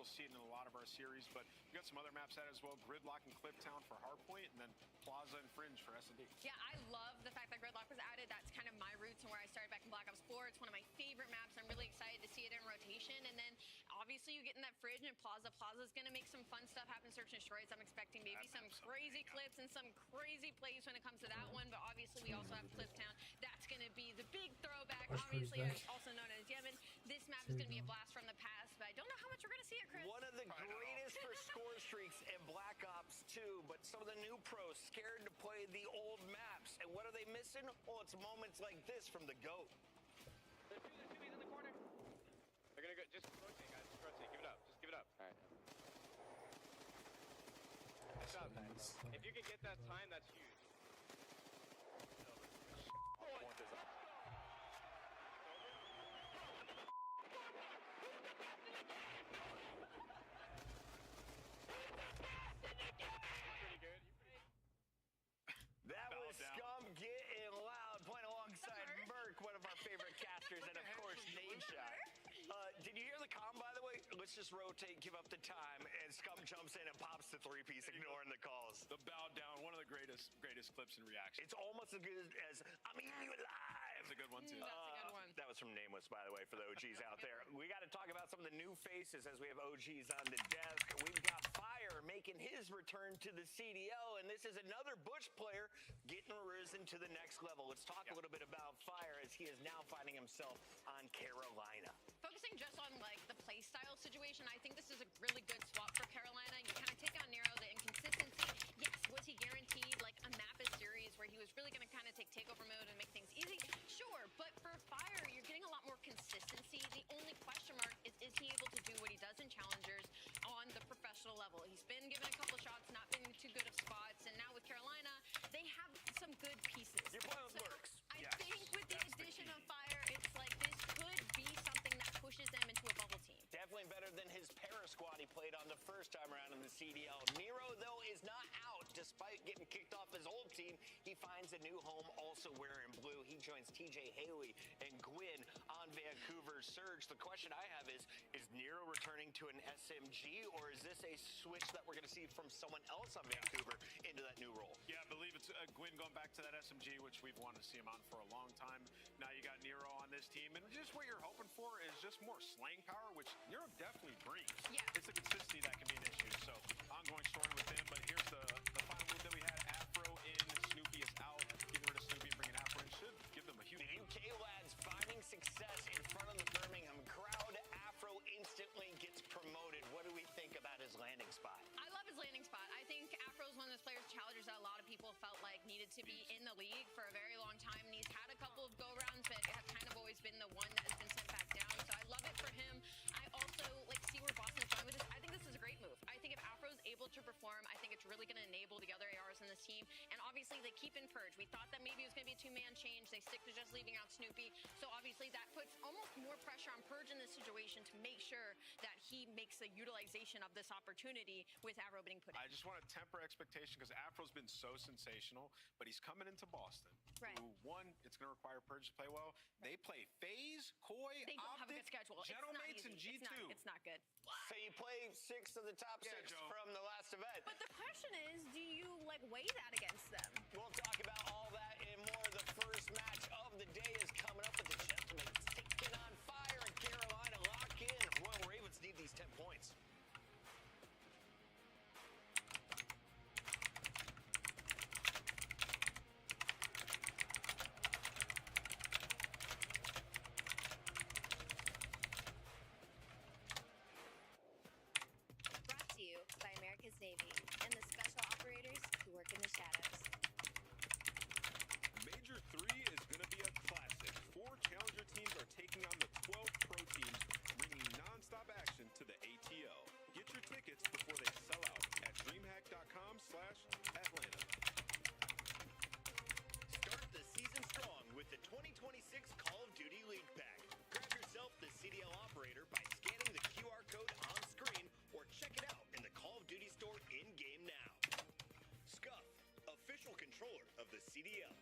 You'll see it in a lot of our series, but we got some other maps out as well. Gridlock and Clifftown for Hardpoint, and then Plaza and Fringe for S&D. Yeah, I love the fact that Gridlock was added. That's kind of my roots and where I started back in Black Ops 4. It's one of my favorite maps. I'm really excited to see it in rotation. And then obviously you get in that Fringe and Plaza. Plaza's going to make some fun stuff happen, search and destroys. I'm expecting maybe some crazy clips and some crazy plays when it comes to that one. But obviously we also have Clifftown. That's going to be the big throwback. Obviously also known as Yemen. This map is going to be a blast from the past, but I don't know how much we're going to see it, Chris. One of the greatest for score streaks in Black Ops 2, but some of the new pros scared to play the old maps. And what are they missing? Well, it's moments like this from the GOAT. There's two B's in the corner. They're gonna go, just rotate, guys, just rotate. Give it up, just give it up. All right. Good job, guys. If you can get that time, that's huge. Point is up. Pretty good. That was Scum getting loud, playing alongside Merc, one of our favorite casters, and of course, Nade Shot. Did you hear the comm, by the way? Let's just rotate, give up the time, and Scum jumps in and pops the three-piece, ignoring the calls. The bow down, one of the greatest clips in reaction. It's almost as good as I'm eating you alive. That's a good one, too. That's a good one. That was from Nameless, by the way, for the OGs out there. We got to talk about some of the new faces as we have OGs on the desk. We've got Fire making his return to the CDL, and this is another Bush player getting risen to the next level. Let's talk a little bit about Fire as he is now finding himself on Carolina. Focusing just on like the play style situation, I think this is a really good swap for Carolina. You kind of take out Nero, the inconsistency. Yes, was he guaranteed like a map a series where he was really going to kind of take takeover mode and make things easy? Sure, but for Fire, you're getting a lot more consistency. The only question mark is he able to do what he does in challengers on the professional level? He's been given a couple shots, not been too good of spots, and now with Carolina, they have some good pieces. You're playing with Lurks. I think with the addition of Fire, it's like this could be something that pushes them into a bubble team. Definitely better than his para squad he played on the first time around in the CDL. Nero, though, is not out. Despite getting kicked off his old team, he finds a new home also wearing blue. He joins TJ Haley and Gwyn on Vancouver's Surge. The question I have is Nero returning to an SMG, or is this a switch that we're going to see from someone else on Vancouver into that new role? Yeah, I believe it's Gwyn going back to that SMG, which we've wanted to see him on for a long time. Now you got Nero on this team, and just what you're hoping for is just more slang power, which Nero definitely brings. Yeah. It's the consistency that can be an issue. So ongoing story with him, but here's the final move that we had. Afro in, Snoopy is out. Getting rid of Snoopy and bringing Afro in should give them a huge The UK lads finding success in front of the Birmingham crowd. Afro instantly gets promoted. What do we think about his landing spot? I love his landing spot. I think Afro is one of those players, challengers that a lot of people felt like needed to be in the league for a very long time, and he's had a couple of go-rounds, but have kind of always been the one that has been sent back down. So I love it for him. I also see where Boston's going with this. I think this is a great move. I think if Afro's able to perform, I think it's really going to enable the other ARs in this team. And obviously they keep in Purge. We thought that maybe it was going to be a two-man change. They stick to just leaving out Snoopy. So obviously that puts almost more pressure on Purge in this situation to make sure that he makes a utilization of this opportunity with Afro being put in. I just want to temper expectation because Afro's been so sensational, but he's coming into Boston. Right. Who, one, it's going to require Purge to play well. They play FaZe, Koi, They don't Optic, have a good schedule. Gentlemates, and G2. It's not good. So you play 6 of the top 6 from the last event. But the question is, do you weigh that against them? We'll talk about all that and more. The first match of the day is coming up with the Gentlemen taking on Fire in Carolina. Lock in. Royal Ravens need these 10 points. Brought to you by America's Navy and the special operators who work in the shadows. Major 3 is going to be a classic. 4 challenger teams are taking on the 12 pro teams, bringing non-stop action to the ATL. Get your tickets before they sell out at DreamHack.com/Atlanta. Start the season strong with the 2026 Call of Duty League Pack. Grab yourself the CDL operator by scanning the QR code on screen or check it out in the Call of Duty store in-game now. Scuff, official controller of the CDL.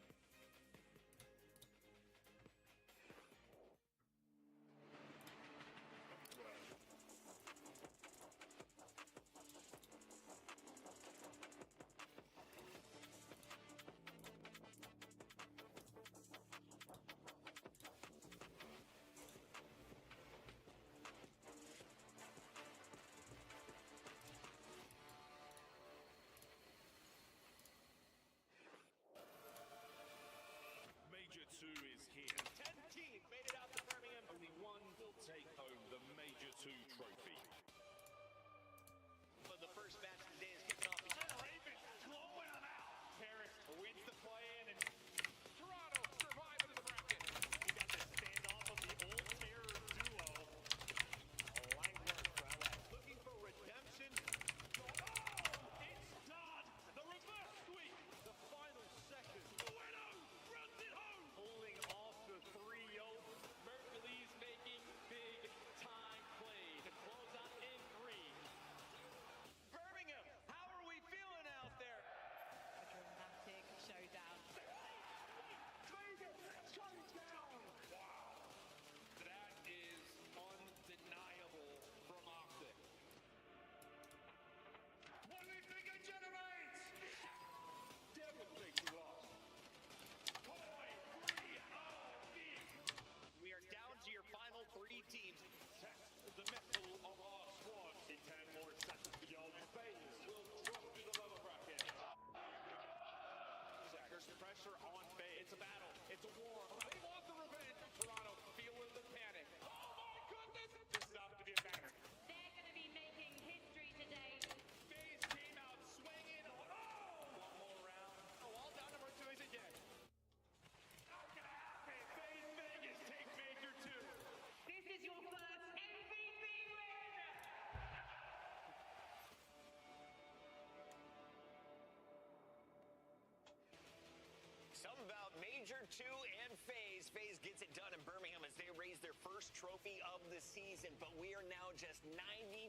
2 and FaZe gets it done in Birmingham as they raise their first trophy of the season. But we are now just 90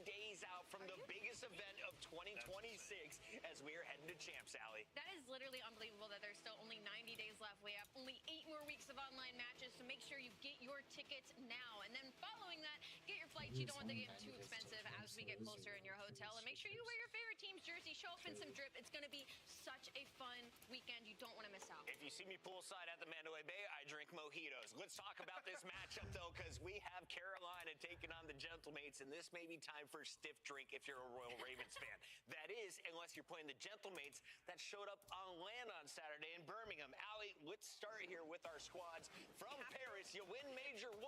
days out from the biggest event of 2026 as we are heading to Champs Alley. That is literally unbelievable that there's still only 90 days left. We have only 8 more weeks of online matches, so make sure you get your tickets now. And then following that, get your flights. You don't want to get too expensive as we get closer in your hotel. And make sure you wear your favorite team's jersey. Show up in some drip. It's going to be such a fun weekend. You don't want to miss out. If you see me poolside at the Mandalay Bay, I drink mojitos. Let's talk about this matchup, though, because we have Carolina taking on the Gentlemates, and this may be time for a stiff drink if you're a Royal Ravens fan. That is, unless you're playing the Gentlemates that showed up on land on Saturday in Birmingham. Allie, let's start here with our squads from Paris. You win Major 1,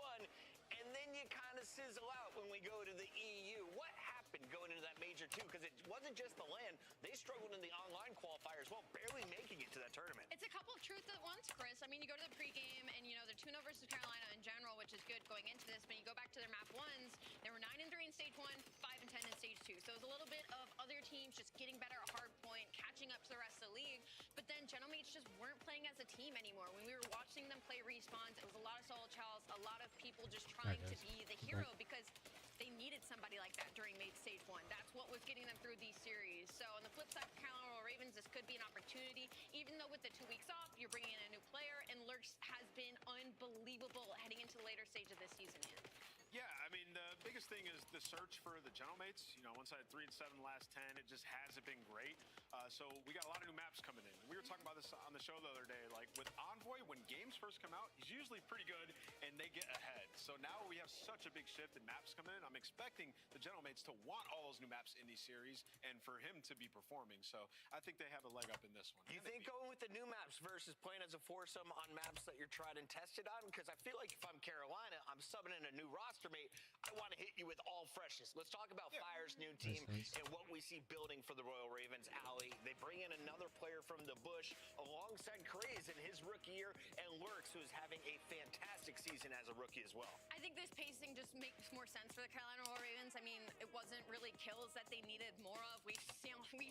and then you kind of sizzle out when we go to the EU. What happened going into that Major 2? Because it wasn't just the land. They struggled in the online qualifiers, well, barely making it to that tournament. It's a couple of truths at once, Chris. I mean, you go to the pregame, and, you know, they're 2-0 versus Carolina in general, which is good going into this. But you go back to their map 1s, they were 9-3 in stage 1, 5-10 in stage 2. So it was a little bit of other teams just getting better at hardpoint, catching up to the rest of the league. But then Gentlemates just weren't playing as a team anymore. When we were watching them play respawns, it was a lot of solo chows, a lot of people just trying to be the hero because they needed somebody like that during stage 1. That's what was getting them through these series. So on the flip side for Carolina Royal Ravens, this could be an opportunity. Even though with the 2 weeks off, you're bringing in a new player, and Lurks has been unbelievable heading into the later stage of this season. Yeah, I mean, the biggest thing is the search for the Gentlemates. You know, once I had 3 and 7 last 10, it just hasn't been great. So we got a lot of new maps coming in. We were talking about this on the show the other day. Like with Envoy, when games first come out, he's usually pretty good and they get ahead. So now we have such a big shift in maps coming in. I'm expecting the Gentlemates to want all those new maps in these series and for him to be performing. So I think they have a leg up in this one. You think going with the new maps versus playing as a foursome on maps that you're tried and tested on? Because I feel like if I'm Carolina, I'm subbing in a new roster mate. I want to hit you with all freshness. Let's talk about Fire's new team and what we see building for the Royal Ravens. Allie, they bring in another player from the Bush alongside Craze in his rookie year, and Lurks, who's having a fantastic season as a rookie as well. I think this pacing just makes more sense for the Carolina Royal Ravens. I mean, it wasn't really kills that they needed more of. We've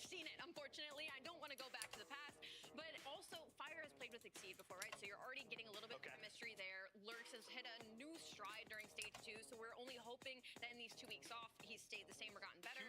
seen it, unfortunately. I don't want to go back to the past, but also Fire has played with Exceed before, right? So you're already getting a little bit of chemistry there. Lurks has hit a new stride during stage 2, so we're only hoping that in these 2 weeks off, he's stayed the same or gotten better.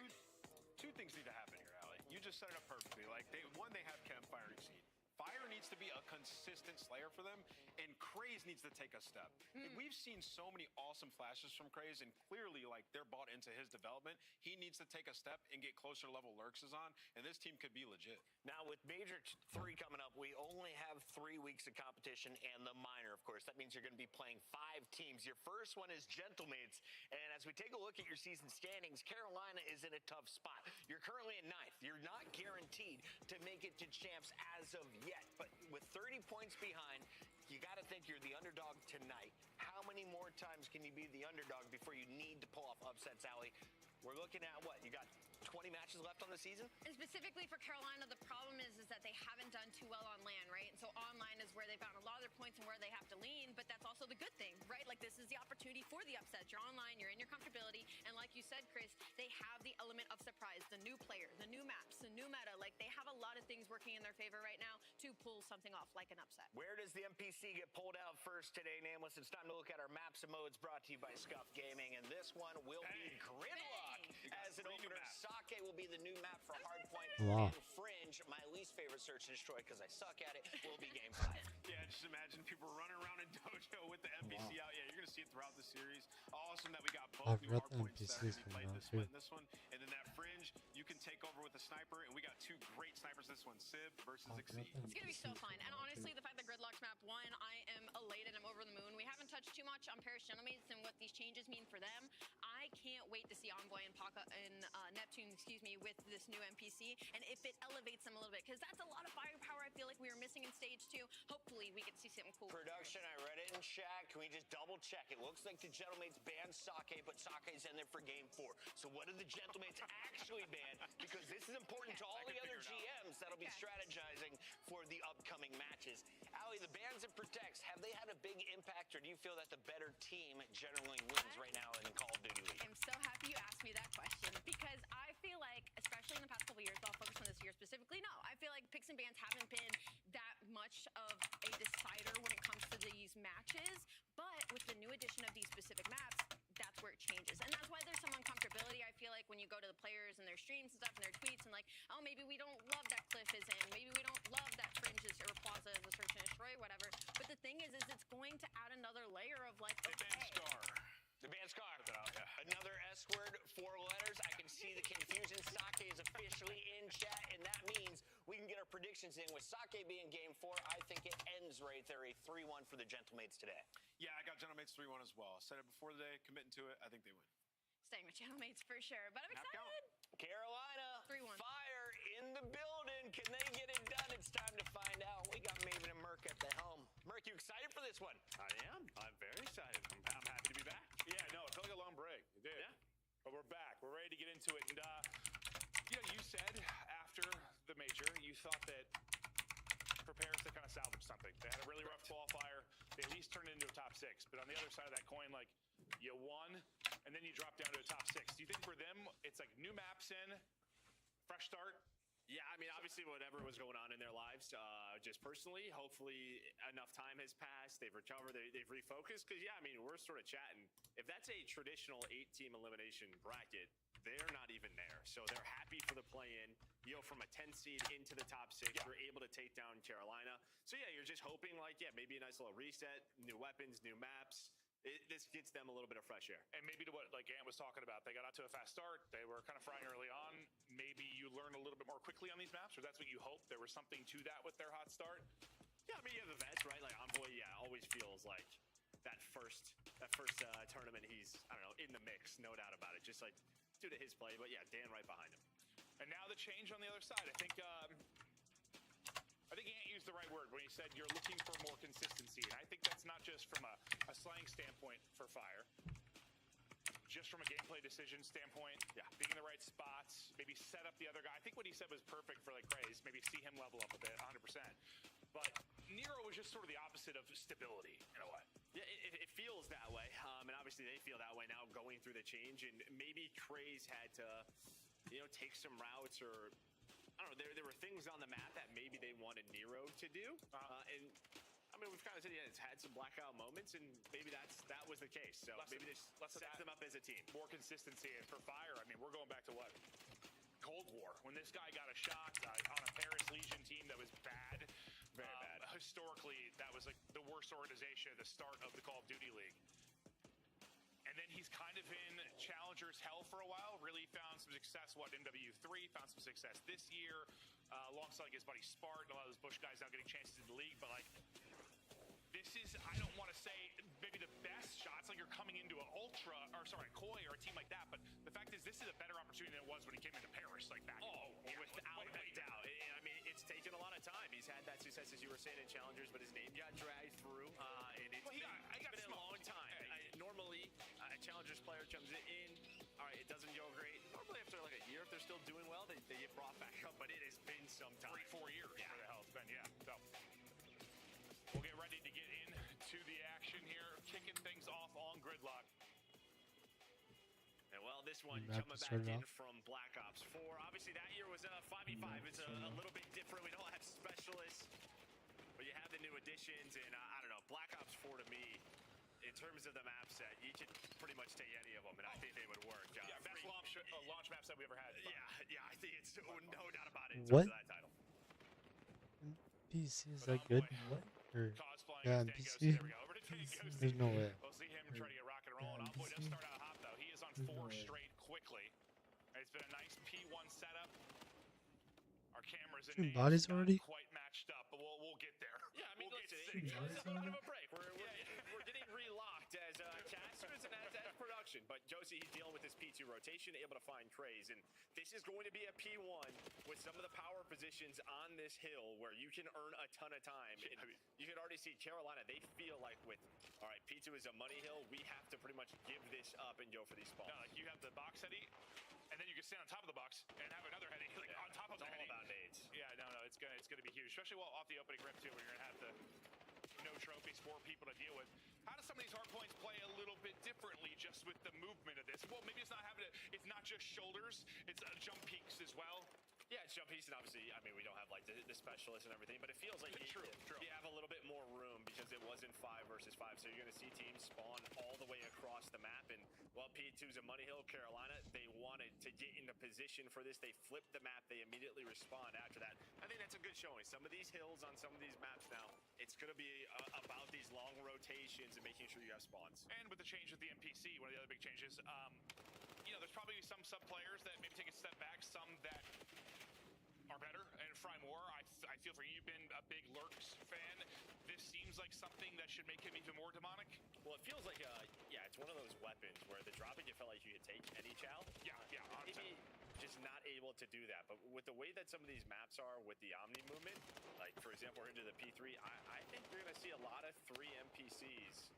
Two things need to happen here, Allie. You just set it up perfectly. Like, they have Chem, Fire, and Exceed. Fire needs to be a consistent slayer for them, and Craze needs to take a step. We've seen so many awesome flashes from Craze, and clearly, like, they're bought into his development. He needs to take a step and get closer to level Lurks is on, and this team could be legit. Now, with Major 3 coming up, we only have 3 weeks of competition and the minor, of course. That means you're going to be playing 5 teams. Your first one is Gentlemates, and as we take a look at your season standings, Carolina is in a tough spot. You're currently in 9th. You're not guaranteed to make it to champs as of yet, but with 30 points behind, you got to think you're the underdog tonight. How many more times can you be the underdog before you need to pull off upsets, Allie? We're looking at what? You got 20 matches left on the season? And specifically for Carolina, the problem is that they haven't done too well on land, right? And so online is where they found a lot of their points and where they have to lean, but that's also the good thing, right? Like, this is the opportunity for the upsets. You're online, you're in your comfortability, and like you said, Chris, they have the element of surprise, the new player, the new maps, the new meta. Like, they have a lot of things working in their favor right now to pull something off like an upset. Where does the MPC get pulled out first today, Nameless? It's time to look at our maps and modes brought to you by Scuff Gaming, and this one will be Gridlock as an opener. Sake will be the new map for Hardpoint, and Fringe, my least favorite search and destroy because I suck at it, will be game 5. Yeah, just imagine people running around in Dojo with the MPC out. Yeah, you're going to see it throughout the series. Awesome that we got both new hardpoints that we played this split in this one. And then that Fringe, you can take over with a sniper, and we got 2 great snipers this one, Civ versus Exceed. It's going to be so fun. And honestly, the fact that Gridlock's map 1, I am elated. I'm over the moon. We haven't touched too much on Paris Gentlemates and what these changes mean for them. I can't wait to see Envoy and Paka and Neptune, with this new MPC, and if it elevates them a little bit, because that's a lot of firepower I feel like we were missing in stage 2. Hopefully we get to see something cool. Production, I read it in chat. Can we just double check? It looks like the Gentlemates banned Sake, but Sake's in there for game 4. So what did the Gentlemates actually ban? Because this is important to all the other GMs that'll be strategizing for the upcoming matches. Allie, the bans and protects, have they had a big impact, or do you feel that the better team generally wins right now in Call of Duty League? I'm so happy you asked me that question, because I feel like, especially in the past couple years, but I'll focus on this year specifically, no, I feel like picks and bans haven't been that much of a decider when it comes matches, but with the new addition of these specific maps, that's where it changes. And that's why there's some uncomfortability, I feel like, when you go to the players and their streams and stuff and their tweets and like, oh, maybe we don't love that Cliff is in, maybe we don't love that Fringe is, or Plaza is a search and destroy, whatever. But the thing is it's going to add another layer of like, They banned okay. Scar. The band Scar. Another S word, 4 letters. I can see the confusion. Sake is officially in chat, and that means we can get our predictions in. With Sake being game 4, I think it ends right there. A 3-1 for the Gentlemates today. Yeah, I got Gentlemates 3-1 as well. Said it before the day, committing to it. I think they win. Staying with Gentlemates for sure, but I'm Map count. excited. Carolina, 3-1. Fire in the building. Can they get it done? It's time to find out. We got Maven and Merc at the helm. Merc, you excited for this one? I am. I'm very excited. I'm happy to be back. Yeah, no, it felt like a long break. It did. Yeah. But we're back. We're ready to get into it. And, you know, you said after the major, you thought that for Paris, they kind of salvaged something. They had a really rough qualifier. They at least turned it into a top 6. But on the other side of that coin, like, you won, and then you dropped down to a top 6. Do you think for them, it's like new maps in, fresh start? Yeah, I mean, obviously, whatever was going on in their lives, just personally, hopefully enough time has passed. They've recovered. They've refocused. Because, yeah, I mean, we're sort of chatting. If that's a traditional 8-team elimination bracket, they're not even there. So they're happy for the play-in. You know, from a 10 seed into the top 6, you're able to take down Carolina. So, yeah, you're just hoping, like, yeah, maybe a nice little reset, new weapons, new maps. This gets them a little bit of fresh air. And maybe to what like Ant was talking about, they got out to a fast start. They were kind of frying early on. Maybe you learn a little bit more quickly on these maps, or that's what you hope. There was something to that with their hot start. Yeah, I mean, you have the vets, right? Like Envoy, yeah, always feels like that first tournament. He's, I don't know, in the mix, no doubt about it. Just like due to his play, but yeah, Dan right behind him. And now the change on the other side. I think Ant used the right word when he said you're looking for more consistency. And I think that's not just from a slang standpoint for Fire. Just from a gameplay decision standpoint, being in the right spots, maybe set up the other guy. I think what he said was perfect for like Craze, maybe see him level up a bit, 100%. But Nero was just sort of the opposite of stability in a way. Yeah, it feels that way. And obviously they feel that way now going through the change. And maybe Craze had to, you know, take some routes or, I don't know, there were things on the map that maybe they wanted Nero to do. And I mean, we've kind of said, yeah, it's had some blackout moments, and maybe that was the case. So maybe this sets them up as a team. More consistency. And for Fire, I mean, we're going back to what? Cold War. When this guy got a shot on a Paris Legion team that was bad. Very bad. Historically, that was like the worst organization at the start of the Call of Duty League. And then he's kind of in Challengers hell for a while. Really found some success, MW3, found some success this year, alongside his buddy Spart, and a lot of those Bush guys now getting chances in the league. But like, this is, I don't want to say maybe the best shots, like you're coming into an Ultra, or sorry, Koi or a team like that, but the fact is this is a better opportunity than it was when he came into Paris, like back. Oh, without a doubt. I mean, it's taken a lot of time. He's had that success, as you were saying, in Challengers, but his name got dragged through, and it's been a long time. Normally, a Challengers player comes in, all right, it doesn't go great. Normally after like a year, if they're still doing well, they get brought back up, but it has been some time. 3-4 years for the hell it's been, So we'll get ready to get into the action here, kicking things off on Gridlock. And well, this one coming back in from Black Ops 4. Obviously, that year was a 5v5. It's a little bit different. We don't have specialists, but you have the new additions. And I don't know, Black Ops 4 to me, in terms of the map set, you could pretty much take any of them, and I think they would work. Best launch map set we ever had. Yeah, I think it's no doubt about it in What? terms of that title. PC, is that good? What? Or, yeah, PC? There's no way. We'll see him try to get rock and roll. And Envoy does start out hot, though. He is on 4 straight quickly. It's been a nice P1 setup. Our cameras and bodies already? Quite matched up, but we'll get there. Yeah, I mean, we'll listen, it's a bit of a break. We're getting relocked as casters and as production. But Josie, he's dealing with this P2 rotation, able to find Craze. And this is going to be a P1 with some of the power positions on this hill where you can earn a ton of time. And you can already see Carolina, they feel like with, all right, P2 is a money hill. We have to pretty much give this up and go for these spawns. No, like you have the box heady, and then you can stand on top of the box and have another heady, like on top of the heady. It's all about nades. Yeah, no, it's gonna be huge, especially off the opening rip too, where you're gonna have the no trophies, 4 people to deal with. How do some of these hard points play a little bit differently just with the movement of this? Well, maybe it's not just shoulders, it's jump peaks as well. Yeah, it's jump piece, and obviously, I mean, we don't have like the specialists and everything, but it feels like True. you have a little bit more room because it wasn't 5 versus 5. So you're going to see teams spawn all the way across the map. And while P2's in Money Hill, Carolina, they wanted to get into position for this. They flipped the map. They immediately respond after that. I think that's a good showing. Some of these hills on some of these maps now, it's going to be about these long rotations and making sure you have spawns. And with the change with the NPC, one of the other big changes, you know, there's probably some sub players that maybe take a step back, some that are better. And Fry Moore, I feel for you, you've been a big Lurks fan. This seems like something that should make him even more demonic. Well, it feels like, yeah, it's one of those weapons where the dropping, you felt like you could take any chow. Yeah, 100%. Maybe just not able to do that. But with the way that some of these maps are with the Omni movement, like, for example, we're into the P3, I think you're going to see a lot of 3 NPCs.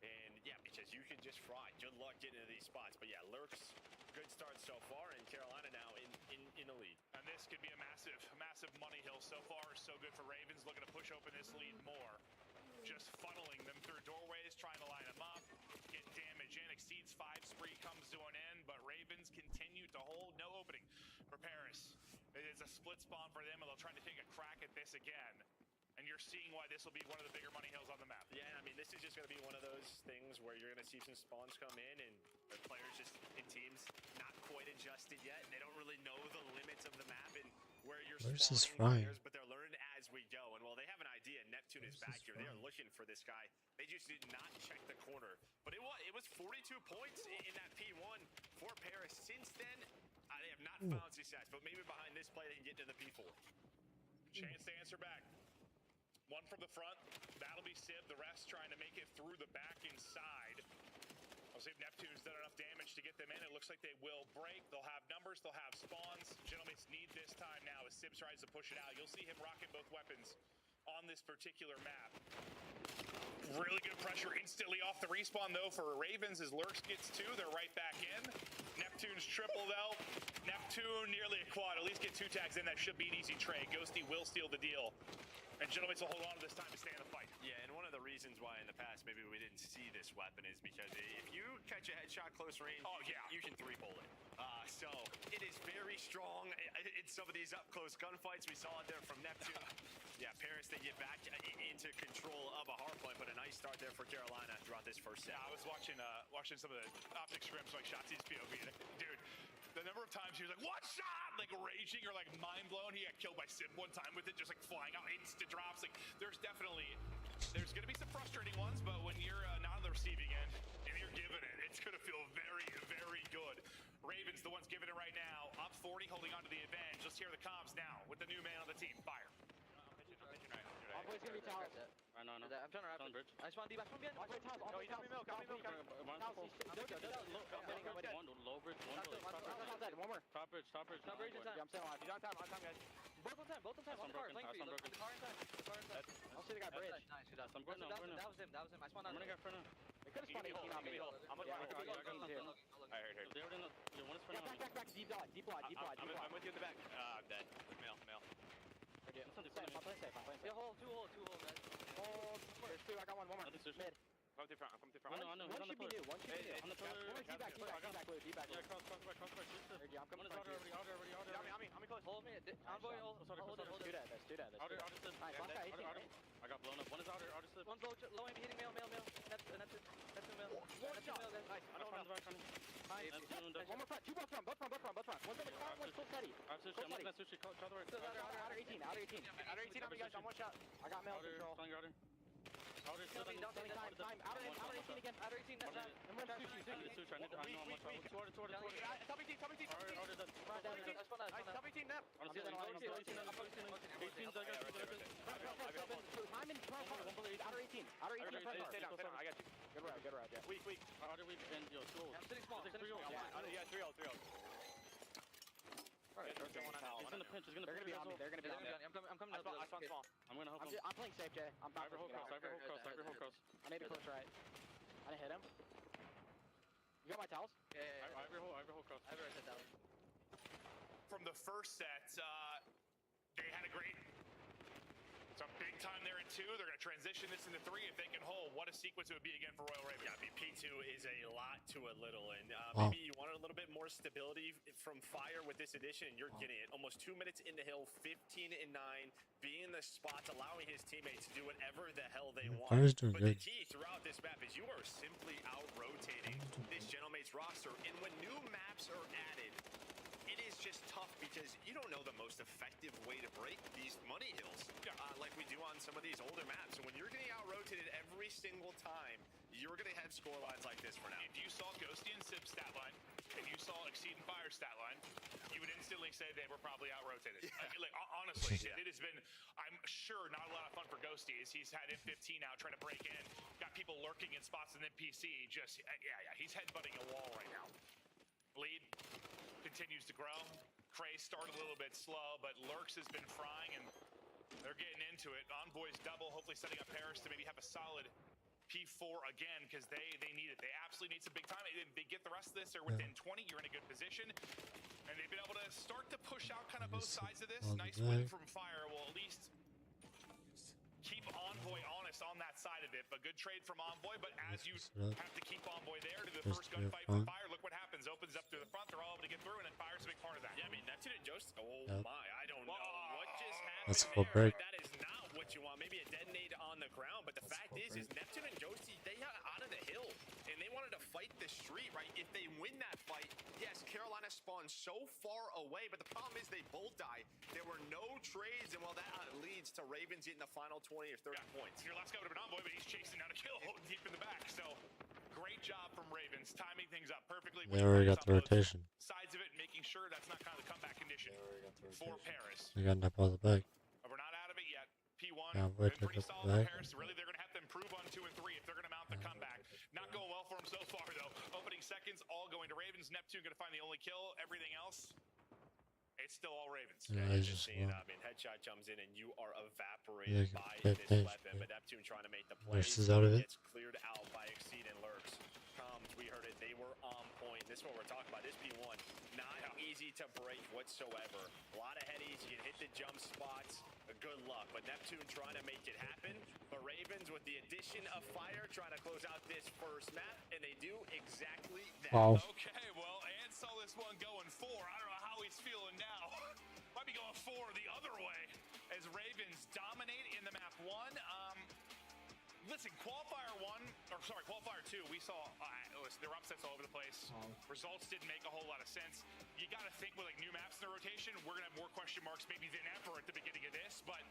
And, yeah, because you can just fry. Good luck getting into these spots. But, yeah, Lurks, good start so far, and Carolina now in the lead. And this could be a massive money hill. So far, so good for Ravens, looking to push open this lead more. Just funneling them through doorways, trying to line them up, get damage in. Exceeds 5 spree comes to an end, but Ravens continue to hold. No opening for Paris. It is a split spawn for them, and they'll try to take a crack at this again. And you're seeing why this will be one of the bigger money hills on the map. Yeah, I mean, this is just going to be one of those things where you're going to see some spawns come in, and the players just in teams not quite adjusted yet. They don't really know the limits of the map and where you're spawning players, but they're learning as we go. And while they have an idea, Neptune is back here. They are looking for this guy. They just did not check the corner. But it was 42 points in that P1 for Paris. Since then, they have not found success, but maybe behind this play they can get to the P4. Chance to answer back. One from the front, that'll be Sib. The rest trying to make it through the back inside. I'll see if Neptune's done enough damage to get them in. It looks like they will break. They'll have numbers, they'll have spawns. Gentlemen need this time now as Sib tries to push it out. You'll see him rocking both weapons on this particular map. Really good pressure instantly off the respawn, though, for Ravens as Lurks gets 2. They're right back in. Neptune's triple, though. Neptune nearly a quad. At least get 2 tags in. That should be an easy trade. Ghosty will steal the deal. And Gentlemen will hold on to this time to stay in the fight. Yeah, and one of the reasons why in the past maybe we didn't see this weapon is because if you catch a headshot close range, you can 3-pull it. So it is very strong in some of these up-close gunfights. We saw it there from Neptune. Yeah, Paris, they get back into control of a hard point, but a nice start there for Carolina throughout this first set. Yeah, I was watching some of the optic scrims, like Shotzi's POV. Dude, the number of times he was like, "What shot?" Like raging or like mind blown. He got killed by Sib one time with it, just like flying out, instant drops. Like there's gonna be some frustrating ones, but when you're not on the receiving end and you're giving it, it's gonna feel very, very good. Ravens, the ones giving it right now, up 40, holding on to the advantage. Let's hear the comms now with the new man on the team. Fire. I'm boys gonna be towels. I know. I'm trying to wrap it. I spawned D back from behind. Wait, towels. No, he's coming milk. Coming milk. Low bridge, one more. Top bridge. Top bridge in time. Yeah, I'm staying alive. He's on time, guys. Both on time. On the car. Lane for you. The car inside. I'll see the guy bridge. Nice. That was him. I spawned out. I'm running out front now. They could have spawned 18 on me. I'm looking at you. I heard. They were in the one is front on me. Back. Deep wide. I'm with you in the back. I'm dead. Mail. I'm playing safe. Yeah, two hole, guys. There's 2. I got one more. Mid. Come to front. I know. One should be new. On the pillar. D-back. Yeah, cross. I'm coming. One is already. I'm close. Hold me. Envoy, hold it. Let's do that. Outer slip. Nice. Last guy, 18, right? I got blown up. One is outer slip. One's low aim hitting mail. That's two mail. One shot. Nice. I don't know. Nice. One more front. 2 both front. One's in the car, one's full steady. I'm looking at sushi. Call the right. Outer 18 on me, guys. I'm 1 shot. I got mail control. Outer slip. Time. Outer 18 again. Outer 18. And we're sushi. I know I'm much. Toward. Top 18. Outer dead. Top 18 nap. I'm 18. I'm in front. Outer 18. Outer 18 in front. I got you. Good route. Yeah. Weak. Outer weak. And yo, slow. I'm sitting small. Yeah, 3-0. Alright, he's gonna pinch. They're gonna be on me. I'm coming up. I spawn small. I'm gonna help him. I'm playing safe, Jay. I'm back. Cyber hold cross. I may be close right. I didn't hit him. You got my towels? Yeah. Ivory hold cross. I already hit that one. From the first set, they had a great, some big time there in 2. They're going to transition this into 3 if they can hold. What a sequence it would be again for Royal Ravens. Yeah, I mean, P2 is a lot to a little, and Wow. maybe you wanted a little bit more stability from Fire with this addition, and you're getting it. Almost 2 minutes in the hill, 15-9, being in the spots, allowing his teammates to do whatever the hell they want. Fire's doing But good. the key throughout this map is you are simply out-rotating this Gentleman's roster, and when new maps are added, it is just tough because you don't know the most effective way to break these money hills like we do on some of these older maps. And when you're getting out-rotated every single time, you're going to have score lines like this for now. If you saw Ghosty and Sib's stat line, and you saw Exceed and Fire stat line, you would instantly say they were probably out-rotated. Like, honestly, it has been, I'm sure, not a lot of fun for Ghosty as he's had M15 out trying to break in, got people lurking in spots, and then PC just, he's headbutting a wall right now. Lead continues to grow. Cray started a little bit slow, but Lurks has been frying, and they're getting into it. Envoy's double, hopefully setting up Paris to maybe have a solid P4 again, because they need it. They absolutely need some big time. If they get the rest of this, they're within 20. You're in a good position. And they've been able to start to push out kind of both sides of this. Nice win from Fire. Will at least keep Envoy honest on that side of it. But good trade from Envoy. But as you have to keep Envoy there to the first gunfight from Fire, look what happens. Opens up to the front. They're all able to get through, and then Fire's a big part of that. Yeah, I mean, Neptune and Jost, oh my, I don't know what just happened That's a full there. break. That is not what you want. Maybe a detonate on the ground, but the fact is Neptune and Josti, they got out of the hill, and they wanted to fight the street, right? If they win that fight, yes, Carolina spawned so far away, but the problem is they both die. There were no trades, and well, that leads to Ravens getting the final 20 or 30 points. Your last guy would have been Envoy, but he's chasing down a kill deep in the back, so great job from Ravens, timing things up perfectly. They already got the rotation. Sides of it, making sure that's not kind of the comeback condition for Paris. They got enough out of the bag. But we're not out of it yet. P1, Yeah, been pretty took solid up the for Paris. Really, they're going to have to improve on 2 and 3 if they're going to mount the comeback. Not going well for them so far, though. Opening seconds, all going to Ravens. Neptune going to find the only kill. Everything else, it's still all Ravens. Yeah, you I just just seen, want- I mean, headshot comes in and you are evaporated Yeah, by good this finish, weapon. yeah. But Neptune trying to make the play. Nurse is out of it. Gets cleared out by Exceed and Lurks. We heard it. They were on point. This is what we're talking about. This P1, not easy to break whatsoever. A lot of headies. You can hit the jump spots. Good luck. But Neptune trying to make it happen. But Ravens, with the addition of Fire, trying to close out this first map, and they do exactly that. Wow. Okay, well, Ant saw this one going 4. I don't know how he's feeling now. Might be going 4 the other way as Ravens dominate in the map 1. Listen, Qualifier 2, we saw, listen, there were upsets all over the place. Results didn't make a whole lot of sense. You got to think with like new maps in the rotation, we're going to have more question marks maybe than ever at the beginning of this, but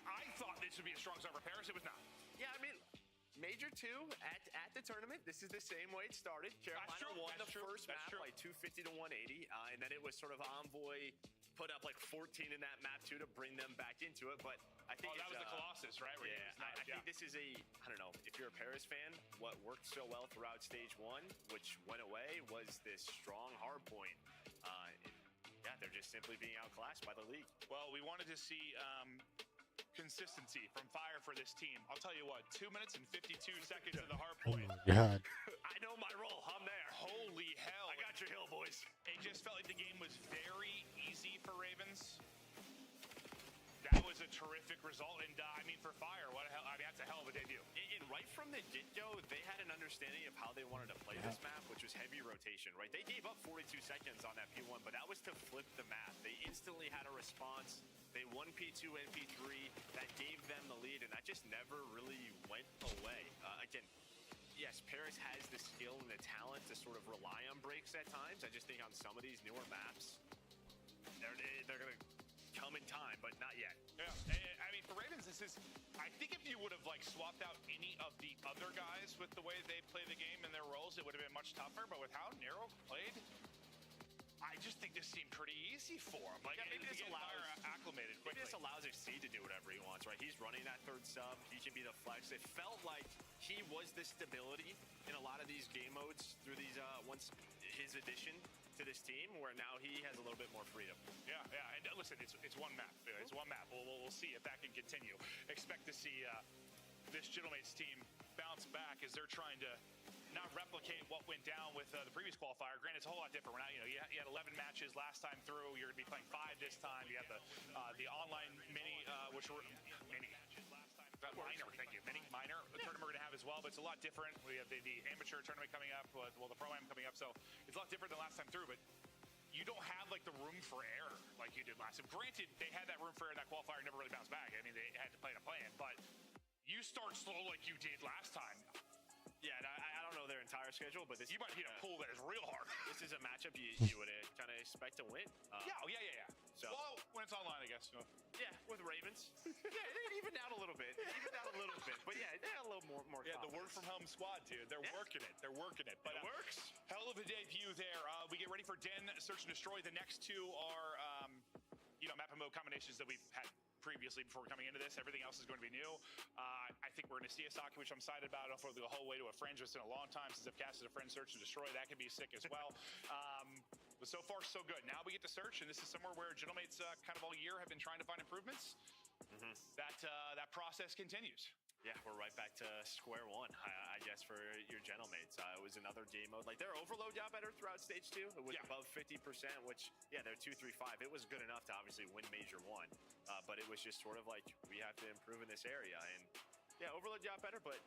I thought this would be a strong start for Paris. It was not. Yeah, I mean, Major 2 at the tournament, this is the same way it started. Carolina won the first map like 250 to 180, and then it was sort of Envoy put up like 14 in that map too to bring them back into it. But I think that was the Colossus, right? Where I think this is I don't know, if you're a Paris fan, what worked so well throughout stage 1, which went away, was this strong hard point. Yeah, they're just simply being outclassed by the league. Well, we wanted to see consistency from Fire for this team. I'll tell you what, 2 minutes and 52 seconds to the hard Oh point. my god. I know my role. I'm there. Holy hell. I got your hill, boys. It just felt like the game was very easy for Ravens. That was a terrific result, and I mean, for Fire, what a hell, I mean, that's a hell of a debut. And right from the get-go, they had an understanding of how they wanted to play this map, which was heavy rotation, right? They gave up 42 seconds on that P1, but that was to flip the map. They instantly had a response. They won P2 and P3. That gave them the lead, and that just never really went away. Again, yes, Paris has the skill and the talent to sort of rely on breaks at times. I just think on some of these newer maps, they're going to come in time, but not yet. Yeah, I mean, for Ravens, this is, I think if you would have like swapped out any of the other guys with the way they play the game and their roles, it would have been much tougher, but with how Nero played, I just think this seemed pretty easy for him. Like, maybe this allows acclimated quickly. Maybe this allows Exceed to do whatever he wants, right? He's running that third sub. He can be the flex. It felt like he was the stability in a lot of these game modes through these once his addition to this team, where now he has a little bit more freedom. Yeah, and listen, it's one map. It's one map. We'll see if that can continue. Expect to see this Gentleman's team bounce back as they're trying to not replicate what went down with the previous qualifier. Granted, it's a whole lot different. We're not, you had 11 matches last time through. You're going to be playing 5 this time. You have the online mini, which were mini matches last time well, but it's a lot different. We have the amateur tournament coming up, well, the Pro-Am coming up, so it's a lot different than last time through, but you don't have like the room for error like you did last time. Granted, they had that room for error, that qualifier never really bounced back. I mean, they had to play a plan, but you start slow like you did last time. Yeah, and I don't know their entire schedule, but this you might hit a pool that is real hard. This is a matchup you would kind of expect to win. Yeah. So, well, when it's online, I guess. Yeah, with Ravens. Yeah, even down a little bit. But yeah, a little more. Yeah, the work from home squad, dude. They're working it. But it works. Hell of a debut there. We get ready for Den, Search and Destroy. The next two are, map and mode combinations that we've had previously before coming into this. Everything else is going to be new. I think we're going to see a Saki, which I'm excited about. I'll the whole way to a Fringe. It's been a long time since I've casted a Fringe Search and Destroy. That could be sick as well. But so far, so good. Now we get to Search, and this is somewhere where Gentlemates kind of all year have been trying to find improvements. That process continues. Yeah, we're right back to square one, I guess, for your Gentlemates. It was another game mode. Like, their overload got better throughout stage 2. It was above 50%, which, yeah, they're 2-3-5. It was good enough to obviously win Major 1. But it was just sort of like, we have to improve in this area. And, yeah, overload got better, but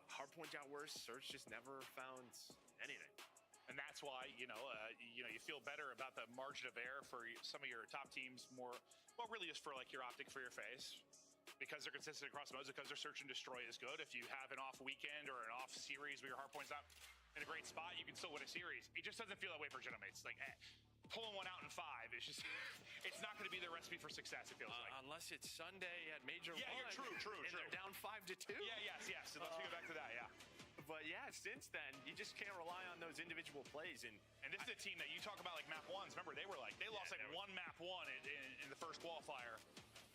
hardpoint got worse. Search just never found anything. And that's why, you feel better about the margin of error for some of your top teams more, well, really just for, like, your optic for your face. Because they're consistent across modes, because their Search and Destroy is good. If you have an off weekend or an off series where your hardpoint's not in a great spot, you can still win a series. It just doesn't feel that way for Gentlemates. Like, pulling one out in 5 is just, it's not going to be their recipe for success, it feels like. Unless it's Sunday at Major 1. Yeah, true. They're down 5-2. Yes. So let's go back to that, yeah. But yeah, since then, you just can't rely on those individual plays. And this is a team that you talk about like map 1s. Remember, they lost one map 1 in the first qualifier.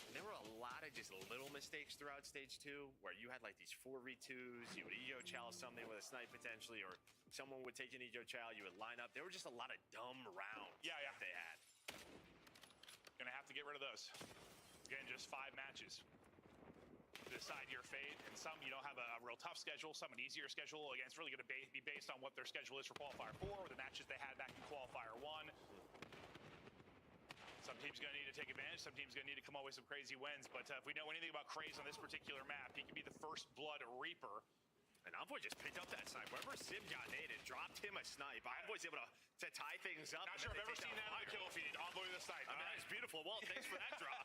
And there were a lot of just little mistakes throughout stage 2 where you had like these 4v2s, you would ego chow something with a snipe potentially, or someone would take an ego chow, you would line up. There were just a lot of dumb rounds that they had. Gonna have to get rid of those. Again, just 5 matches to decide your fate. And some you don't have a real tough schedule, some an easier schedule. Again, it's really gonna be based on what their schedule is for qualifier 4, or the matches they had back in qualifier 1. Some teams going to need to take advantage. Some teams going to need to come up with some crazy wins. But if we know anything about Craze on this particular map, he can be the first blood reaper. And Envoy just picked up that snipe. Wherever Sim got naded, dropped him a snipe. Envoy's able to tie things up. Not sure I've ever seen that on the kill feed. Envoy with a snipe. I mean, that's beautiful. Well, thanks for that drop.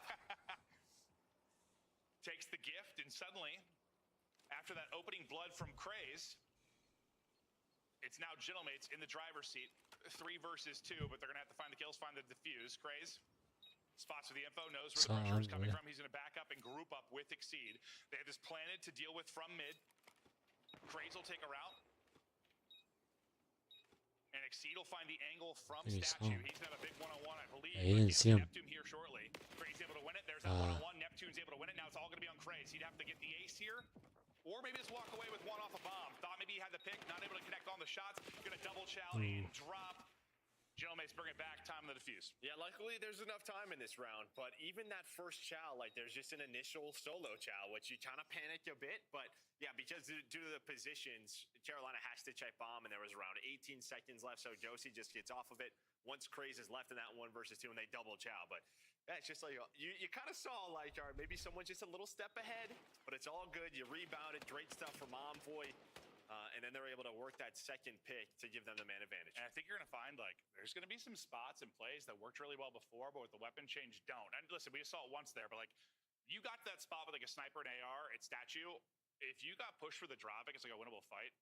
Takes the gift, and suddenly, after that opening blood from Craze, it's now Gentlemates in the driver's seat. 3 versus 2, but they're going to have to find the kills, find the defuse. Craze spots with the info, knows where the pressure is coming from. He's going to back up and group up with Exceed. They have this planted to deal with from mid. Craze will take a route. And Exceed will find the angle from Statue. He's going to have a big one-on-one, I believe. I didn't see him. Neptune here shortly. Craze able to win it. There's that one-on-one. Neptune's able to win it. Now it's all going to be on Craze. He'd have to get the ace here. Or maybe just walk away with one off a bomb. Thought maybe he had the pick, not able to connect on the shots. Gonna double chow and drop. Gentlemates bring it back, time of the defuse. Yeah, luckily there's enough time in this round, but even that first chow, like there's just an initial solo chow, which you kind of panic a bit, but yeah, because due to the positions, Carolina has to check bomb, and there was around 18 seconds left, so Josie just gets off of it. Once Craze is left in that 1 versus 2, and they double chow, but yeah, it's just like, you kind of saw like, all right, maybe someone's just a little step ahead, but it's all good. You rebounded, great stuff from Envoy. And then they're able to work that second pick to give them the man advantage. And I think you're going to find, like, there's going to be some spots and plays that worked really well before, but with the weapon change, don't. And listen, we saw it once there, but, like, you got that spot with, like, a sniper and AR at Statue. If you got pushed for the drop, it's like a winnable fight.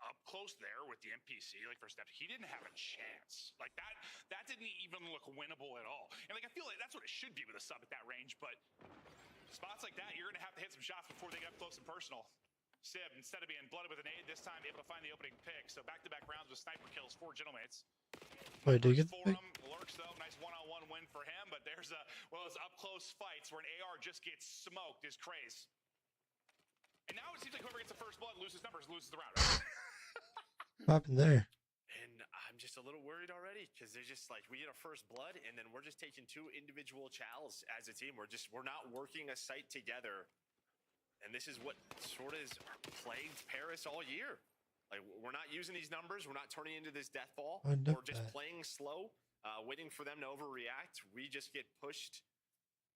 Up close there with the NPC, like, for steps, he didn't have a chance. Like, that didn't even look winnable at all. And, like, I feel like that's what it should be with a sub at that range, but spots like that, you're going to have to hit some shots before they get up close and personal. Sib, instead of being blooded with an aid, this time able to find the opening pick. So back-to-back rounds with sniper kills for Gentlemates. Wait, did you get the pick? Lurks, though. Nice one-on-one win for him. But there's one of those up-close fights where an AR just gets smoked is Craze. And now it seems like whoever gets the first blood loses numbers, loses the round. Right? What happened there? And I'm just a little worried already, because they're just like, we get our first blood, and then we're just taking 2 individual chows as a team. We're not working a site together. And this is what sort of has plagued Paris all year. Like, we're not using these numbers. We're not turning into this death ball. We're just playing slow, waiting for them to overreact. We just get pushed.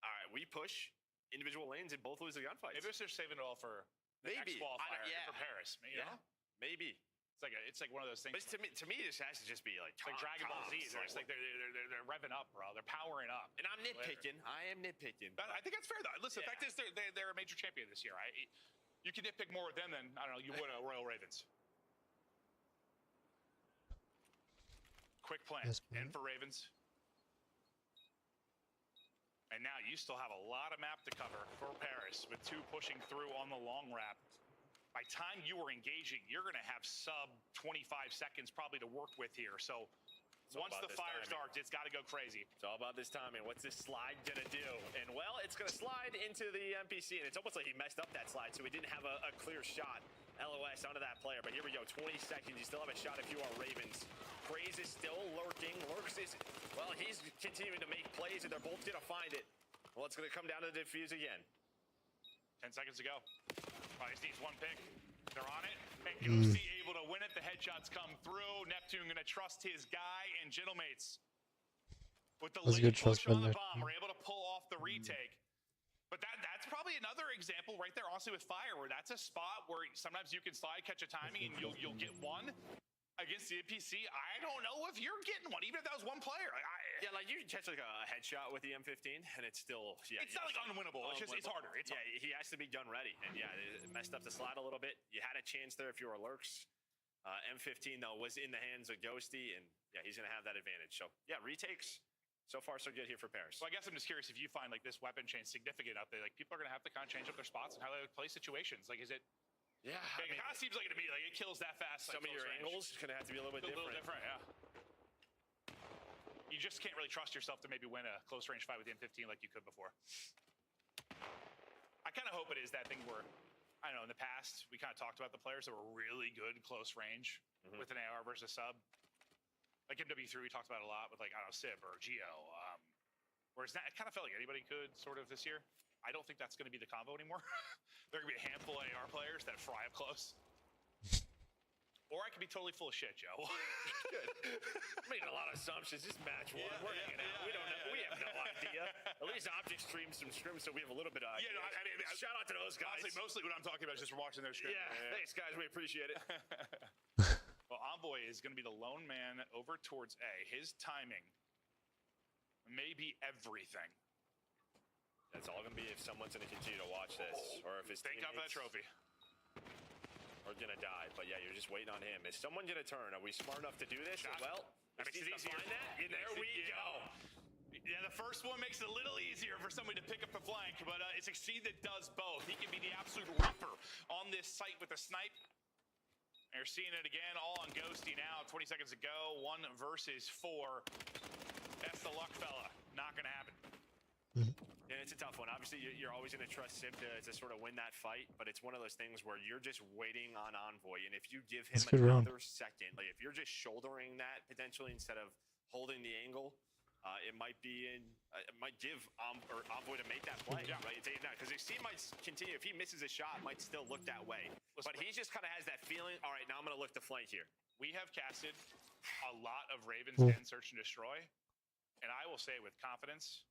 All right, we push individual lanes and both lose the gunfights. Maybe they're saving it all for the Maybe. next qualifier Yeah. for Paris. You know? Maybe. It's like one of those things. But to me, this has to just be like, It's like Dragon Ball Z. It's like they're revving up, bro. They're powering up. And I'm nitpicking. I am nitpicking. I think that's fair, though. Listen, the fact is they're a major champion this year. You can nitpick more with them than, I don't know, you would a Royal Ravens. Quick plan. Yes, In for Ravens. And now you still have a lot of map to cover for Paris with 2 pushing through on the long wrap. By time you are engaging, you're going to have sub 25 seconds probably to work with here. So once the fire starts, it's got to go crazy. It's all about this timing. What's this slide going to do? And, well, it's going to slide into the NPC, and it's almost like he messed up that slide, so he didn't have a clear shot. LOS onto that player, but here we go. 20 seconds. You still have a shot if you are Ravens. Craze is still lurking. Lurks is, well, he's continuing to make plays, and they're both going to find it. Well, it's going to come down to the defuse again. 10 seconds to go. Probably just needs 1 pick. They're on it. And Ghosty able to win it. The headshots come through. Neptune going to trust his guy. And Gentlemates with the late push on the bomb, we're able to pull off the retake. But that's probably another example right there, honestly, with Fire, where that's a spot where sometimes you can slide, catch a timing, and you'll get one. Against the NPC, I don't know if you're getting one, even if that was 1 player. Yeah, like you can catch like a headshot with the M15, and it's still it's not like unwinnable. It's just it's harder. It's harder. He has to be gun ready, and it messed up the slide a little bit. You had a chance there if you were Lurks. M15 though was in the hands of Ghosty, and he's gonna have that advantage. So retakes. So far, so good here for Paris. So I guess I'm just curious if you find like this weapon change significant out there. Like people are gonna have to kind of change up their spots and how they play situations. Like is it? Yeah, it kind of seems like it to me. Like it kills that fast. Some of your angles gonna have to be a little bit different. Yeah. You just can't really trust yourself to maybe win a close range fight with the M15 like you could before. I kind of hope it is that thing where, I don't know, in the past we kind of talked about the players that were really good close range with an AR versus sub. Like MW3 we talked about a lot with like I don't know Sib or Geo. Whereas that, it kind of felt like anybody could sort of this year. I don't think that's going to be the combo anymore. There are going to be a handful of AR players that fry up close. Or I could be totally full of shit, Joe. Good. Making a lot of assumptions. Just match 1. We're hanging out. We don't know. We have no idea. At least Optic streams some scrims, so we have a little bit of idea. I mean, shout out to those guys. Honestly, mostly what I'm talking about is just watching their scrims. Yeah. Thanks, guys. We appreciate it. Well, Envoy is going to be the lone man over towards A. His timing may be everything. That's all going to be if someone's going to continue to watch this, or if his thank God for that trophy. Are going to die, but you're just waiting on him. Is someone going to turn? Are we smart enough to do this? Well, that makes it easier. Find that. There we go. Yeah, the first one makes it a little easier for somebody to pick up the flank, but it's Exceed that does both. He can be the absolute ripper on this site with a snipe. And you're seeing it again, all on Ghosty now. 20 seconds to go. 1 versus 4. That's the luck fella. Not going to happen. Yeah, it's a tough one. Obviously, you're always going to trust Sib to sort of win that fight, but it's one of those things where you're just waiting on Envoy, and if you give him another second, like if you're just shouldering that potentially instead of holding the angle, it might give Envoy to make that play, right? Because Exceed might continue. If he misses a shot, it might still look that way. But he just kind of has that feeling, all right, now I'm going to look to flank here. We have casted a lot of Ravens Den Search and Destroy, and I will say with confidence,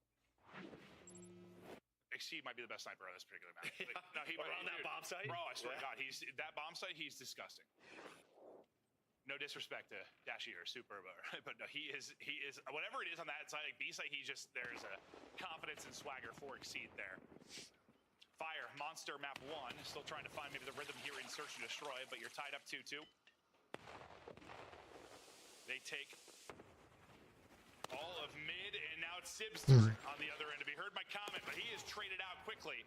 Exceed might be the best sniper on this particular map. Like, no, on that bomb site? Bro, I swear to God, that bomb site, he's disgusting. No disrespect to Dash Eater, super, but no, he is whatever it is on that side, like B site, there's a confidence and swagger for Exceed there. Fire, Monster map 1, still trying to find maybe the rhythm here in Search and Destroy, but you're tied up 2-2. They take all of mid, and now it's Sib's turn on the other end. If he heard my comment, but he is traded out quickly.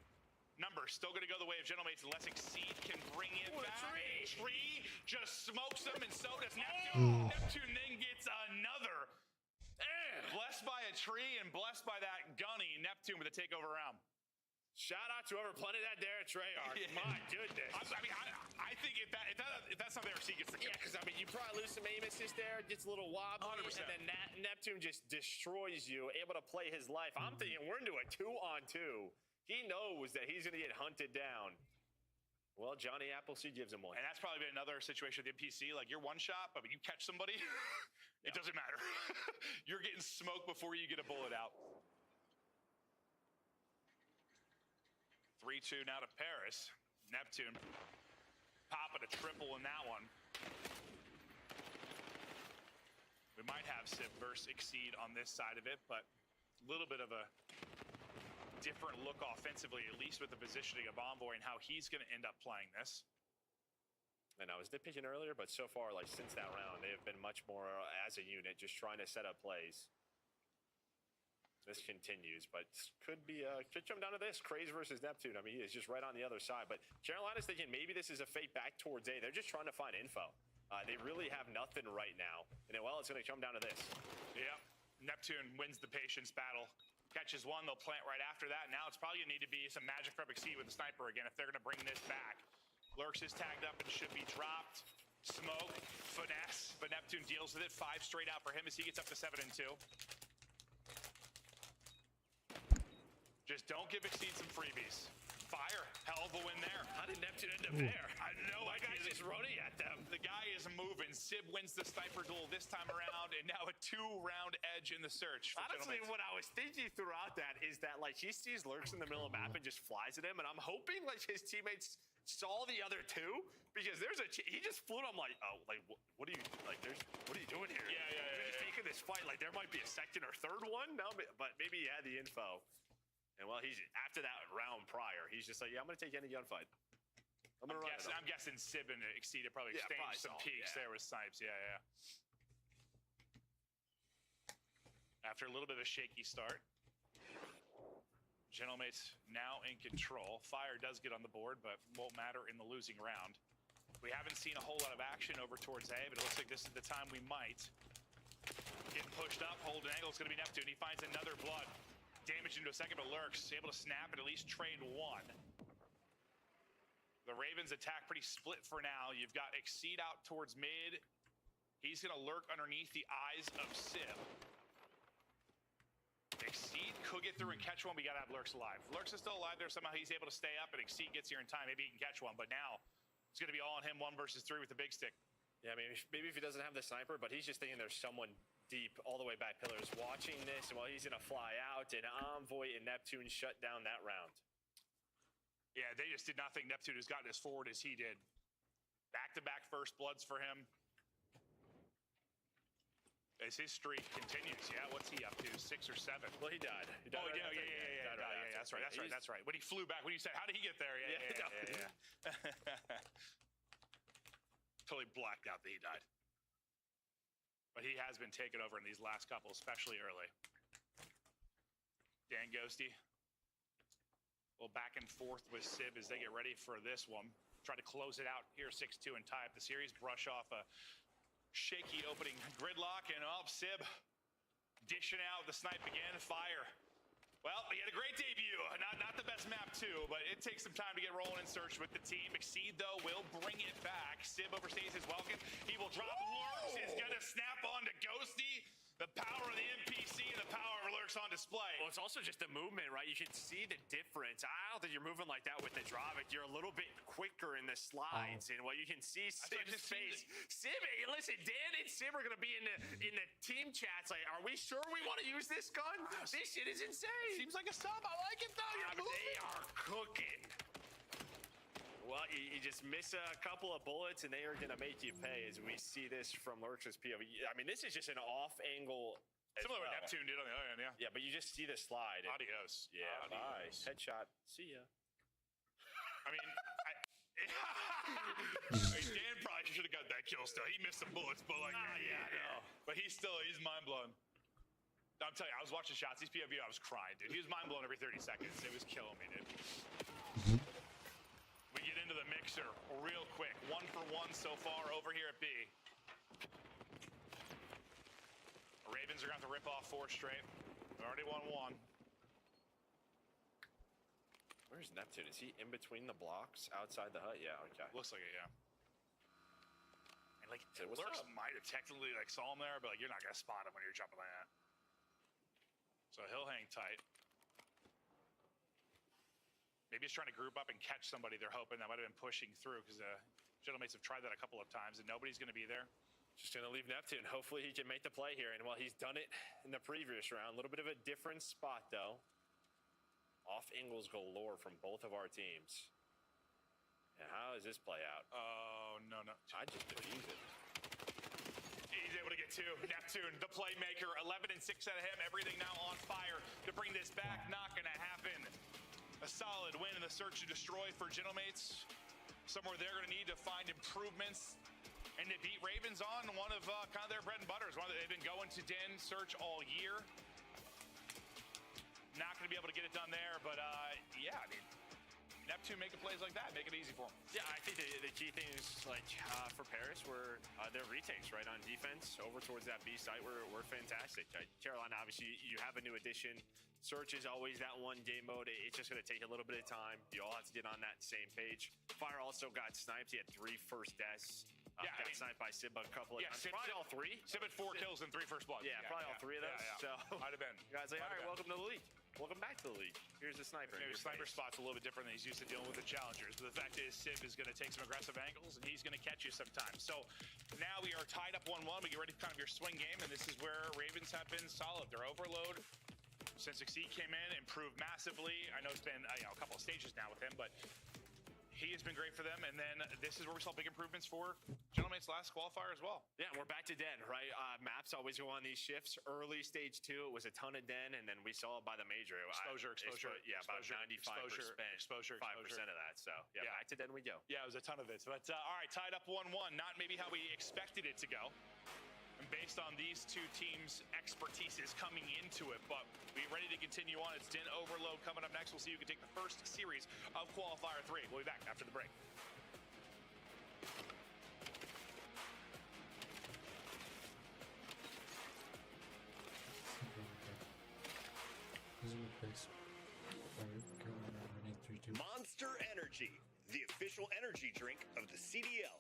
Number still going to go the way of Gentlemates unless Exceed can bring it back. Tree just smokes him, and so does Neptune. Neptune then gets another. Blessed by a tree and blessed by that gunny. Neptune with a takeover round. Shout out to whoever planted that there at Treyarch. My goodness. I think if that's not there, Exceed gets the kill. Yeah, because you probably lose some aim assist there, gets a little wobbly, 100%. And then Neptune just destroys you, able to play his life. I'm thinking we're into a 2-on-2. He knows that he's going to get hunted down. Well, Johnny Appleseed gives him one. And that's probably been another situation with the NPC. Like, you're one shot, but when you catch somebody, it doesn't matter. You're getting smoked before you get a bullet out. 3-2 now to Paris. Neptune popping a triple in that one. We might have Sib versus Exceed on this side of it, but a little bit of a different look offensively, at least with the positioning of Envoy and how he's going to end up playing this. And I was nitpicking earlier, but so far, like since that round, they have been much more as a unit, just trying to set up plays. This continues, but could come down to this. Craze versus Neptune. I mean, he is just right on the other side. But Carolina's thinking maybe this is a fake back towards A. They're just trying to find info. They really have nothing right now. And well, it's going to come down to this. Yep. Neptune wins the patience battle. Catches one, they'll plant right after that. Now it's probably going to need to be some magic from Exceed with the sniper again if they're going to bring this back. Lurks is tagged up and should be dropped. Smoke, finesse, but Neptune deals with it. 5 straight out for him as he gets up to 7 and 2. Just don't give Exceed some freebies. Fire, hell of a win there. How did Neptune end up there? I know. My guy's just running at them. The guy is moving. Sib wins the sniper duel this time around, and now a 2-round edge in the search. Honestly, what I was thinking throughout that is that like he sees Lurks in the middle of the map and just flies at him, and I'm hoping like his teammates saw the other two because there's he just flew. And I'm like, oh, like what are you like? What are you doing here? Yeah. You're just taking this fight. Like there might be a second or third one. No, but maybe he had the info. And well, he's after that round prior, he's just like, yeah, I'm gonna take any gunfight. I'm guessing Sib and Exceed probably exchanged some peeks there with Snipes. Yeah. After a little bit of a shaky start, Gentlemates now in control. Fire does get on the board, but won't matter in the losing round. We haven't seen a whole lot of action over towards A, but it looks like this is the time we might. Getting pushed up, hold an angle, it's gonna be Neptune. He finds another blood. Damage into a second, but Lurks able to snap and at least trade one. The Ravens attack pretty split for now. You've got Exceed out towards mid. He's gonna lurk underneath the eyes of Sib. Exceed could get through and catch one. We gotta have Lurks alive. Lurks is still alive there. Somehow he's able to stay up, and Exceed gets here in time. Maybe he can catch one, but now it's gonna be all on him 1 versus 3 with the big stick. Yeah, maybe if he doesn't have the sniper, but he's just thinking there's someone deep all the way back pillars watching this, and while he's gonna fly out, and Envoy and Neptune shut down that round. Yeah, they just did not think Neptune has gotten as forward as he did. Back-to-back first bloods for him. As his streak continues, yeah, what's he up to, 6 or 7? Well, he died. Yeah, that's right. When he flew back, when you said, how did he get there? Yeah. Totally blacked out that he died. But he has been taken over in these last couple, especially early. Dan Ghosty. Well, back and forth with Sib as they get ready for this one. Try to close it out here, 6-2, and tie up the series. Brush off a shaky opening gridlock, and Sib dishing out the snipe again. Fire. Well, he had a great debut. Not the best map, too, but it takes some time to get rolling in search with the team. Exceed, though, will bring it back. Sib overstays his welcome. He will drop. Lurks is going to snap on to Ghosty. The power of the NPC and the power of Lurks on display. Well, it's also just the movement, right? You can see the difference. I don't think you're moving like that with the Dravik. You're a little bit quicker in the slides. And what you can see Sib's face. Sib, listen, Dan and Sib are going to be in the team chats. Like, are we sure we want to use this gun? This shit is insane. Seems like a sub. I like it, though. They are cooking. Well, you just miss a couple of bullets, and they are going to make you pay as we see this from Lurks' POV. I mean, this is just an off-angle. Similar to what Neptune did on the other end, yeah. Yeah, but you just see the slide. Adios. Yeah, bye. Headshot. See ya. I mean, Dan probably should have got that kill still. He missed some bullets, but like, but he's mind blown. I'm telling you, I was watching shots. These POV, I was crying, dude. He was mind blown every 30 seconds. It was killing me, dude. We get into the mixer real quick. 1 for 1 so far over here at B. Ravens are going to have to rip off 4 straight. They already won 1. Where's Neptune? Is he in between the blocks outside the hut? Yeah, okay. Looks like it, yeah. And like, Lurks might have technically like saw him there, but like you're not going to spot him when you're jumping like that. So he'll hang tight. Maybe he's trying to group up and catch somebody they're hoping that might have been pushing through because Gentlemates have tried that a couple of times and nobody's going to be there. Just going to leave Neptune. Hopefully he can make the play here. And while he's done it in the previous round, a little bit of a different spot though. Off angles galore from both of our teams. Yeah, how does this play out? Oh, no. I just diffuse it. He's able to get two. Neptune, the playmaker, 11 and 6 out of him. Everything now on fire to bring this back. Not going to happen. A solid win in the search and destroy for Gentlemates. Somewhere they're going to need to find improvements. And they beat Ravens on one of kind of their bread and butters. They've been going to Den search all year. Not going to be able to get it done there, but yeah, I mean, Neptune making plays like that, make it easy for them. Yeah, I think the key thing is like for Paris, were their retakes right on defense over towards that B site were fantastic. Carolina, obviously, you have a new addition. Search is always that one game mode. It's just going to take a little bit of time. You all have to get on that same page. Fire also got sniped. He had 3 first deaths. Got sniped by Sib a couple of times. Probably all 3. Sib had 4 kills and 3 first blood. Yeah, probably all 3 of those. Yeah. So might have been. Guys, like, all right, welcome to the league. Welcome back to the league. Here's the sniper. Maybe sniper spot's a little bit different than he's used to dealing with the challengers. But the fact is, Sib is going to take some aggressive angles, and he's going to catch you sometimes. So now we are tied up 1-1. We get ready for kind of your swing game, and this is where Ravens have been solid. Their overload since Exceed came in, improved massively. I know it's been a couple of stages now with him, but he has been great for them. And then this is where we saw big improvements for Gentlemate's last qualifier as well. Yeah, we're back to Den, right? Maps always go on these shifts. Early stage 2, it was a ton of Den, and then we saw it by the major. Exposure. Yeah, about 95%. Exposure. 5% of that. So, yeah, back to Den we go. Yeah, it was a ton of it. But, all right, tied up 1-1. Not maybe how we expected it to go. And based on these two teams' expertises coming into it, but we're ready to continue on. It's Den Overload coming up next. We'll see who can take the first series of Qualifier 3. We'll be back after the break. Monster Energy, the official energy drink of the CDL.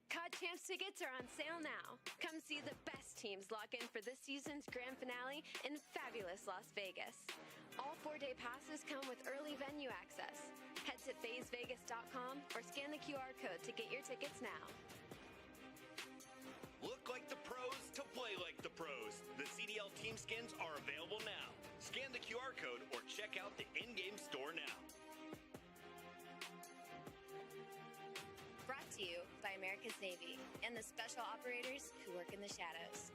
COD Champs tickets are on sale now. Come see the best teams lock in for this season's grand finale in fabulous Las Vegas. All 4-day passes come with early venue access. Head to FazeVegas.com or scan the QR code to get your tickets now. Look like the pros to play like the pros. The CDL team skins are available now. Scan the QR code or check out the in-game store now. Brought to you by America's Navy and the special operators who work in the shadows.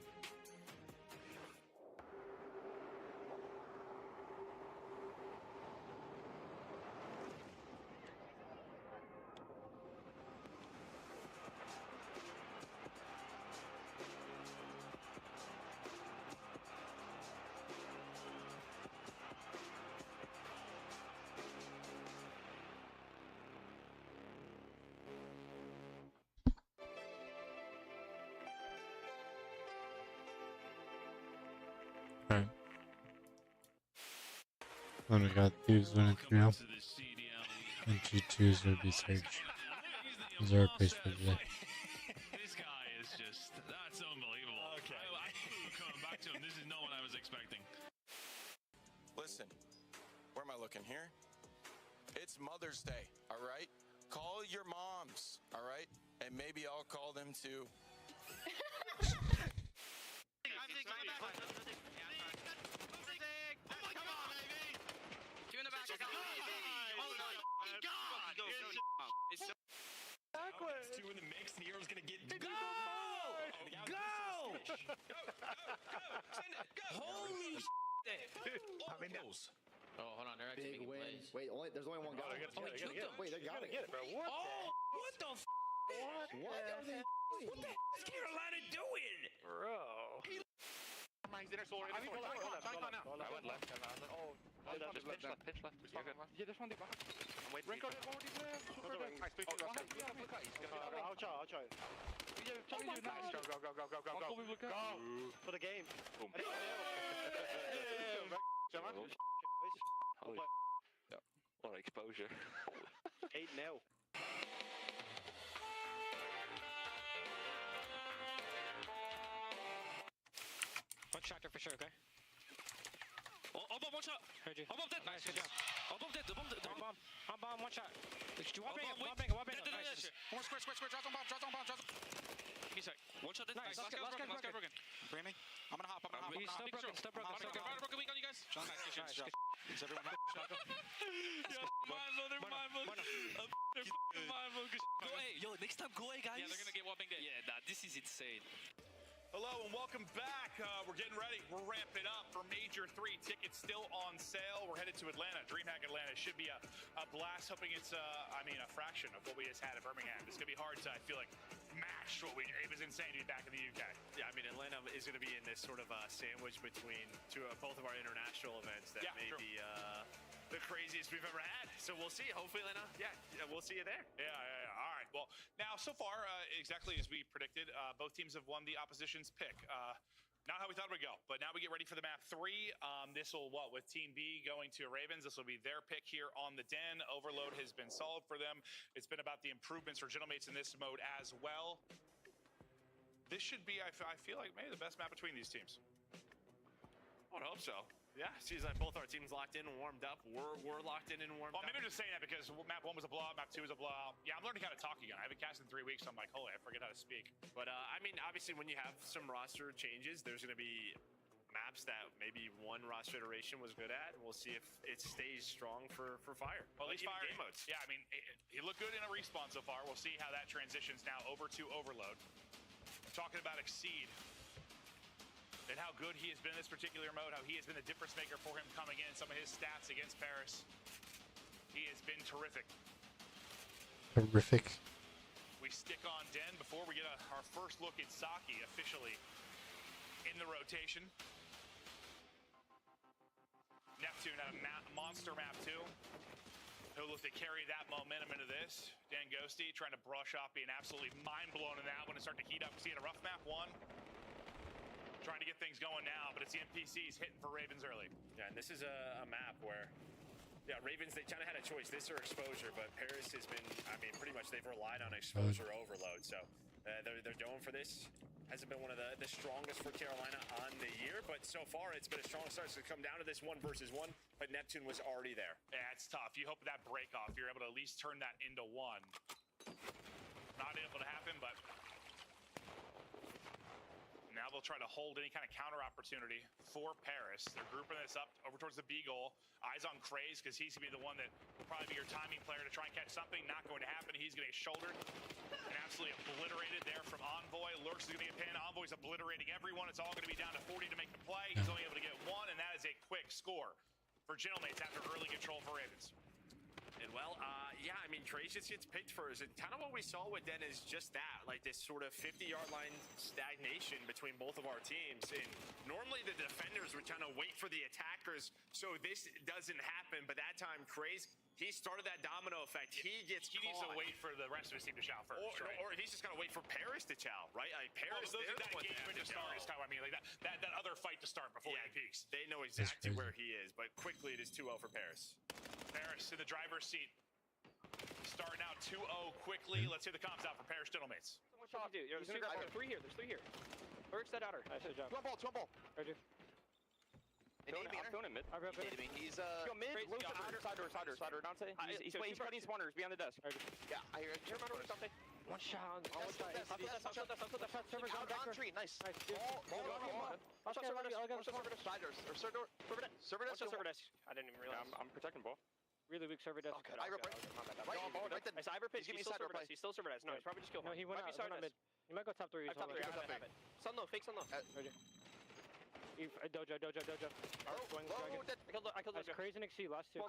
Alright. Then we got Thieves winning 3-0. And G2's would be Surge. These are our plays for today. This guy is just, that's unbelievable. Okay. I knew coming back to him, this is not what I was expecting. Listen, where am I looking here? It's Mother's Day, all right? Call your moms, all right? And maybe I'll call them too. It's 2 in the mix. Nero's gonna get go! Go! Send it! Go! Holy shit! Oh, hold on. They're actually Big making win. plays. Wait, there's only one guy. Wait, they got it. Bro, what the f? What are they? What the f is Carolina doing? Bro. He's in our solar. I went left. Pitch left. Yeah, there's one deep behind. Wait, Renko, there's one deep left. I'll try. Yeah, nice. Go. For the game. Boom. Holy yeah. What exposure. 8-0. One tractor for sure, okay? One shot. Heard you. Above dead. Nice, good job. Above dead. Bomb, one shot. Did you want bang? Nice. More square. Drop on bomb. Give me a sec. One shot dead. Nice. Last guy broken. Bring me. I'm gonna hop. He's still broken. Broken weak on you guys. Nice. Is everyone happy? They're mine, bro. Next time, go away, guys. Yeah, they're gonna get whopping. Yeah, nah, this is insane. Hello and welcome back. We're getting ready. We're ramping up for Major 3. Tickets still on sale. We're headed to Atlanta. DreamHack Atlanta should be a blast. Hoping it's, a fraction of what we just had at Birmingham. It's going to be hard to, I feel like, match what it was insane to be back in the UK. Yeah, I mean, Atlanta is going to be in this sort of sandwich between both of our international events that may true. be the craziest we've ever had. So we'll see. Hopefully, Atlanta, we'll see you there. Yeah. All right. Well, now, so far, exactly as we predicted, both teams have won the opposition's pick. Not how we thought it would go, but now we get ready for the map 3. This will, with Team B going to Ravens, this will be their pick here on the Den. Overload has been solved for them. It's been about the improvements for Gentlemates in this mode as well. This should be, I feel like, maybe the best map between these teams. I would hope so. Yeah, seems like both our teams locked in and warmed up. We're locked in and warmed up. Well, maybe I'm just saying that because map 1 was a blowout, map 2 was a blowout. Yeah, I'm learning how to talk again. I haven't cast in 3 weeks, so I'm like, holy, I forget how to speak. But, I mean, obviously, when you have some roster changes, there's going to be maps that maybe one roster iteration was good at. We'll see if it stays strong for Fire. Well, at least Fire, game modes. Yeah, I mean, he looked good in a respawn so far. We'll see how that transitions now over to Overload. Talking about Exceed and how good he has been in this particular mode, how he has been the difference maker for him coming in, some of his stats against Paris. He has been terrific. Terrific. We stick on Den before we get our first look at Saki officially in the rotation. Neptune had a monster map too. He'll look to carry that momentum into this. Dan Ghosty trying to brush off being absolutely mind-blown in that when it started to heat up. See in a rough map 1. Trying to get things going now, but it's the NPCs hitting for Ravens early. Yeah, and this is a map where, Ravens, they kind of had a choice, this or exposure, but Paris has been, I mean, pretty much they've relied on exposure overload. So they're going for this. Hasn't been one of the strongest for Carolina on the year, but so far it's been a strong start. So come down to this 1 versus 1, but Neptune was already there. Yeah, it's tough. You hope that break off, you're able to at least turn that into 1. Not able to happen, but now they'll try to hold any kind of counter opportunity for Paris. They're grouping this up over towards the B goal. Eyes on Craze because he's going to be the one that will probably be your timing player to try and catch something. Not going to happen. He's going to get shouldered and absolutely obliterated there from Envoy. Lurks is going to get pinned. Envoy's obliterating everyone. It's all going to be down to 40 to make the play. He's only able to get 1, and that is a quick score for Gentlemates after early control for Ravens. And well, I mean, Craze just gets picked first. And kind of what we saw with Den is just that, like this sort of 50-yard line stagnation between both of our teams. And normally the defenders would kind of wait for the attackers so this doesn't happen. But that time, Craze, he started that domino effect. He needs to wait for the rest of his team to chow first, or he's just gonna wait for Paris to chow, right? Like Paris, that engagement to start is how I mean, like that other fight to start before he peaks. They know exactly where he is, but quickly it is 2-0 for Paris. Paris in the driver's seat. Starting out 2-0 quickly. Let's hear the comms out for Paris Gentlemates. What should you do? There's 3 here. There's 3 here. Lurks that outer. Nice job. 2 on ball. Right here. I'm throwing him mid. He's Go mid, low side door, Dante. He's cutting spawners behind the desk. Yeah, I hear it. Dante. One shot. One shot. Server's on back tree. Nice. Server desk. I didn't even realize. I'm protecting ball. Really weak server desk. Okay, Ivor, right then. Nice Ivor pitch. He's still server desk. He's still server desk. No, he's probably just killed. No, he went out mid. He might go top 3. Top 3. Sun low. Fake sun low. Dojo. I killed Dojo. Craze and Exceed last 2.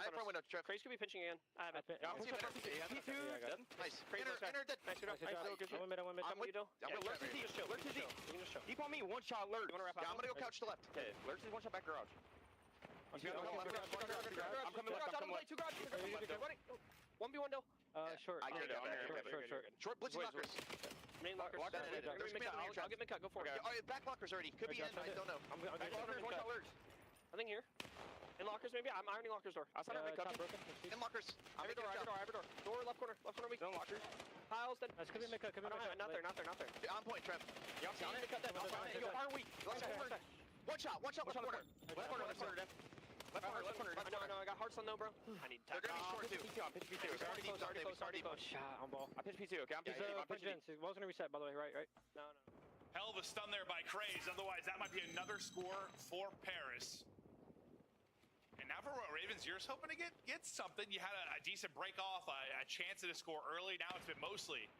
Craze could be pinching again. I have it. P2. Nice. Enter dead. Nice. I went mid. I'm with you. Lurch is deep. Lurch is deep. You can just show. Deep on me. 1 shot lurch. You want to wrap up? I'm going to go couch to left. Okay. Lurch is 1 shot back garage. I'm coming left. 2 garage. 1v1 Dill. Short. Short blitzing lockers. Main lockers. I'll get mid cut. Go for it. Back lockers already. Could be in. I don't know. Back lockers. 1 shot lurch. I think here. In lockers maybe. I'm ironing lockers door. Outside of mid cut. In lockers. Ivor door. Door left corner weak. No lockers. Piles then. That's could be mid cut. Not there. On point, Trev. Yeah, mid cut. Yo, fire weak. 1 shot. Left corner. Left corner. No, I got hearts on though, bro. I need tap. They're gonna be short too. Pitch P2. Already close. Shot on ball. I pitch P2, okay? I'm pitching. Wall's gonna reset, by the way, right? No. Hell of a stun there by Craze. Otherwise, that might be another score for Paris. And now for Ravens, you're just hoping to get something. You had a decent break off, a chance at a score early. Now it's been mostly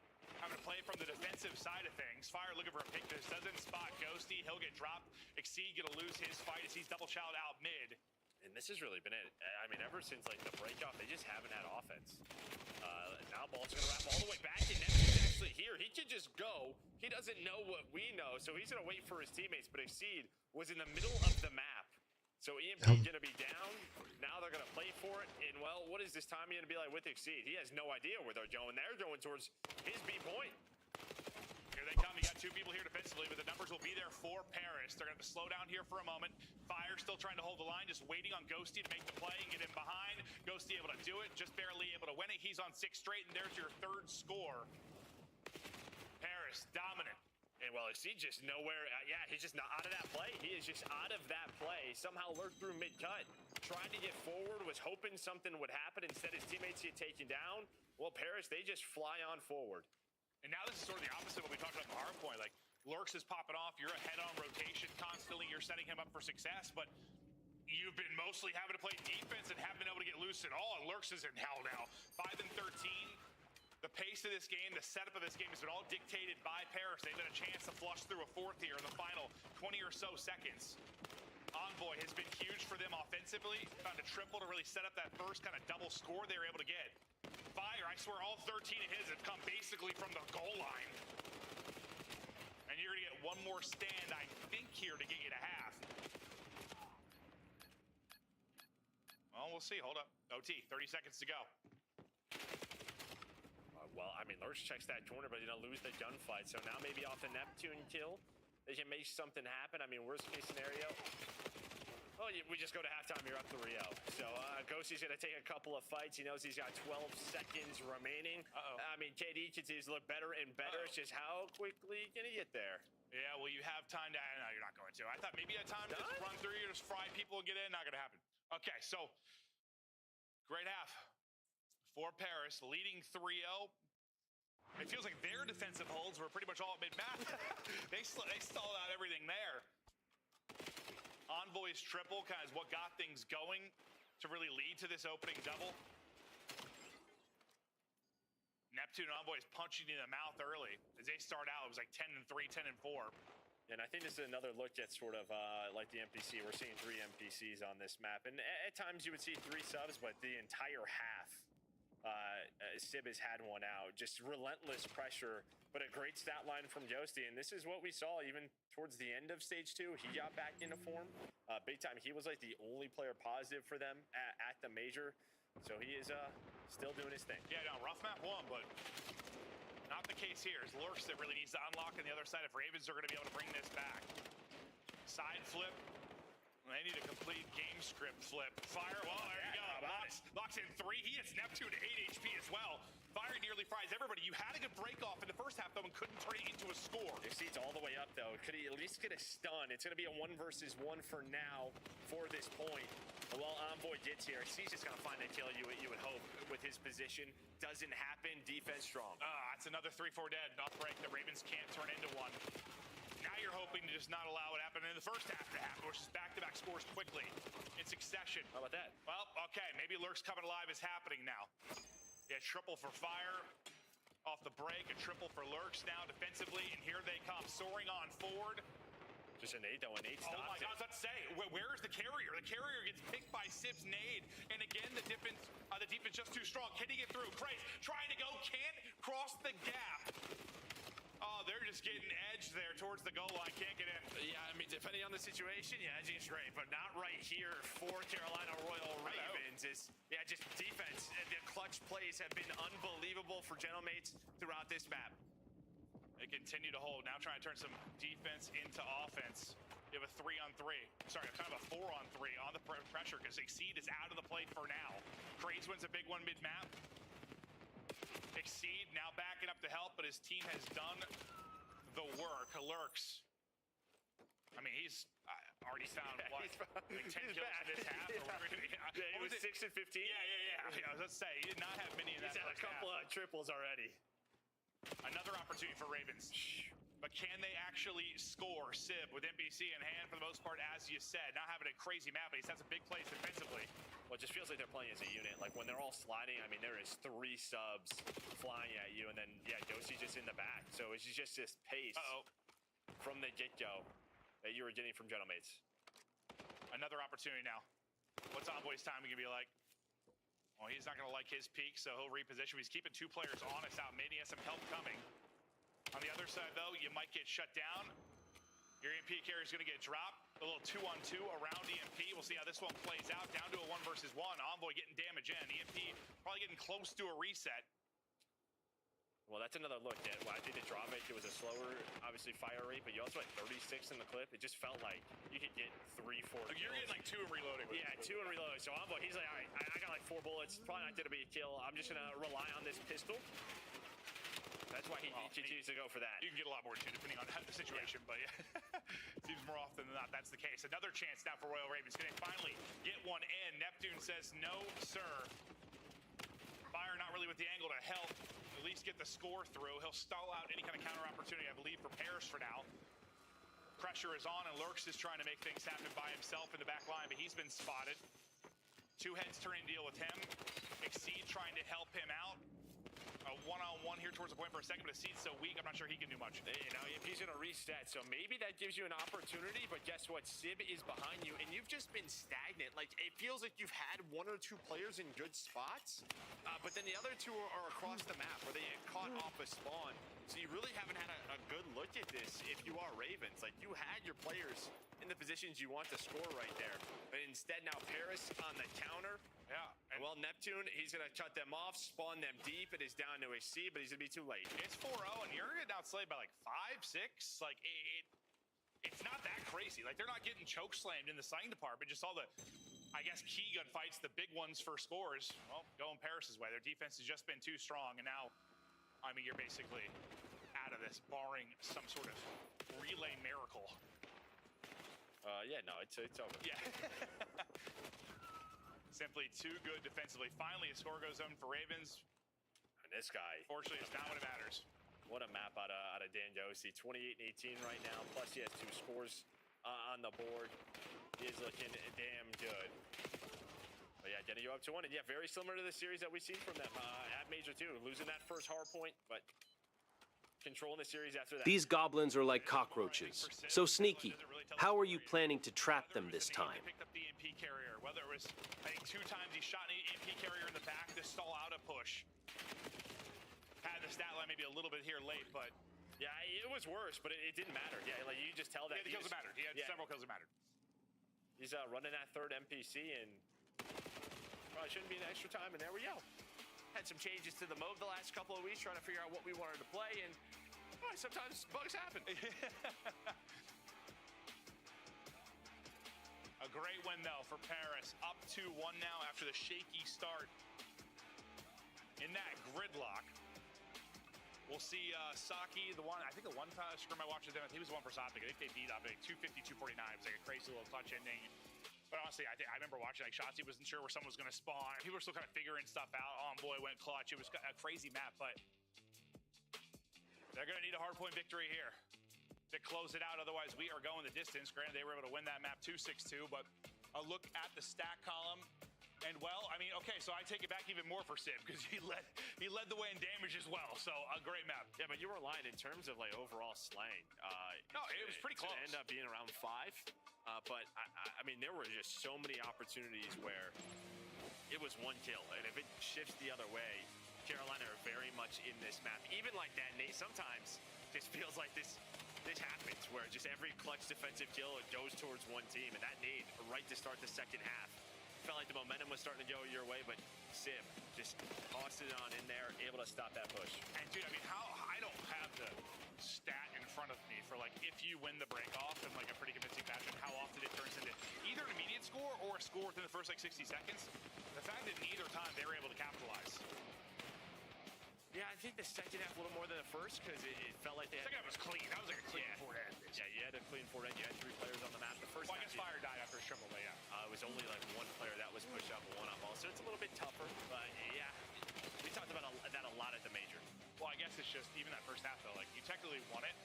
having to play from the defensive side of things. Fire looking for a pick. This doesn't spot Ghosty. He'll get dropped. Exceed gonna lose his fight as he's double chowed out mid. And this has really been it. I mean, ever since like the breakoff, they just haven't had offense. Now ball's gonna wrap all the way back, and Neptune's actually here. He can just go. He doesn't know what we know, so he's gonna wait for his teammates. But Exceed was in the middle of the map, so EMP's gonna be down. Now they're gonna play for it, and well, what is this time gonna be like with Exceed? He has no idea where they're going. They're going towards his B point. Here they come. You got two people here defensively, but the numbers will be there for Paris. They're going to slow down here for a moment. Fire still trying to hold the line, just waiting on Ghosty to make the play and get in behind. Ghosty able to do it, just barely able to win it. He's on 6 straight, and there's your 3rd score. Paris dominant. And well, Exceed just nowhere. Yeah, he's just not out of that play. He is just out of that play. Somehow lurked through mid-cut. Tried to get forward, was hoping something would happen. Instead, his teammates get taken down. Well, Paris, they just fly on forward. And now this is sort of the opposite of what we talked about in the hard point. Like, Lurks is popping off. You're ahead on rotation constantly. You're setting him up for success, but you've been mostly having to play defense and haven't been able to get loose at all. And Lurks is in hell now. 5 and 13. The pace of this game, the setup of this game has been all dictated by Paris. They've had a chance to flush through a 4th here in the final 20 or so seconds. Envoy has been huge for them offensively. Found a triple to really set up that first kind of double score they were able to get. Fire, I swear all 13 of his have come basically from the goal line. And you're gonna get one more stand, I think, here to get you to half. Well, we'll see. Hold up. OT, 30 seconds to go. Well, I mean, Lurks checks that corner, but he didn't lose the gunfight. So now maybe off the Neptune kill, they can make something happen. I mean, worst case scenario. Oh, we just go to halftime. You're up 3-0. So Ghosty's going to take a couple of fights. He knows he's got 12 seconds remaining. I mean, KD continues to look better and better. It's just how quickly can he get there? Yeah, well, you have time to... No, you're not going to. I thought maybe you had time to just run through, you just fry people and get in. Not going to happen. Okay, so great half for Paris, leading 3-0. It feels like their defensive holds were pretty much all mid-map. They stalled out everything there. Envoy's triple kind of is what got things going to really lead to this opening double. Neptune and Envoy is punching in the mouth early. As they start out, it was like 10 and 3, 10 and 4. And I think this is another look at sort of like the NPC. We're seeing 3 NPCs on this map. And at times you would see 3 subs, but the entire half, Sib has had one out. Just relentless pressure, but a great stat line from Ghosty. And this is what we saw even towards the end of stage 2. He got back into form big time. He was like the only player positive for them at the major. So he is still doing his thing. Yeah, no, rough map 1, but not the case here. It's Lurks that really needs to unlock on the other side if Ravens are going to be able to bring this back. Side flip. They need a complete game script flip. Fire, well, there you go. Locks in 3. He hits Neptune to 8 HP as well. Fire nearly fries everybody. You had a good break off in the first half, though, and couldn't turn it into a score. Exceeds all the way up, though. Could he at least get a stun? It's going to be a 1 versus 1 for now for this point. But while Envoy gets here, Exceed's just going to find a kill, you would hope, with his position. Doesn't happen. Defense strong. It's another 3-4 dead. Off break. The Ravens can't turn into one. Now you're hoping to just not allow it happen in the first half to happen, which is back-to-back scores quickly in succession. How about that? Well, okay, maybe Lurks coming alive is happening now. Yeah, triple for Fire off the break, a triple for Lurks now defensively, and here they come, soaring on forward. Just a nade, though, a nade stops Oh my God, I was about to say, where is the carrier? The carrier gets picked by Sib's nade, and again, the defense just too strong. Can he get through? Craze trying to go, can't cross the gap. Oh, they're just getting edged there towards the goal line. Can't get in. Yeah, I mean, depending on the situation, yeah, edging's great, but not right here for Carolina Royal Ravens. Just defense. The clutch plays have been unbelievable for Gentlemates throughout this map. They continue to hold. Now trying to turn some defense into offense. You have a 3-on-3. Sorry, kind of a 4-on-3 on the pressure because Exceed is out of the play for now. Craze wins a big one mid-map. Exceed now backing up to help, but his team has done the work. Lurks. I mean, he's already found what? Like 10 kills in this half? It was 6 and 15? Yeah, let's say he did not have many in that. He's had a couple of triples already. Another opportunity for Ravens. But can they actually score? Sib with NBC in hand for the most part, as you said. Not having a crazy map, but he's had some big plays defensively. Well, it just feels like they're playing as a unit. Like when they're all sliding, I mean, there is 3 subs flying at you, and then yeah, Dosey's just in the back. So it's just this pace from the get-go that you were getting from Gentlemates. Another opportunity now. What's Envoy's timing gonna be like? Well, he's not gonna like his peak, so he'll reposition. He's keeping 2 players honest out. Maybe he has some help coming. On the other side, though, you might get shut down. Your EMP carrier is going to get dropped. A little 2-on-2 around EMP. We'll see how this one plays out. Down to a 1 versus 1. Envoy getting damage in. EMP probably getting close to a reset. Well, that's another look at. Well, I think the drop rate, it was a slower, obviously, fire rate, but you also had 36 in the clip. It just felt like you could get 3, 4 kills. You're getting like 2 in reloading. Yeah, 2 in reloading. So Envoy, he's like, all right, I got like 4 bullets. Probably not going to be a kill. I'm just going to rely on this pistol. That's why he continues to go for that. You can get a lot more too, depending on the situation, but yeah. Seems more often than not that's the case. Another chance now for Royal Ravens. Can they finally get one in? Neptune says no, sir. Fire not really with the angle to help at least get the score through. He'll stall out any kind of counter opportunity, I believe, for Paris for now. Pressure is on, and Lurks is trying to make things happen by himself in the back line, but he's been spotted. 2 heads turning deal with him. Exceed trying to help him out. A 1-on-1 here towards the point for a second, but Exceed's so weak, I'm not sure he can do much. You know, if he's going to reset, so maybe that gives you an opportunity, but guess what? Sib is behind you, and you've just been stagnant. Like, it feels like you've had 1 or 2 players in good spots, but then the other 2 are across the map where they get caught off a spawn. So you really haven't had a good look at this if you are Ravens. Like, you had your players in the positions you want to score right there. But instead, now Paris on the counter. Yeah. And well, Neptune, he's going to cut them off, spawn them deep. It is down to a C, but he's going to be too late. It's 4-0, and you're getting outslayed by like 5, 6. Like, it's not that crazy. Like, they're not getting choke slammed in the sighting department. Just all the, I guess, key gun fights, the big ones for scores. Well, going Paris's way. Their defense has just been too strong, and now, I mean, you're basically out of this, barring some sort of relay miracle. Yeah, no, it's over. Yeah. Simply too good defensively. Finally, a score goes home for Ravens. And this guy, fortunately, it's not what it matters. What a map out of Dan Dosey. 28 and 18 right now. Plus, he has 2 scores on the board. He is looking damn good. But yeah, getting you up to 1. And yeah, very similar to the series that we've seen from them at Major 2. Losing that first hard point, but controlling the series after that. These goblins are like cockroaches, so sneaky. How are you planning to trap them this time? Picked up the EMP carrier. Whether it was, I think 2 times he shot an EMP carrier in the back to stall out a push. Had the stat line maybe a little bit here late, but yeah, it was worse, but it didn't matter. Yeah, like you just tell that. Yeah, the kills mattered. He had several kills that mattered. He's running that 3rd NPC, and probably shouldn't be an extra time, and there we go. Had some changes to the mode the last couple of weeks, trying to figure out what we wanted to play, and sometimes bugs happen. A great win, though, for Paris. Up 2-1 now after the shaky start. In that gridlock, we'll see Saki, the one, I think the one scrim I watched with him, he was the one for Soptic. I think they beat up, 250, 249. It was like a crazy little clutch ending. But honestly, I remember watching, like, Shotzi wasn't sure where someone was going to spawn. People were still kind of figuring stuff out. Oh, boy, went clutch. It was a crazy map, but they're going to need a hardpoint victory here to close it out. Otherwise, we are going the distance. Granted, they were able to win that map 2-6-2, but a look at the stack column. And, well, I mean, okay, so I take it back even more for Sib because he led the way in damage as well. So, a great map. Yeah, but you were lying in terms of, like, overall slaying. No, it was pretty close. It ended up being around 5. But, I mean, there were just so many opportunities where it was 1 kill. And if it shifts the other way, Carolina are very much in this map. Even like that, Nate, sometimes just feels like this happens where just every clutch defensive kill, it goes towards 1 team. And that nade right to start the second half. Felt like the momentum was starting to go your way, but Sib just tossed it on in there, able to stop that push. And, dude, I mean, I don't have the stat in front of me for, like, if you win the break-off in, like, a pretty convincing fashion, how often it turns into either an immediate score or a score within the first, like, 60 seconds. The fact that neither time they were able to capitalize. Yeah, I think the second half a little more than the first because it felt like they had... Second half was clean. That was like a clean forehand. Yeah, you had a clean forehand. You had 3 players on the map. The first I guess Fire died after a triple, but yeah. It was only like 1 player that was pushed up a 1-up ball, so it's a little bit tougher. But yeah, we talked about that a lot at the Major. Well, I guess it's just even that first half though. Like you technically won it,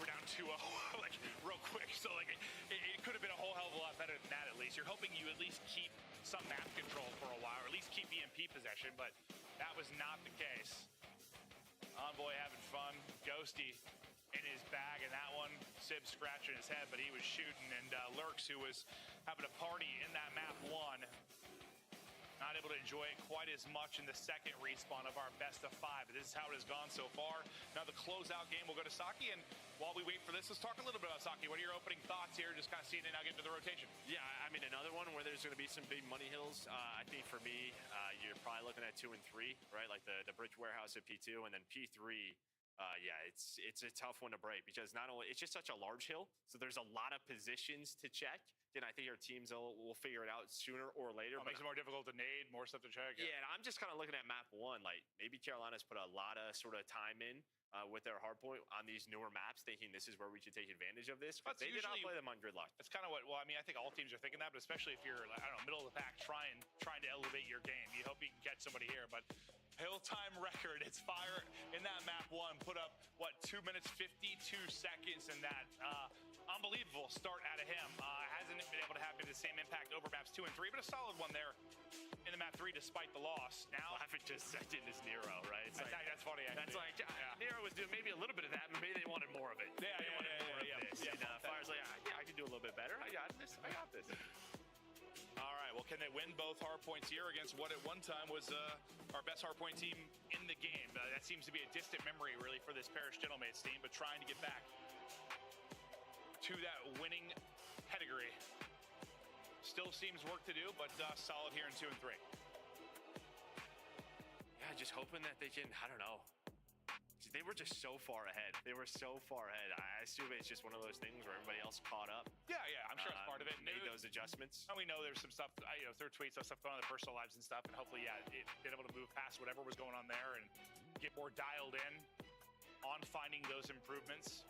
were down 2-0 like real quick. So like it could have been a whole hell of a lot better than that. At least you're hoping you at least keep some map control for a while, or at least keep EMP possession, but that was not the case. Envoy having fun, Ghosty in his bag, and that one, Sib scratching his head, but he was shooting, and Lurks, who was having a party in that map 1, not able to enjoy it quite as much in the second respawn of our best of 5. But this is how it has gone so far. Now the closeout game will go to Saki, and while we wait for this, let's talk a little bit about Saki. What are your opening thoughts here? Just kind of seeing it now get into the rotation. Yeah, I mean, another one where there's going to be some big money hills. I think for me, you're probably looking at 2 and 3, right? Like the Bridge Warehouse at P2, and then P3. Yeah, it's a tough one to break because not only it's just such a large hill, so there's a lot of positions to check. And I think our teams will figure it out sooner or later. It makes it more difficult to nade, more stuff to check. Yeah, and I'm just kind of looking at map 1. Like maybe Carolina's put a lot of sort of time in with their hardpoint on these newer maps, thinking this is where we should take advantage of this. But they did not play them on gridlock. That's kind of what. Well, I mean, I think all teams are thinking that, but especially if you're, I don't know, middle of the pack, trying to elevate your game. You hope you can catch somebody here, but. Hill time record. It's Fire in that map 1. Put up, what, 2 minutes, 52 seconds in that. Unbelievable start out of him. Hasn't been able to have the same impact over maps 2 and 3, but a solid one there in the map 3 despite the loss. Now, laughing just second is Nero, right? It's that's funny, actually. That's like, Nero was doing maybe a little bit of that, but maybe they wanted more of it. Yeah, they wanted more of this. Yeah, and Fire's like, yeah, I can do a little bit better. I got this. All right, well, can they win both hardpoints here against what at one time was our best hardpoint team in the game? That seems to be a distant memory, really, for this Parish Gentlemates team, but trying to get back to that winning pedigree. Still seems work to do, but solid here in 2 and 3. Yeah, just hoping that they can, I don't know. They were just so far ahead. They were so far ahead. I assume it's just one of those things where everybody else caught up. Yeah, I'm sure that's part of it. Made those adjustments. And we know there's some stuff, through tweets, stuff going on in their personal lives and stuff, and hopefully, been able to move past whatever was going on there and get more dialed in on finding those improvements.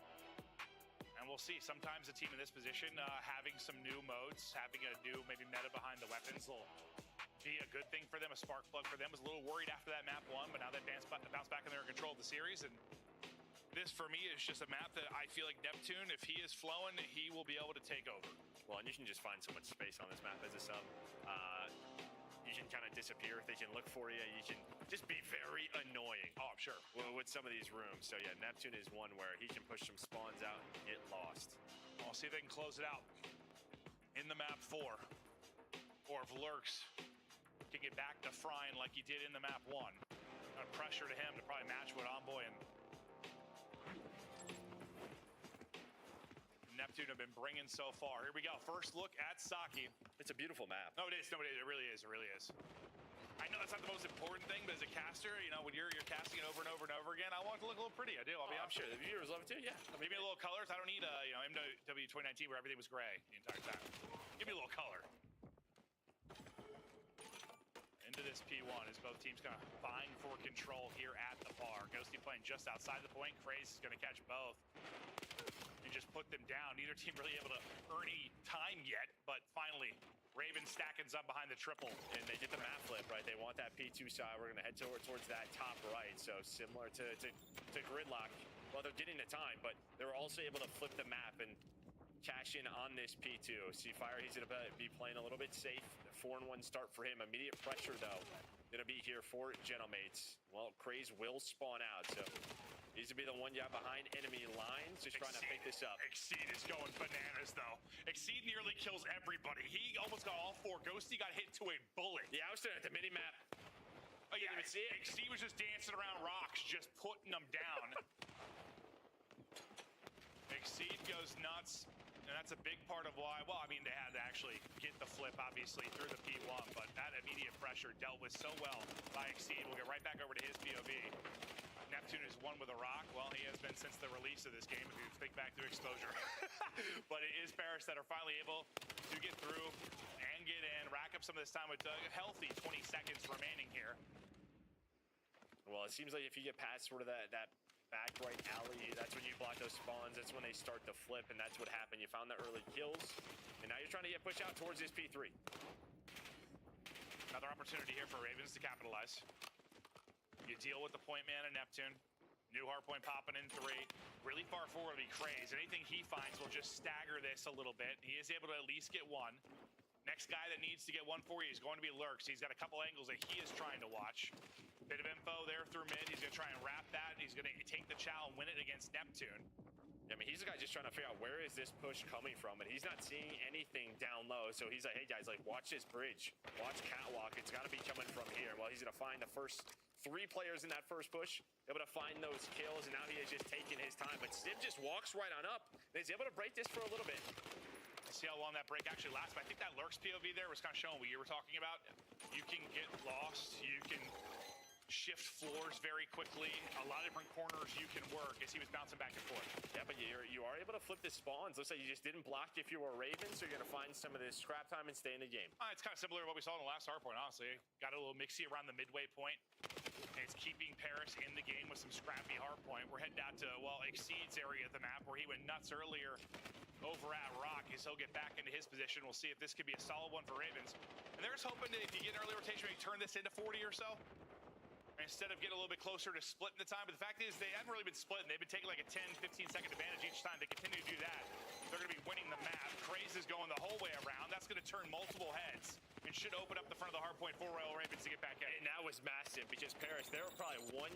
And we'll see. Sometimes a team in this position, having some new modes, having a new maybe meta behind the weapons will be a good thing for them, a spark plug for them. Was a little worried after that map 1, but now they bounce back and they're in control of the series. And this, for me, is just a map that I feel like Neptune, if he is flowing, he will be able to take over. Well, and you can just find so much space on this map as a sub. You can kind of disappear if they can look for you. You can just be very annoying. Oh, I'm sure. With some of these rooms. So, yeah, Neptune is one where he can push some spawns out and get lost. I'll see if they can close it out in the map 4. Or if Lurks can get back to frying like he did in the map 1. Pressure to him to probably match what Envoy and Neptune have been bringing so far. Here we go. First look at Saki. It's a beautiful map. No, it is. No, it really is. It really is. I know that's not the most important thing, but as a caster, when you're casting it over and over and over again, I want it to look a little pretty. I do. I'm sure the viewers love it too. Yeah. Give me a little colors. I don't need MW 2019 where everything was gray the entire time. Give me a little color. Into this P1 as both teams kind of vying for control here at the bar. Ghosty playing just outside the point. Craze is going to catch both and just put them down. Neither team really able to earn any time yet, but finally Raven stacking up behind the triple. And they get the map flip, right? They want that P2 side. We're going to head towards that top right. So similar to Gridlock. Well, they're getting the time, but they were also able to flip the map and cash in on this P2. See Fire, he's going to be playing a little bit safe. 4-1 start for him. Immediate pressure, though, going to be here for Gentlemates. Well, Craze will spawn out, so needs to be the one guy behind enemy lines, just trying to pick this up. Exceed is going bananas, though. Exceed nearly kills everybody. He almost got all 4. Ghosty got hit to a bullet. Yeah, I was staring at the mini-map. Oh, yeah, Exceed was just dancing around rocks, just putting them down. Exceed goes nuts. And that's a big part of why, well, I mean, they had to actually get the flip, obviously, through the P1, but that immediate pressure dealt with so well by Exceed. We'll get right back over to his POV. Neptune is one with a rock. Well, he has been since the release of this game, if you think back to Exposure. But it is Parish that are finally able to get through and get in, rack up some of this time with a healthy 20 seconds remaining here. Well, it seems like if you get past sort of that back right alley, that's when you block those spawns. That's when they start to flip, and that's what happened. You found the early kills, and now you're trying to get pushed out towards this P3. Another opportunity here for Ravens to capitalize. You deal with the point man and Neptune. New hardpoint popping in 3. Really far forward will be Craze. Anything he finds will just stagger this a little bit. He is able to at least get one. Next guy that needs to get one for you is going to be Lurks. He's got a couple angles that he is trying to watch. Bit of info there through mid. He's going to try and wrap that. He's going to take the chow and win it against Neptune. I mean, he's the guy just trying to figure out where is this push coming from, and he's not seeing anything down low. So he's like, hey guys, like watch this bridge, watch catwalk. It's got to be coming from here. Well, he's going to find the first 3 players in that first push, able to find those kills, and now he is just taking his time. But Sib just walks right on up, and he's able to break this for a little bit. See how long that break actually lasts. But I think that Lurks POV there was kind of showing what you were talking about. You can get lost. You can shift floors very quickly. A lot of different corners you can work as he was bouncing back and forth. Yeah, but you are able to flip the spawns. Looks like you just didn't block if you were Ravens, so you're going to find some of this scrap time and stay in the game. It's kind of similar to what we saw in the last hardpoint, honestly. Got a little mixy around the midway point. And it's keeping Paris in the game with some scrappy hardpoint. We're heading out to, well, Exceed's area of the map where he went nuts earlier over at Rock, as he'll get back into his position. We'll see if this could be a solid one for Ravens. And they're just hoping that if you get an early rotation, maybe turn this into 40 or so, instead of getting a little bit closer to splitting the time. But the fact is, they haven't really been splitting. They've been taking like a 10, 15-second advantage each time. They continue to do that. They're going to be winning the map. Craze is going the whole way around. That's going to turn multiple heads and should open up the front of the hardpoint for Royal Ravens to get back in. And that was massive because Paris, they were probably 1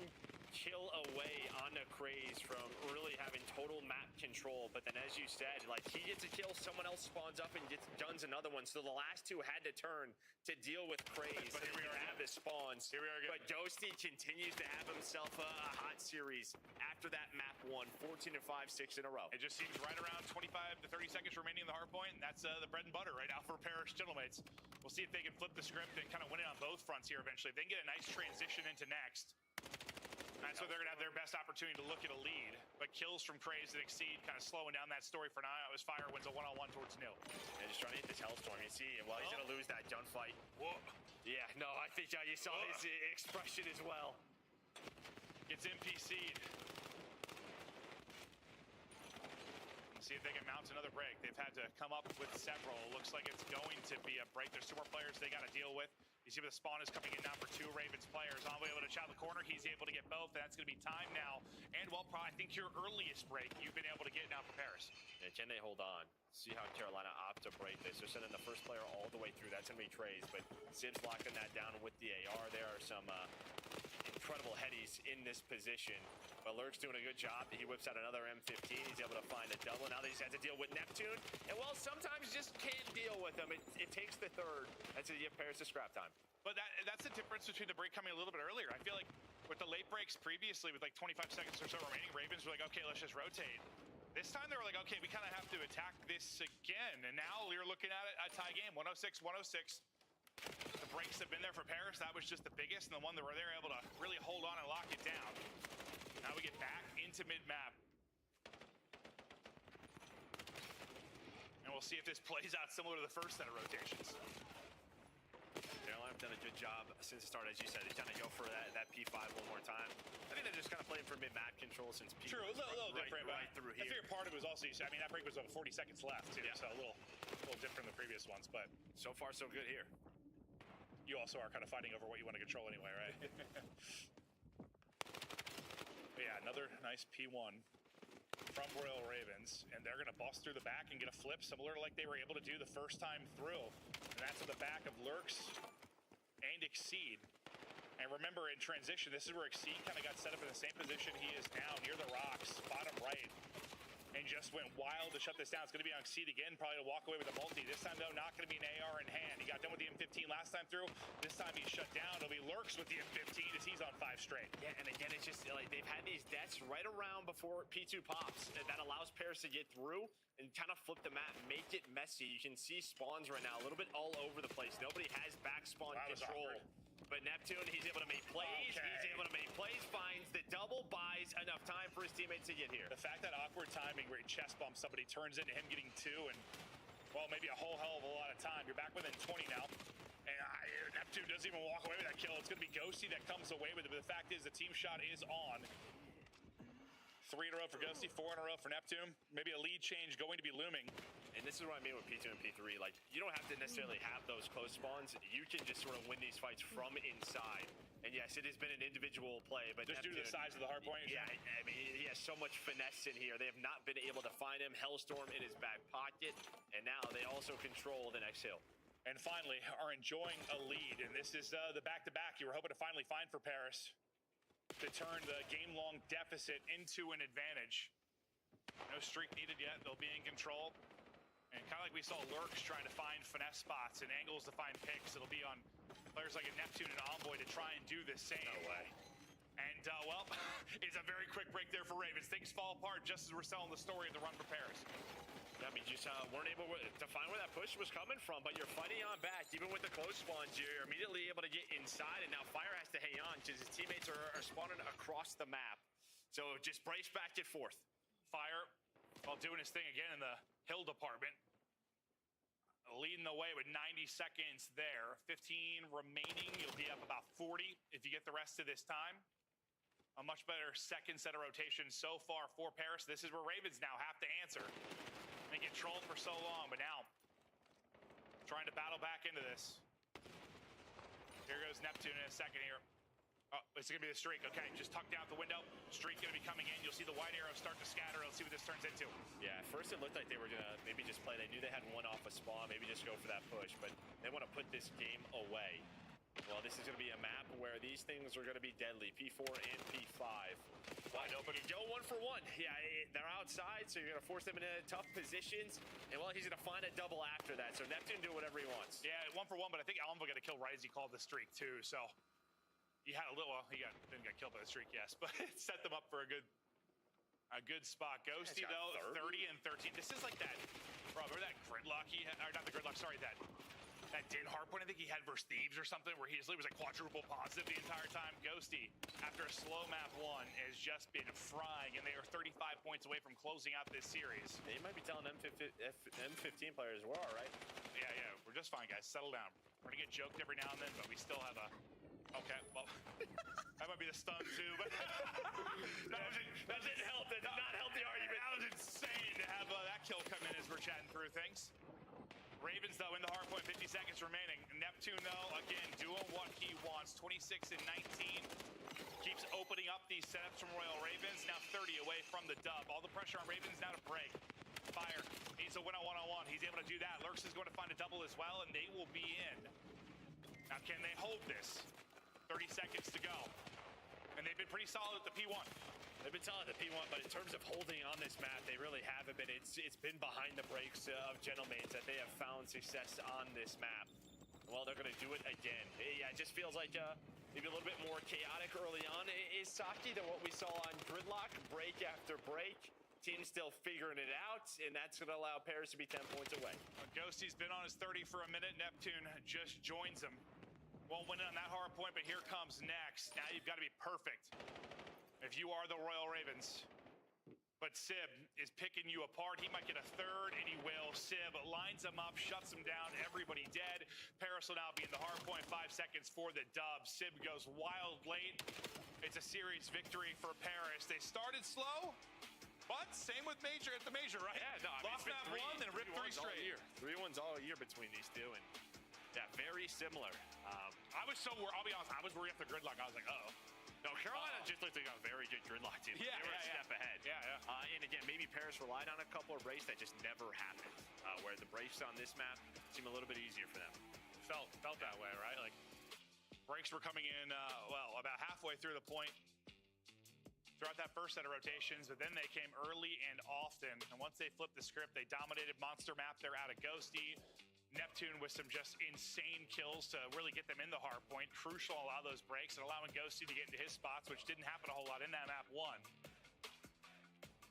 kill away on the Craze from really having total map control. But then, as you said, like he gets a kill, someone else spawns up and guns another one. So the last 2 had to turn to deal with Craze. But here we are have the spawns. Here we are again. But Ghosty continues to have himself a hot series after that map 1, 14-5, 6 in a row. It just seems right around 25 to 30 seconds remaining in the hardpoint, and that's the bread and butter right now for Paris Gentlemates. We'll see if they can flip the script and kind of win it on both fronts here eventually. If they can get a nice transition into next, that's where they're going to have their best opportunity to look at a lead. But kills from Craze and Exceed kind of slowing down that story for now. As Fire wins a one-on-one towards Nil. Yeah, just trying to hit this Hellstorm. You see, well, he's going to lose that gunfight. Whoa. Yeah, no, I think you saw his expression as well. Gets NPC'd. See if they can mount another break. They've had to come up with several. Looks like it's going to be a break. There's 2 more players they got to deal with. You see where the spawn is coming in now for 2 Ravens players. On the way over to Chow the corner. He's able to get both. That's going to be time now. And, well, probably, I think your earliest break you've been able to get now for Paris. Yeah, can they hold on? See how Carolina opt to break this. They're sending the first player all the way through. That's going to be Trays. But Sib's locking that down with the AR. There are some incredible headies in this position. But Lurk's doing a good job. He whips out another M15. He's able to find a double. Now that he's had to deal with Neptune. And, well, sometimes you just can't deal with them. It takes the third. That's to give Paris the scrap time. But that's the difference between the break coming a little bit earlier. I feel like with the late breaks previously, with like 25 seconds or so remaining, Ravens were like, okay, let's just rotate. This time they were like, okay, we kind of have to attack this again. And now you're looking at it, a tie game, 106-106. The breaks have been there for Paris. That was just the biggest and the one that were they're able to really hold on and lock it down. Now we get back into mid-map. And we'll see if this plays out similar to the first set of rotations. Carolina have done a good job since the start, as you said. He's trying to go for that P5 one more time. I think they're just kind of playing for mid-map control since P5. True, a little different. Right through here. I figure part of it was also, I mean, that break was over 40 seconds left, too, so a little different than the previous ones, but so far, so good here. You also are kind of fighting over what you want to control anyway, right? Yeah, another nice P1 from Royal Ravens, and they're going to bust through the back and get a flip similar to like they were able to do the first time through. And that's at the back of Lurks and Exceed. And remember, in transition, this is where Exceed kind of got set up in the same position he is now, near the rocks, bottom right, and just went wild to shut this down. It's going to be on Exceed again, probably to walk away with a multi. This time, though, not going to be an AR in hand. He got done with the M15 last time through. This time he's shut down. It'll be Lurks with the M15 as he's on 5 straight. Yeah, and again, it's just like they've had these deaths right around before P2 pops. That allows Paris to get through and kind of flip the map, make it messy. You can see spawns right now a little bit all over the place. Nobody has back spawn control. But Neptune, he's able to make plays. Okay. He's able to make plays, finds the double, buys enough time for his teammates to get here. The fact that awkward timing where he chest bumps somebody turns into him getting 2 and, well, maybe a whole hell of a lot of time. You're back within 20 now. And Neptune doesn't even walk away with that kill. It's going to be Ghosty that comes away with it. But the fact is the team shot is on. 3 in a row for Ghosty, 4 in a row for Neptune. Maybe a lead change going to be looming. And this is what I mean with P2 and P3. Like, you don't have to necessarily have those close spawns. You can just sort of win these fights from inside And yes, it has been an individual play, but just due to the size of the hard point. Yeah, I mean, he has so much finesse in here. They have not been able to find him. Hellstorm in his back pocket, and now they also control the next hill. And finally, are enjoying a lead, and this is the back-to-back you were hoping to finally find for Paris to turn the game-long deficit into an advantage. No streak needed yet. They'll be in control. And kind of like we saw Lurks trying to find finesse spots and angles to find picks, it'll be on players like a Neptune and Envoy to try and do the same. No way. And, well, it's a very quick break there for Ravens. Things fall apart just as we're telling the story of the run for Paris. I mean, just weren't able to find where that push was coming from, but you're fighting on back. Even with the close spawns, you're immediately able to get inside, and now Fire has to hang on because his teammates are spawning across the map. So just brace back and forth. Fire, while doing his thing again in the hill department, leading the way with 90 seconds there. 15 remaining. You'll be up about 40 if you get the rest of this time. A much better second set of rotations so far for Paris. This is where Ravens now have to answer. They get trolled for so long, but now trying to battle back into this. Here goes Neptune in a second here. Oh, it's going to be the streak. Okay, just tuck down the window. Streak going to be coming in. You'll see the white arrow start to scatter. Let's see what this turns into. Yeah, at first it looked like they were going to maybe just play. They knew they had one off a spawn, maybe just go for that push, but they want to put this game away. Well, this is going to be a map where these things are going to be deadly. P4 and P5. Wide open. You go 1 for 1. Yeah, they're outside, so you're going to force them into tough positions. And, well, he's going to find a double after that. So Neptune do whatever he wants. Yeah, 1 for 1, but I think Alva got a kill right as he called the streak, too. So he had a little, well, didn't get killed by the streak, yes, but it set them up for a good spot. Ghosty, though, 30 and 13. This is like that, bro, remember that gridlock he had, or not the gridlock, sorry, that Din hardpoint I think he had versus Thieves or something, where he was like quadruple positive the entire time. Ghosty, after a slow map 1, has just been frying, and they are 35 points away from closing out this series. They might be telling M15 players, we're all right. Yeah, we're just fine, guys. Settle down. We're gonna get joked every now and then, but we still have a... Okay, well, that might be the stun, too, but... that didn't help. That did not help the argument. That was insane to have that kill come in as we're chatting through things. Ravens, though, in the hard point, 50 seconds remaining. Neptune, though, again, doing what he wants. 26 and 19. Keeps opening up these setups from Royal Ravens. Now 30 away from the dub. All the pressure on Ravens now to break. Fire needs to win on one-on-one. He's able to do that. Lurks is going to find a double as well, and they will be in. Now, can they hold this? 30 seconds to go. And they've been pretty solid at the P1. They've been solid at the P1, but in terms of holding on this map, they really haven't been. It's been behind the brakes of Gentlemates that they have found success on this map. Well, they're going to do it again. Yeah, it just feels like maybe a little bit more chaotic early on. Is Saki than what we saw on Gridlock, break after break. Team still figuring it out, and that's going to allow Paris to be 10 points away. Ghosty's been on his 30 for a minute. Neptune just joins him. Won't win it on that hard point, but here comes next. Now you've got to be perfect if you are the Royal Ravens. But Sib is picking you apart. He might get a third, and he will. Sib lines him up, shuts him down, everybody dead. Paris will now be in the hard point, 5 seconds for the dub. Sib goes wild late. It's a series victory for Paris. They started slow, but same with Major at the Major, right? Yeah, no, I mean, lost map 1, then ripped 3 straight. 3-1s all year between these two, and yeah, very similar. I was so worried, I'll be honest, I was worried after Gridlock. I was like, uh-oh. No, Carolina just looked like a very good Gridlock team. Yeah, they were a step ahead. Yeah. And again, maybe Paris relied on a couple of breaks that just never happened. Where the breaks on this map seem a little bit easier for them. Felt that way, right? Like, breaks were coming in, well, about halfway through the point throughout that first set of rotations, but then they came early and often. And once they flipped the script, they dominated monster map. They're out of Ghosty. Neptune with some just insane kills to really get them in the hard point. Crucial, allow those breaks and allowing Ghosty to get into his spots, which didn't happen a whole lot in that map 1.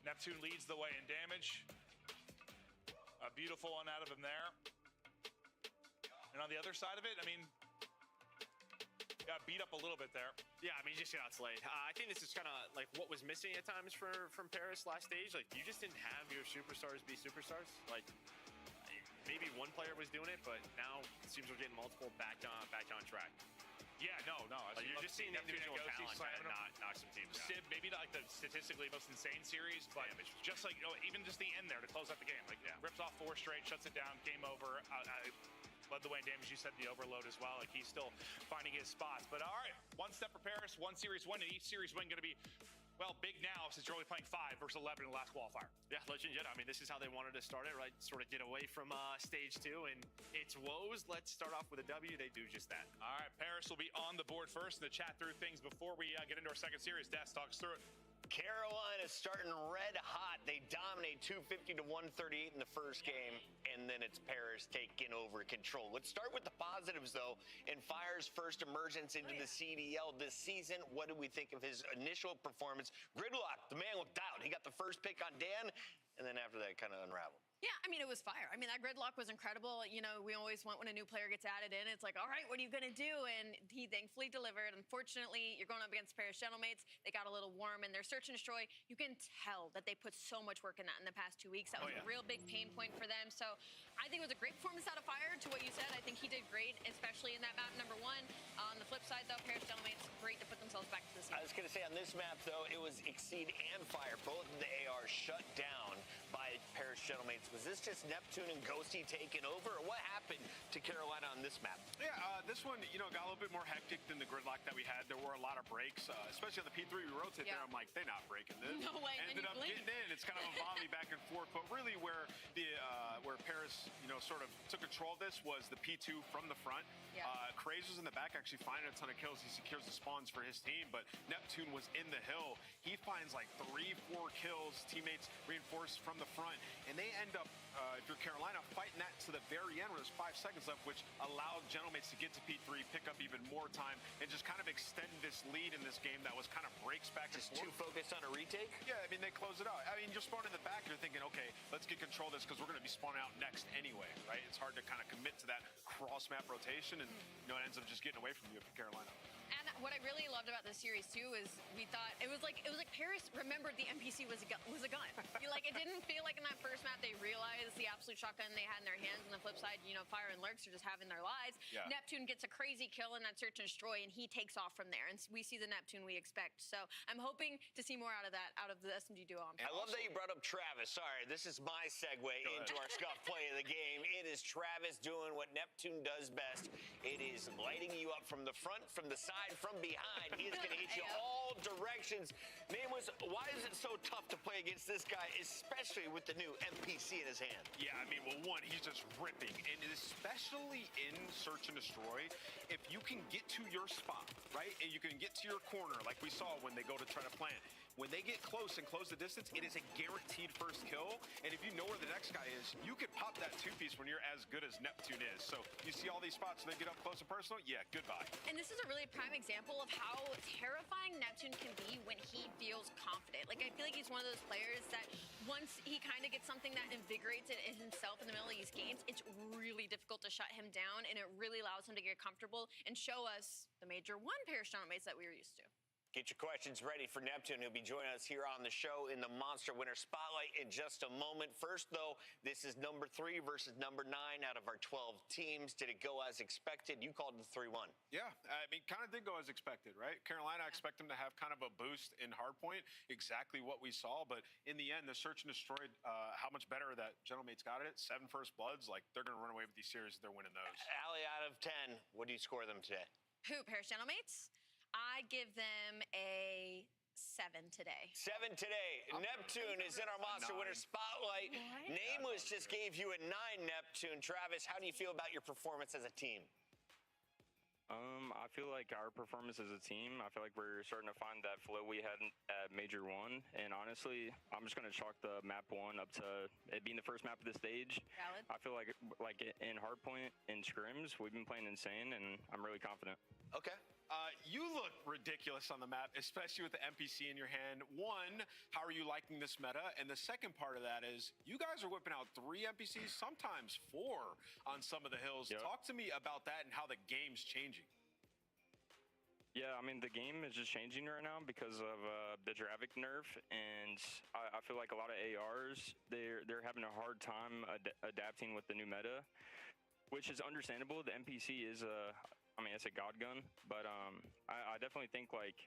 Neptune leads the way in damage. A beautiful one out of him there. And on the other side of it, I mean, got beat up a little bit there. Yeah, I mean, you just got outslayed. I think this is kind of like what was missing at times from Paris last stage. Like, you just didn't have your superstars be superstars. Like, maybe one player was doing it, but now it seems we're getting multiple back on track. Yeah, no. Like, you're just seeing individual talent kind of knock some teams out. Sib, maybe not like the statistically most insane series, but just like, even just the end there to close out the game. Like, rips off 4 straight, shuts it down, game over. led the way in damage. You said the overload as well. Like, he's still finding his spots. But all right, one step for Paris, one series win, and each series win going to be, well, big now since you're only playing 5 versus 11 in the last qualifier. Yeah, Legend Jet. I mean, this is how they wanted to start it, right? Sort of get away from stage 2, and it's woes. Let's start off with a W. They do just that. All right, Paris will be on the board first to chat through things before we get into our second series. Des, talk us through it. Carolina starting red hot. They dominate 250 to 138 in the first game, and then it's Paris taking over control. Let's start with the positives, though. In Fire's first emergence into the CDL this season, what do we think of his initial performance? Gridlock, the man looked out. He got the first pick on Dan, and then after that, it kind of unraveled. Yeah, I mean, it was fire. I mean, that gridlock was incredible. You know, we always want when a new player gets added in, it's like, all right, what are you going to do? And he thankfully delivered. Unfortunately, you're going up against Paris Gentlemates. They got a little warm in their search and destroy. You can tell that they put so much work in that in the past 2 weeks. That was a real big pain point for them. So I think it was a great performance out of Fire to what you said. I think he did great, especially in that map number 1. On the flip side, though, Paris Gentlemates, great to put themselves back to the scene. I was going to say, on this map, though, it was Exceed and Fire. Both of the ARs shut down by Paris Gentlemates. Was this just Neptune and Ghosty taking over, or what happened to Carolina on this map? Yeah, this one, you know, got a little bit more hectic than the gridlock that we had. There were a lot of breaks, especially on the P3. We rotate there. I'm like, they're not breaking this. No way. Ended up getting in. It's kind of a volley back and forth. But really, where Paris, you know, sort of took control of this was the P2 from the front. Yeah. Craze was in the back, actually finding a ton of kills. He secures the spawns for his team, but Neptune was in the hill. He finds like 3-4 kills. Teammates reinforced from the front, and they end up, if you're Carolina, fighting that to the very end where there's 5 seconds left, which allowed Gentlemates to get to P3, pick up even more time, and just kind of extend this lead in this game that was kind of breaks back and forth. Just too focused on a retake? Yeah, I mean, they close it out. I mean, you're spawning in the back, and you're thinking, okay, let's get control of this because we're going to be spawning out next anyway, right? It's hard to kind of commit to that cross-map rotation, and, you know, it ends up just getting away from you if you're Carolina. And what I really loved about this series too is we thought it was like Paris remembered the NPC was a gun. It didn't feel like in that first map they realized the absolute shotgun they had in their hands. On the flip side, you know, Fire and Lurks are just having their lives. Yeah. Neptune gets a crazy kill in that search and destroy, and he takes off from there. And we see the Neptune we expect. So I'm hoping to see more out of that, out of the SMG duo. I love that you brought up Travis. Sorry, this is my segue into our scuff play of the game. It is Travis doing what Neptune does best. It is lighting you up from the front, from the side, from behind. He is going to hit you all directions. Name was, why is it so tough to play against this guy, especially with the new NPC in his hand? Yeah, I mean, well, one, he's just ripping. And especially in search and destroy, if you can get to your spot, right, and you can get to your corner, like we saw when they go to try to plant, when they get close and close the distance, it is a guaranteed first kill. And if you know where the next guy is, you could pop that 2-piece when you're as good as Neptune is. So you see all these spots when they get up close and personal, yeah, goodbye. And this is a really prime example of how terrifying Neptune can be when he feels confident. Like, I feel like he's one of those players that once he kind of gets something that invigorates it in himself in the middle of these games, it's really difficult to shut him down, and it really allows him to get comfortable and show us the Major 1 Paris Gentlemates that we were used to. Get your questions ready for Neptune. He'll be joining us here on the show in the Monster Winner Spotlight in just a moment. First, though, this is number 3 versus number 9 out of our 12 teams. Did it go as expected? You called it 3-1. Yeah, I mean, kind of did go as expected, right? Carolina, I expect them to have kind of a boost in hardpoint, exactly what we saw. But in the end, the search and destroy, how much better that Gentlemates got at it. 7 first bloods, like, they're going to run away with these series if they're winning those. Allie, out of 10, what do you score them today? Who, Paris Gentlemates? I give them a 7 today. 7 today. Neptune is in our Monster Winner Spotlight. Nameless just gave you a 9, Neptune. Travis, how do you feel about your performance as a team? I feel like our performance as a team, I feel like we're starting to find that flow we had at Major 1. And honestly, I'm just going to chalk the map 1 up to it being the first map of the stage. Valid. I feel like in hardpoint, in scrims, we've been playing insane, and I'm really confident. Okay. You look ridiculous on the map, especially with the NPC in your hand. One, how are you liking this meta? And the second part of that is you guys are whipping out 3 NPCs, sometimes 4 on some of the hills. Yep. Talk to me about that and how the game's changing. Yeah, I mean, the game is just changing right now because of the Dravik nerf, and I feel like a lot of ARs, they're having a hard time adapting with the new meta, which is understandable. The NPC is I mean, it's a god gun, but I definitely think, like,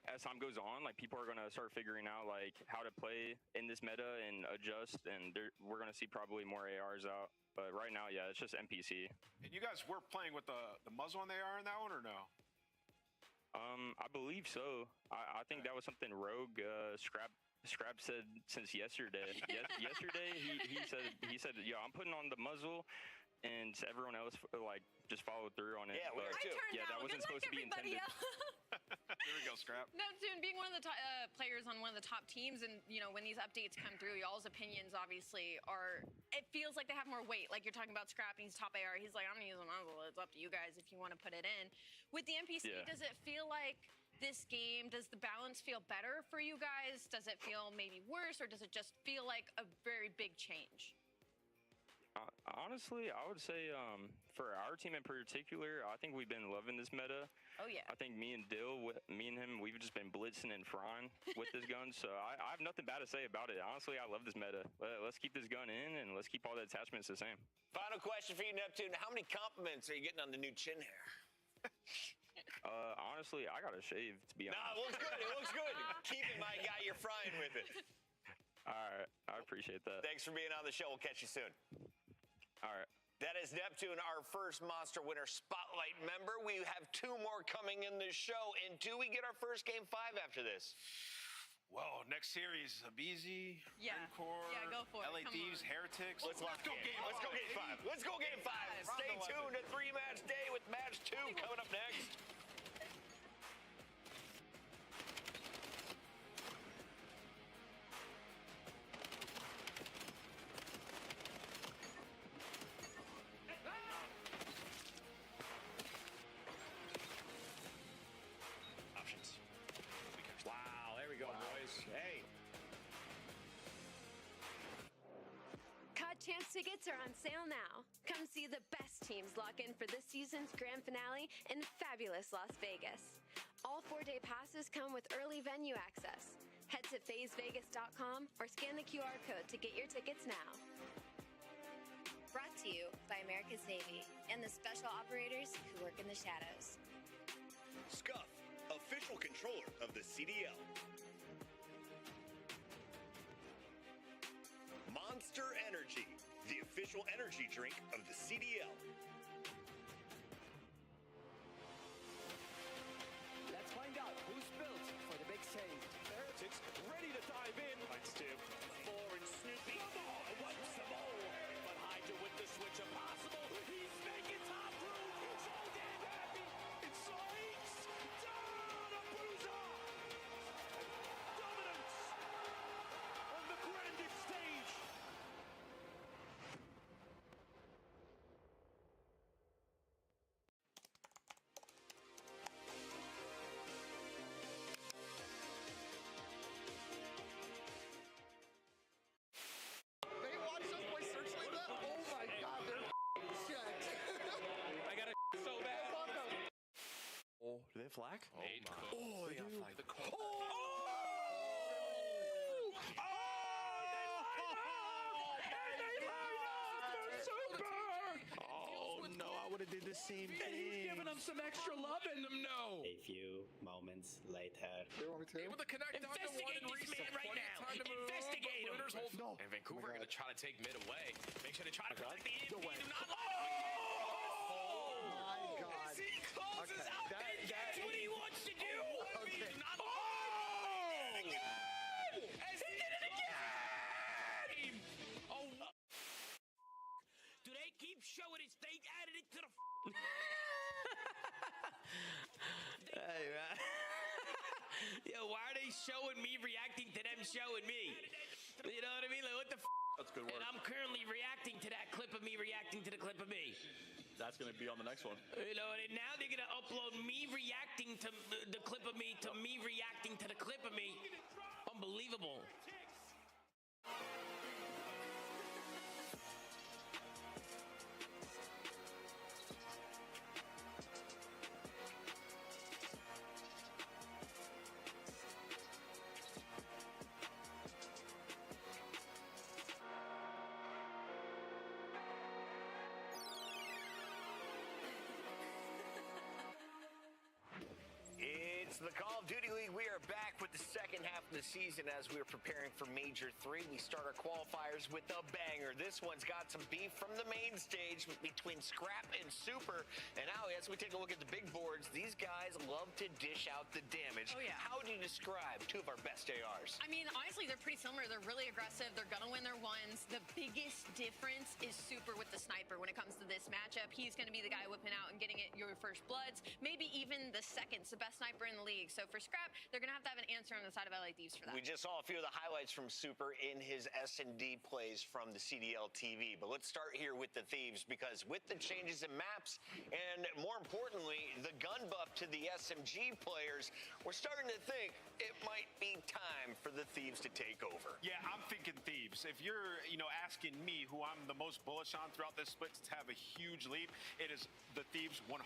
as time goes on, like people are gonna start figuring out like how to play in this meta and adjust, and we're gonna see probably more ARs out. But right now, yeah, it's just NPC. And you guys were playing with the muzzle on the AR in that one, or no? I believe so. I think that was something Rogue Scrap said since yesterday. Yesterday he said, "Yo, I'm putting on the muzzle," and everyone else like just followed through on it. Yeah, we too. Yeah, that wasn't supposed to be intended. Here we go, Scrap. Neptune being one of the players on one of the top teams, and when these updates come through, y'all's opinions obviously are. It feels like they have more weight. Like you're talking about Scrap, he's top AR. He's like, I'm gonna use a muzzle. It's up to you guys if you want to put it in. With the NPC, does it feel like this game? Does the balance feel better for you guys? Does it feel maybe worse, or does it just feel like a very big change? Honestly, I would say for our team in particular, I think we've been loving this meta. Oh, yeah. I think me and him, we've just been blitzing and frying with this gun. So I have nothing bad to say about it. Honestly, I love this meta. Let's keep this gun in, and let's keep all the attachments the same. Final question for you, Neptune. How many compliments are you getting on the new chin hair? Honestly, I got to shave, to be honest. No, it looks good. It looks good. Keep it, my guy. You're frying with it. All right. I appreciate that. Thanks for being on the show. We'll catch you soon. All right. That is Neptune, our first Monster Winner Spotlight member. We have 2 more coming in this show. And do we get our first Game 5 after this? Well, next series, Abizi, Encore, go for it. LA Thieves, Heretics. Let's go Game 5. Let's go Game 5. Stay tuned to 3-match day with match 2 coming up next. Wow, there we go, boys. Hey. COD Champs tickets are on sale now. Come see the best teams lock in for this season's grand finale in fabulous Las Vegas. All 4-day passes come with early venue access. Head to FazeVegas.com or scan the QR code to get your tickets now. Brought to you by America's Navy and the special operators who work in the shadows. Scuff, official controller of the CDL. Monster Energy, the official energy drink of the CDL. Let's find out who's built for the big save. Heretics ready to dive in. Fights 2. 4 and Snoopy. Come on, wants some more. But Hydra with the switch impossible. He's making top room. So damn happy. It's Sykes. Down a bruiser. Dominance on the grandest stage. They watch us play Searchlight that? Oh my god, they're checked. I got a so bad. Oh, do they have flag? Oh, my. Oh, they got flag. Oh no, I would have did the same thing. And he's giving them some extra love and them no. A few moments later. Able to connect Investigate this man right now. Investigate him. No. And Vancouver are going to try to take mid away. Make sure they try to collect the EMP. Do not Oh my god. As he closes out, and that's what he wants to do. Okay. Do not As he did it again. Oh. Do they keep showing it? They added it to the. Hey, man. Yo, why are they showing me reacting to them showing me? You know what I mean? Like, what the That's good work. And I'm currently reacting to that clip of me reacting to the clip of me. That's gonna be on the next one. You know, and now they're gonna upload me reacting to the clip of me to me reacting to the clip of me. Unbelievable. It's to the Call of Duty League. We are back with the second half of the season as we are preparing for Major 3. We start our qualifiers with a banger. This one's got some beef from the main stage between Scrap and Super. And now, as we take a look at the big boards, these guys love to dish out the damage. Oh, yeah. How do you describe two of our best ARs? I mean, honestly, they're pretty similar. They're really aggressive. They're going to win their ones. The biggest difference is Super with the sniper when it comes to this matchup. He's going to be the guy whipping out and getting it your first bloods, maybe even the seconds, the best sniper in the league. So for Scrap, they're going to have an answer on the side of LA Thieves for that. We just saw a few of the highlights from Super in his S&D plays from the CDL TV. But let's start here with the Thieves, because with the changes in maps and, more importantly, the gun buff to the SMG players, we're starting to think it might be time for the Thieves to take over. Yeah, I'm thinking Thieves. If you're, asking me who I'm the most bullish on throughout this split to have a huge leap, it is the Thieves 100%.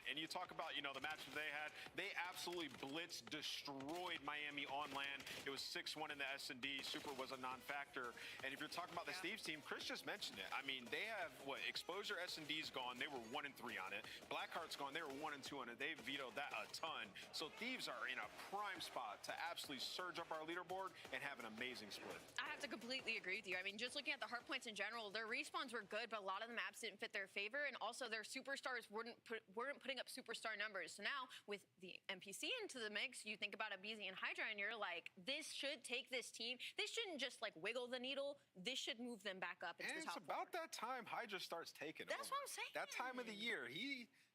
And you talk about, the matches they had, they absolutely blitzed, destroyed Miami on land. It was 6-1 in the S&D. Super was a non-factor. And if you're talking about this Thieves team, Chris just mentioned it. I mean, they have, Exposure S&D's gone. They were 1-3 on it. Blackheart's gone. They were 1-2 on it. They vetoed that a ton. So Thieves are in a prime spot to absolutely surge up our leaderboard and have an amazing split. I have to completely agree with you. I mean, just looking at the hard points in general, their respawns were good, but a lot of the maps didn't fit their favor, and also their superstars weren't putting up superstar numbers. So now, with the NPC into the mix, you think about a BZ and Hydra, and you're like, this should take this team. They shouldn't just wiggle the needle. This should move them back up into the top. It's about that time Hydra starts taking That's over. what I'm saying. That time of the year.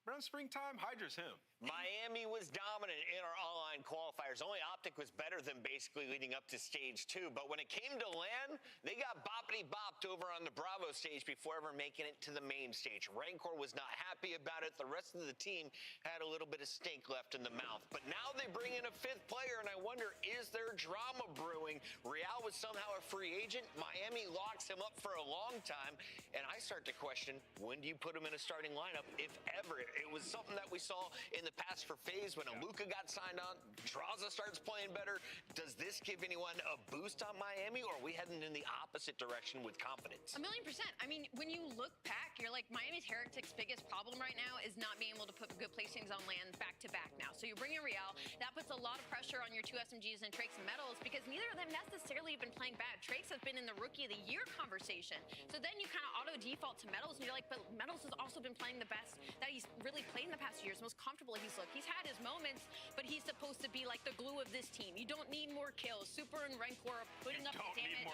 Around springtime, Hydra's him. Miami was dominant in our online qualifiers. Only Optic was better than basically leading up to stage 2. But when it came to LAN, they got boppity-bopped over on the Bravo stage before ever making it to the main stage. Rancor was not happy about it. The rest of the team had a little bit of stink left in the mouth. But now they bring in a 5th player, and I wonder, is there drama brewing? Real was somehow a free agent. Miami locks him up for a long time. And I start to question, when do you put him in a starting lineup, if ever? It was something that we saw in the past for FaZe when Aluka got signed on. Draza starts playing better. Does this give anyone a boost on Miami, or are we heading in the opposite direction with confidence? 1,000,000%. I mean, when you look back, you're like, Miami's Heretics' biggest problem right now is not being able to put good placings on land back-to-back now. So you bring in Real. That puts a lot of pressure on your 2 SMGs and Trakes and Metals, because neither of them necessarily have been playing bad. Trakes have been in the Rookie of the Year conversation. So then you kind of auto-default to Metals, and you're like, but Metals has also been playing the best that he's really played in the past years, most comfortable he's looked. He's had his moments, but he's supposed to be like the glue of this team. You don't need more kills. Super and Rancor are putting up the damage.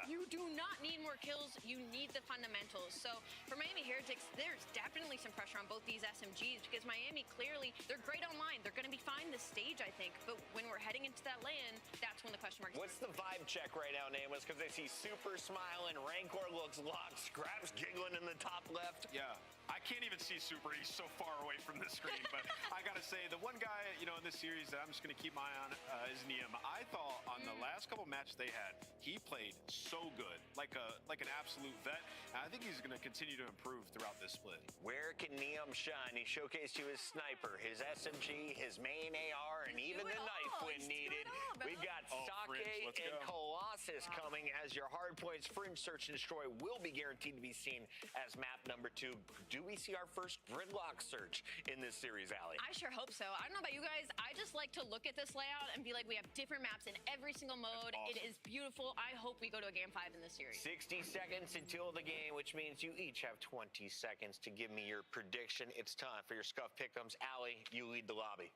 You do not need more kills. You need the fundamentals. So for Miami Heretics, there's definitely some pressure on both these SMGs, because Miami clearly, they're great online. They're going to be fine this stage, I think. But when we're heading into that LAN, that's when the question marks. What's the vibe check right now, Nameless? Because I see Super smiling, Rancor looks locked, Scraps giggling in the top left. Yeah. I can't even see Super. He's so far away from the screen. But I got to say, the one guy, in this series that I'm just going to keep my eye on is Neum. I thought on the last couple matches they had, he played so good, like an absolute vet. And I think he's going to continue to improve throughout this split. Where can Neum shine? He showcased you his sniper, his SMG, his main AR, and even the knife when needed. We've got Sake and Colossus coming as your hardpoints. Fringe Search and Destroy will be guaranteed to be seen as map number 2. Do we see our first gridlock search in this series, Allie? I sure hope so. I don't know about you guys. I just like to look at this layout and be like, we have different maps in every single mode. Awesome. It is beautiful. I hope we go to a game 5 in this series. 60 seconds until the game, which means you each have 20 seconds to give me your prediction. It's time for your Scuff Pick'ems. Allie, you lead the lobby.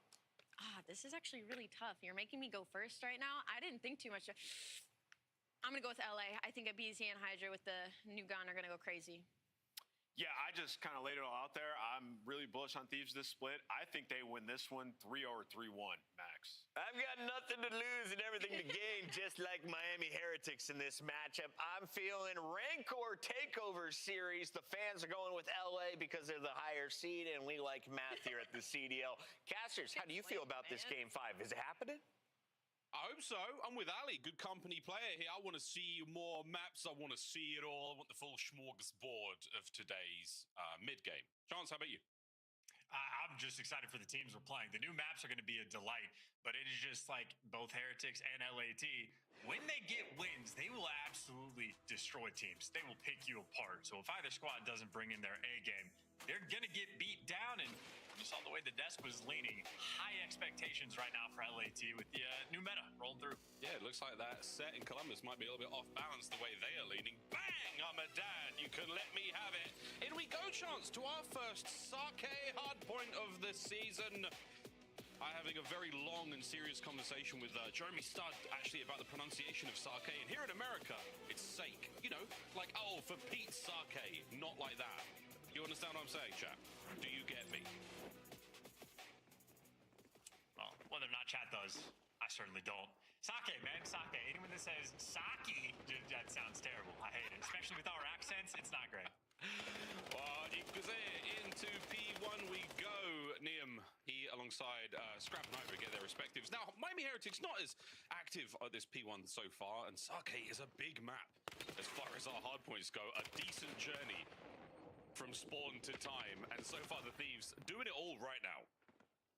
This is actually really tough. You're making me go first right now. I didn't think too much. I'm going to go with LA. I think a BZ and Hydra with the new gun are going to go crazy. Yeah, I just kind of laid it all out there. I'm really bullish on Thieves this split. I think they win this one 3-0 or 3-1, max. I've got nothing to lose and everything to gain, just like Miami Heretics in this matchup. I'm feeling Rancor Takeover Series. The fans are going with LA because they're the higher seed, and we like math here at the CDL. Casters, how do you feel about this game 5? Is it happening? I hope so. I'm with Ali, good company player here. I want to see more maps. I want to see it all. I want the full smorgasbord of today's mid-game. Chance, how about you? I'm just excited for the teams we're playing. The new maps are going to be a delight, but it is just like both Heretics and LAT. When they get wins, they will absolutely destroy teams. They will pick you apart. So if either squad doesn't bring in their A game, they're going to get beat down, and You saw the way the desk was leaning. High expectations right now for LAT with the new meta rolling through. Yeah, it looks like that set in Columbus might be a little bit off balance the way they are leaning. Bang! I'm a dad. You can let me have it. In we go, Chance, to our first Sake hardpoint of the season. I'm having a very long and serious conversation with Jeremy Studd, actually, about the pronunciation of sake. And here in America, it's sake. You know, like, oh, for Pete's sake. Not like that. You understand what I'm saying, chap? Do you get me? Well, whether or not chat does, I certainly don't. Sake, man, sake. Anyone that says sake, that sounds terrible. I hate it. Especially with our accents, it's not great. Well, into P1 we go. Niam, he alongside Scrap and Hydra get their respectives. Now, Miami Heretics not as active at this P1 so far, and Sake is a big map. As far as our hardpoints go, a decent journey from spawn to time, and so far the Thieves doing it all right now.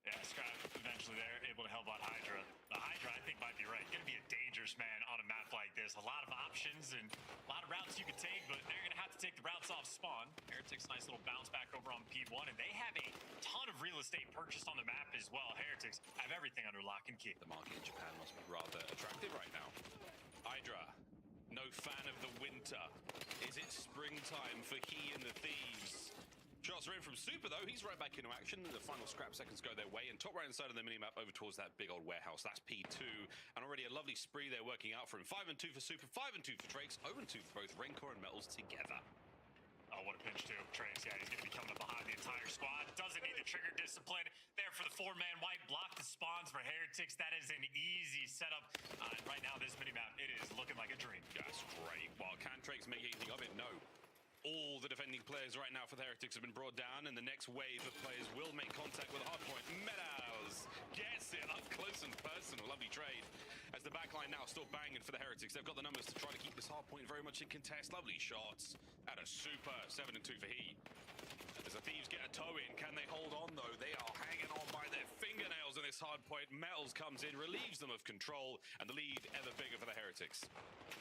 Yeah, Scrap, eventually they're able to help out Hydra. The Hydra, I think, might be right. Going to be a dangerous man on a map like this. A lot of options and a lot of routes you could take, but they're going to have to take the routes off spawn. Heretics, nice little bounce back over on P1, and they have a ton of real estate purchased on the map as well. Heretics have everything under lock and key. The market in Japan must be rather attractive right now. Hydra, no fan of the winter. Is it springtime for he and the Thieves? Shots are in from Super, though. He's right back into action. The final scrap seconds go their way. And top right-hand side of the minimap over towards that big old warehouse. That's P2. And already a lovely spree there working out for him. 5 and 2 for Super, 5 and 2 for Trakes, 0 and 2 for both Rancor and Metals together. Oh, what a pinch, too. Trakes, yeah, he's going to be coming up behind the entire squad. Doesn't need the trigger discipline. There for the four-man wipe. Block the spawns for Heretics. That is an easy setup. Right now, this minimap, it is looking like a dream. That's great. Well, can Trakes make anything of it? No. All the defending players right now for the Heretics have been brought down, and the next wave of players will make contact with a hardpoint. Metals gets it up close and personal. Lovely trade. As the backline now still banging for the Heretics. They've got the numbers to try to keep this hardpoint very much in contest. Lovely shots. At a Super 7 and 2 for he. As the Thieves get a toe in, can they hold on though? They are hanging on by their fingernails in this hardpoint. Metals comes in, relieves them of control, and the lead ever bigger for the Heretics.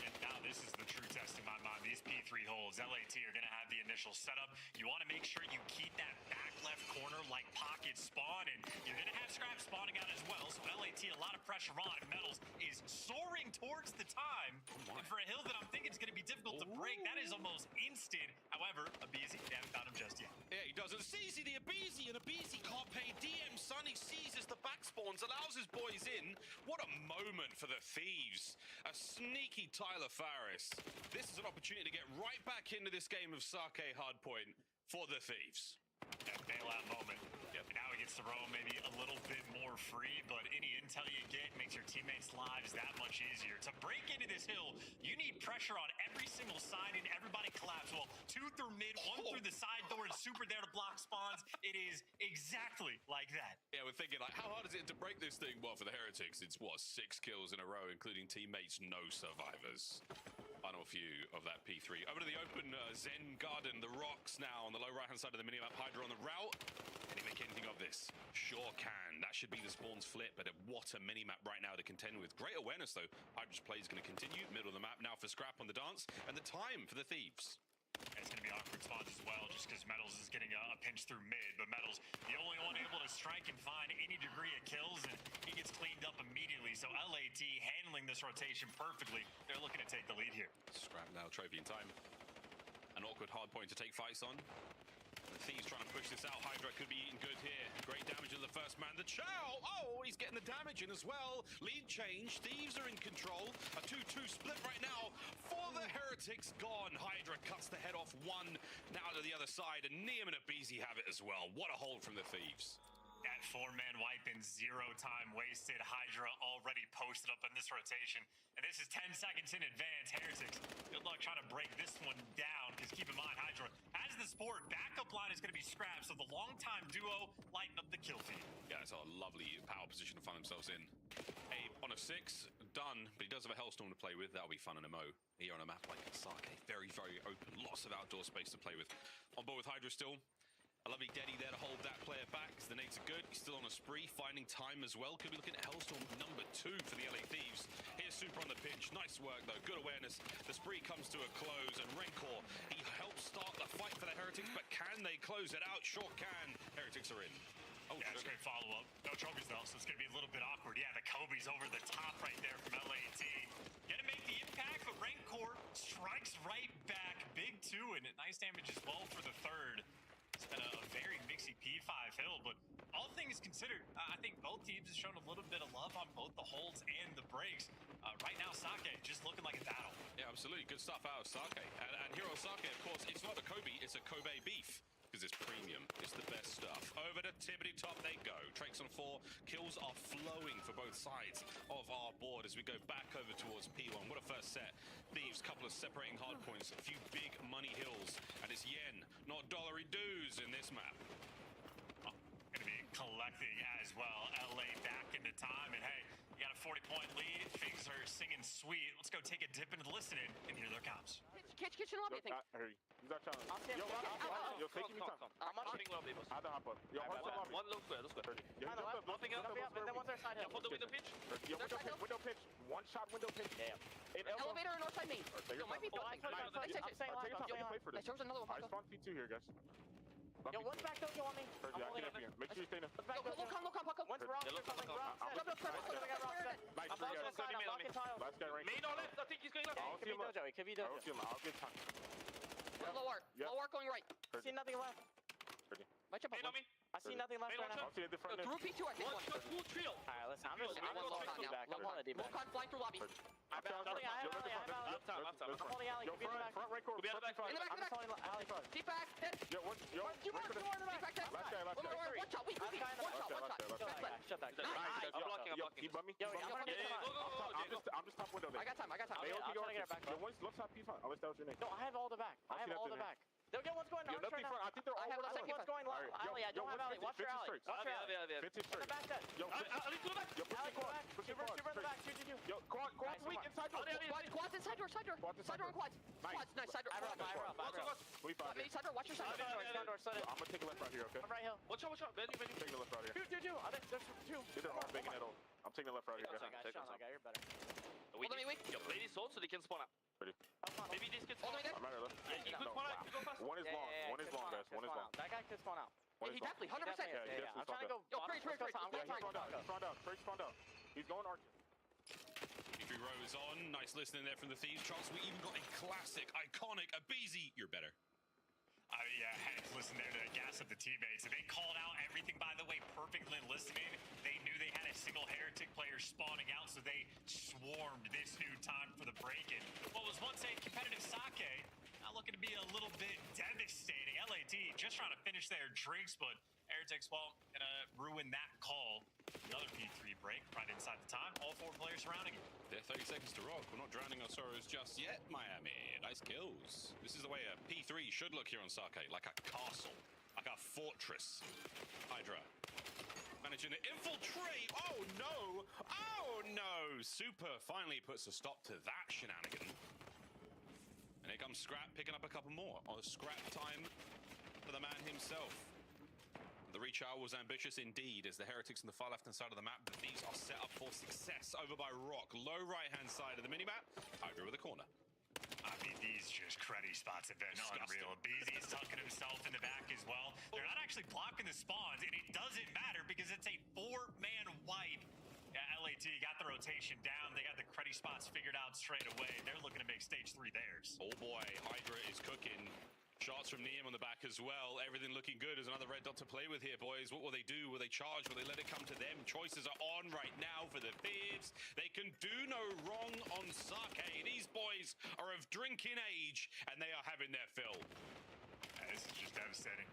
And now this is the true test in my mind. These P3 holes, LAT are going to have the initial setup. You want to make sure you keep that back left corner like pocket spawn, and you're going to have Scrap spawning out as well. So LAT, a lot of pressure on. Metals is soaring towards the time. And for a hill that I'm thinking is going to be difficult to break, that is almost instant. However, Abizi, they haven't found him just yet. Yeah, he doesn't. CZ the Abizi, and Abizi can't pay DM. Sonny seizes the back spawns, allows his boys in. What a moment for the Thieves. A sneaky Tyler Farris. This is an opportunity to get right back into this game of Sake hardpoint for the Thieves. Yeah, bailout moment. Yep. Now he gets to roam maybe a little bit more free, but any intel you get makes your teammates' lives that much easier. To break into this hill, you need pressure on every single side and everybody collapse. Well, 2 through mid, 1 through the side door, and Super there to block spawns. It is exactly like that. Yeah, we're thinking, like, how hard is it to break this thing? Well, for the Heretics, it's, what, 6 kills in a row, including teammates, no survivors. Final few of that P3. Over to the open Zen Garden, the rocks now on the low right-hand side of the minimap. Hydra on the route. Can he make anything of this? Sure can. That should be the spawns flip, but what a minimap right now to contend with. Great awareness, though. Hydra's play is going to continue. Middle of the map now for Scrap on the dance, and the time for the Thieves. It's going to be awkward spawns as well, just because Metals is getting a pinch through mid, but Metals, the only one able to strike and find any degree of kills, and he gets cleaned up immediately. So LAT handling this rotation perfectly. They're looking to take the lead here. Scrap now, trophy in time. An awkward hard point to take fights on. The Thieves trying to push this out. Hydra could be eating good here. Great damage to the first man. The Chow! Oh, he's getting the damage in as well. Lead change. Thieves are in control. A 2-2 split right now for the Heretics. Gone. Hydra cuts the head off one. Now to the other side. And Niam and Abizi have it as well. What a hold from the Thieves. That four-man wipe in 0 time wasted. Hydra already posted up in this rotation. And this is 10 seconds in advance. Heretics, good luck trying to break this one down, because keep in mind, Hydra has the support. Backup line is going to be Scrap, so the long-time duo lighten up the kill feed. Yeah, it's a lovely power position to find themselves in. Abe on a 6, done, but he does have a Hellstorm to play with. That'll be fun in a Mo. Here on a map like Sake, very, very open. Lots of outdoor space to play with. On board with Hydra still. A lovely Deddy there to hold that player back. The nades are good. He's still on a spree, finding time as well. Could be looking at Hellstorm number 2 for the LA Thieves. Here's Super on the pinch. Nice work, though. Good awareness. The spree comes to a close, and Rancor, he helps start the fight for the Heretics, but can they close it out? Sure can. Heretics are in. Oh, yeah, that's a great follow-up. No trophies, though, so it's going to be a little bit awkward. Yeah, the Kobe's over the top right there from LAT. Gonna make the impact, but Rancor strikes right back. Big 2, and nice damage as well for the third. It's been a very mixy P5 hill, but all things considered, I think both teams have shown a little bit of love on both the holds and the breaks. Right now, Sake just looking like a battle. Yeah, absolutely. Good stuff out of Sake. And Hero Sake, of course, it's not a Kobe, it's a Kobe beef. Because it's premium. It's the best stuff. Over to Tibbity top they go. Trakes on 4. Kills are flowing for both sides of our board as we go back over towards P1. What a first set. Thieves, couple of separating hard points, a few big money hills. And it's yen, not dollary dues in this map. Gonna be collecting as well. LA back into time, and hey, you got a 40-point lead. Things are singing sweet. Let's go take a dip into the listening and hear their comms. Kitchen lobby, I think. He's not trying to. Yo, taking me time. I'm on ping lobby, boss. I don't hop up. Yo, hold on, lobby. One low square, low square. Mopping up, and then one's our side hill. For the window pitch. Yo, window pitch. One shot window pitch. Yeah. Elevator and north side main. Yo, might be floating. Nice, there was another one. I spawned P2 here, guys. Yo, one's back though, you want me? I'm holding up. Make sure you stay in. Look on, Pucko. One's wrong. Jump up, Last guy right. Main or left? I think he's going left. Could be Dojo. It could be Dojo. I'll get time. Low arc. Low arc going right. I see nothing left. Might jump up. On me. I see nothing left right now. I'll see it in the front. Through P2, I think one. Full trio. Alright, listen. I'm just back. I'm holding a D back. Walk on, flying through lobby. I'm holding alley. I'm holding alley. Yo, front right corner. In the back. Alley. Deep back. Hit. Yo, one. Yo, two more in the back. Last guy. One shot. One shot. Shut that. Nice. I'm blocking. You bump me? Yo, I'm gonna get I'm just top window there. I got time. Yo, trying to get it back. Yo, one's left side P5. Unless that was your name. No, I have all the back. I have all the back. They'll get one's going orange right now. I think they're all I think one's going long. Alley, I don't have alley. Watch your alley. Watch your alley. 15 straight. Back dead. Yo, alley to the back. Alley, go back. Super in the back. Shoot. Yo, quad's weak inside door. Quad's inside door. Side door and quads. Quads, nice. Side door. I rob. Side door, watch your side door. I'm gonna take a left right here, okay? I'm right hill. Watch out. Taking a left right here. Two. There's two. They're all big and at all. I'm taking a left right here, guys. Take that guy. You're better. Hold on, weak. Yo, ladies hold so they can spawn out. Ready? Maybe this gets all the way there. I'm right left. Yeah, you could spawn out. You go fast. One is long. One is long, guys. One is long. That guy could spawn out. He definitely, 100%. Yeah, I'm trying to go. Yo, Craig. I'm going to spawned out. Craig spawned out. He's going archer. Victory row is on. Nice listening there from the Thieves. Charles, we even got a classic, iconic, a Beezy. You're better. Yeah, had to listen there to gas up the teammates. And they called out everything, by the way, perfectly listening. They knew they had a single heretic player spawning out, so they swarmed this new time for the break-in. What was once a competitive Sake, now looking to be a little bit devastating. LAT just trying to finish their drinks, but Heretics, well, gonna ruin that call. Another P3 break right inside the time. All 4 players surrounding it. They're 30 seconds to rock. We're not drowning our sorrows just yet, Miami. Nice kills. This is the way a P3 should look here on Sake, like a castle, like a fortress. Hydra managing to infiltrate. Oh no! Oh no! Super finally puts a stop to that shenanigan. And here comes Scrap picking up a couple more. On Scrap time for the man himself. The reach hour was ambitious indeed as the Heretics on the far left-hand side of the map, but these are set up for success over by Rock. Low right-hand side of the minimap, Hydra with a corner. I mean, these just cruddy spots have been unreal. Beezy's tucking himself in the back as well. They're not actually blocking the spawns, and it doesn't matter because it's a 4-man wipe. Yeah, LAT got the rotation down. They got the cruddy spots figured out straight away. They're looking to make stage 3 theirs. Oh boy, Hydra is cooking. Shots from Neum on the back as well. Everything looking good. There's another red dot to play with here, boys. What will they do? Will they charge? Will they let it come to them? Choices are on right now for the Thieves. They can do no wrong on Sake. These boys are of drinking age, and they are having their fill. This is just devastating.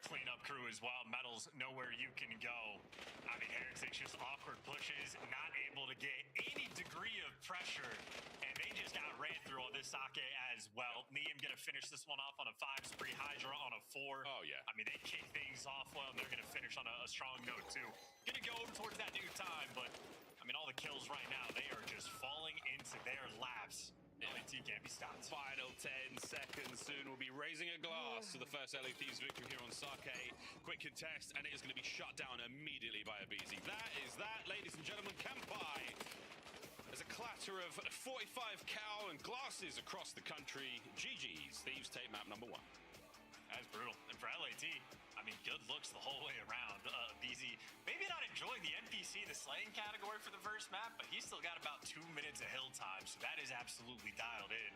Cleanup crew as well. Metals nowhere you can go. I mean, Heretics just awkward pushes, not able to get any degree of pressure, and they just got ran through on this Sake as well. Neum gonna finish this one off on a 5 spree. Hydra on a 4. Oh yeah. I mean, they kick things off well, and they're gonna finish on a strong note too. Gonna go towards that new time, but I mean, all the kills right now, they are just falling into their laps. LAT can't be stopped. Final 10 seconds. Soon we'll be raising a glass to the first LA Thieves victory here on Sake. Quick contest, and it is going to be shut down immediately by a BZ. That is that, ladies and gentlemen. Kampai. There's a clatter of 45 cow and glasses across the country. GG's. Thieves take map number 1. That's brutal. And for LAT, I mean, good looks the whole way around. BZ, maybe not enjoying the NPC, the slaying category for the first map, but he's still got about 2 minutes of hill time, so that is absolutely dialed in.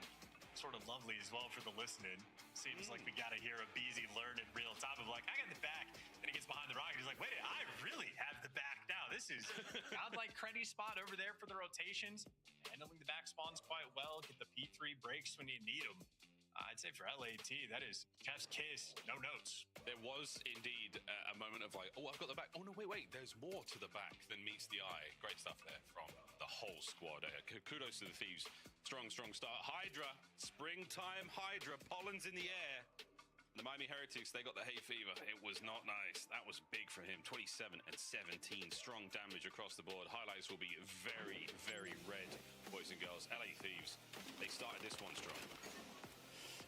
Sort of lovely as well for the listening. Seems like we gotta hear a BZ learn in real time of like, I got the back. Then he gets behind the rock and he's like, wait, I really have the back now. This is godlike Creddy spot over there for the rotations. Handling the back spawns quite well. Get the P3 breaks when you need them. I'd say for LAT, that is chef's kiss, no notes. There was indeed a moment of like, oh, I've got the back. Oh, no, wait, there's more to the back than meets the eye. Great stuff there from the whole squad. Kudos to the Thieves. Strong start. Hydra, springtime Hydra, pollen's in the air. The Miami Heretics, they got the hay fever. It was not nice. That was big for him. 27 and 17. Strong damage across the board. Highlights will be very, very red, boys and girls. LA Thieves, they started this one strong.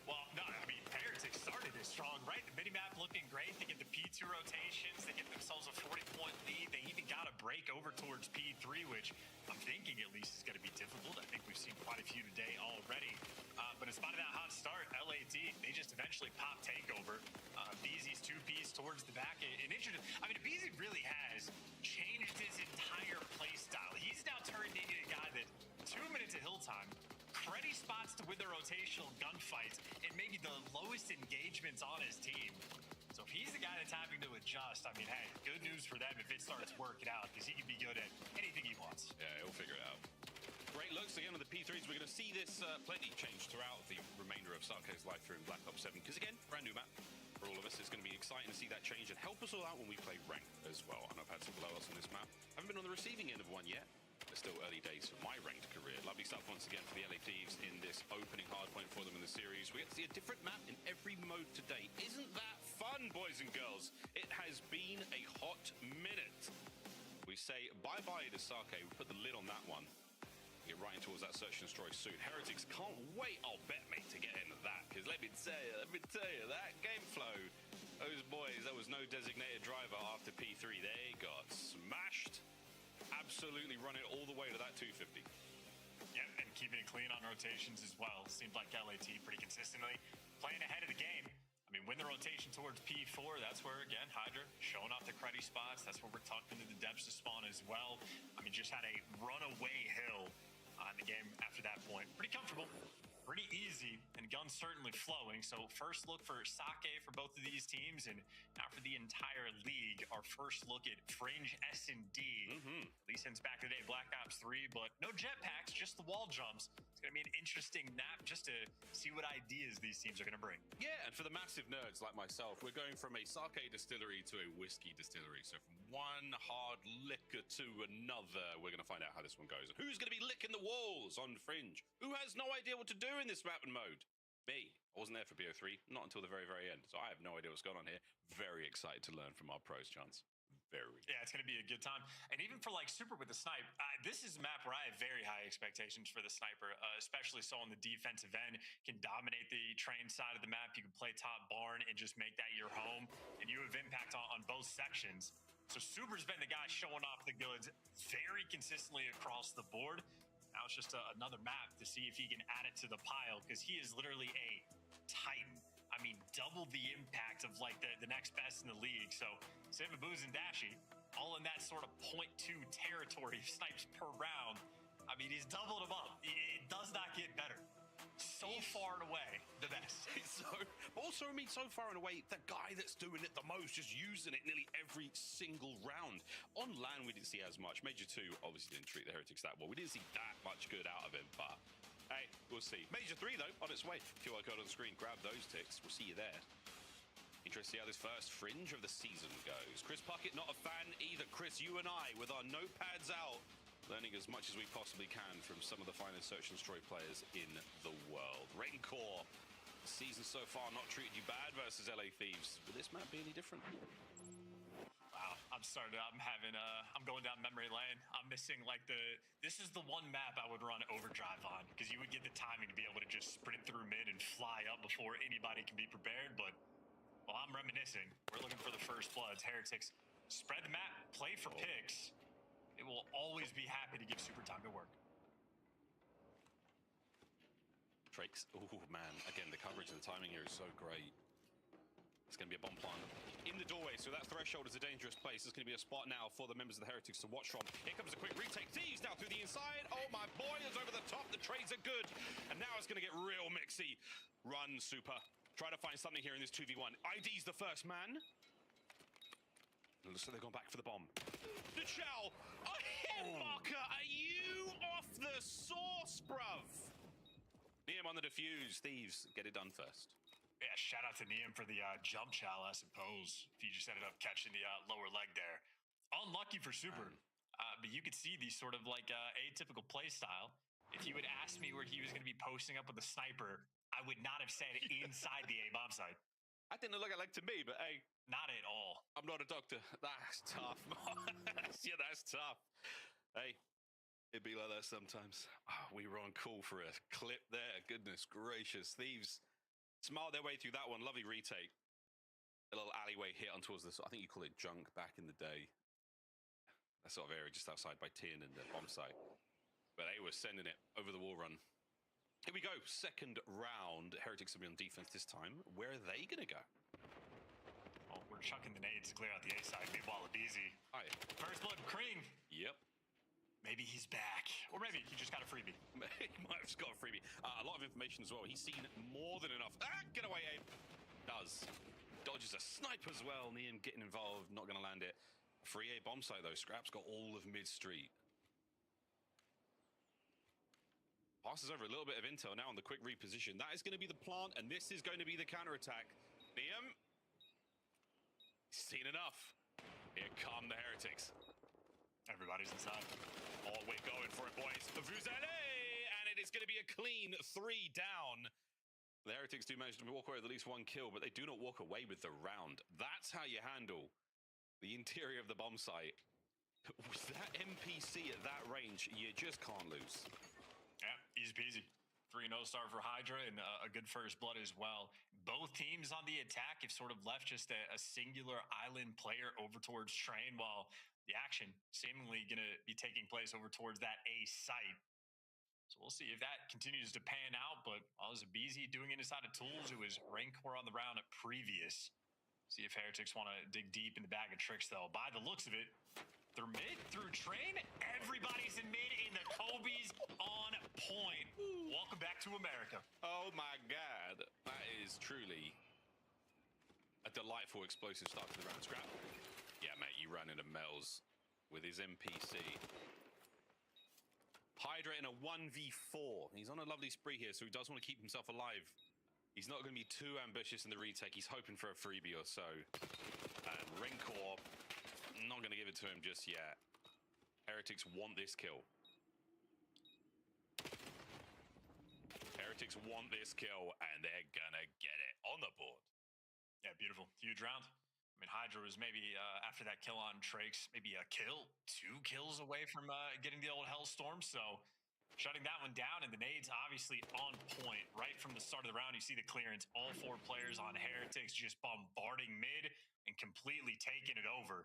Well, no, I mean, Heretics started this strong, right? The minimap looking great. They get the P2 rotations. They get themselves a 40-point lead. They even got a break over towards P3, which I'm thinking at least is going to be difficult. I think we've seen quite a few today already. But in spite of that hot start, LAT, they just eventually pop takeover. BZ's 2-piece towards the back. And interesting, I mean, BZ really has changed his entire play style. He's now turned into a guy that 2 minutes of hill time, Creddy spots to win the rotational gunfights, and maybe the lowest engagements on his team. So if he's the guy that's having to adjust, I mean, hey, good news for them if it starts working out, because he can be good at anything he wants. Yeah, he'll figure it out. Great looks again on the P3s. We're going to see this plenty change throughout the remainder of Sarke's life through Black Ops 7, because again, brand new map for all of us. It's going to be exciting to see that change and help us all out when we play ranked as well. And I've had some blowouts on this map. Haven't been on the receiving end of one yet. It's still early days for my ranked career. Lovely stuff once again for the LA Thieves in this opening hardpoint for them in the series. We get to see a different map in every mode today. Isn't that fun, boys and girls? It has been a hot minute. We say bye-bye to Sarke. We put the lid on that one. Get right in towards that search and destroy soon. Heretics can't wait, I'll bet, mate, to get into that. Because let me tell you, that game flow, those boys, there was no designated driver after P3. They got smashed. Absolutely run it all the way to that 250. Yeah, and keeping it clean on rotations as well. Seemed like LAT pretty consistently playing ahead of the game. I mean, win the rotation towards P4, that's where, again, Hydra showing off the Creddy spots. That's where we're tucked into the depths of spawn as well. I mean, just had a runaway hill in the game after that point. Pretty comfortable. Pretty easy, and guns certainly flowing. So first look for Sake for both of these teams, and now for the entire league, our first look at Fringe S&D. At least since back in the day, Black Ops 3, but no jetpacks, just the wall jumps. It's going to be an interesting map just to see what ideas these teams are going to bring. Yeah, and for the massive nerds like myself, we're going from a sake distillery to a whiskey distillery. So from one hard liquor to another, we're going to find out how this one goes. And who's going to be licking the walls on Fringe? Who has no idea what to do in this map and mode? Me. I wasn't there for BO3, not until the very, very end. So I have no idea what's going on here. Very excited to learn from our pros, Chance. Yeah, it's going to be a good time. And even for like Super with the snipe, this is a map where I have very high expectations for the sniper, especially so on the defensive end. Can dominate the train side of the map. You can play top barn and just make that your home. And you have impact on both sections. So Super's been the guy showing off the goods very consistently across the board. Now it's just another map to see if he can add it to the pile, because he is literally a titan. I mean, double the impact of like the next best in the league. So Sivaboos and Dashi, all in that sort of 0.2 territory of snipes per round. I mean, he's doubled them up. It does not get better. So far and away, the best. Also, I mean, so far and away, the guy that's doing it the most, just using it nearly every single round. On land, we didn't see as much. Major 2 obviously didn't treat the Heretics that well. We didn't see that much good out of him, but hey, we'll see. Major 3, though, on its way. QR code on the screen. Grab those ticks. We'll see you there. Interesting to see how this first Fringe of the season goes. Chris Puckett, not a fan either. Chris, you and I, with our notepads out, learning as much as we possibly can from some of the finest search and destroy players in the world. Raincore, the season so far not treated you bad versus LA Thieves. Will this map be any different? Wow, I'm going down memory lane. I'm missing like this is the one map I would run overdrive on, because you would get the timing to be able to just sprint through mid and fly up before anybody can be prepared. But while I'm reminiscing, we're looking for the first bloods. Heretics spread the map, play for picks. It will always be happy to give Super time to work. Drakes, oh man, again, the coverage and the timing here is so great. It's going to be a bomb plant in the doorway, so that threshold is a dangerous place. It's going to be a spot now for the members of the Heretics to watch from. Here comes a quick retake. Thieves now through the inside. Oh, my boy is over the top. The trades are good. And now it's going to get real mixy. Run, Super. Try to find something here in this 2v1. ID's the first man. Looks like they've gone back for the bomb. The Chow! A hit marker! Are you off the sauce, bruv? Niam on the defuse. Thieves get it done first. Yeah, shout out to Niam for the jump chow, I suppose. If he just ended up catching the lower leg there. Unlucky for Super. But you could see the sort of like atypical play style. If you had asked me where he was going to be posting up with a sniper, I would not have said inside the A-bomb site. That didn't look like to me, but hey. Not at all. I'm not a doctor. That's tough. Yeah, that's tough. Hey, it'd be like that sometimes. Oh, we were on call for a clip there. Goodness gracious. Thieves smiled their way through that one. Lovely retake. A little alleyway hit on towards this. I think you call it junk back in the day. That sort of area just outside by Tin and the bomb site. But they were sending it over the wall run. Here we go. Second round. Heretics will be on defense this time. Where are they going to go? Oh, we're chucking the nades to clear out the A side. Meanwhile, Abizi. Hi. First blood, Cream. Yep. Maybe he's back. Or maybe he just got a freebie. He might have just got a freebie. A lot of information as well. He's seen more than enough. Get away, Abe. Does. Dodges a snipe as well. Niam getting involved. Not going to land it. Free A bomb site, though. Scrap's got all of mid-street. Passes over a little bit of intel now on the quick reposition. That is going to be the plant, and this is going to be the counter-attack. Niam. Seen enough. Here come the Heretics. Everybody's inside. Oh, we're going for it, boys. Vous allez! And it is going to be a clean 3 down. The Heretics do manage to walk away with at least 1 kill, but they do not walk away with the round. That's how you handle the interior of the bomb site. With that NPC at that range, you just can't lose. Yeah, easy peasy. 3-0 start for Hydra and a good first blood as well. Both teams on the attack have sort of left just a singular island player over towards Train, while the action seemingly going to be taking place over towards that A site. So we'll see if that continues to pan out, but Abizi doing it inside of Tools, who was rank core on the round at previous. See if Heretics want to dig deep in the bag of tricks, though. By the looks of it, through mid, through Train, everybody's in mid, in the Kobe's on point. Welcome back to America. Oh my God. That is truly a delightful explosive start to the round. Scrap. Yeah, mate, you ran into Mel's with his NPC. Hydra in a 1v4. He's on a lovely spree here, so he does want to keep himself alive. He's not going to be too ambitious in the retake. He's hoping for a freebie or so. And Rincor, not going to give it to him just yet. Heretics want this kill. Heretics want this kill, and they're going to get it on the board. Yeah, beautiful. Huge round. I mean, Hydra was maybe, after that kill on Trakes, maybe a kill, 2 kills away from getting the old Hellstorm. So shutting that one down, and the nades obviously on point. Right from the start of the round, you see the clearance. All 4 players on Heretics just bombarding mid and completely taking it over.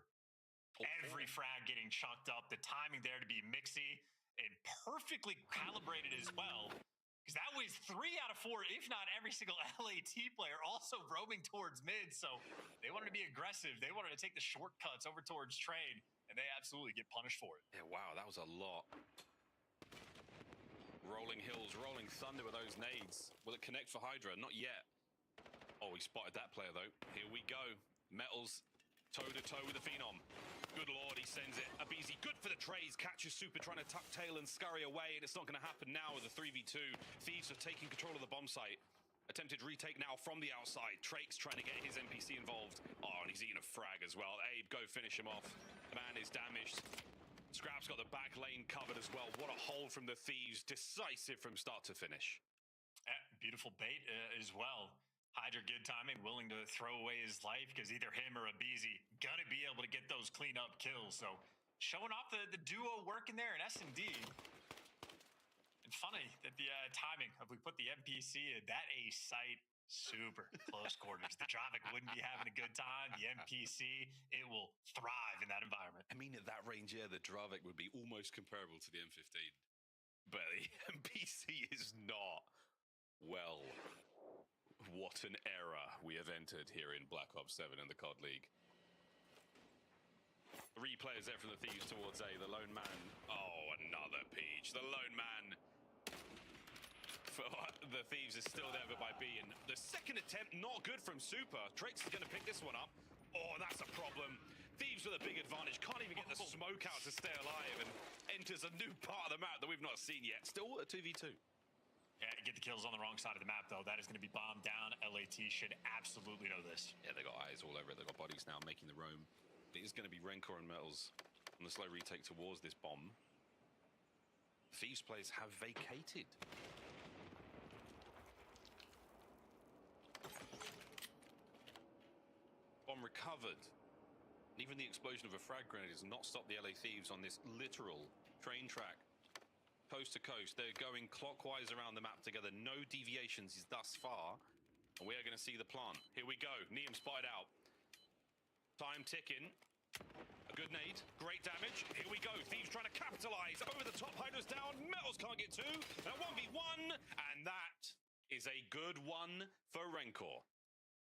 Every frag getting chucked up. The timing there to be mixy and perfectly calibrated as well. Because that was 3 out of 4, if not every single LAT player also roaming towards mid. So they wanted to be aggressive. They wanted to take the shortcuts over towards Train, and they absolutely get punished for it. Yeah, wow, that was a lot. Rolling hills, rolling thunder with those nades. Will it connect for Hydra? Not yet. Oh, he spotted that player, though. Here we go. Metals toe-to-toe with the Phenom. Good lord, he sends it. Abizi, good for the trays. Catches Super trying to tuck tail and scurry away, and it's not going to happen now with the 3v2. Thieves are taking control of the bomb site. Attempted retake now from the outside. Trakes trying to get his NPC involved. Oh, and he's eating a frag as well. Abe, go finish him off. The man is damaged. Scrap's got the back lane covered as well. What a hold from the Thieves. Decisive from start to finish. Yeah, beautiful bait as well. Hydra, good timing, willing to throw away his life because either him or Abizi gonna be able to get those clean-up kills. So showing off the duo working there in S&D. And funny that the timing of we put the NPC at that A site, super close quarters. The Drovic wouldn't be having a good time. The NPC, it will thrive in that environment. I mean, at that range, yeah, the Drovic would be almost comparable to the M15. But the NPC is not. Well, What an era we have entered here in Black Ops 7 in the COD League. 3 players there from the Thieves towards A. The lone man. Oh, another peach. The lone man for the Thieves is still there, but by B. And the second attempt, not good from Super. Drake's going to pick this one up. Oh, that's a problem. Thieves with a big advantage. Can't even get the smoke out to stay alive and enters a new part of the map that we've not seen yet. Still a 2v2. Yeah, get the kills on the wrong side of the map, though. That is going to be bombed down. LAT should absolutely know this. Yeah, they got eyes all over it. They got bodies now making the roam. It is going to be Rencor and Metals on the slow retake towards this bomb. Thieves players have vacated. Bomb recovered. Even the explosion of a frag grenade has not stopped the LA Thieves on this literal train track. Coast to coast, they're going clockwise around the map together. No deviations thus far. And we are going to see the plant. Here we go. Neum spotted out. Time ticking. A good nade. Great damage. Here we go. Thieves trying to capitalize. Over the top. Hydra's down. Metals can't get two. And a 1v1. And that is a good one for Rencor.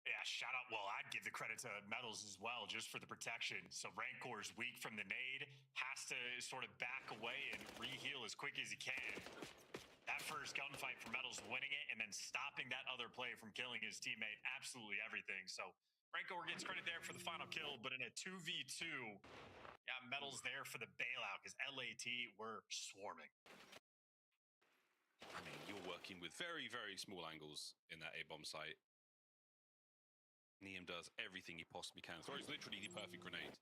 Yeah, shout out. Well, I'd give the credit to Metals as well, just for the protection. So Rancor's weak from the nade, has to sort of back away and re-heal as quick as he can. That first gunfight for Metals, winning it and then stopping that other player from killing his teammate, absolutely everything. So Rancor gets credit there for the final kill, but in a 2v2, yeah, Metals there for the bailout because LAT were swarming. I mean, you're working with very, very small angles in that A-bomb site. Neum does everything he possibly can. Throws literally the perfect grenade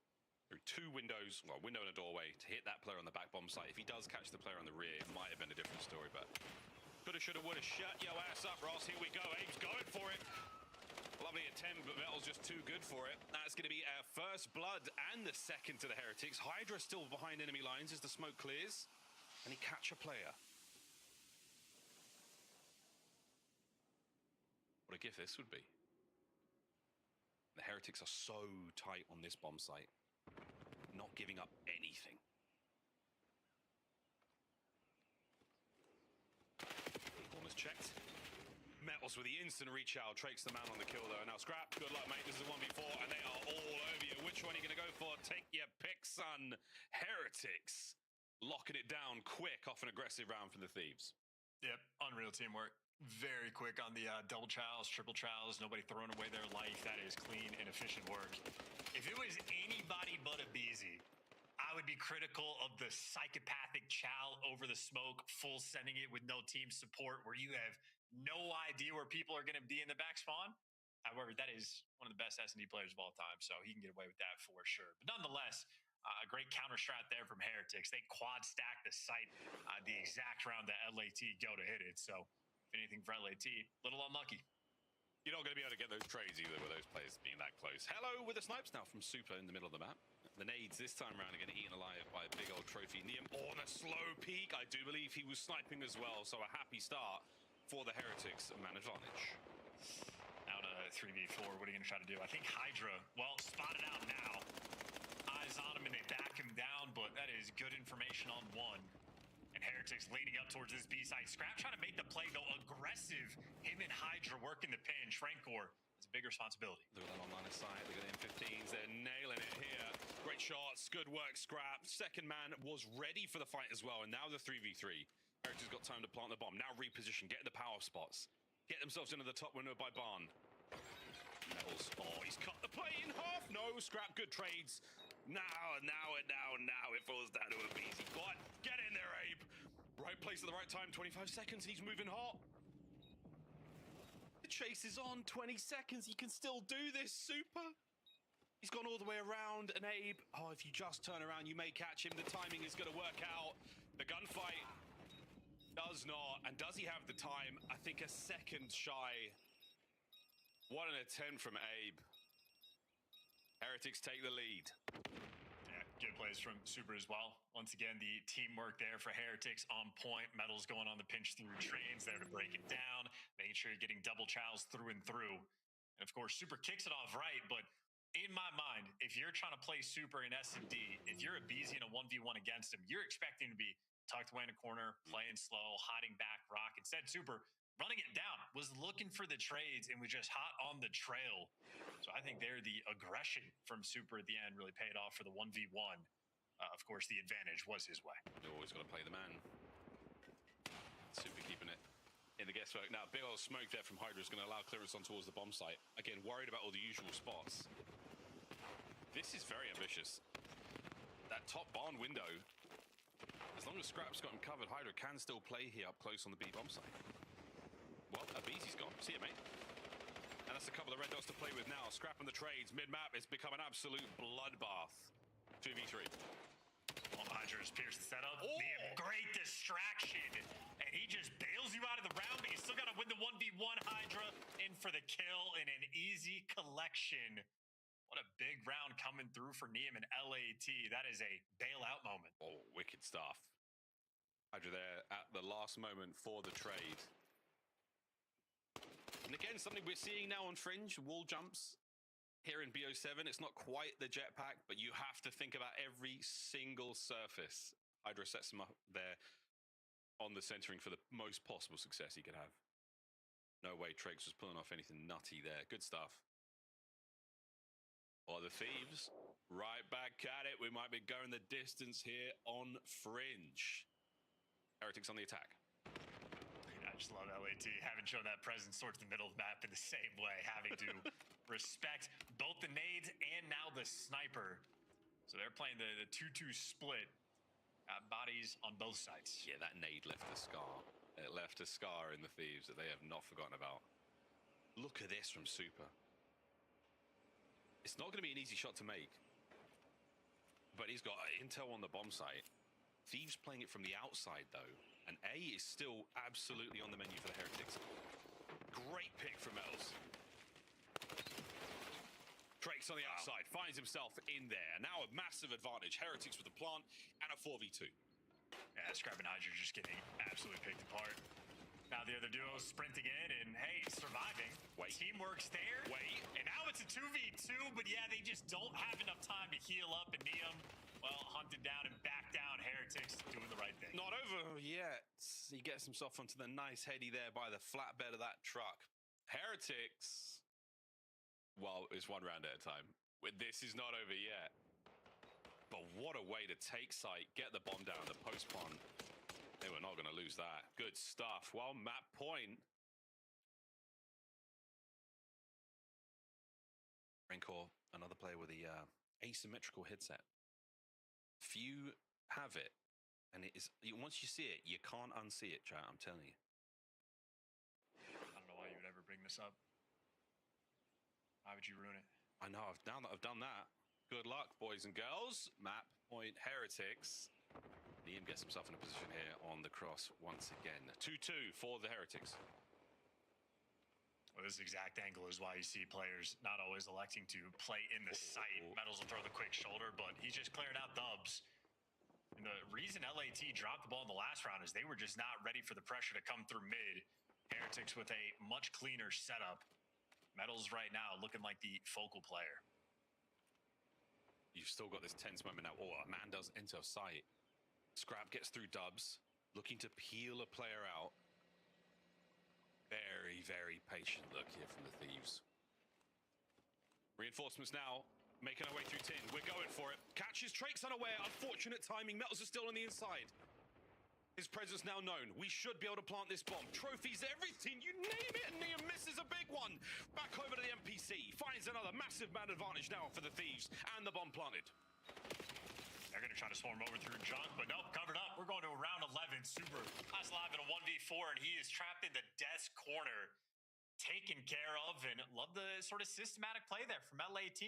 through 2 windows, well, window and a doorway to hit that player on the back bomb site. If he does catch the player on the rear, it might have been a different story, but coulda, shoulda, woulda. Shut your ass up, Ross. Here we go. Abe's going for it. Lovely attempt, but Metal's just too good for it. That's going to be our first blood and the second to the Heretics. Hydra still behind enemy lines as the smoke clears, and he catch a player. What a gift this would be. The Heretics are so tight on this bomb site, not giving up anything. Corners checked. Metals with the instant reach out, takes the man on the kill though. Now Scrap, good luck mate, this is a 1v4 and they are all over you. Which one are you gonna go for? Take your pick, son. Heretics locking it down quick off an aggressive round for the Thieves. Yep, unreal teamwork. Very quick on the double trials, triple trials, nobody throwing away their life. That is clean and efficient work. If it was anybody but a Beezy, I would be critical of the psychopathic chow over the smoke, full sending it with no team support, where you have no idea where people are going to be in the back spawn. However, that is one of the best S&D players of all time, so he can get away with that for sure. But nonetheless, a great counter strat there from Heretics. They quad stack the site the exact round that LAT go to hit it. So anything for LAT, little unlucky. You're not going to be able to get those trades either with those players being that close. Hello with the snipes now from Super in the middle of the map. The nades this time around are getting eaten alive by a big old trophy. Neum on a slow peek. I do believe he was sniping as well, so a happy start for the Heretics man advantage. Now to 3v4, what are you going to try to do? I think Hydra, well, spotted out now. Eyes on him and they back him down, but that is good information on one. And Heretics leading up towards this B site. Scrap trying to make the play, though, aggressive. Him and Hydra working the pinch. Rancor, it's a big responsibility. Look at that on line of sight. Look at the M15s. They're nailing it here. Great shots. Good work, Scrap. Second man was ready for the fight as well. And now the 3v3. Heretics got time to plant the bomb. Now reposition. Get the power spots. Get themselves into the top window by Barn. Metals. Oh, he's cut the play in half. No, Scrap. Good trades. Now it falls down to a Beezy. Go on, get in there, Abe. Right place at the right time, 25 seconds, he's moving hot. The chase is on, 20 seconds, he can still do this, Super. He's gone all the way around, and Abe, oh, if you just turn around, you may catch him. The timing is gonna work out. The gunfight does not, and does he have the time? I think a second shy. What an attempt from Abe. Heretics take the lead. Yeah, good plays from Super as well. Once again, the teamwork there for Heretics on point. Metals going on the pinch through trains there to break it down, making sure you're getting double chows through and through. And of course, Super kicks it off right, but in my mind, if you're trying to play Super in S&D, if you're a Beezy in a 1v1 against him, you're expecting to be tucked away in a corner, playing slow, hiding back, rock. Instead, Super running it down, was looking for the trades, and was just hot on the trail. So I think there the aggression from Super at the end really paid off for the 1v1. Of course, the advantage was his way. You always got to play the man. Super keeping it in the guesswork. Now, big old smoke there from Hydra is going to allow clearance on towards the bomb site. Again, worried about all the usual spots. This is very ambitious. That top barn window, as long as Scrap's got him covered, Hydra can still play here up close on the B bomb site. Well, Abizi's gone. See you, mate. And that's a couple of red dots to play with now. Scrap on the trades. Mid-map, it's become an absolute bloodbath. 2v3. Well, Hydra has pierced the setup. Oh. The great distraction. And he just bails you out of the round, but you still got to win the 1v1. Hydra in for the kill in an easy collection. What a big round coming through for Neum and LAT. That is a bailout moment. Oh, wicked stuff. Hydra there at the last moment for the trade. And again, something we're seeing now on Fringe, wall jumps. Here in BO7, it's not quite the jetpack, but you have to think about every single surface. Hydra sets him up there on the centering for the most possible success he could have. No way Trakes was pulling off anything nutty there. Good stuff. Or the Thieves, right back at it. We might be going the distance here on Fringe. Heretics on the attack. I just love LAT having shown that presence towards the middle of the map in the same way, having to respect both the nades and now the sniper. So they're playing the 2-2 split. Bodies on both sides. Yeah, that nade left a scar. It left a scar in the Thieves that they have not forgotten about. Look at this from Super. It's not going to be an easy shot to make. But he's got intel on the bomb site. Thieves playing it from the outside, though. And A is still absolutely on the menu for the Heretics. Great pick from Metals. Drake's on the outside, finds himself in there. Now a massive advantage. Heretics with the plant and a 4v2. Yeah, Scrap and Hydra just getting absolutely picked apart. Now the other duo sprinting in and, hey, surviving. Wait. Teamwork's there. Wait. And now it's a 2v2, but yeah, they just don't have enough time to heal up. And Neum, well, hunted down and back down. Heretics doing the right thing. Not over yet. He gets himself onto the nice heady there by the flatbed of that truck. Heretics, well, it's one round at a time. This is not over yet. But what a way to take sight, get the bomb down, the post pond. They were not going to lose that. Good stuff. Well, map point. Rancor, another player with the asymmetrical headset. Few have it. And it is, once you see it, you can't unsee it, chat, I'm telling you. I don't know why you would ever bring this up. Why would you ruin it? I know, now that I've done that, good luck, boys and girls. Map point Heretics. Neum gets himself in a position here on the cross once again. 2-2 for the Heretics. Well, this exact angle is why you see players not always electing to play in the sight. Metals will throw the quick shoulder, but he just cleared out dubs. And the reason LAT dropped the ball in the last round is they were just not ready for the pressure to come through mid. Heretics with a much cleaner setup. Metals right now looking like the focal player. You've still got this tense moment now. Oh, a man does enter sight. Scrap gets through dubs, looking to peel a player out. Very, very patient look here from the Thieves. Reinforcements now, making our way through tin. We're going for it. Catches Trakes unaware. Unfortunate timing. Metals are still on the inside. His presence now known. We should be able to plant this bomb. Trophies, everything, you name it. And Neum misses a big one. Back over to the NPC. Finds another massive man advantage now for the Thieves. And the bomb planted. They're going to try to swarm over through junk, but nope, covered up. We're going to round 11. Super. That's live in a 1v4, and he is trapped in the desk corner. Taken care of, and love the sort of systematic play there from LAT.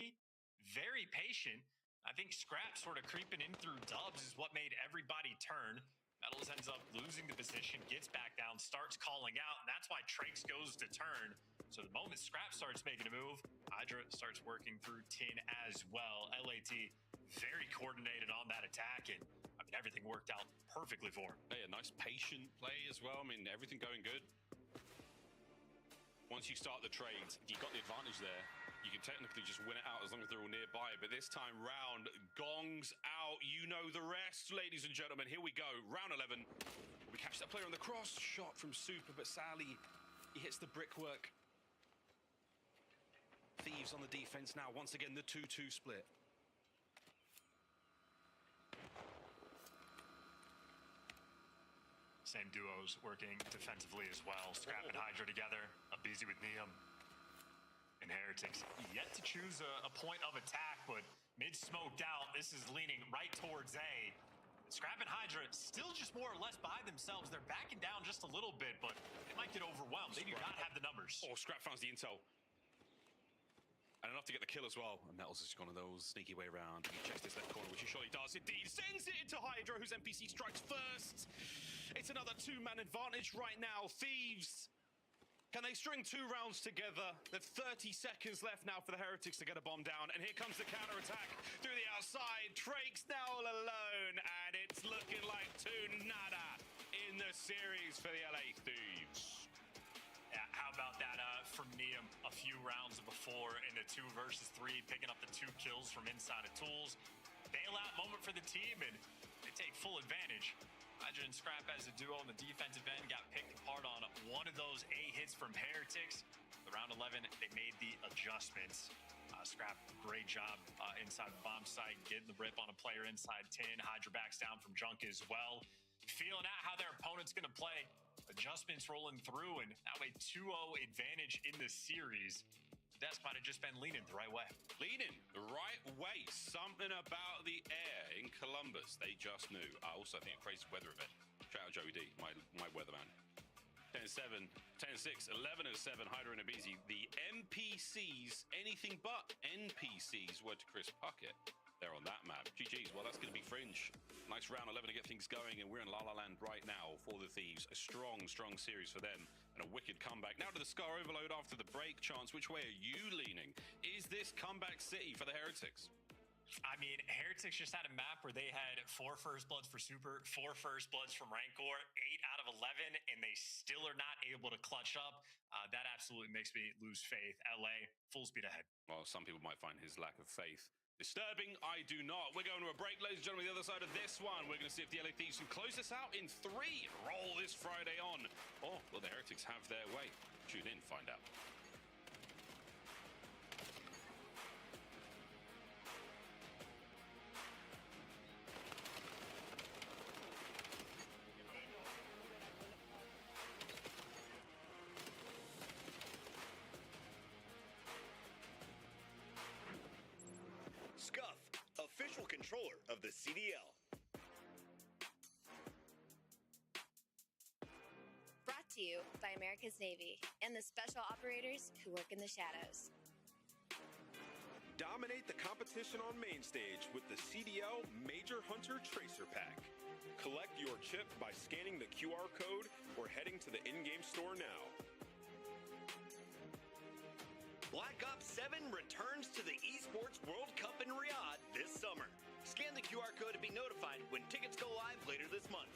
Very patient. I think Scrap sort of creeping in through dubs is what made everybody turn. Metals ends up losing the position, gets back down, starts calling out, and that's why Trakes goes to turn. So the moment Scrap starts making a move, Hydra starts working through tin as well. LAT very coordinated on that attack, and I mean, everything worked out perfectly for him. Hey, a nice patient play as well. I mean, everything going good. Once you start the trades, you got the advantage there. You can technically just win it out as long as they're all nearby. But this time round, gongs out. You know the rest, ladies and gentlemen. Here we go. Round 11. We catch catch that player on the cross. Shot from Super, but sadly, he hits the brickwork. Thieves on the defense now. Once again, the 2-2 split. Same duos working defensively as well. Scrap and Hydra together. Busy with Neum. And Heretics yet to choose a point of attack, but mid smoked out. This is leaning right towards A. Scrap and Hydra still just more or less by themselves. They're backing down just a little bit, but they might get overwhelmed. They do not have the numbers. Oh, Scrap finds the intel. And enough to get the kill as well. And Metals has just gone on those sneaky way around. He checks this left corner, which he surely does indeed. Sends it into Hydra, whose NPC strikes first. It's another two-man advantage right now. Thieves, can they string 2 rounds together? There's 30 seconds left now for the Heretics to get a bomb down. And here comes the counter-attack through the outside. Drake's now all alone. And it's looking like 2-0 in the series for the LA Thieves. Yeah, how about that from Neum? A few rounds before in the 2 versus 3, picking up the 2 kills from inside of Tools. Bailout moment for the team, and they take full advantage. Hydra and Scrap as a duo on the defensive end got picked apart on one of those A hits from Heretics. The round 11, they made the adjustments. Scrap, great job inside the bomb site, getting the rip on a player inside 10. Hydra backs down from Junk as well. Feeling out how their opponent's going to play. Adjustments rolling through, and now a 2-0 advantage in the series. The desk might have just been leaning the right way. Leaning the right way. Something about the air in Columbus. They just knew. I also think a crazy weather event. Shout out Joey D, my weatherman. 10-7, 10-6, 11-7, Hydra and Abizi. The NPCs, anything but NPCs, word to Chris Puckett. They're on that map. GG's, well, that's going to be Fringe. Nice round 11 to get things going, and we're in La La Land right now for the Thieves. A strong, strong series for them, and a wicked comeback. Now to the Scar Overload after the break. Chance, which way are you leaning? Is this comeback city for the Heretics? I mean, Heretics just had a map where they had 4 first bloods for Super, 4 first bloods from Rancor, 8 out of 11, and they still are not able to clutch up. That absolutely makes me lose faith. LA, full speed ahead. Well, some people might find his lack of faith disturbing. I do not. We're going to a break, ladies and gentlemen. The other side of this one, we're going to see if the LA Thieves can close this out in 3 and roll this Friday on. Or will the Heretics have their way? Tune in, find out. Scuff, official controller of the CDL. Brought to you by America's Navy and the special operators who work in the shadows. Dominate the competition on main stage with the CDL Major Hunter Tracer Pack. Collect your chip by scanning the QR code or heading to the in-game store now. Black Ops 7 returns to the Esports World Cup in Riyadh this summer. Scan the QR code to be notified when tickets go live later this month.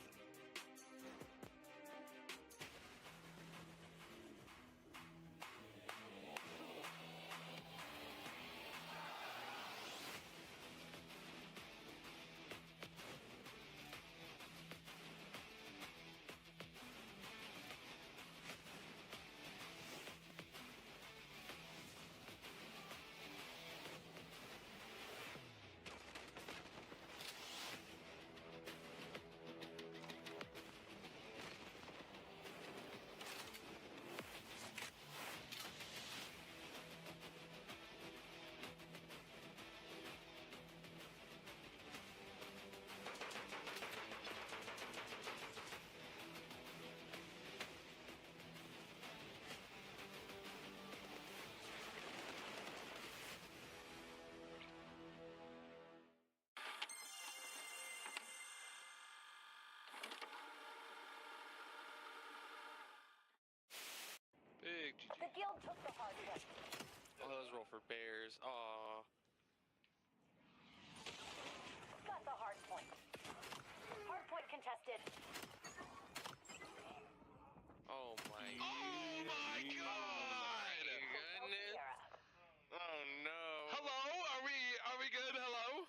Big GG. The guild took the hard point. Oh, let's roll for bears. Aw. Got the hard point. Hard point contested. Oh my. Oh my god! Goodness. Oh no. Hello? Are we good? Hello?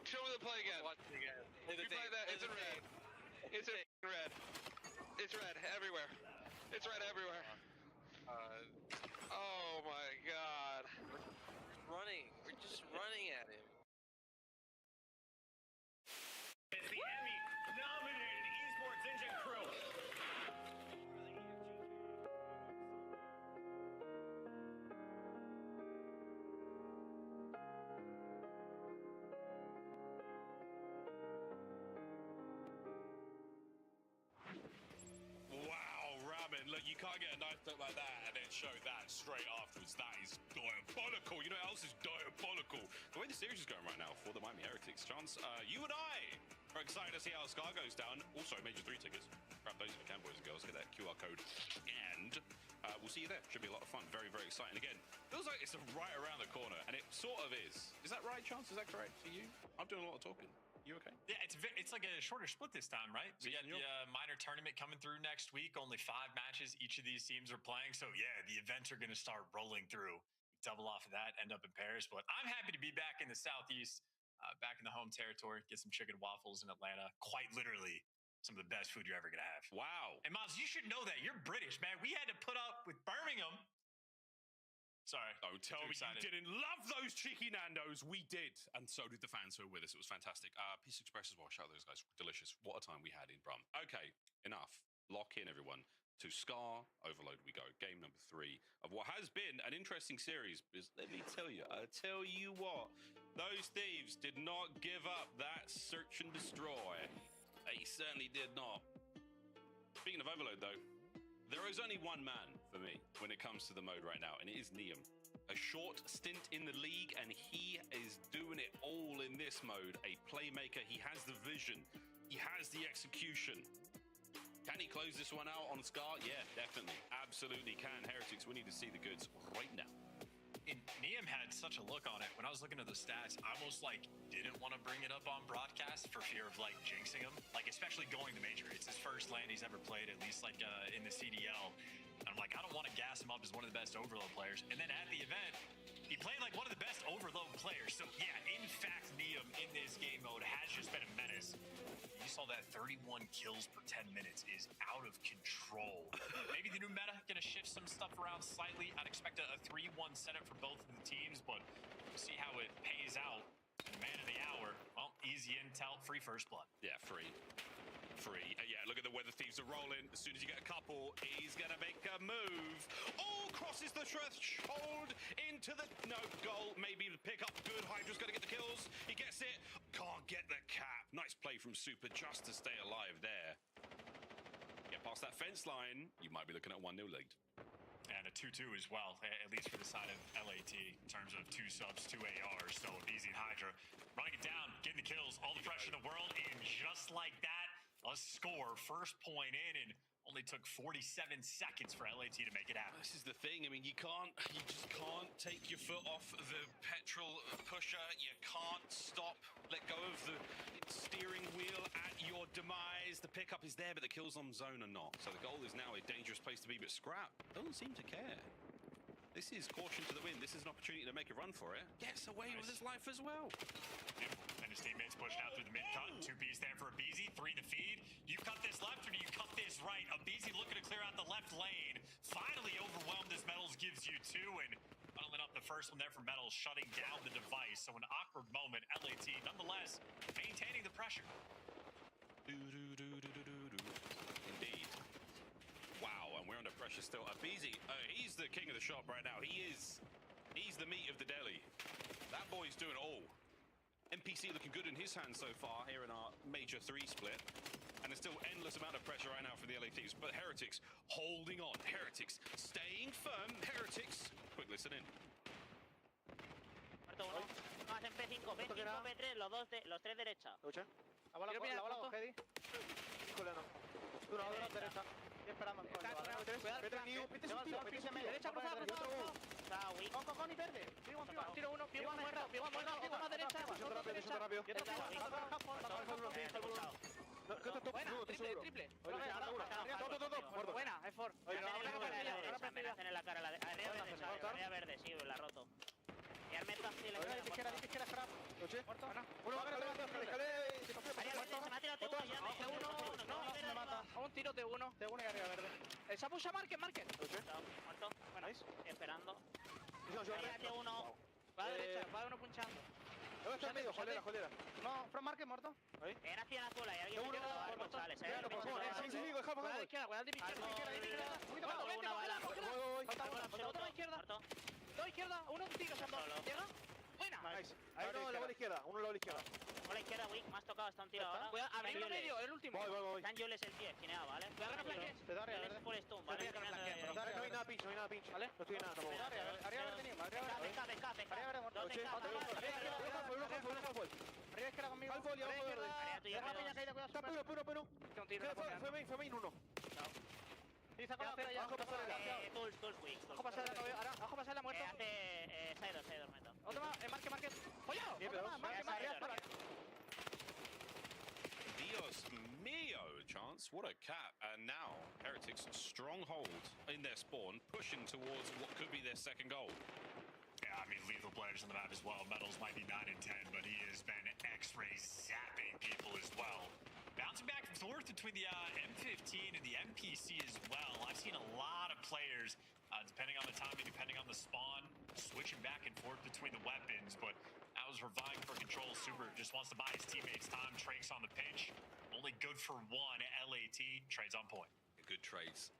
Show me the play again. Watch it again. You play that. It's in red. It's in red. everywhere. It's right everywhere. Oh my god. We're running. We're just running at him. It's the Emmy-nominated Esports Engine crew. Wow, Ramen, look, you can't get a knife look like that and then show that straight afterwards. That is diabolical. You know what else is diabolical? The way the series is going right now for the Miami Heretics, Chance, you and I are excited to see how Scar goes down. Also, Major 3 tickets. Grab those if you can, boys and girls. Get that QR code. And we'll see you there. Should be a lot of fun. Very, very exciting. Again, feels like it's right around the corner, and it sort of is. Is that right, Chance? Is that correct for you? I'm doing a lot of talking. You okay? Yeah, it's like a shorter split this time, right? We got the minor tournament coming through next week. Only 5 matches each of these teams are playing. So yeah, the events are going to start rolling through. Double off of that, end up in Paris. But I'm happy to be back in the Southeast, back in the home territory. Get some chicken waffles in Atlanta. Quite literally, some of the best food you're ever going to have. Wow. And Miles, you should know that. You're British, man. We had to put up with Birmingham. Sorry. Don't tell me you didn't love those cheeky Nandos. We did. And so did the fans who were with us. It was fantastic. Peace Express as well. Shout out those guys. Delicious. What a time we had in Brum. Okay, enough. Lock in, everyone. To Scar Overload we go. Game number 3 of what has been an interesting series. Because let me tell you, I tell you what, those thieves did not give up that search and destroy. They certainly did not. Speaking of Overload, though, there is only one man for me when it comes to the mode right now, and it is Neum. A short stint in the league, and he is doing it all in this mode. A playmaker. He has the vision. He has the execution. Can he close this one out on Scar? Yeah, definitely. Absolutely can. Heretics, we need to see the goods right now. And Neum had such a look on it. When I was looking at the stats, I almost didn't want to bring it up on broadcast for fear of jinxing him. Especially going to Major. It's his first LAN he's ever played, at least in the CDL. And I'm I don't want to gas him up as one of the best overload players. And then at the event, he played one of the best overload players. So yeah, in fact, Neum in this game mode has just been a menace. You saw that 31 kills per 10 minutes is out of control. Maybe the new meta going to shift some stuff around slightly. I'd expect a 3-1 setup for both of the teams, but we'll see how it pays out. Man of the hour, well, easy intel, free first blood. Yeah, free. Yeah, look at the way the thieves are rolling. As soon as you get a couple, he's going to make a move. Oh, crosses the threshold into the... No, goal. Maybe the pick up. Good. Hydra's going to get the kills. He gets it. Can't get the cap. Nice play from Super just to stay alive there. Get past that fence line. You might be looking at 1-0 lead. And a 2-2 as well, at least for the side of LAT, in terms of 2 subs, 2 ARs. So easy and Hydra running it down, getting the kills, all the pressure in the world, and just like that, a score, first point in, and only took 47 seconds for LAT to make it happen. This is the thing. I mean, you just can't take your foot off the petrol pusher. You can't stop, let go of the steering wheel at your demise. The pickup is there, but the kills on zone are not. So the goal is now a dangerous place to be, but Scrap doesn't seem to care. This is caution to the wind. This is an opportunity to make a run for it. Gets away with his life as well. And his teammates pushed out through the mid-cut. 2B's there for Abizi, 3 in the feed. Do you cut this left or do you cut this right? Abizi looking to clear out the left lane. Finally overwhelmed as Metals gives you 2, and funneling up the first one there for Metals, shutting down the device. So an awkward moment. LAT, nonetheless, maintaining the pressure. Indeed. Wow, and we're under pressure still. Abizi, he's the king of the shop right now. He's the meat of the deli. That boy's doing it all. NPC looking good in his hands so far here in our Major 3 split. And there's still endless amount of pressure right now for the LA Thieves. But Heretics holding on. Heretics staying firm. Heretics. Quick listen in. Muerto uno. Más en P5, P5, P3, los 3 derecha. ¿Escucha? La bola, Heady. Híjole, no. Tú no, derecha. Estoy esperando en coño. Vete New. Vete su tío. Vete derecha, cruzado. Con y verde. Tiro uno. Pivo muerto. Uno derecha. Yo rápido. Triple. Buena, es for. Amenazan en la cara. Área verde, sí, la roto. Y al meto así le izquierda, scrap. Muerto. Uno va a ganar. Área verde, se me ha tirado uno ya. No, me mata. A un tiro T1 y arriba verde. Esa pucha market. Muerto. Bueno, esperando. T1. Va a derecha, va uno punchando. ¿Dónde está el medio? Jolera. No, front market muerto. En acción azul, hay alguien Seguro, González. Cuidado de izquierda, cuidado de mi izquierda. Una bala. Otro a la izquierda. Dos izquierda, uno un tiro, Sandor. ¿Llega? Buena. Nice. Hay uno en la bola izquierda, Bola izquierda, Wick, me has tocado, está un tiro ahora. Cuidado, abrir medio, el último. Voy. Está en Jules el pie, esquineado, ¿vale? Te agarra flanque. Te da arriba, Jules full stun, ¿vale? No hay nada pinch, ¿vale? No estoy en nada tampoco. Arriba verde tenía, arriba verde. Arriba verde muerto. Arriba izquierda conmigo. Halfol y abajo verde. Deja la peña caída, cuidado. Está pero. Fue main 1. Sí, saca la playa. Abajo pasarela. Tools, Wick. Abajo pasarela, muerto. Hace Sidor, meto. Otro más, market. ¡Follado! Otro más, market. Dios mio, Chance. What a cap. And now, Heretics stronghold in their spawn, pushing towards what could be their second goal. Yeah, I mean, lethal players on the map as well. Metals might be 9 and 10, but he has been X-ray zapping people as well. Bouncing back and forth between the M15 and the MPC as well. I've seen a lot of players, depending on the timing, depending on the spawn, switching back and forth between the weapons, but that was reviving for control. Super just wants to buy his teammates time. Trake's on the pinch. Only good for one. LAT trades on point. Good trades.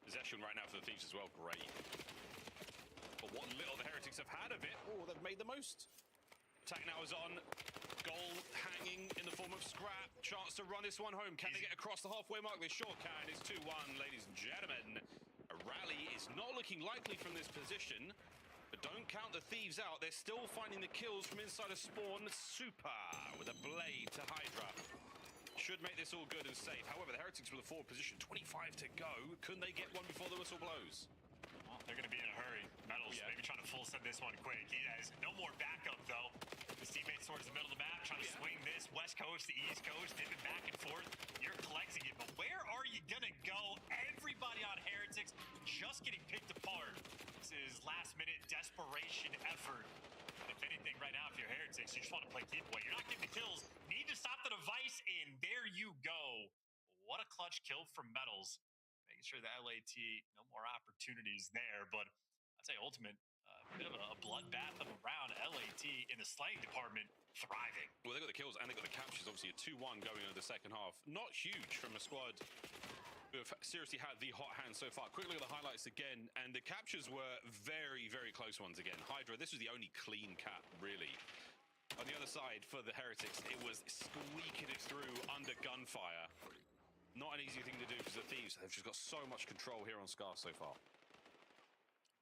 Possession right now for the Thieves as well. Great. But what little the Heretics have had of it, they've made the most. Attack now is on. Goal hanging in the form of Scrap. Chance to run this one home. Can they get across the halfway mark? They sure can. It's 2-1, ladies and gentlemen. A rally is not looking likely from this position. But don't count the Thieves out. They're still finding the kills from inside a spawn. Super with a blade to Hydra. Should make this all good and safe. However, the Heretics with a forward position. 25 to go. Can they get one before the whistle blows? Well, they're going to be in a hurry. Metals maybe trying to full send this one quick. He has no more backup, though. His teammates towards the middle of the map, trying to swing this West Coast to East Coast, dipping back and forth. You're collecting it, but where are you going to go? Everybody on Heretics just getting picked apart. This is last-minute desperation effort. If anything, right now, if you're Heretics, you just want to play keep away. You're not getting the kills. Need to stop the device, and there you go. What a clutch kill from Metals. Making sure the LAT, no more opportunities there, but I'd say Ultimate, bit of a bloodbath of a round. LAT in the slaying department, thriving. Well, they got the kills and they got the captures. Obviously, a 2-1 going into the second half. Not huge from a squad who have seriously had the hot hand so far. Quick look at the highlights again, and the captures were very, very close ones again. Hydra, this was the only clean cap, really. On the other side, for the Heretics, it was squeaking it through under gunfire. Not an easy thing to do because the Thieves have just got so much control here on Scar so far.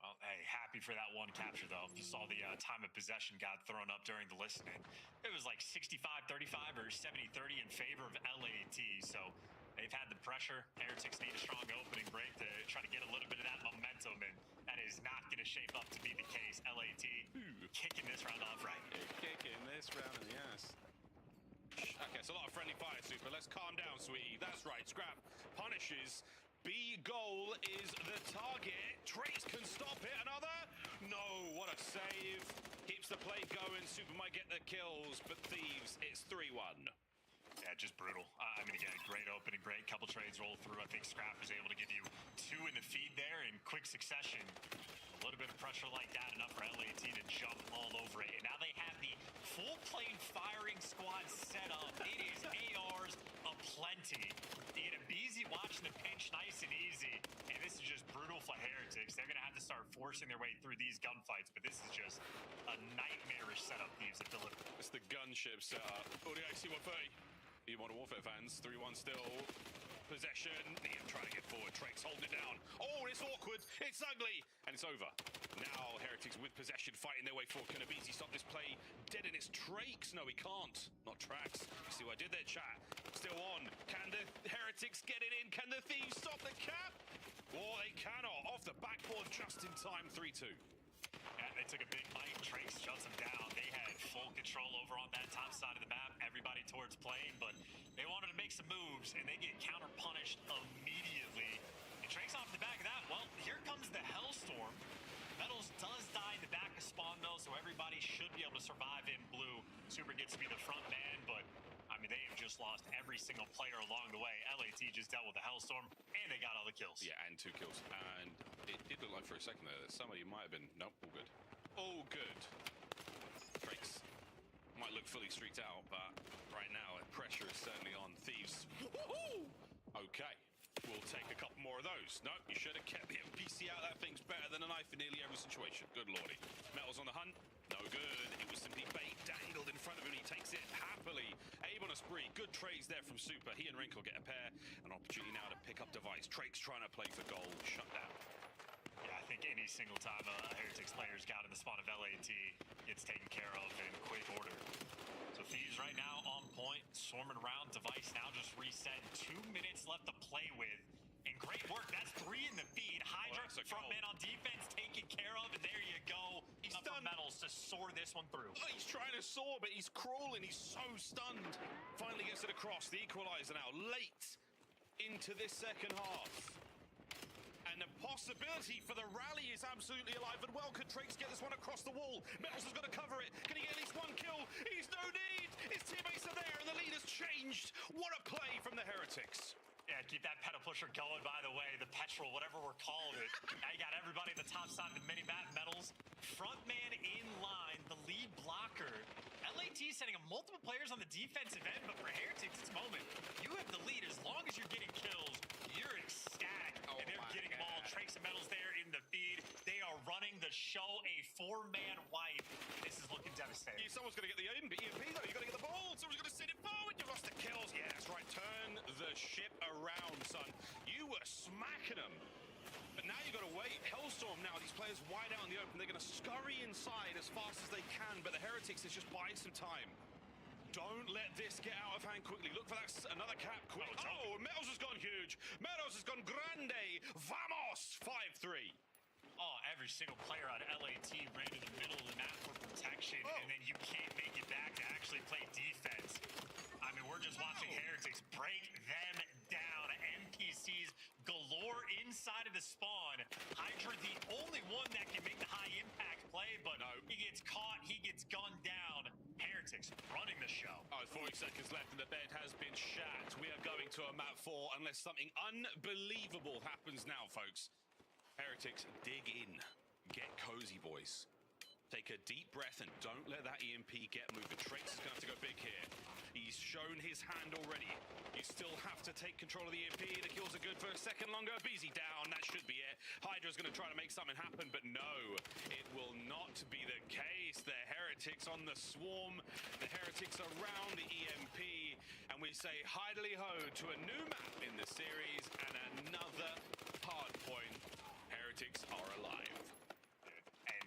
Well, hey, happy for that one capture, though. You saw the time of possession got thrown up during the listening. It was like 65-35 or 70-30 in favor of LAT, so they've had the pressure. Heretics need a strong opening break to try to get a little bit of that momentum, and that is not going to shape up to be the case. LAT kicking this round off right. Kicking this round in the ass. Okay, so a lot of friendly fire, Super. Let's calm down, sweetie. That's right, Scrap punishes. B goal is the target. Trace can stop it. Another? No, what a save. Keeps the play going. Super might get the kills, but Thieves, it's 3-1. Yeah, just brutal. I mean, again, great opening, great couple trades roll through. I think Scrap was able to give you 2 in the feed there in quick succession. A little bit of pressure like that, enough for LAT to jump all over it. And now they have the full plane firing squad set up. It is ARs aplenty. You get a Beezy watching the pinch nice and easy. And this is just brutal for Heretics. They're going to have to start forcing their way through these gunfights. But this is just a nightmarish setup Thieves have delivered. It's the gunship setup. ODX C130. Modern Warfare fans, 3-1 still. Possession, Liam trying to get forward, Trake's holding it down. Oh, it's awkward, it's ugly, and it's over. Now Heretics with possession, fighting their way forward. Can Abizi stop this play dead in its Trakes? No, he can't. Not Tracks. You see what I did there, chat? Still on. Can the Heretics get it in? Can the Thieves stop the cap? Oh, they cannot. Off the backboard just in time, 3-2. Yeah, they took a big bite. Trakes shuts them down. They had full control over on that top side of the map. Everybody towards playing, but they wanted to make some moves, and they get counter-punished immediately. And Trakes off the back of that, well, here comes the Hellstorm. Metals does die in the back of spawn, though, so everybody should be able to survive in blue. Super gets to be the front man, but, I I mean, they have just lost every single player along the way. LAT just dealt with the Hellstorm, and they got all the kills. Yeah, and 2 kills. And it did look like for a second there that somebody might have been... Nope, all good. All good. Drakes might look fully streaked out, but right now, pressure is certainly on Thieves. Okay. We'll take a couple more of those. No, you should have kept the NPC out. That thing's better than a knife in nearly every situation. Good lordy. Metal's on the hunt. No good. It was simply bait dangled in front of him. He takes it happily. Abe on a spree. Good trades there from Super. He and Wrinkle get a pair. An opportunity now to pick up Device. Drake's trying to play for goal. Shut down. Yeah, I think any single time a Heretics player's got in the spot of LAT gets taken care of in quick order. So Thieves right now on point, swarming around. Device now just reset. 2 minutes left to play with. And great work. That's 3 in the feed. Hydra, front man on defense, taken care of. And there you go. He's done. Metals to soar this one through. Oh, he's trying to soar, but he's crawling. He's so stunned. Finally gets it across. The equalizer now late into this second half. And the possibility for the rally is absolutely alive and well. Could Trakes get this one across the wall? Metals has got to cover it. Can he get at least 1 kill? He's no need. His teammates are there and the lead has changed. What a play from the Heretics. Yeah, keep that pedal pusher going, by the way. The petrol, whatever we're calling it. Now you got everybody at the top side of the mini-map. Metals, front man in line, the lead blocker. LAT sending up multiple players on the defensive end, but for Heretics, it's a moment. You have the lead. As long as you're getting kills, you're ecstatic. And they're getting them all. Trakes and Metals there in the feed. They are running the show, a 4-man wipe. This is looking devastating. Someone's going to get the EMP, though. You've got to get the ball. Someone's going to send it forward. You've lost the kills. Yeah, that's right. Turn the ship around, son. You were smacking them. But now you've got to wait. Hellstorm now, these players wide out in the open. They're going to scurry inside as fast as they can, but the Heretics is just buying some time. Don't let this get out of hand quickly. Look for that, another cap quick. Oh, Metals has gone huge. Metals has gone grande. Vamos! 5-3. Oh, every single player on LAT right in the middle of the map for protection, and then you can't make it back to actually play defense. I mean, we're just watching Heretics break them down. NPCs galore inside of the spawn. Hydra, the only one that can make the high impact play, but he gets caught, he gets gunned down. Heretics running the show. 40 seconds left and the bed has been shat. We are going to a map 4 unless something unbelievable happens now, folks. Heretics, dig in. Get cozy, boys. Take a deep breath and don't let that EMP get moving. Trakes is going to have to go big here. He's shown his hand already. You still have to take control of the EMP. The kills are good for a second longer. BZ down. That should be it. Hydra's going to try to make something happen, but no, it will not be the case. The Heretics on the swarm. The Heretics around the EMP. And we say hidely-ho to a new map in the series and another hard point. Heretics are alive. And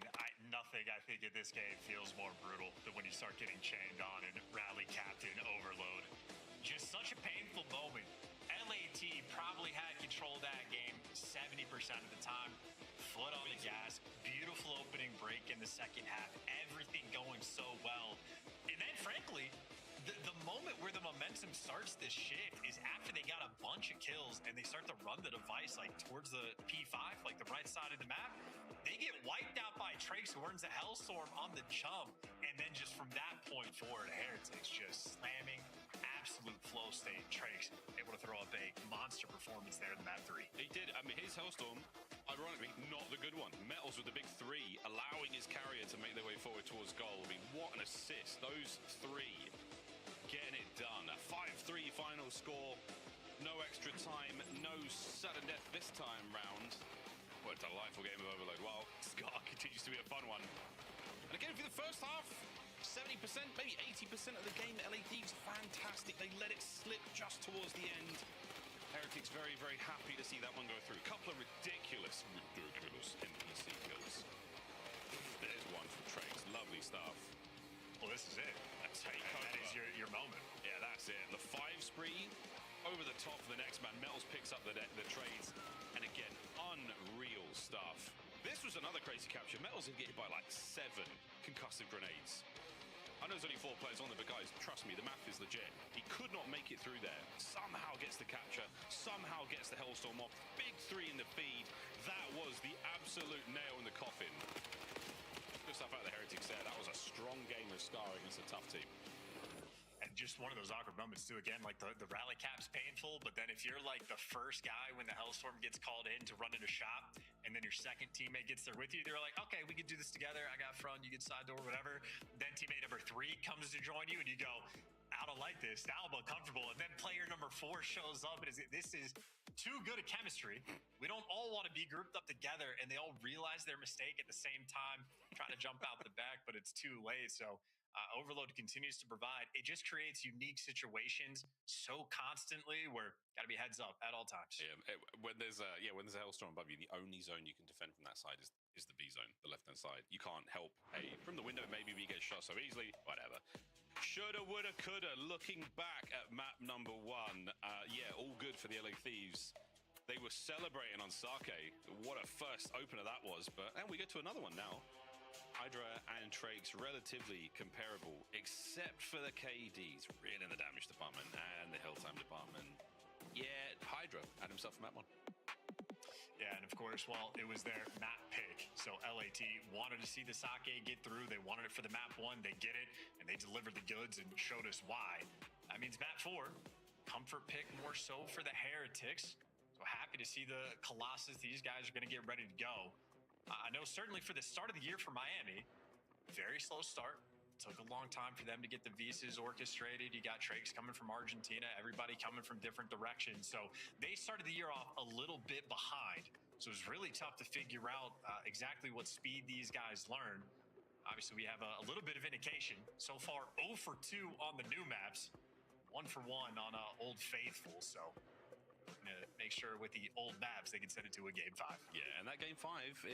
nothing, I think, in this game feels more brutal than when you start getting chained on and rally captain overload. Just such a painful moment. LAT probably had control of that game 70% of the time. Foot on the gas, beautiful opening break in the second half. Everything going so well. And then, frankly, the moment where the momentum starts to shift is after they got a bunch of kills and they start to run the device like towards the P5, like the right side of the map. They get wiped out by Trakes, who earns a Hellstorm on the jump. And then just from that point forward, Heretics just slamming, absolute flow state. Trakes able to throw up a monster performance there in the map 3. He did. I mean, his Hellstorm, ironically, not the good one. Metals with the big 3, allowing his carrier to make their way forward towards goal. I mean, what an assist. Those 3 getting it done. A 5-3 final score. No extra time, no sudden death this time round. What a delightful game of Overload. Well, Scar continues to be a fun one. And again, for the first half, 70%, maybe 80% of the game, LA Thieves, fantastic. They let it slip just towards the end. Heretics very, very happy to see that one go through. A couple of ridiculous NPC kills. There's one from Trakes. Lovely stuff. Well, this is it. That is your moment. Yeah, that's it. The 5 spree over the top for the next man. Metals picks up the trades. And again, unreal stuff. This was another crazy capture. Metals had get hit by like 7 concussive grenades. I know there's only 4 players on there, but guys, trust me, the math is legit. He could not make it through there. Somehow gets the capture. Somehow gets the Hellstorm off. Big 3 in the feed. That was the absolute nail in the coffin. Good stuff out of the Heretics there. That was a strong game of Scar against a tough team. And just one of those awkward moments too. Again, like the rally cap's painful, but then if you're like the first guy when the Hellstorm gets called in to run into shop, and then your second teammate gets there with you, they're like, okay, we can do this together. I got front, you get side door, whatever. Then teammate number 3 comes to join you, and you go, I don't like this. Now I'm uncomfortable. And then player number 4 shows up, and this is too good a chemistry. We don't all want to be grouped up together, and they all realize their mistake at the same time, trying to jump out the back, but it's too late. So Overload continues to provide. It just creates unique situations so constantly where got to be heads up at all times. Yeah, when there's a Hellstorm above you, the only zone you can defend from that side is the B zone, the left-hand side. You can't help. Hey, from the window, maybe we get shot so easily. Whatever. Shoulda, woulda, coulda. Looking back at map number 1, yeah, all good for the LA Thieves. They were celebrating on Sake. What a first opener that was. But and we get to another one now. Hydra and Trakes relatively comparable, except for the KDs, really in the damage department and the hill time department. Yeah, Hydra had himself a map 1. Yeah, and of course, well, it was their map pick. So LAT wanted to see the Sake get through. They wanted it for the map 1. They get it, and they delivered the goods and showed us why. That means map 4, comfort pick more so for the Heretics. So happy to see the Colossus. These guys are going to get ready to go. I know certainly for the start of the year for Miami, very slow start. Took a long time for them to get the visas orchestrated. You got Trakes coming from Argentina, everybody coming from different directions. So they started the year off a little bit behind. So it was really tough to figure out exactly what speed these guys learn. Obviously, we have a little bit of indication. So far, 0 for 2 on the new maps, 1 for 1 on Old Faithful. So make sure with the old maps they can send it to a game 5. Yeah, and that game 5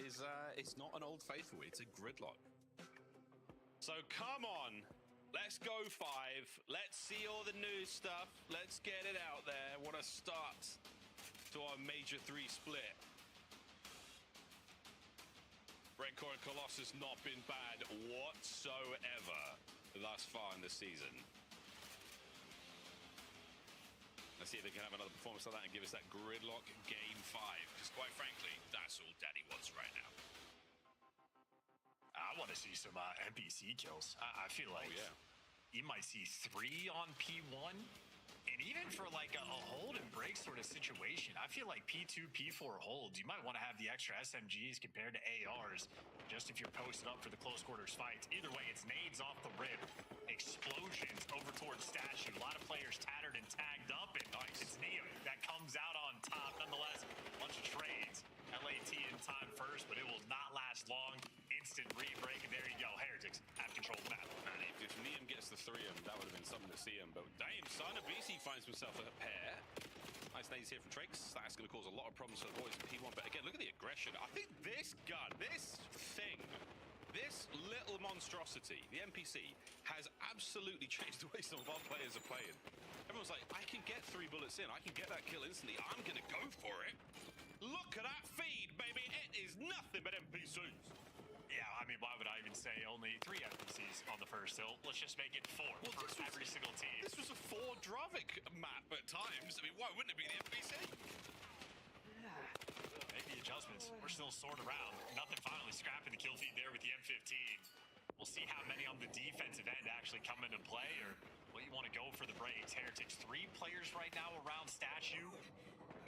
is it's not an Old Faithful, it's a gridlock. So come on, let's go 5. Let's see all the new stuff. Let's get it out there. What a start to our Major 3 split. Rancor and Colossus not been bad whatsoever thus far in the season. Let's see if they can have another performance like that and give us that gridlock game 5. Because quite frankly, that's all Daddy wants right now. I want to see some NPC kills. I feel like you might see 3 on P1. And even for like a hold and break sort of situation, I feel like P2, P4 holds, you might want to have the extra SMGs compared to ARs, just if you're posted up for the close quarters fights. Either way, it's nades off the rip, explosions over towards Statue. A lot of players tattered and tagged up, and it's Neum that comes out on top. Nonetheless, a bunch of trades. LAT in time first, but it will not last long. Instant re-break, and there you go. Heretics have control of the map. And if Neum gets the 3-em, that would have been something to see him. But damn, son, BC finds himself a pair. Nice nades here from Trakes. That's going to cause a lot of problems for the boys in P1. But again, look at the aggression. I think this gun, this thing, this little monstrosity, the NPC, has absolutely changed the way some of our players are playing. Everyone's like, I can get 3 bullets in. I can get that kill instantly. I'm going to go for it. Look at that feed, baby. It is nothing but NPCs. Yeah, I mean, why would I even say only 3 NPCs on the first hill? Let's just make it 4 for every single team. This was a 4 Dravik map at times. I mean, why wouldn't it be the NPC? Make the adjustments. We're still sorted around. Nothing finally scrapping the kill feed there with the M15. We'll see how many on the defensive end actually come into play or what you want to go for the breaks. Heretics, 3 players right now around Statue.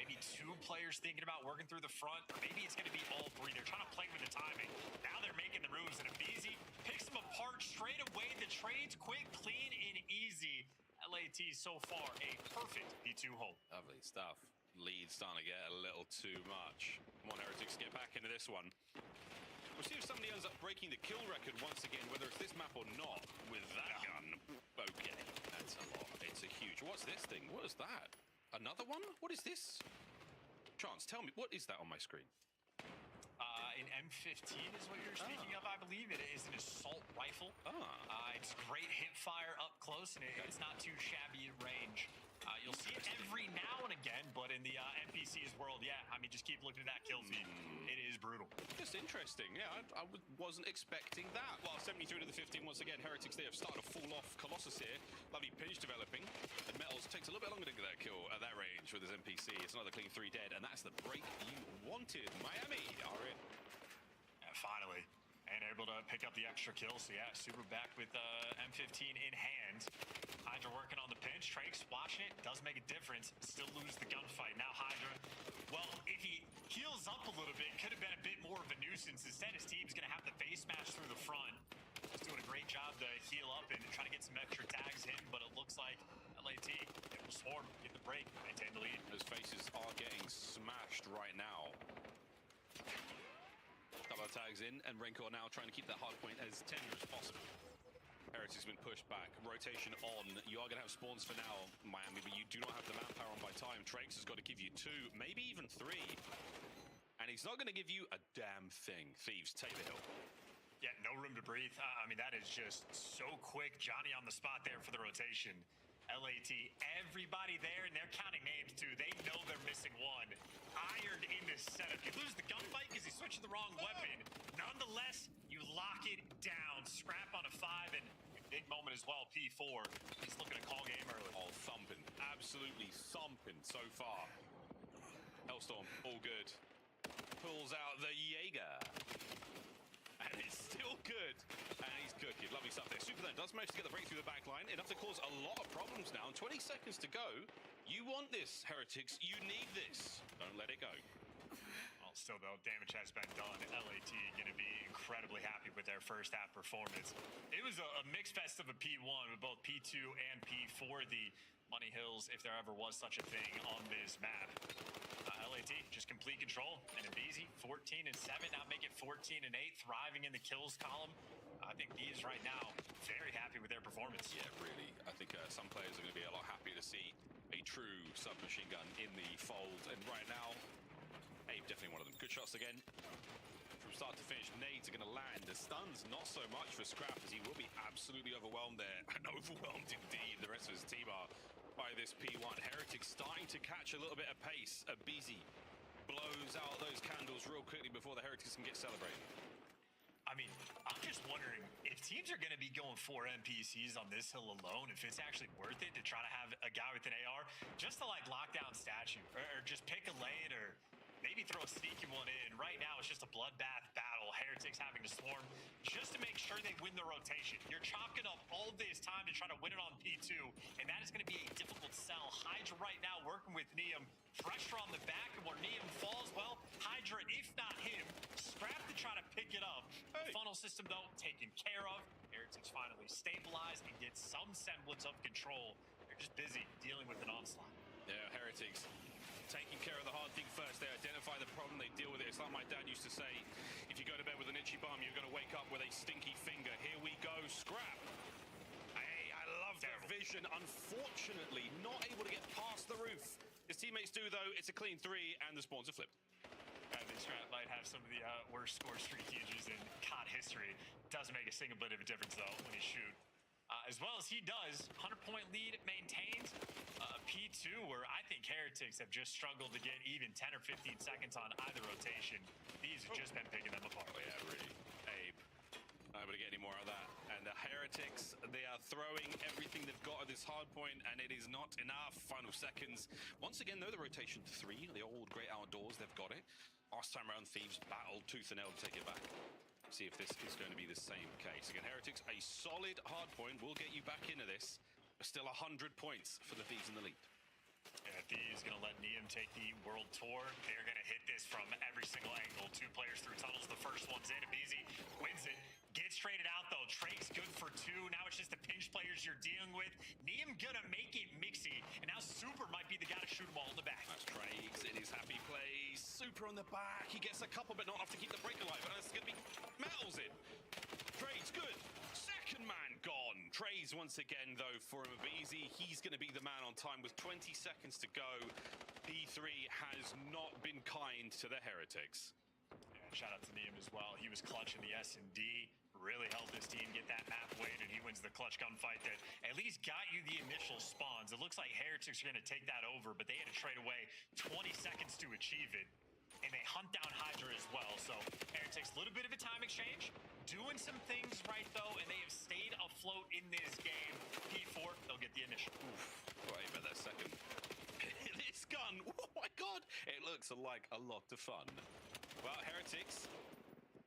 Maybe 2 players thinking about working through the front, or maybe it's going to be all 3. They're trying to play with the timing. Now they're making the moves, and Abizi picks them apart straight away. The trades quick, clean, and easy. LAT so far a perfect P2 hold. Lovely stuff. Lead starting to get a little too much. Come on, Heretics, get back into this one. We'll see if somebody ends up breaking the kill record once again, whether it's this map or not, with that gun. Okay, that's a lot. It's a huge... What's this thing? What is that? Another one? What is this? Chance, tell me, what is that on my screen? An M15 is what you're speaking of, I believe. It is an assault rifle. It's great hip fire up close, and it's not too shabby at range. You'll see it every now and again, but in the NPC's world, yeah, I mean, just keep looking at that kill feed. It is brutal. Just interesting. Yeah, I wasn't expecting that. Well, 73 to the 15 once again. Heretics, they have started to fall off. Colossus here. Lovely pinch developing. And Metals takes a little bit longer to get that kill at that range with his NPC. It's another clean 3 dead, and that's the break you wanted. Miami are in. And finally. and able to pick up the extra kill. So yeah, Super back with M15 in hand. Hydra working on the pinch. Trakes watching it. Does make a difference. Still lose the gunfight. Now Hydra, well, if he heals up a little bit, could have been a bit more of a nuisance. Instead, his team's going to have to face smash through the front. Just doing a great job to heal up and try to get some extra tags in, but it looks like LAT able to swarm, get the break, maintain the lead. Those faces are getting smashed right now. Couple of tags in, and Renko now trying to keep that hard point as tender as possible. Heretics has been pushed back. Rotation on. You are going to have spawns for now, Miami, but you do not have the manpower on by time. Trakes has got to give you 2, maybe even 3. And he's not going to give you a damn thing. Thieves, take the hill. Yeah, no room to breathe. I mean, that is just so quick. Johnny on the spot there for the rotation. LAT, everybody there, and they're counting names too. They know they're missing one. Ironed in this setup. You lose the gunfight because he switched to the wrong weapon. Nonetheless, you lock it down. Scrap on a 5, and a big moment as well, P4. He's looking to call game early. Oh, thumping. Absolutely thumping so far. Hellstorm, all good. Pulls out the Jaeger. And it's still good. And he's cooking. Lovely stuff there. Super then does manage to get the break through the back line. Enough to cause a lot of problems now. And 20 seconds to go. You want this, Heretics. You need this. Don't let it go. Well, still, though, damage has been done. LAT going to be incredibly happy with their first half performance. It was a mixed fest of a P1 with both P2 and P4. The Money Hills, if there ever was such a thing on this map. LAT, just complete control, and Abizi, 14 and 7, now make it 14 and 8, thriving in the kills column. I think Thieves right now very happy with their performance. Yeah, really. I think some players are going to be a lot happier to see a true submachine gun in the fold, and right now, Abe definitely one of them. Good shots again. From start to finish, nades are going to land. The stuns, not so much for Scrap, as he will be absolutely overwhelmed there, and overwhelmed indeed. The rest of his team are by this P1. Heretics starting to catch a little bit of pace. Abizi blows out those candles real quickly before the Heretics can get celebrated. I mean, I'm just wondering if teams are going to be going 4 NPCs on this hill alone, if it's actually worth it to try to have a guy with an AR just to like lock down statue or just pick a lane or maybe throw a sneaky one in. Right now, it's just a bloodbath battle. Heretics having to swarm just to make sure they win the rotation. You're chalking up all this time to try to win it on P2, and that is going to be a difficult sell. Hydra right now working with Neum. Pressure on the back, and where Neum falls, well, Hydra, if not him, Scrap to try to pick it up. The funnel system, though, taken care of. Heretics finally stabilized and get some semblance of control. They're just busy dealing with an onslaught. Yeah, Heretics taking care of the hard thing first. They identify the problem, they deal with it. It's like my dad used to say, if you go to bed with an itchy bum, you're going to wake up with a stinky finger. Here we go, Scrap. Hey, I love the vision. Unfortunately, not able to get past the roof. His teammates do, though. It's a clean 3, and the spawns are flipped. I think Scrap might have some of the worst score streak users in COD history. Doesn't make a single bit of a difference, though, when he shoot. As well as he does, 100-point lead maintained. P2, where I think Heretics have just struggled to get even 10 or 15 seconds on either rotation. These have just been picking them apart. Oh, yeah, really. Abe, not able to get any more of that. And the Heretics, they are throwing everything they've got at this hard point, and it is not enough. Final seconds. Once again, though, the rotation to 3, the old great outdoors, they've got it. Last time around, Thieves battled tooth and nail to take it back. See if this is going to be the same case. Again, Heretics, a solid hard point will get you back into this. But still 100 points for the Thieves in the lead. Yeah, Thieves going to let Neum take the world tour. They're going to hit this from every single angle. 2 players through tunnels. The first one's in. Abizi wins it. Gets traded out, though. Trake's good for 2. Now it's just the pinch players you're dealing with. Neum going to make it mixy. And now Super might be the guy to shoot them all in the back. That's Trakes in his happy place. Super on the back. He gets a couple, but not enough to keep the break alive. And it's going to be Metals in. Trakes good. Second man gone. Trays once again, though, for Abizi. He's going to be the man on time with 20 seconds to go. P3 has not been kind to the Heretics. Yeah, shout out to Neum as well. He was clutching the S&D. Really helped his team get that map weight, and he wins the clutch gunfight that at least got you the initial spawns. It looks like Heretics are going to take that over, but they had to trade away 20 seconds to achieve it. And they hunt down Hydra as well. So Heretics, a little bit of a time exchange. Doing some things right, though, and they have stayed afloat in this game. P4, they'll get the initial. Oof. Wait about that second. This gun, oh my god. It looks like a lot of fun. Well, Heretics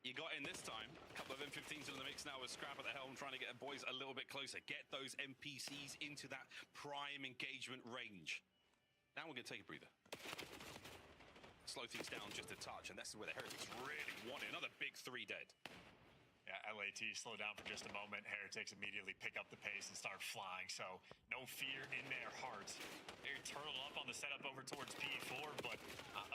You got in this time. A couple of M15s in the mix now with Scrap at the helm, trying to get boys a little bit closer. Get those NPCs into that prime engagement range. Now we're going to take a breather. Slow things down just a touch, and this is where the Heretics really want it. Another big 3 dead. Yeah, LAT slow down for just a moment. Heretics immediately pick up the pace and start flying. So no fear in their hearts. They're turtled up on the setup over towards P4, but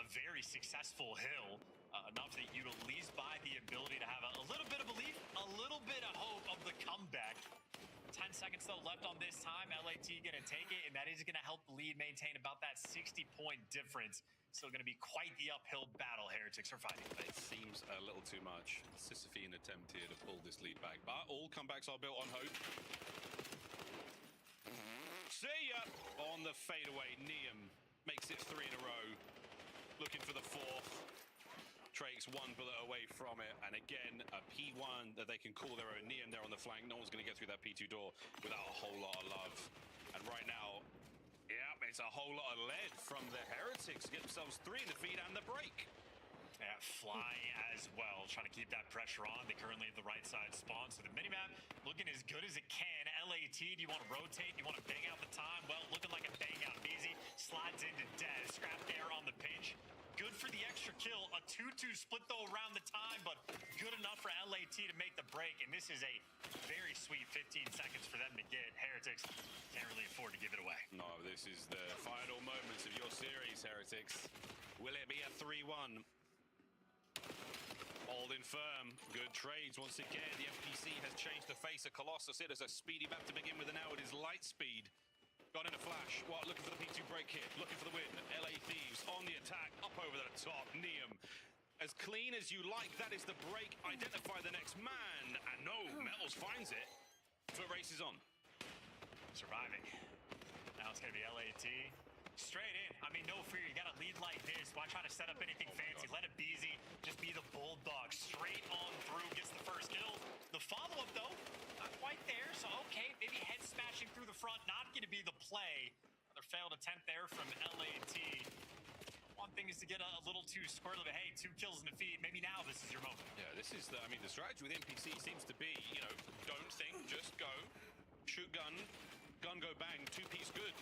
a very successful hill. Enough that you'd at least buy the ability to have a little bit of belief, a little bit of hope of the comeback. 10 seconds though left on this time. LAT gonna take it, and that is gonna help the lead maintain about that 60-point difference. Still going to be quite the uphill battle Heretics are fighting. It seems a little too much. Sisyphean attempt here to pull this lead back, but all comebacks are built on hope. See ya! On the fadeaway, Neum makes it 3 in a row. Looking for the 4th. Trakes 1 bullet away from it, and again, a P1 that they can call their own. Neum there on the flank. No one's going to get through that P2 door without a whole lot of love. And right now, yeah, it's a whole lot of lead from the Heretics to get themselves 3 in the feed and the break. Yeah, flying as well, trying to keep that pressure on. They currently have the right side spawn, so the minimap looking as good as it can. LAT, do you want to rotate? Do you want to bang out the time? Well, looking like a bang out. Easy slides into Dez. Scrap there on the pinch. Good for the extra kill. A 2-2 split though around the time, but good enough for LAT to make the break. And this is a very sweet 15 seconds for them to get. Heretics can't really afford to give it away. No, this is the final moments of your series, Heretics. Will it be a 3-1? Holding firm. Good trades once again. The NPC has changed the face of Colossus. It is a speedy map to begin with, and now it is light speed. Got in a flash. What? Looking for the P2 break here. Looking for the win. LA Thieves on the attack. Up over the top. Neum. As clean as you like. That is the break. Identify the next man. And no, Metals finds it. Foot race is on. Surviving. Now it's going to be LAT. Straight in. I mean, no fear. You got a lead like this. Why try to set up anything fancy? Let it be easy. Just be the bulldog. Straight on through. Gets the first kill. The follow-up, though, not quite there. So, okay, maybe head smashing through the front. Not going to be the play. Another failed attempt there from LAT. One thing is to get a little too squirrely, but hey, 2 kills in the feed. Maybe now this is your moment. Yeah, this is the, I mean, the strategy with NPC seems to be, you know, don't think, just go. Shoot gun, gun go bang, 2-piece good.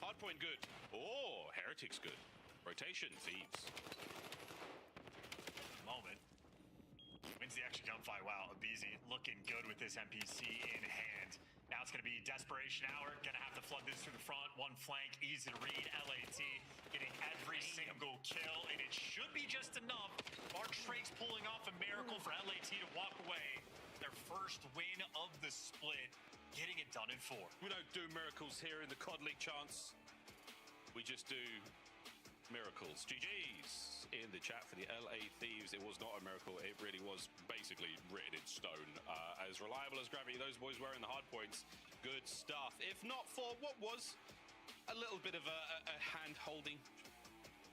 Hardpoint good. Oh, Heretics good. Rotation, Thieves. Moment. Wins the extra gunfight. Wow, Abizi looking good with this NPC in hand. Now it's going to be desperation hour. Going to have to flood this through the front. One flank, easy to read. LAT getting every single kill, and it should be just enough. Mark Shrakes pulling off a miracle for LAT to walk away. Their first win of the split. Getting it done in 4. We don't do miracles here in the COD League chants. We just do miracles. GG's in the chat for the LA Thieves. It was not a miracle. It really was basically written in stone. As reliable as gravity, those boys were in the hard points. Good stuff. If not for what was a little bit of a hand-holding,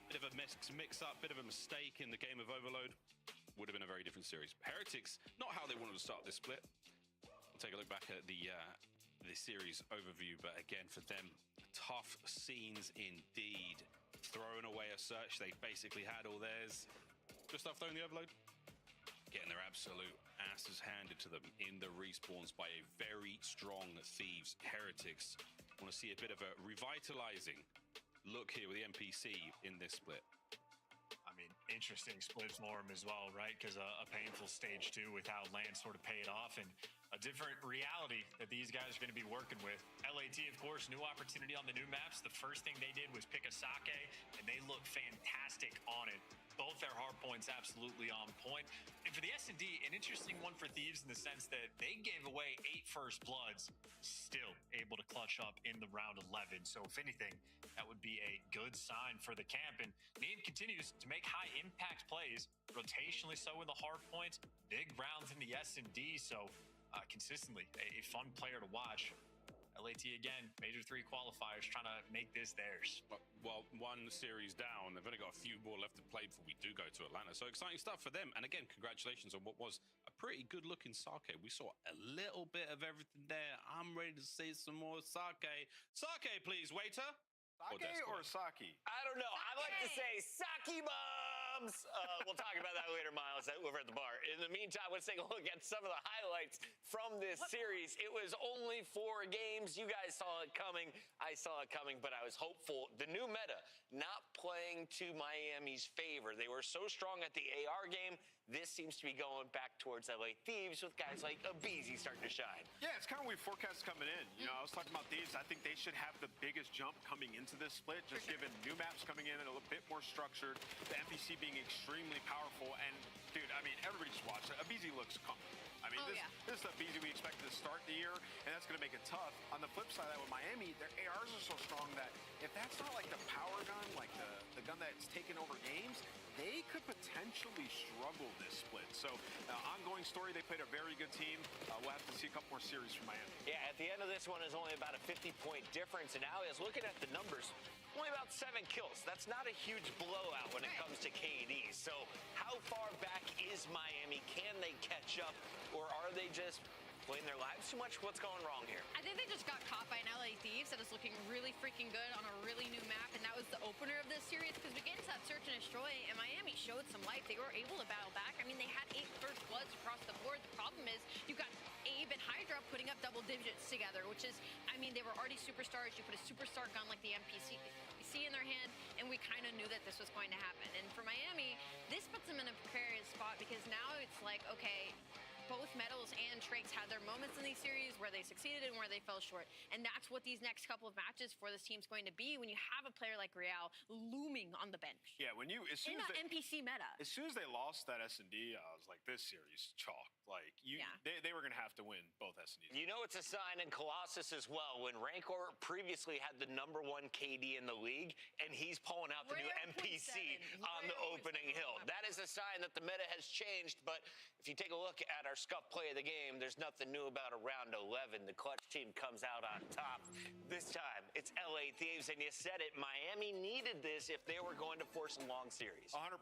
bit of a mix-up, bit of a mistake in the game of Overload, would have been a very different series. Heretics, not how they wanted to start this split. We'll take a look back at the series overview, but again, for them, tough scenes indeed. Throwing away a search, they basically had all theirs. Just after throwing the overload, getting their absolute asses handed to them in the respawns by a very strong Thieves. Heretics want to see a bit of a revitalizing look here with the NPC in this split. I mean, interesting split for him as well, right? Because a painful stage 2 with how Land sort of paid off, and a different reality that these guys are going to be working with. LAT, of course, new opportunity on the new maps. The first thing they did was pick a sake, and they look fantastic on it. Both their hard points absolutely on point. And for the S&D, an interesting one for Thieves in the sense that they gave away 8 first bloods, still able to clutch up in the round 11. So if anything, that would be a good sign for the camp. And Neem continues to make high impact plays, rotationally so in the hard points, big rounds in the S&D. So consistently a fun player to watch. LAT again, Major 3 qualifiers, trying to make this theirs. Well, one series down. They've only got a few more left to play before we do go to Atlanta. So exciting stuff for them. And again, congratulations on what was a pretty good-looking sake. We saw a little bit of everything there. I'm ready to see some more sake. Sake, please, waiter. Sake or sake? I don't know. I like to say sake bomb. bombs. We'll talk about that later, Miles, over at the bar. In the meantime, let's take a look at some of the highlights from this series. It was only 4 games. You guys saw it coming. I saw it coming, but I was hopeful. The new meta not playing to Miami's favor. They were so strong at the AR game. This seems to be going back towards LA Thieves with guys like Abizi starting to shine. Yeah, it's kind of what we forecast coming in. You know, I was talking about Thieves. I think they should have the biggest jump coming into this split, just given new maps coming in and a little bit more structured, the NPC being extremely powerful. And, dude, I mean, everybody just watched it. Abizi looks comfortable. I mean, this is the Abizi we expected to start the year, and that's going to make it tough. On the flip side of that, with Miami, their ARs are so strong that if that's not like the power gun, like the gun that's taken over games, they could potentially struggle this split. So, ongoing story, they played a very good team. We'll have to see a couple more series from Miami. Yeah, at the end of this one is only about a 50-point difference, and now I was looking at the numbers, only about 7 kills. That's not a huge blowout when it comes to KD. So how far back is Miami? Can they catch up, or are they just playing their lives too much? What's going wrong here? I think they just got caught by an LA Thieves that is looking really freaking good on a really new map, and that was the opener of this series because we get into that search and destroy, and Miami showed some life. They were able to battle back. I mean, they had 8 first bloods across the board. The problem is you got Abe and Hydra putting up double digits together, which is, I mean, they were already superstars. You put a superstar gun like the NPC in their hand, and we kind of knew that this was going to happen. And for Miami, this puts them in a precarious spot because now it's like, okay, both Metals and Trakes had their moments in these series where they succeeded and where they fell short. And that's what these next couple of matches for this team's going to be when you have a player like Real looming on the bench. Yeah, when you, as soon in as that NPC meta. As soon as they lost that S&D, I was like, this series chalk. Like, they were going to have to win both S&Ds. You know it's a sign in Colossus as well when Rancor previously had the #1 KD in the league, and he's pulling out the new NPC on the opening hill. That is a sign that the meta has changed, but if you take a look at our scuff play of the game, there's nothing new about a round 11. The clutch team comes out on top. This time, it's LA Thieves, and you said it, Miami needed this if they were going to force a long series. 100%.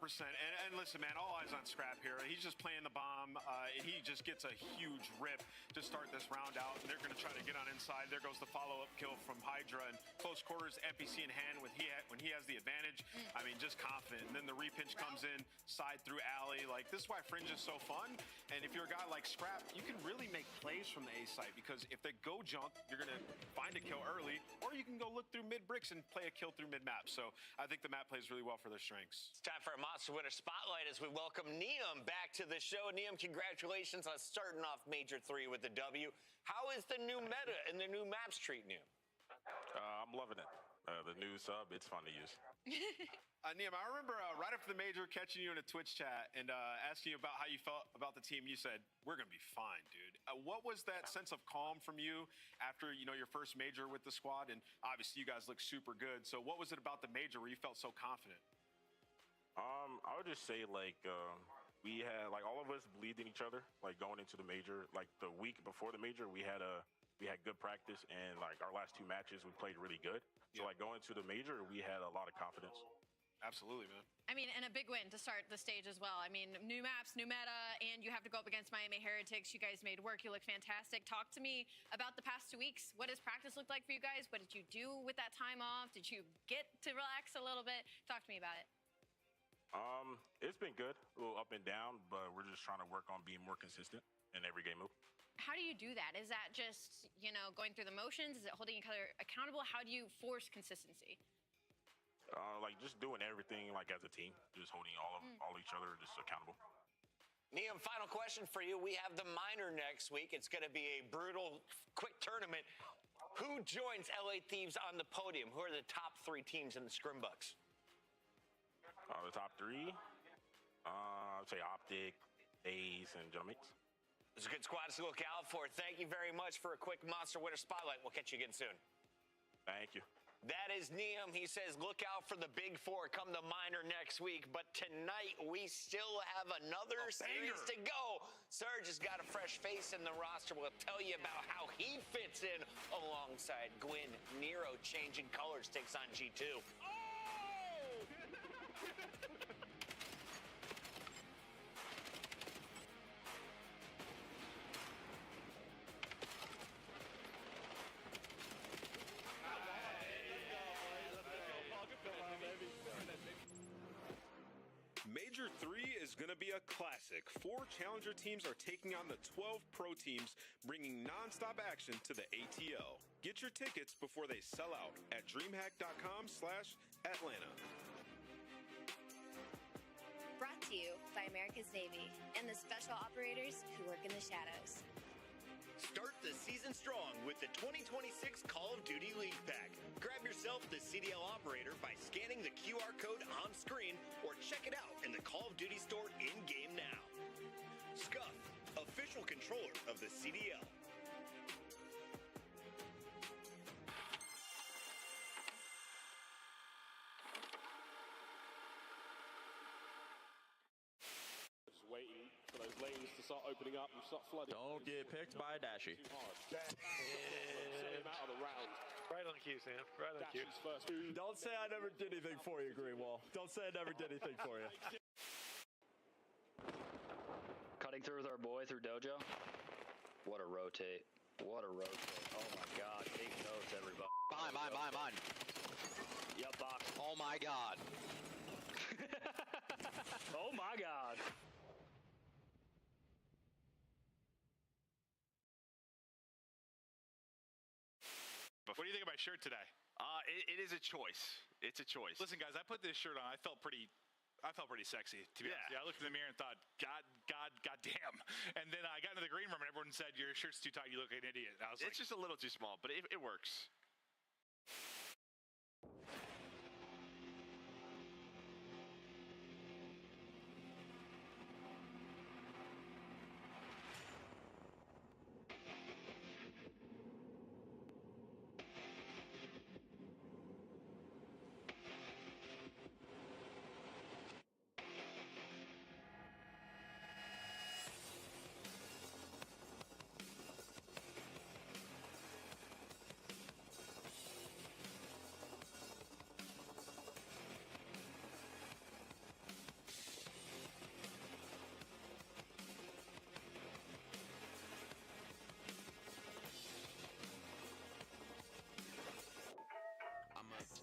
And listen, man, all eyes on Scrap here. He's just playing the bomb. He just gets a huge rip to start this round out, and they're going to try to get on inside. There goes the follow-up kill from Hydra, and close quarters, NPC in hand when he has the advantage. I mean, just confident. And then the repinch comes in, side through alley. Like, this is why Fringe is so fun. And if you're a guy like Scrap, you can really make plays from the A site, because if they go junk, you're going to find a kill early, or you can go look through mid bricks and play a kill through mid map. So I think the map plays really well for their strengths. It's time for a Monster Winner Spotlight as we welcome Neum back to the show. Neum, congratulations on starting off Major 3 with the W. How is the new meta and the new maps treating you? I'm loving it. The new sub, it's fun to use. Neum, I remember right after the major catching you in a Twitch chat and asking you about how you felt about the team. You said, we're going to be fine, dude. What was that sense of calm from you after, you know, your first major with the squad? And obviously you guys look super good. So what was it about the major where you felt so confident? I would just say, like, we had, like, all of us believed in each other, like, going into the major. Like, the week before the major, we had good practice, and, like, our last 2 matches, we played really good. So, like, going to the major, we had a lot of confidence. Absolutely, man. I mean, and a big win to start the stage as well. I mean, new maps, new meta, and you have to go up against Miami Heretics. You guys made work. You look fantastic. Talk to me about the past 2 weeks. What does practice look like for you guys? What did you do with that time off? Did you get to relax a little bit? Talk to me about it. It's been good, a little up and down, but we're just trying to work on being more consistent in every game move. How do you do that? Is that just, you know, going through the motions? Is it holding each other accountable? How do you force consistency? Like just doing everything like as a team, just holding all each other just accountable. Neum, final question for you. We have the minor next week. It's going to be a brutal, quick tournament. Who joins LA Thieves on the podium? Who are the top 3 teams in the Scrimbucks? The top 3, I'd say Optic, Ace, and Jumpmates. It's a good squad to look out for. Thank you very much for a quick Monster Winner Spotlight. We'll catch you again soon. Thank you. That is Neum. He says, look out for the Big 4 come the minor next week. But tonight, we still have another series to go. Surge has got a fresh face in the roster. We'll tell you about how he fits in alongside Gwyn. Nero changing colors takes on G2. Major is going to be a classic. 4 challenger teams are taking on the 12 pro teams, bringing nonstop action to the ATL. Get your tickets before they sell out at dreamhack.com/Atlanta. Brought to you by America's Navy and the special operators who work in the shadows. Start the season strong with the 2026 Call of Duty League Pack. Grab yourself the CDL operator by scanning the QR code on screen or check it out in the Call of Duty store in-game now. Scuff, official controller of the CDL. Just waiting for those lanes to start opening up and start flooding. Don't get picked by a Dashy. Send him out of the round. Right on cue, Sam. Right on cue. First. Don't say I never did anything for you, Greenwall. Don't say I never did anything for you. Cutting through with our boy through Dojo. What a rotate. What a rotate. Oh my god. Take notes, everybody. Mine. Yep, box. Oh my god. Oh my god. What do you think of my shirt today? It is a choice. It's a choice. Listen, guys, I put this shirt on. I felt pretty sexy, to be honest. Yeah, I looked in the mirror and thought, God damn. And then I got into the green room and everyone said, your shirt's too tight. You look like an idiot. And I was like, it's just a little too small, but it works.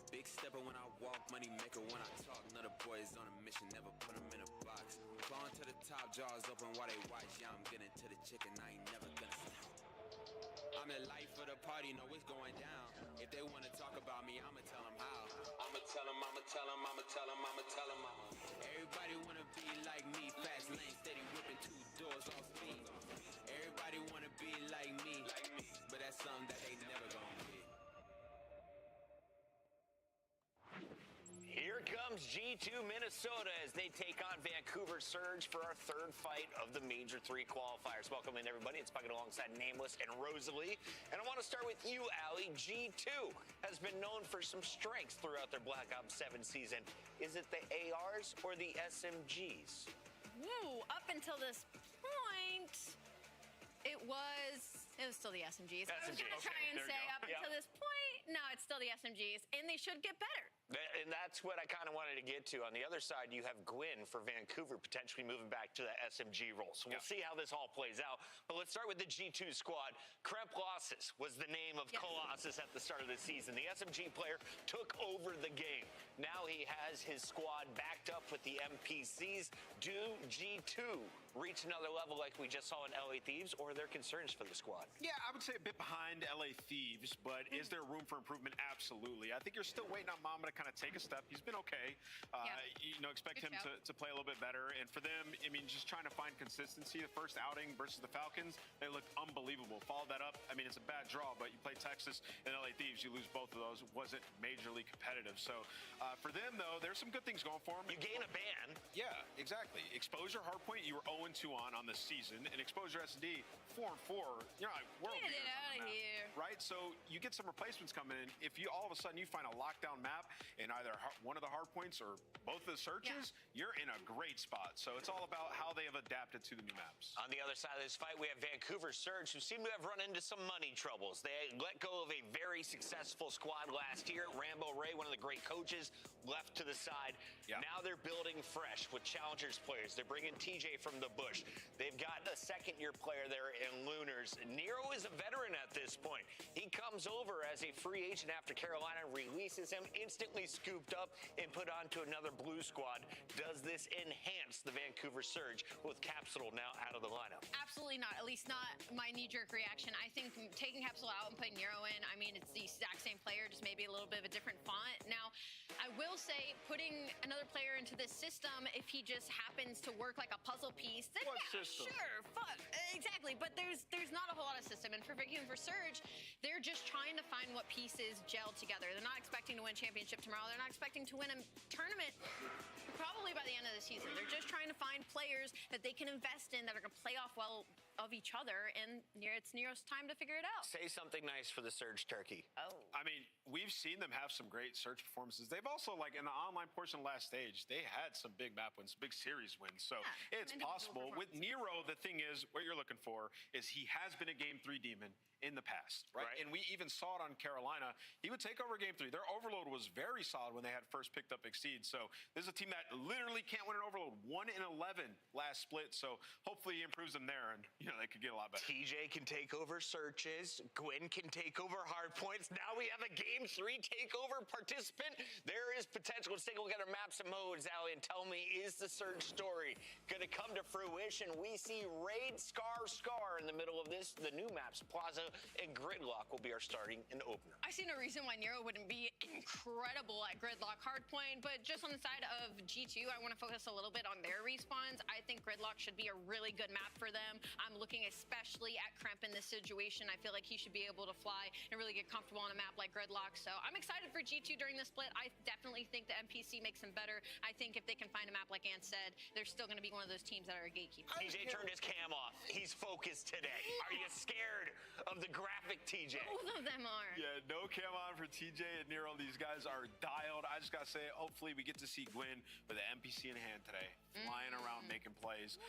Big stepper when I walk, money maker when I talk. Another boys on a mission, never put them in a box. Clawing to the top, jaws open while they watch. Yeah, I'm getting to the chicken, I ain't never gonna stop. I'm the life of the party, know it's going down. If they wanna talk about me, I'ma tell them how. I'ma tell them. Everybody wanna be like me, fast lane, steady whipping 2 doors off speed. Everybody wanna be like me, but that's something that they never gonna be. Here comes G2 Minnesota as they take on Vancouver Surge for our 3rd fight of the Major 3 qualifiers. Welcome in, everybody. It's Bucket alongside Nameless and Rosalie. And I want to start with you, Allie. G2 has been known for some strengths throughout their Black Ops 7 season. Is it the ARs or the SMGs? Ooh, up until this point, it was still the SMGs. I was going to try and say up until this point, no, it's still the SMGs, and they should get better. And that's what I kind of wanted to get to. On the other side, you have Gwyn for Vancouver potentially moving back to the SMG role. So we'll see how this all plays out. But let's start with the G2 squad. Kremp Losses was the name of Colossus at the start of the season. The SMG player took over the game. Now he has his squad backed up with the MPCs. Do G2 reach another level like we just saw in LA Thieves, or are there concerns for the squad? Yeah, I would say a bit behind LA Thieves, but is there room for improvement? Absolutely. I think you're still waiting on Mama to kind of take a step. He's been okay. Expect him to play a little bit better. And for them, I mean, just trying to find consistency. The first outing versus the Falcons, they looked unbelievable. Follow that up. I mean, it's a bad draw, but you play Texas and LA Thieves, you lose both of those. It wasn't majorly competitive. So for them, though, there's some good things going for them. You gain a ban. Yeah, exactly. Exposure Hardpoint, you were 0-2 on the season, and Exposure S&D 4-4. You're like, world get it out of here, right? So you get some replacements coming in. If you all of a sudden you find a lockdown map in either one of the hard points or both of the searches, you're in a great spot. So it's all about how they have adapted to the new maps. On the other side of this fight, we have Vancouver Surge, who seem to have run into some money troubles. They let go of a very successful squad last year. Rambo Ray, one of the great coaches, left to the side. Now they're building fresh with Challenger Challengers players. They're bringing TJ from the Bush. They've got a second-year player there in Lunars. Nero is a veteran at this point. He comes over as a free agent after Carolina releases him, instantly scooped up and put onto another blue squad. Does this enhance the Vancouver Surge with Capsule now out of the lineup? Absolutely not. At least not my knee-jerk reaction. I think taking Capsule out and putting Nero in, I mean, it's the exact same player, just maybe a little bit of a different font. Now, I will say putting another player into this system, if he just happens to work like a puzzle piece, then sure, exactly. But there's not a whole lot of system. And for Vancouver Surge, they're just trying to find what pieces gel together. They're not expecting to win a championship tomorrow. They're not expecting to win a tournament probably by the end of the season. They're just trying to find players that they can invest in that are going to play off well of each other, and it's Nero's time to figure it out. Say something nice for the Surge Turkey. Oh. I mean, we've seen them have some great Surge performances. They've also, like, in the online portion of last stage, they had some big map wins, big series wins. So it's possible. With Nero, the thing is, what you're looking for is he has been a Game 3 demon in the past, right? And we even saw it on Carolina. He would take over Game 3. Their overload was very solid when they had first picked up Exceed. So this is a team that literally can't win an overload. 1-11 last split. So hopefully he improves them there, and they could get a lot better. TJ can take over searches. Gwen can take over hard points. Now we have a Game 3 takeover participant. There is potential. Let's take a look at our maps and modes, Allie, and tell me, is the Surge story going to come to fruition? We see Raid Scar in the middle of this. The new maps, Plaza and Gridlock, will be our starting and opener. I see no reason why Nero wouldn't be incredible at Gridlock Hardpoint, but just on the side of G2, I want to focus a little bit on their respawns. I think Gridlock should be a really good map for them. I'm looking especially at Kremp in this situation. I feel like he should be able to fly and really get comfortable on a map like Gridlock. So I'm excited for G2 during the split. I definitely think the NPC makes them better. I think if they can find a map like Ant said, they're still going to be one of those teams that are a gatekeeper. TJ turned his cam off. He's focused today. Are you scared of the graphic TJ? Both of them are. Yeah, no cam on for TJ and Nero. These guys are dialed. I just got to say, hopefully we get to see Gwen with an NPC in hand today, flying around making plays.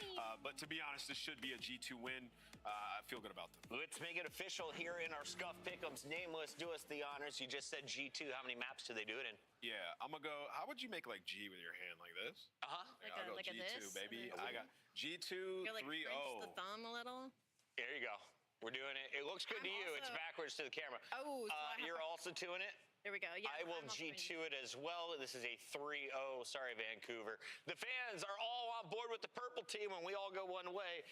But to be honest, this should be a G2 win. I feel good about them. Let's make it official here in our Scuff Pick'ems. Nameless, do us the honors. You just said G2. How many maps do they do it in? Yeah, I'm going to go. How would you make like G with your hand like this? I'll go like G2, baby. I got G2 You're like 3-0. the thumb a little. There you go. We're doing it. It looks good to you. It's backwards to the camera. Oh, you're also doing it? There we go. Yeah, I will G2 it as well. This is a 3-0. Sorry, Vancouver. The fans are all on board with the purple team when we all go one way.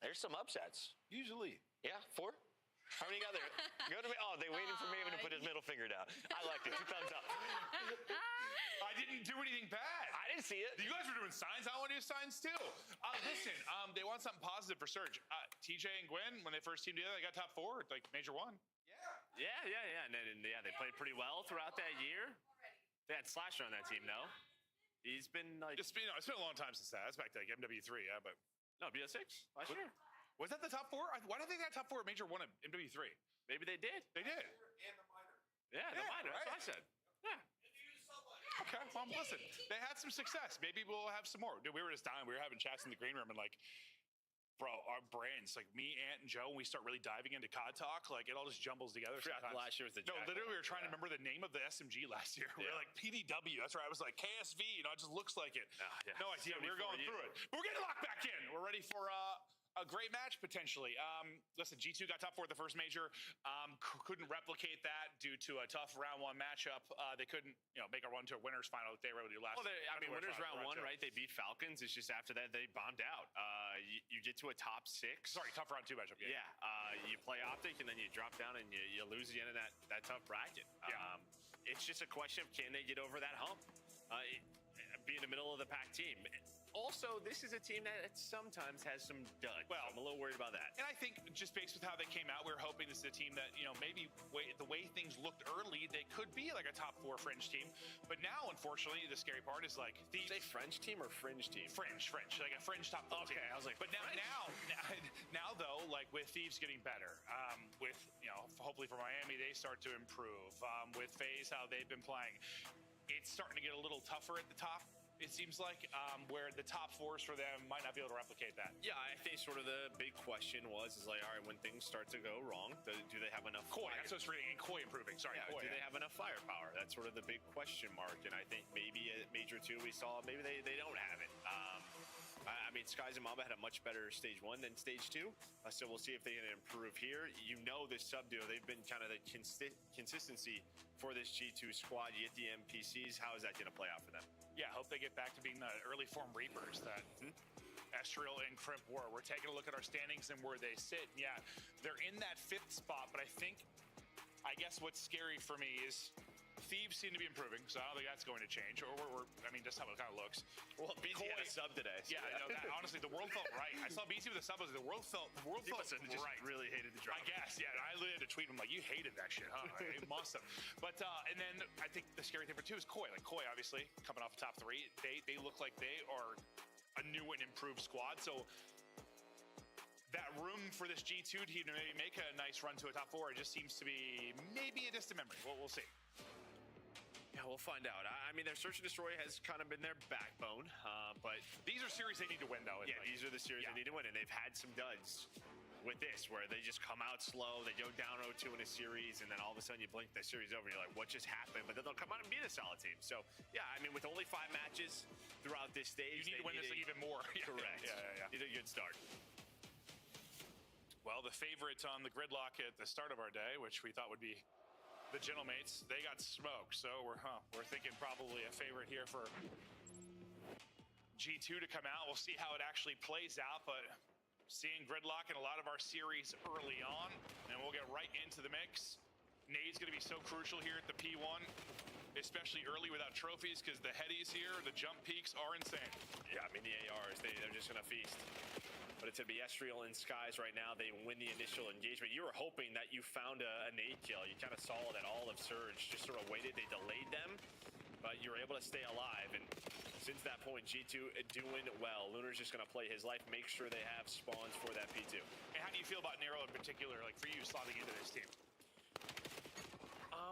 There's some upsets. Usually. Yeah, 4? How many got there? Go to me. Oh, they waited for Maven to put his middle finger down. I liked it. 2 thumbs up. I didn't do anything bad. I didn't see it. You guys were doing signs. I want to do signs too. Listen, they want something positive for Surge. TJ and Gwen, when they first teamed together, they got top 4, like Major 1. Yeah. And they played pretty well throughout that year. They had Slasher on that team, though. He's been like... It's been a long time since that. That's back to like MW3, yeah, but... No, BS6 last year. Was that the top 4? Why did they got top 4 at Major 1 at MW3? Maybe they did. They did. And the minor. Yeah, the minor. Right? That's what I said. Yeah. Okay, well, listen, they had some success. Maybe we'll have some more. Dude, we were just dying. We were having chats in the green room and like, bro, our brains, like me, Ant, and Joe, when we start really diving into COD talk, like it all just jumbles together. Last year was the literally we were trying to remember the name of the SMG last year. We were like PDW. That's right. I was like KSV. It just looks like it. No idea. We were going through it. But we're getting locked back in. We're ready for a great match potentially. Listen, G2 got top 4 at the first major. Couldn't replicate that due to a tough round 1 matchup. They couldn't, make a run to a winners final like they were able to do last. Well, winners round 1, right? They beat Falcons. It's just after that they bombed out. You get to a top 6. Sorry, tough round 2 matchup. Yeah. You play Optic and then you drop down and you lose at the end of that tough bracket. It's just a question of can they get over that hump? Be in the middle of the pack team. Also, this is a team that sometimes has some duds. Well, I'm a little worried about that. And I think just based with how they came out, we were hoping this is a team that, maybe the way things looked early, they could be like a top 4 fringe team. But now, unfortunately, the scary part is like Thieves. Say French team or fringe team? Fringe, like a fringe top 4 team. Okay, I was like, but now though, like with Thieves getting better, with hopefully for Miami they start to improve. With FaZe, how they've been playing, it's starting to get a little tougher at the top. It seems like where the top 4s for them might not be able to replicate that. Yeah, I think sort of the big question is like, all right, when things start to go wrong, do they have enough? Koi, that's what's reading. And Koi improving. Sorry, yeah, Koi, do they have enough firepower? That's sort of the big question mark. And I think maybe at Major 2 we saw maybe they don't have it. Skies and Mamba had a much better stage 1 than stage 2. So we'll see if they can improve here. You know this sub duo, they've been kind of the consistency for this G2 squad. You get the NPCs. How is that going to play out for them? Yeah, I hope they get back to being the early form Reapers that Estriel and Crimp were. We're taking a look at our standings and where they sit. And yeah, they're in that 5th spot, but I guess what's scary for me is Thieves seem to be improving, so I don't think that's going to change. Or I mean, that's how it kind of looks. Well, BT had a sub today. So yeah, I know that. Honestly, the world felt right. I saw BT with a sub. The world felt right. Just really hated the drop. I guess, yeah. I literally had to tweet him like, "You hated that shit, huh?" It must have. But and then I think the scary thing for 2 is Koi. Like Koi, obviously coming off the top 3, they look like they are a new and improved squad. So that room for this G2 team to maybe make a nice run to a top 4, it just seems to be maybe a distant memory. We'll see. Yeah, we'll find out. I mean, their search and destroy has kind of been their backbone, but these are series they need to win, though. Yeah, these are the series they need to win, and they've had some duds with this, where they just come out slow, they go down 0-2 in a series, and then all of a sudden you blink the series over, and you're like, what just happened? But then they'll come out and beat a solid team. So, yeah, I mean, with only 5 matches throughout this stage, you need to win this even more. Correct. Yeah. Need a good start. Well, the favorites on the gridlock at the start of our day, which we thought would be the Gentlemates, they got smoked. So we're thinking probably a favorite here for G2 to come out. We'll see how it actually plays out, but seeing gridlock in a lot of our series early on, and we'll get right into the mix. Nade's going to be so crucial here at the P1, especially early without trophies, because the headies here, the jump peaks are insane. Yeah, I mean, the ARs, they're just going to feast. But it's going to be Estriel and Skies right now. They win the initial engagement. You were hoping that you found a nade kill. You kind of saw that all of Surge just sort of waited. They delayed them, but you were able to stay alive. And since that point, G2 doing well. Lunar's just going to play his life, make sure they have spawns for that P2. And how do you feel about Nero in particular, like for you slotting into this team?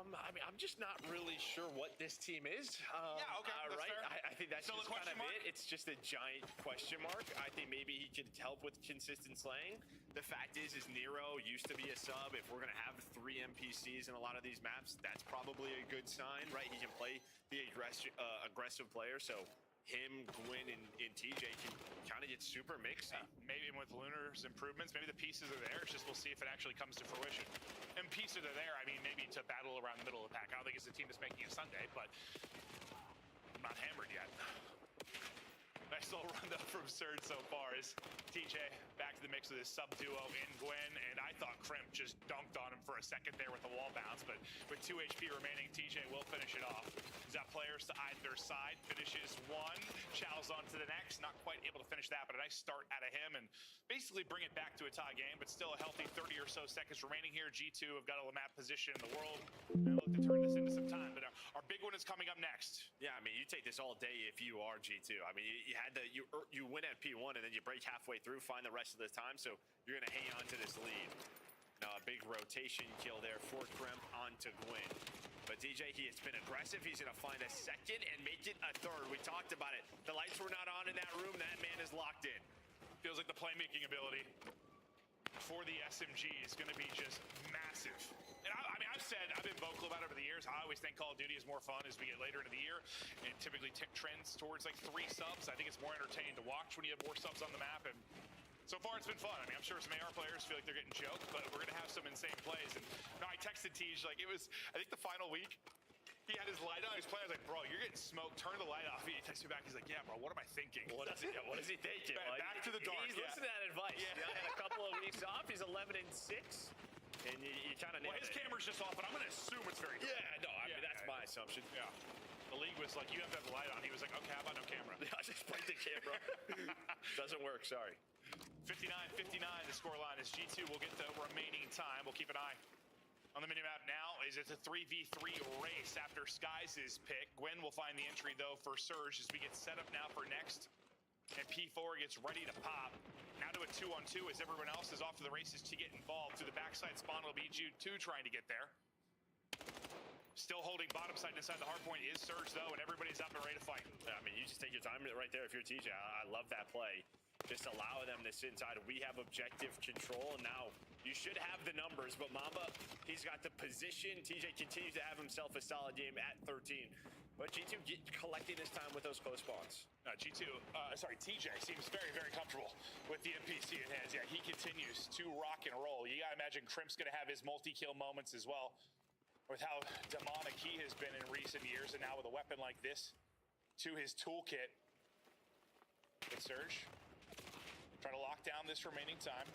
I mean, I'm just not really sure what this team is. Yeah, okay, that's right? fair. I think that's Still just kind of it. It's just a giant question mark. I think maybe he could help with consistent slaying. The fact is Nero used to be a sub. If we're going to have 3 NPCs in a lot of these maps, that's probably a good sign, right? He can play the aggressive player, so him, Gwyn, and TJ can kind of get super mixy. Maybe with Lunar's improvements, maybe the pieces are there. It's just we'll see if it actually comes to fruition. And pieces are there, I mean, maybe to battle around the middle of the pack. I don't think it's the team that's making it Sunday, but I'm not hammered yet. Nice little run though from Surge so far as TJ back to the mix with his sub duo in Gwyn, and I thought Crimp just dunked on him for a second there with the wall bounce, but with 2 HP remaining, TJ will finish it off. He's got players to either side, finishes one, chows on to the next, not quite able to finish that, but a nice start out of him and basically bring it back to a tie game, but still a healthy 30 or so seconds remaining here. G2 have got a map position in the world. They look to turn this into some time, but our big one is coming up next. Yeah, I mean, you take this all day if you are G2. I mean, you had you win at P1 and then you break halfway through, find the rest of the time, so you're going to hang on to this lead. Now, a big rotation kill there for Crimp onto Gwyn. But DJ, he has been aggressive. He's going to find a second and make it a third. We talked about it. The lights were not on in that room. That man is locked in. Feels like the playmaking ability for the SMG is going to be just massive. And I mean, I've been vocal about it over the years. I always think Call of Duty is more fun as we get later into the year, and typically trends towards like 3 subs. I think it's more entertaining to watch when you have more subs on the map, and so far it's been fun. I mean, I'm sure some AR players feel like they're getting choked, but we're gonna have some insane plays. And no, I texted Tej, like it was, I think the final week, he had his light on. His player was like, "Bro, you're getting smoked. Turn the light off." He texted me back. He's like, "Yeah, bro. What am I thinking? What is he thinking? Back to the dark." He's listening to that advice. Yeah. He had a couple of weeks off. He's 11-6, and you kind of. Well, his camera's just off, but I'm gonna assume it's very dark. Yeah, no, I mean that's my assumption. Yeah. The league was like, "You have to have the light on." He was like, "Okay, how about no camera?" I just break the camera. Doesn't work. Sorry. 59-59. The scoreline is G2 will get the remaining time. We'll keep an eye on the minimap now. It's a 3v3 race after Skies' pick. Gwyn will find the entry, though, for Surge as we get set up now for next. And P4 gets ready to pop. Now to a 2-on-2 as everyone else is off to the races to get involved. Through the backside spawn, it'll be G2 trying to get there. Still holding bottom side inside the hard point is Surge, though, and everybody's up and ready to fight. Yeah, I mean, you just take your time right there if you're TJ. I love that play. Just allow them to sit inside. We have objective control, and now you should have the numbers, but Mamba, he's got the position. TJ continues to have himself a solid game at 13. But G2 collecting this time with those close spawns. TJ seems very, very comfortable with the MPC in hands. Yeah, he continues to rock and roll. You gotta imagine Crimp's gonna have his multi-kill moments as well, with how demonic he has been in recent years, and now with a weapon like this to his toolkit. But Surge, try to lock down this remaining time.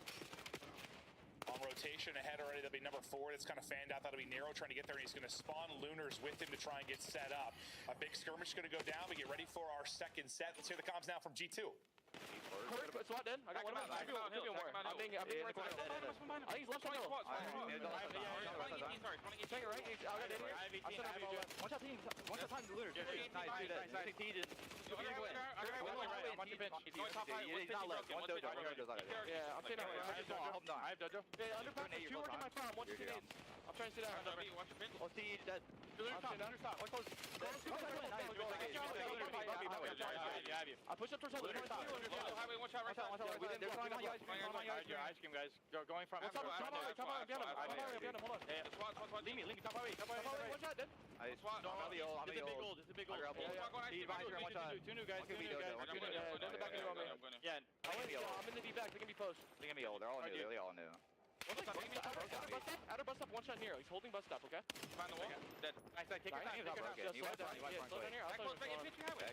On rotation ahead already, that'll be number 4. That's kind of fanned out. That'll be Nero trying to get there, and he's going to spawn Lunars with him to try and get set up. A big skirmish is going to go down. We get ready for our second set. Let's hear the comms now from G2. It's not dead. I got one of them. Give me one more. I'm being right behind him. I think he's left side. Take it right. I got it here. Watch out, team. Watch out, time to Lunar. Nice. I'm on your bench. He's not left. One dojo. Yeah, I'm staying out. I have dojo. Yeah, underpass. 2 working my farm. 1 to 2 nades. I'm trying to sit down. I'll see you dead. Understop. One close. I push up towards the Lunar. Highway, watch out, right side. They're flying on your ice cream, guys. Going from. Top highway, behind him. Hold on. Leave me, top highway. One shot, dead. I'm the old. It's a big old. He's behind here, one shot. 2 new guys. Dead in the back of the room. Yeah, I'm in the D back. They're gonna be post. They're gonna be old. They're all new. They're all new. Outer bus up, one shot near. He's holding bus stop, okay? Find the wall. Dead. Nice, take your time. Slow down here. Hold the bag.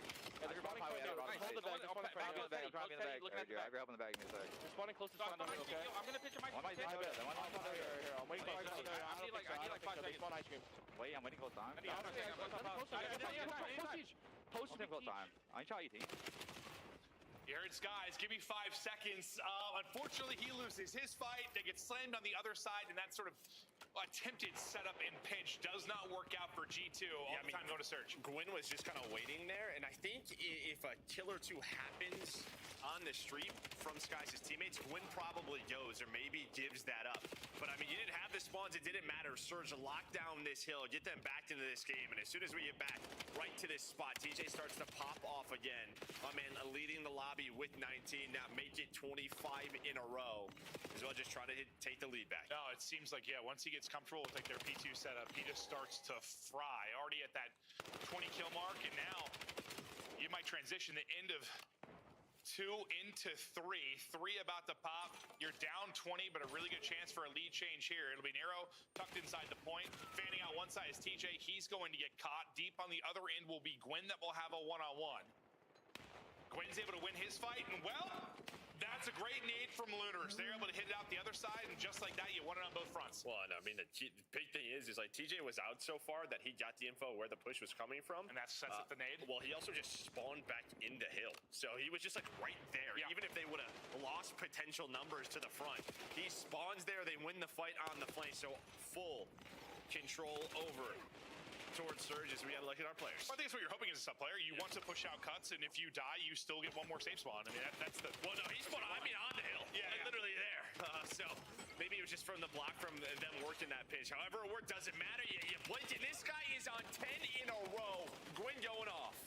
I grab on the bag. They're spawning close to spawn down here, okay? I'm gonna pitch a mic. I'm waiting close. I'm waiting close. They spawn ice cream. Wait, I'm waiting close time. Post close time. I ain't shot you, team. You heard Skies, give me 5 seconds. Unfortunately, he loses his fight. They get slammed on the other side, and that sort of attempted setup and pinch does not work out for G2. All the time going to Surge. Gwyn was just kind of waiting there, and I think if a kill or 2 happens on the street from Skies' teammates, Gwyn probably goes or maybe gives that up. But I mean, you didn't have the spawns, it didn't matter. Surge lock down this hill, get them back into this game, and as soon as we get back right to this spot, TJ starts to pop off again. My man leading the lobby with 19, now make it 25 in a row, as well just try to take the lead back. No, it seems like, yeah, once he gets comfortable with like their P2 setup, he just starts to fry. Already at that 20 kill mark, and now you might transition the end of 2 into 3. 3 about to pop. You're down 20, but a really good chance for a lead change here. It'll be Nero tucked inside the point. Fanning out one side is TJ. He's going to get caught. Deep on the other end will be Gwyn that will have a one-on-one. Gwyn's able to win his fight, and well, that's a great nade from Lunars. They're able to hit it out the other side, and just like that, you won it on both fronts. Well, I mean, the big thing is like TJ was out so far that he got the info where the push was coming from. And that sets up the nade? Well, he also just spawned back in the hill. So he was just like right there. Yeah. Even if they would have lost potential numbers to the front, he spawns there, they win the fight on the flank. So full control over towards Surge as we gotta look at our players. Well, I think that's what you're hoping as a sub player. You want to push out cuts, and if you die, you still get one more safe spawn. I mean, that's the... Well, no, he spawned, I mean, on the hill. Yeah, literally there. So maybe it was just from the block from them working that pitch. However, it worked, doesn't matter. You blinked it. This guy is on 10 in a row. Gwyn going off.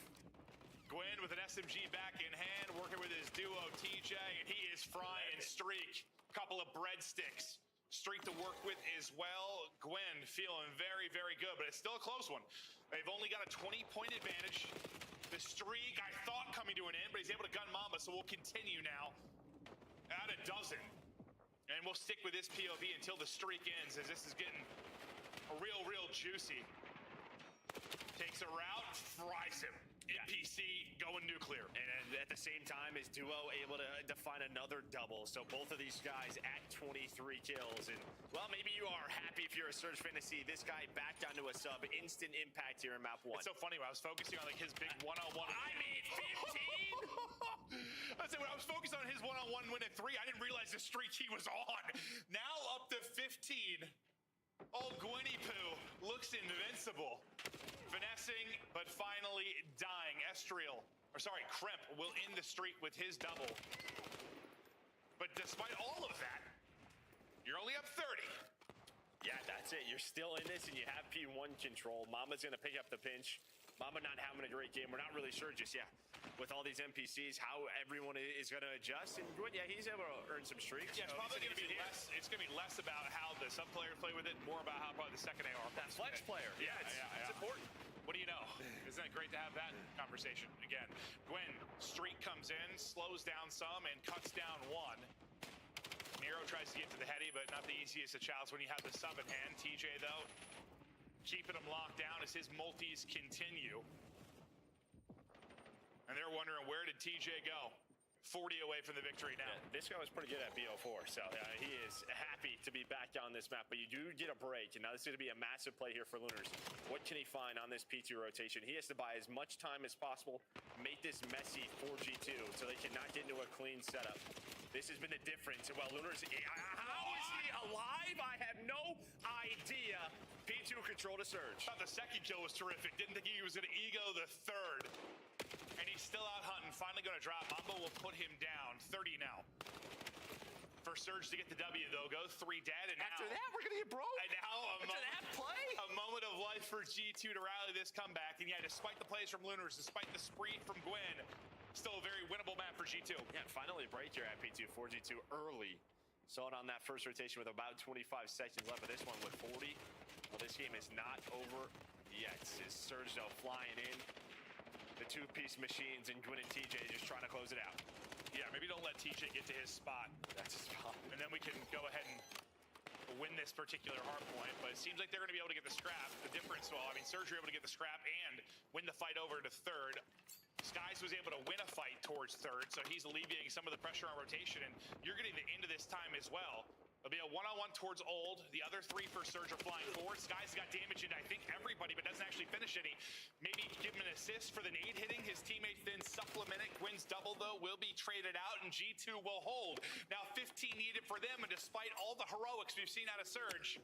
Gwyn with an SMG back in hand, working with his duo TJ, and he is frying Streak. Couple of breadsticks. Streak to work with as well. Gwyn feeling very, very good, but it's still a close one. They've only got a 20-point advantage. The Streak, I thought, coming to an end, but he's able to gun Mamba, so we'll continue now at a dozen. And we'll stick with this POV until the Streak ends, as this is getting real juicy. Takes a route, fries him. NPC going nuclear. And at the same time, is Duo able to find another double. So both of these guys at 23 kills. And, well, maybe you are happy if you're a Surge fan to see this guy back down to a sub. Instant impact here in map 1. It's so funny when I was focusing on like his big one-on-one. I mean, 15? I said when I was focused on his one-on-one win at 3, I didn't realize the streak he was on. Now up to 15. Old Gwynny Poo looks invincible. Finessing, but finally dying. Crimp will end the streak with his double. But despite all of that, you're only up 30. Yeah, that's it. You're still in this, and you have P1 control. Mama's going to pick up the pinch. Mamba not having a great game. We're not really sure just yet with all these NPCs how everyone is going to adjust. And Gwyn, yeah, he's able to earn some streaks. Yeah, it's probably going to be less. It's going to be less about how the sub players play with it, more about how probably the second AR. That flex player. Yeah, it's important. What do you know? Isn't it great to have that conversation again? Gwyn, streak comes in, slows down some, and cuts down one. Nero tries to get to the heady, but not the easiest of challenge when you have the sub in hand. TJ, though, keeping him locked down as his multis continue. And they're wondering, where did TJ go? 40 away from the victory now. Yeah, this guy was pretty good at BO4, so he is happy to be back on this map. But you do get a break, and now this is going to be a massive play here for Lunars. What can he find on this P2 rotation? He has to buy as much time as possible, make this messy 4G2, so they cannot get into a clean setup. This has been the difference. Well, Lunars, how is he alive? I have no idea. P2 control to Surge. Thought the second kill was terrific. Didn't think he was going to ego the third. And he's still out hunting. Finally going to drop. Mambo will put him down. 30 now. For Surge to get the W, though. Go 3 dead. And after that, we're going to get broke. And now a moment of life for G2 to rally this comeback. And yeah, despite the plays from Lunars, despite the spree from Gwyn, still a very winnable map for G2. Yeah, finally a break here at P2. 4G2 early. Saw it on that first rotation with about 25 seconds left. But this one with 40. Well, this game is not over yet. Is Surge, though, flying in. The two-piece machines and Gwyn and TJ just trying to close it out. Yeah, maybe don't let TJ get to his spot. That's his spot. And then we can go ahead and win this particular hard point. But it seems like they're going to be able to get the scrap. The difference, well, I mean, Surge were able to get the scrap and win the fight over to third. Skies was able to win a fight towards third, so he's alleviating some of the pressure on rotation. And you're getting the end of this time as well. It'll be a one-on-one towards Old. The other 3 for Surge are flying forward. Skies got damage into, I think, everybody, but doesn't actually finish any. Maybe give him an assist for the nade hitting. His teammates then supplement it. Gwyn's double, though, will be traded out, and G2 will hold. Now 15 needed for them, and despite all the heroics we've seen out of Surge,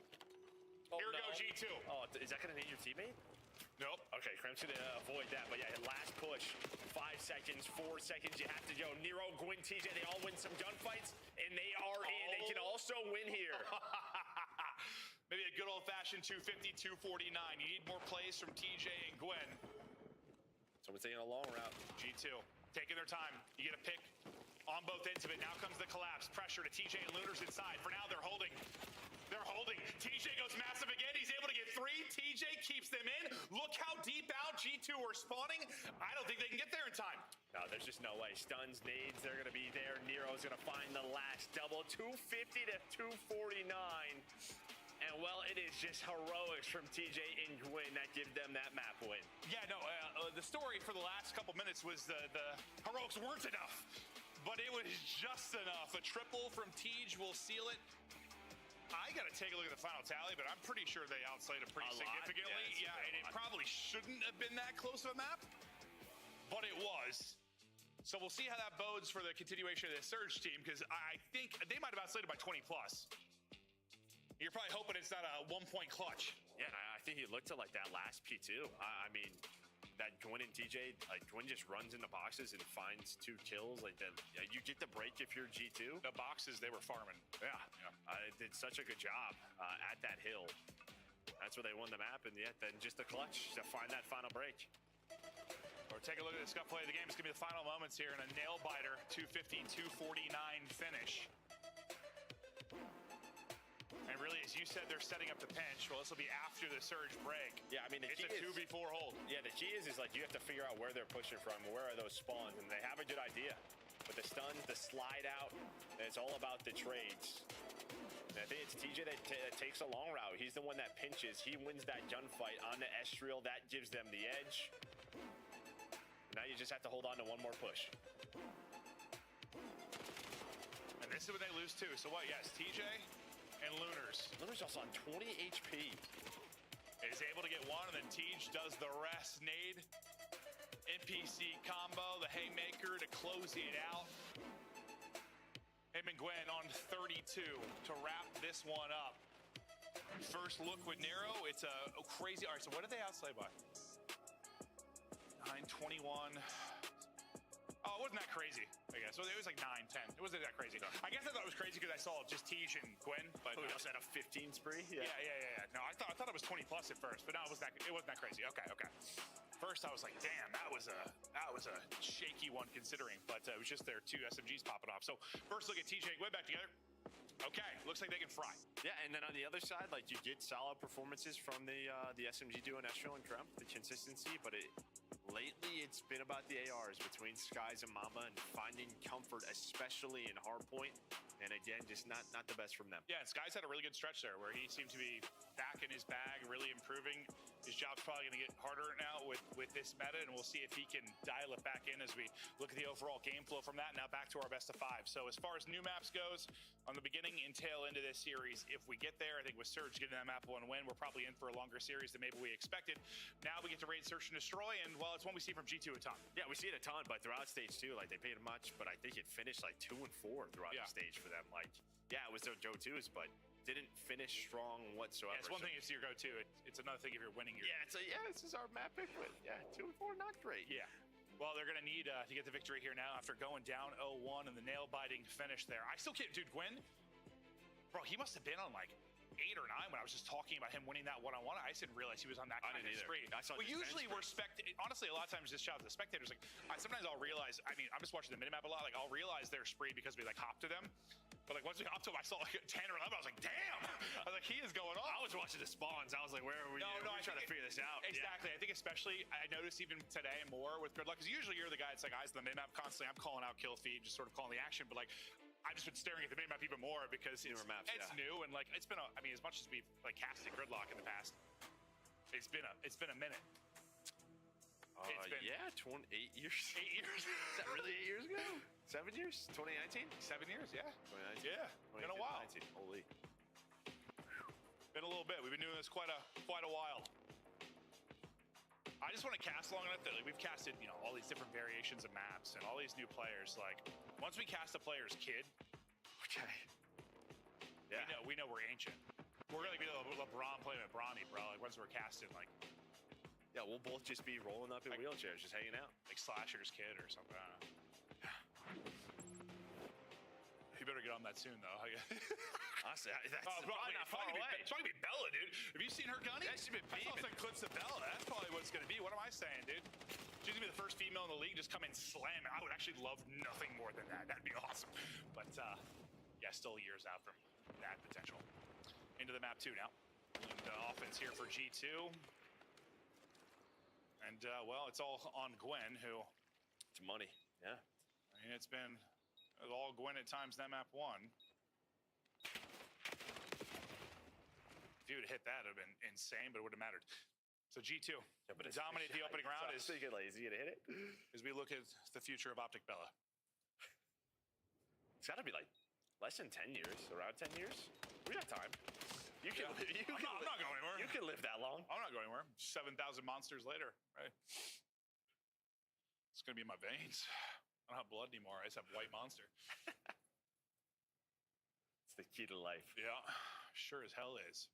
here go G2. Oh, is that going to need your teammate? Nope. Okay, Crimson to avoid that, but yeah, last push. 5 seconds, 4 seconds, you have to go. Nero, Gwyn, TJ, they all win some gunfights, and they are in. They can also win here. Maybe a good old-fashioned 250, 249. You need more plays from TJ and Gwyn. Someone's taking a long route. G2, taking their time. You get a pick on both ends of it. Now comes the collapse. Pressure to TJ and Lunars inside. For now, they're holding. They're holding. TJ goes massive again. He's able to get 3. TJ keeps them in. Look how deep out G2 are spawning. I don't think they can get there in time. No, there's just no way. Stuns, nades, they're going to be there. Nero's going to find the last double. 250 to 249. And, well, it is just heroics from TJ and Gwyn that give them that map win. Yeah, no, the story for the last couple minutes was the heroics weren't enough. But it was just enough. A triple from Tej will seal it. I got to take a look at the final tally, but I'm pretty sure they outplayed it pretty significantly. Yeah, and it probably shouldn't have been that close of a map, but it was. So we'll see how that bodes for the continuation of the Surge team, because I think they might have outplayed it by 20 plus. You're probably hoping it's not a 1-point clutch. Yeah, I think he looked at like that last P2. I mean, that Gwyn and TJ, like Gwyn just runs into boxes and finds 2 kills. Like that, you get the break if you're G2. The boxes, they were farming. Yeah. Did such a good job at that hill. That's where they won the map, and yet then just the clutch to find that final break. Or take a look at the scuff play of the game. It's gonna be the final moments here in a nail biter 250-249 finish. And really, as you said, they're setting up the pinch. Well, this will be after the Surge break. Yeah, I mean, it's a 2v4 hold. Yeah, the key is like you have to figure out where they're pushing from, where are those spawns, and they have a good idea. With the stuns, the slide out, and it's all about the trades. And I think it's TJ that takes a long route. He's the one that pinches. He wins that gunfight on the S-Reel. That gives them the edge. Now you just have to hold on to one more push. And this is when they lose too. So what? Yes, TJ and Lunars. Lunars also on 20 HP. Is able to get one, and then Tej does the rest. Nade, NPC combo, the haymaker to close it out. Him and Gwyn on 32 to wrap this one up. First look with Nero, it's a crazy. All right, so what did they outslay by? 921. Oh, Well, it wasn't that crazy, I guess. It was like 9, 10. It wasn't that crazy. I guess I thought it was crazy because I saw just Tej and Gwen. But we also had a 15 spree. Yeah. No, I thought it was 20 plus at first, but no, it wasn't that crazy. Okay. First, I was like, damn, that was a shaky one considering, but it was just their 2 SMGs popping off. So first look at TJ and Gwen back together. Okay, looks like they can fry. Yeah, and then on the other side, like you get solid performances from the SMG duo, Estrel and Krem, the consistency, but lately it's been about the ARs between Skies and Mamba and finding comfort, especially in hardpoint. And again, just not the best from them. Yeah, and Skies had a really good stretch there where he seemed to be back in his bag, really improving. His job's probably going to get harder now with this meta, and we'll see if he can dial it back in as we look at the overall game flow from that. Now back to our best of 5. So as far as new maps goes, on the beginning and tail end of this series, if we get there, I think with Surge getting that map 1 win, we're probably in for a longer series than maybe we expected. Now we get to raid, search, and destroy, and well, it's one we see from G2 a ton. Yeah, we see it a ton, but throughout stage 2, like they paid much, but I think it finished like 2 and 4 throughout the stage for them. Like, yeah, it was their go-tos, but didn't finish strong whatsoever. Yeah, it's one thing if it's your go-to. It's another thing if you're winning your. Yeah, this is our map pick, but yeah, 2 and 4, not great. Yeah. Well, they're going to need to get the victory here now after going down 0-1 and the nail-biting finish there. I still can't, dude, Gwen, bro, he must have been on like 8 or 9 when I was just talking about him winning that one-on-one. I just didn't realize he was on that kind of spree. We usually were honestly, a lot of times just shout out to the spectators. Like, sometimes I'll realize, I mean, I'm just watching the minimap a lot. Like, I'll realize their spree because we like hop to them. But like once we hopped to him, I saw like 10 or 11. I was like, damn! I was like, he is going off. I was watching the spawns. I was like, where are we? No, I'm trying to figure this out. Exactly. Yeah. I think especially I noticed even today more with Good Luck because usually you're the guy that's like eyes on the minimap constantly. I'm calling out kill feed, just sort of calling the action. But like I've just been staring at the minimap even more because it's new and like it's been I mean, as much as we've like casted Gridlock in the past, it's been a minute. It's been 8 years. 8 years? Is that really 8 years ago? 7 years? 2019? 7 years, yeah. 2019. Yeah. Been a while. 2019. Holy. Been a little bit. We've been doing this quite a while. I just want to cast long enough that like, we've casted, all these different variations of maps and all these new players. Like, once we cast a player's kid, okay. Yeah. We know we're ancient. We're gonna be LeBron playing with Bronny, bro. Like once we're casting, like. Yeah, we'll both just be rolling up in wheelchairs, just hanging out. Like Slasher's kid or something. I don't know. You better get on that soon, though. Honestly, that's probably not far away. It's probably be Bella, dude. Have you seen her gunny? Yeah, she's been beaming. I saw some clips of Bella. That's probably what it's going to be. What am I saying, dude? She's going to be the first female in the league just come in slamming. I would actually love nothing more than that. That'd be awesome. But, yeah, still years out from that potential. Into the map 2 now. And offense here for G2. And, well, it's all on Gwen, who... It's money, yeah. I mean, it's been all Gwen at times in that map 1. If you would have hit that, it would have been insane, but it wouldn't have mattered. So G2, dominate the opening round. Is he going to hit it? As we look at the future of Optic Bella. It's got to be like less than 10 years, around 10 years. We got time. I'm not going anywhere. You can live that long. I'm not going anywhere. 7,000 monsters later, right? It's going to be in my veins. I don't have blood anymore. I just have white monster. It's the key to life. Yeah, sure as hell is.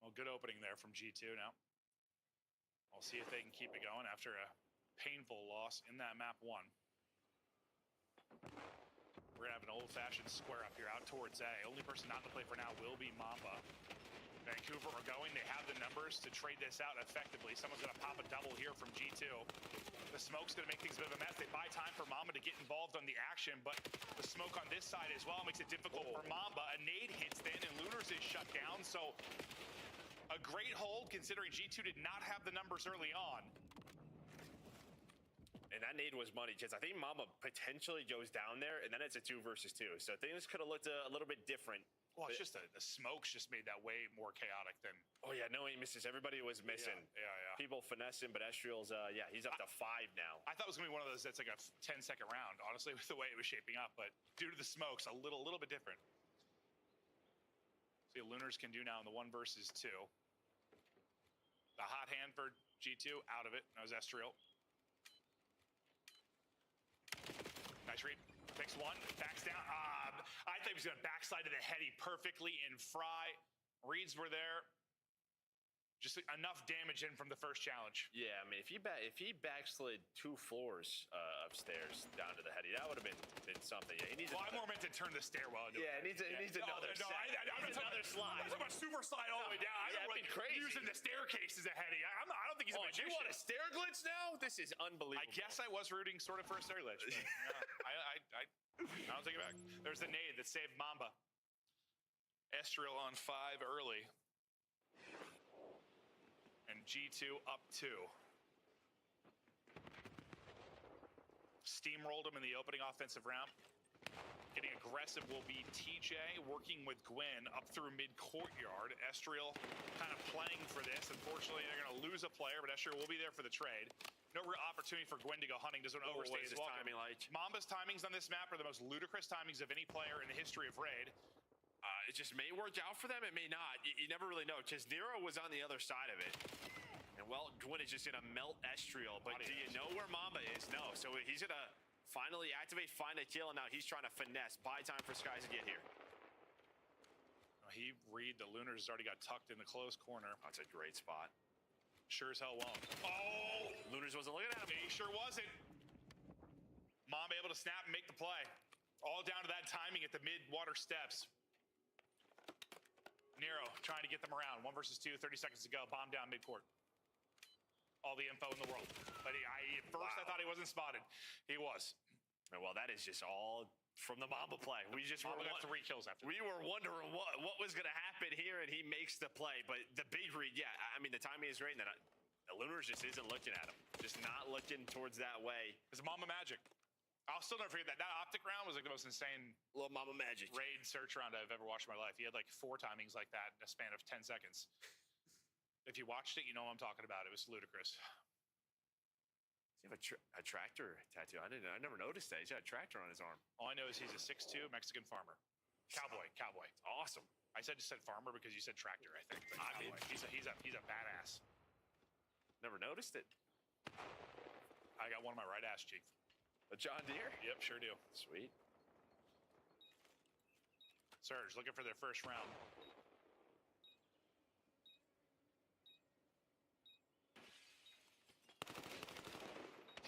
Well, good opening there from G2 now. I'll see if they can keep it going after a painful loss in that map 1. We're going to have an old-fashioned square up here out towards A. Only person not in the play for now will be Mamba. Vancouver are going. They have the numbers to trade this out effectively. Someone's going to pop a double here from G2. The smoke's going to make things a bit of a mess. They buy time for Mamba to get involved on the action, but the smoke on this side as well makes it difficult for Mamba. A nade hits then, and Lunars is shut down. So a great hold considering G2 did not have the numbers early on. And that nade was money, because I think Mamba potentially goes down there, and then it's a 2 versus 2. So things could have looked a little bit different. Well, it's just the smokes just made that way more chaotic than... Oh, yeah, no 8 misses. Everybody was missing. Yeah. People finessing, but Estriel's, he's up to 5 now. I thought it was going to be one of those that's like a 10-second round, honestly, with the way it was shaping up. But due to the smokes, a little bit different. See what Lunars can do now in the 1 versus 2. The hot hand for G2, out of it. That was Estriel. Nice read. Takes 1, backs down. I thought he was going to backslide to the heady perfectly in Fry. Reads were there. Just enough damage in from the first challenge. Yeah, I mean, if he backslid 2 floors of stairs down to the heady, that would have been something. Yeah, he needs. Well, I more meant to turn the stairwell into. Yeah, it needs another. No, I'm another slide. I'm talking about super slide all the way down. I don't like crazy. Using the staircase as a heady. I don't think he's a magician. You want a stair glitch now? This is unbelievable. I guess I was rooting sort of for a stair glitch. But, I don't take it back. There's the nade that saved Mamba. Estriel on 5 early. And G2 up 2. Steamrolled him in the opening offensive round. Getting aggressive will be TJ working with Gwen up through mid-courtyard. Estriel kind of playing for this. Unfortunately, they're going to lose a player, but Estriel will be there for the trade. No real opportunity for Gwen to go hunting. Doesn't overstay his welcome. Timing like? Mamba's timings on this map are the most ludicrous timings of any player in the history of Raid. It just may work out for them. It may not. You never really know. Because Nero was on the other side of it. And, well, Gwen is just going to melt Estriel. But do you know where Mamba is? No. So he's going to finally activate, find a kill, and now he's trying to finesse. Buy time for Skies to get here. He read the Lunars has already got tucked in the close corner. That's a great spot. Sure as hell won't. Oh! Lunars wasn't looking at him. He sure wasn't. Mamba able to snap and make the play. All down to that timing at the mid-water steps. Nero trying to get them around. 1 versus 2, 30 seconds to go. Bomb down mid-court. All the info in the world. But at first I thought he wasn't spotted. He was. Well, that is just all from the Mamba play. Mamba got 3 kills after. We were wondering what was going to happen here, and he makes the play. But the big read, yeah, I mean, the timing is great. And the Lunars just isn't looking at him. Just not looking towards that way. It's Mamba magic. I'll still never forget that. That optic round was like the most insane little Mamba magic Raid search round I've ever watched in my life. He had like 4 timings like that in a span of 10 seconds. If you watched it, you know what I'm talking about. It was ludicrous. Does he have a tractor tattoo? I never noticed that. He's got a tractor on his arm. All I know is he's a 6'2" Mexican farmer. Cowboy. Awesome. I said farmer because you said tractor, I think. But I mean, he's a badass. Never noticed it. I got one on my right ass cheek. A John Deere? Yep, sure do. Sweet. Surge looking for their first round.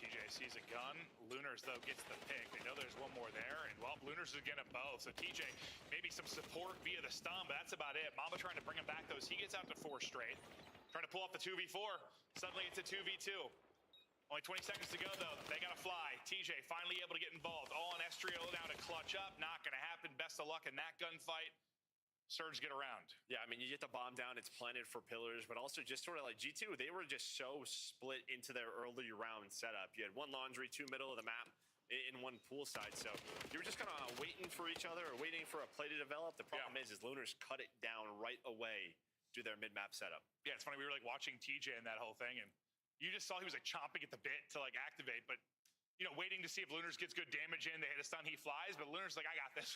TJ sees a gun. Lunars, though, gets the pick. They know there's one more there, and, well, Lunars is getting both. So TJ, maybe some support via the stun, but that's about it. Mamba trying to bring him back, though, as he gets out to 4 straight. Trying to pull off the 2v4. Suddenly it's a 2v2. Only 20 seconds to go, though. They got to fly. TJ finally able to get involved. All on Estriel now to clutch up. Not going to happen. Best of luck in that gunfight. Surge get around. Yeah, I mean, you get the bomb down. It's planted for pillars, but also just sort of like G2, they were just so split into their early round setup. You had 1 laundry, 2 middle of the map, in 1 pool side. So you were just kind of waiting for each other or waiting for a play to develop. The problem is Lunars cut it down right away to their mid-map setup. Yeah, it's funny. We were like watching TJ in that whole thing, and you just saw he was like chomping at the bit to like activate, but you know, waiting to see if Lunars gets good damage in. They hit a stun, he flies, but Lunars like, I got this.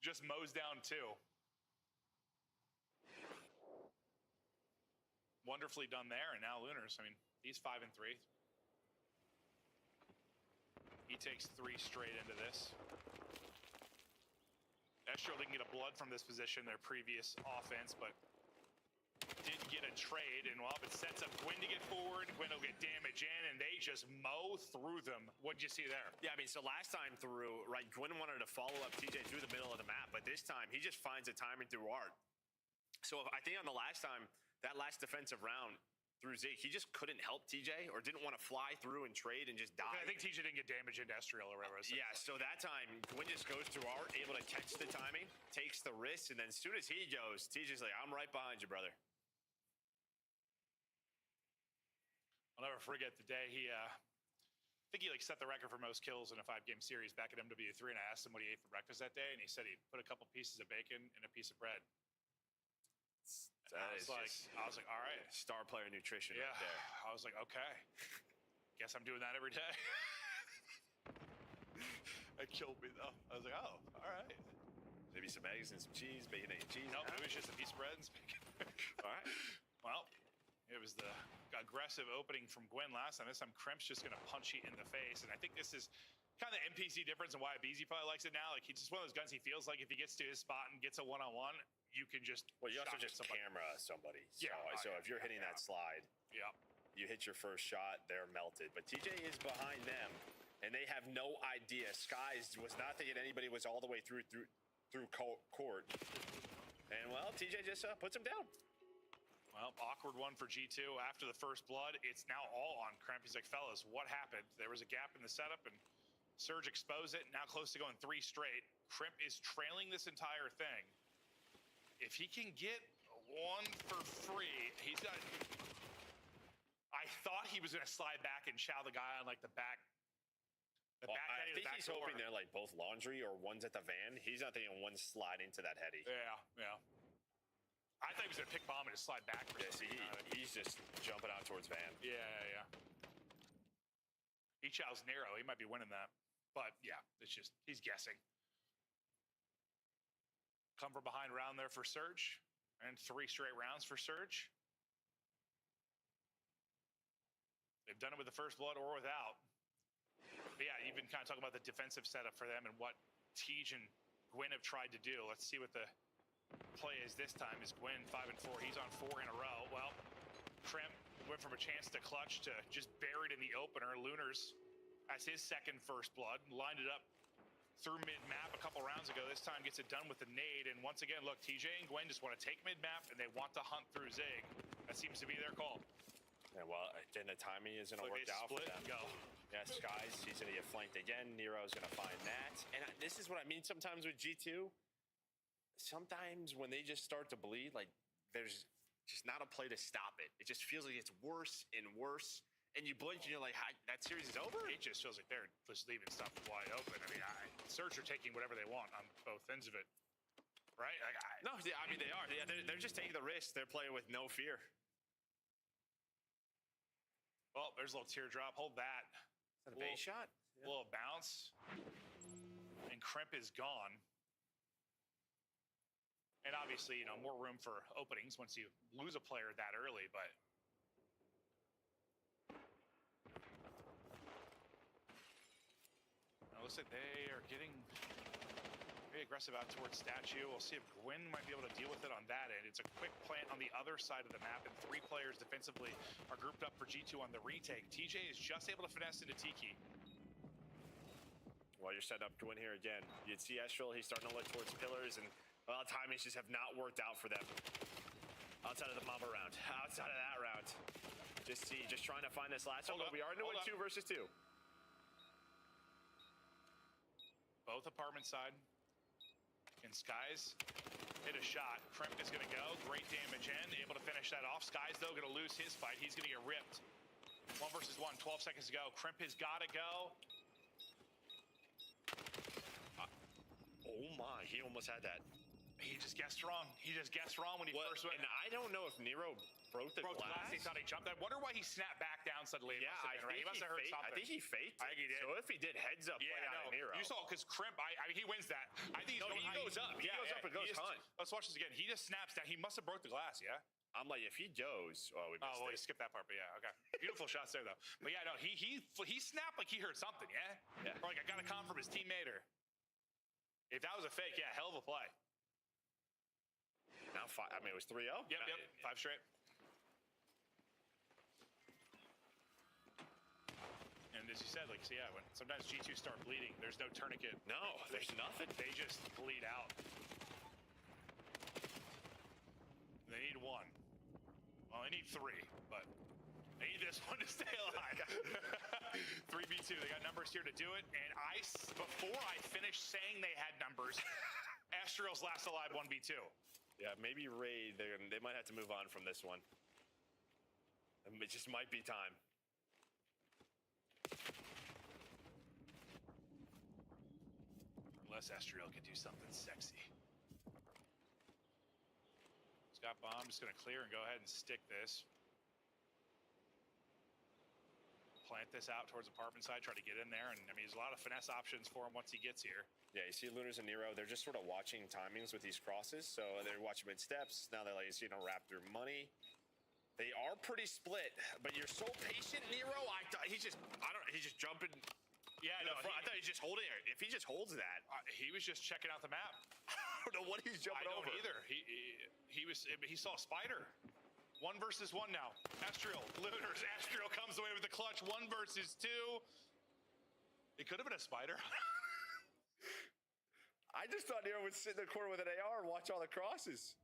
Just mows down 2. Wonderfully done there, and now Lunars, I mean, he's 5 and 3. He takes 3 straight into this. Estriel didn't get a blood from this position, their previous offense, but did get a trade, and well, it sets up Gwen to get forward. Gwen will get damage in, and they just mow through them. What'd you see there? Yeah, I mean, so last time through, right, Gwen wanted to follow up TJ through the middle of the map, but this time he just finds a timing through art. So I think on the last time, that last defensive round through Zeke, he just couldn't help TJ or didn't want to fly through and trade and just die. I think TJ didn't get damage into Estriel or whatever. Yeah, so that time, Gwen just goes through art, able to catch the timing, takes the risk, and then as soon as he goes, TJ's like, I'm right behind you, brother. I'll never forget the day I think he like set the record for most kills in a 5-game series back at MW3, and I asked him what he ate for breakfast that day, and he said he put a couple pieces of bacon in a piece of bread. I was like, all right. Star player nutrition right there. I was like, okay. Guess I'm doing that every day. That killed me, though. I was like, oh, all right. Maybe some eggs and some cheese, bacon, egg, and cheese. Nope, it was just a piece of bread and some bacon. All right. Well, it was the aggressive opening from Gwen last time. This time, Kremp's just going to punch you in the face. And I think this is kind of the NPC difference and why Abizi probably likes it now. Like, he's just one of those guns he feels like if he gets to his spot and gets a one-on-one, you can just you also just camera somebody. So if you're hitting that slide, you hit your first shot, they're melted. But TJ is behind them, and they have no idea. Skies was not thinking anybody was all the way through court. And, well, TJ just puts him down. Well, awkward one for G2 after the first blood. It's now all on Kremp. He's like, fellas, what happened? There was a gap in the setup, and Surge exposed it. Now close to going 3 straight. Kremp is trailing this entire thing. If he can get one for free, he's got... I thought he was going to slide back and chow the guy on, like, the back... I think he's hoping they're, like, both laundry or one's at the van. He's not thinking one slide into that heady. Yeah. I thought he was going to pick bomb and just slide back. Yeah, see, he's just jumping out towards van. Yeah. He chows narrow. He might be winning that. But, yeah, it's just, he's guessing. Come from behind round there for Surge. And 3 straight rounds for Surge. They've done it with the first blood or without. But, yeah, you've been kind of talking about the defensive setup for them and what Tej and Gwyn have tried to do. Let's see what the play is this time. Is Gwyn 5 and 4? He's on 4 in a row. Well, Kremp went from a chance to clutch to just buried in the opener. Lunars, as his second first blood, lined it up through mid-map a couple rounds ago. This time gets it done with the nade. And once again, look, TJ and Gwyn just want to take mid-map, and they want to hunt through Zig. That seems to be their call. Yeah, well, again, the timing isn't going to work out for them. Go. Yeah, Skies, he's going to get flanked again. Nero's going to find that. And this is what I mean sometimes with G2. Sometimes when they just start to bleed, like, there's just not a play to stop it. It just feels like it's worse and worse. And you blink and you're like, that series is over? It just feels like they're just leaving stuff wide open. I mean, Surge are taking whatever they want on both ends of it. Right? No, I mean, they are. Yeah, they're just taking the risk. They're playing with no fear. Well, there's a little teardrop. Hold that. Is that a base shot? A little bounce. And Kremp is gone. And obviously, you know, more room for openings once you lose a player that early, but... It looks like they are getting very aggressive out towards Statue. We'll see if Gwyn might be able to deal with it on that end. It's a quick plant on the other side of the map, and 3 players defensively are grouped up for G2 on the retake. TJ is just able to finesse into Tiki. Well, you're setting up Gwyn here again. You'd see Estrel, he's starting to look towards pillars, and well, timings just have not worked out for them. Outside of the Mamba round, outside of that round. Just trying to find this last one, but we are into a 2 versus 2. Both apartment side. And Skies hit a shot. Kremp is going to go. Great damage in. Able to finish that off. Skies, though, going to lose his fight. He's going to get ripped. 1 versus 1. 12 seconds to go. Kremp has got to go. Oh, my. He almost had that. He just guessed wrong. He just guessed wrong when he first went. And I don't know if Nero broke the glass. He thought he jumped. I wonder why he snapped back down suddenly. Yeah, He must have heard something. I think he faked. I think he did. So if he did, heads up play out of Nero. You saw, because Kremp, I mean, he wins that. I think he goes up. He goes up and goes hunt. Let's watch this again. He just snaps down. He must have broke the glass, yeah? I'm like, if he goes, we missed we skipped that part, but yeah, okay. Beautiful shots there, though. But yeah, no, he snapped like he heard something, yeah? Or like, I got a comm from his teammate, or... If that was a fake, yeah, hell of a play. Now, I mean, it was 3-0? Yep, 5 straight. And as you said, like, so yeah, when sometimes G2 start bleeding, there's no tourniquet. No, there's nothing. They just bleed out. They need 1. Well, they need 3, but they need this one to stay alive. 3v2, they got numbers here to do it. And before I finished saying they had numbers, Astral's last alive 1v2. Yeah, maybe Raid, they might have to move on from this one. It just might be time. Unless Astral can do something sexy. Scott Bomb just going to clear and go ahead and stick this. Plant this out towards apartment side, try to get in there. And I mean, there's a lot of finesse options for him once he gets here. Yeah, you see Lunars and Nero, they're just sort of watching timings with these crosses. So they're watching mid-steps. Now they're like, you know, wrap through money. They are pretty split, but you're so patient, Nero. He's just jumping Yeah, no, I thought he was just holding it. If he just holds that, he was just checking out the map. I don't know what he's jumping over. I don't either. He saw a spider. 1 versus 1 now. Estriel, Lunars. Estriel comes away with the clutch. 1 versus 2. It could have been a spider. I just thought Nero would sit in the corner with an AR and watch all the crosses.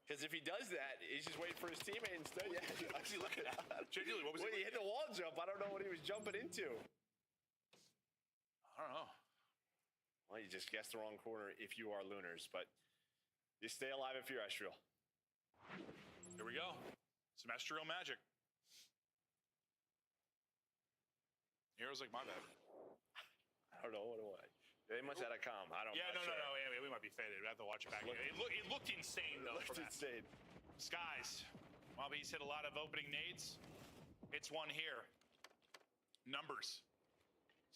Because if he does that, he's just waiting for his teammate instead. Yeah, actually, look at that. Genuinely, what was when he hit the wall jump, I don't know what he was jumping into. I don't know. Well, you just guessed the wrong corner if you are Lunars, but you stay alive if you're Estriel. Here we go. Some Estriel magic. Nero's like, my bad. I don't know what it was. They must have had a comm. I don't know. Yeah, no. Anyway, we might be faded. We have to watch it back. It looked insane, though. It looked insane. Skies. Lobbies hit a lot of opening nades. Hits one here. Numbers.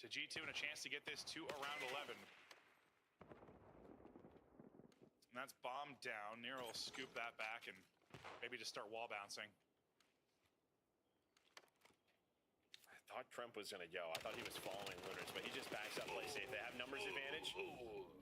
So G2 and a chance to get this to around 11. And that's bombed down. Nero will scoop that back and maybe just start wall bouncing. I thought Tremp was going to go. I thought he was following Lunars, but he just backs up, play safe. They have numbers advantage,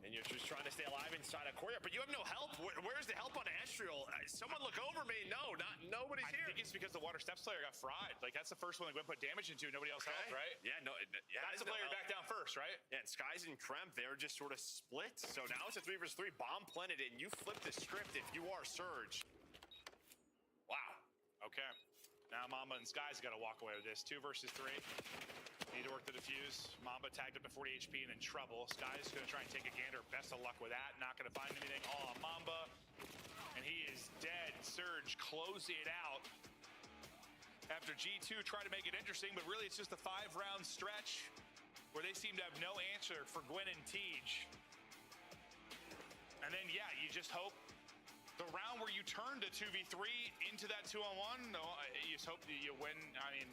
and you're just trying to stay alive inside a courtyard. But you have no help. Where's the help on Estriel? Someone look over me. No, nobody's here. I think it's because the water steps player got fried. Like, that's the first one that Gwen put damage into. Nobody else helped, right? Yeah, no. Yeah, that's the player back down first, right? Yeah, and Skies and Tremp, they're just sort of split. So now it's a 3 versus 3. Bomb planted, and you flip the script if you are Surge. Wow. Okay. Now Mamba and Skies got to walk away with this. 2 versus 3. Need to work the defuse. Mamba tagged up to 40 HP and in trouble. Skies going to try and take a gander. Best of luck with that. Not going to find anything. All on Mamba. And he is dead. Surge close it out. After G2 tried to make it interesting, but really it's just a 5-round stretch where they seem to have no answer for Gwen and Tej. And then, yeah, you just hope the round where you turn to 2v3 into that 2-on-1, no, you just hope that you win. I mean,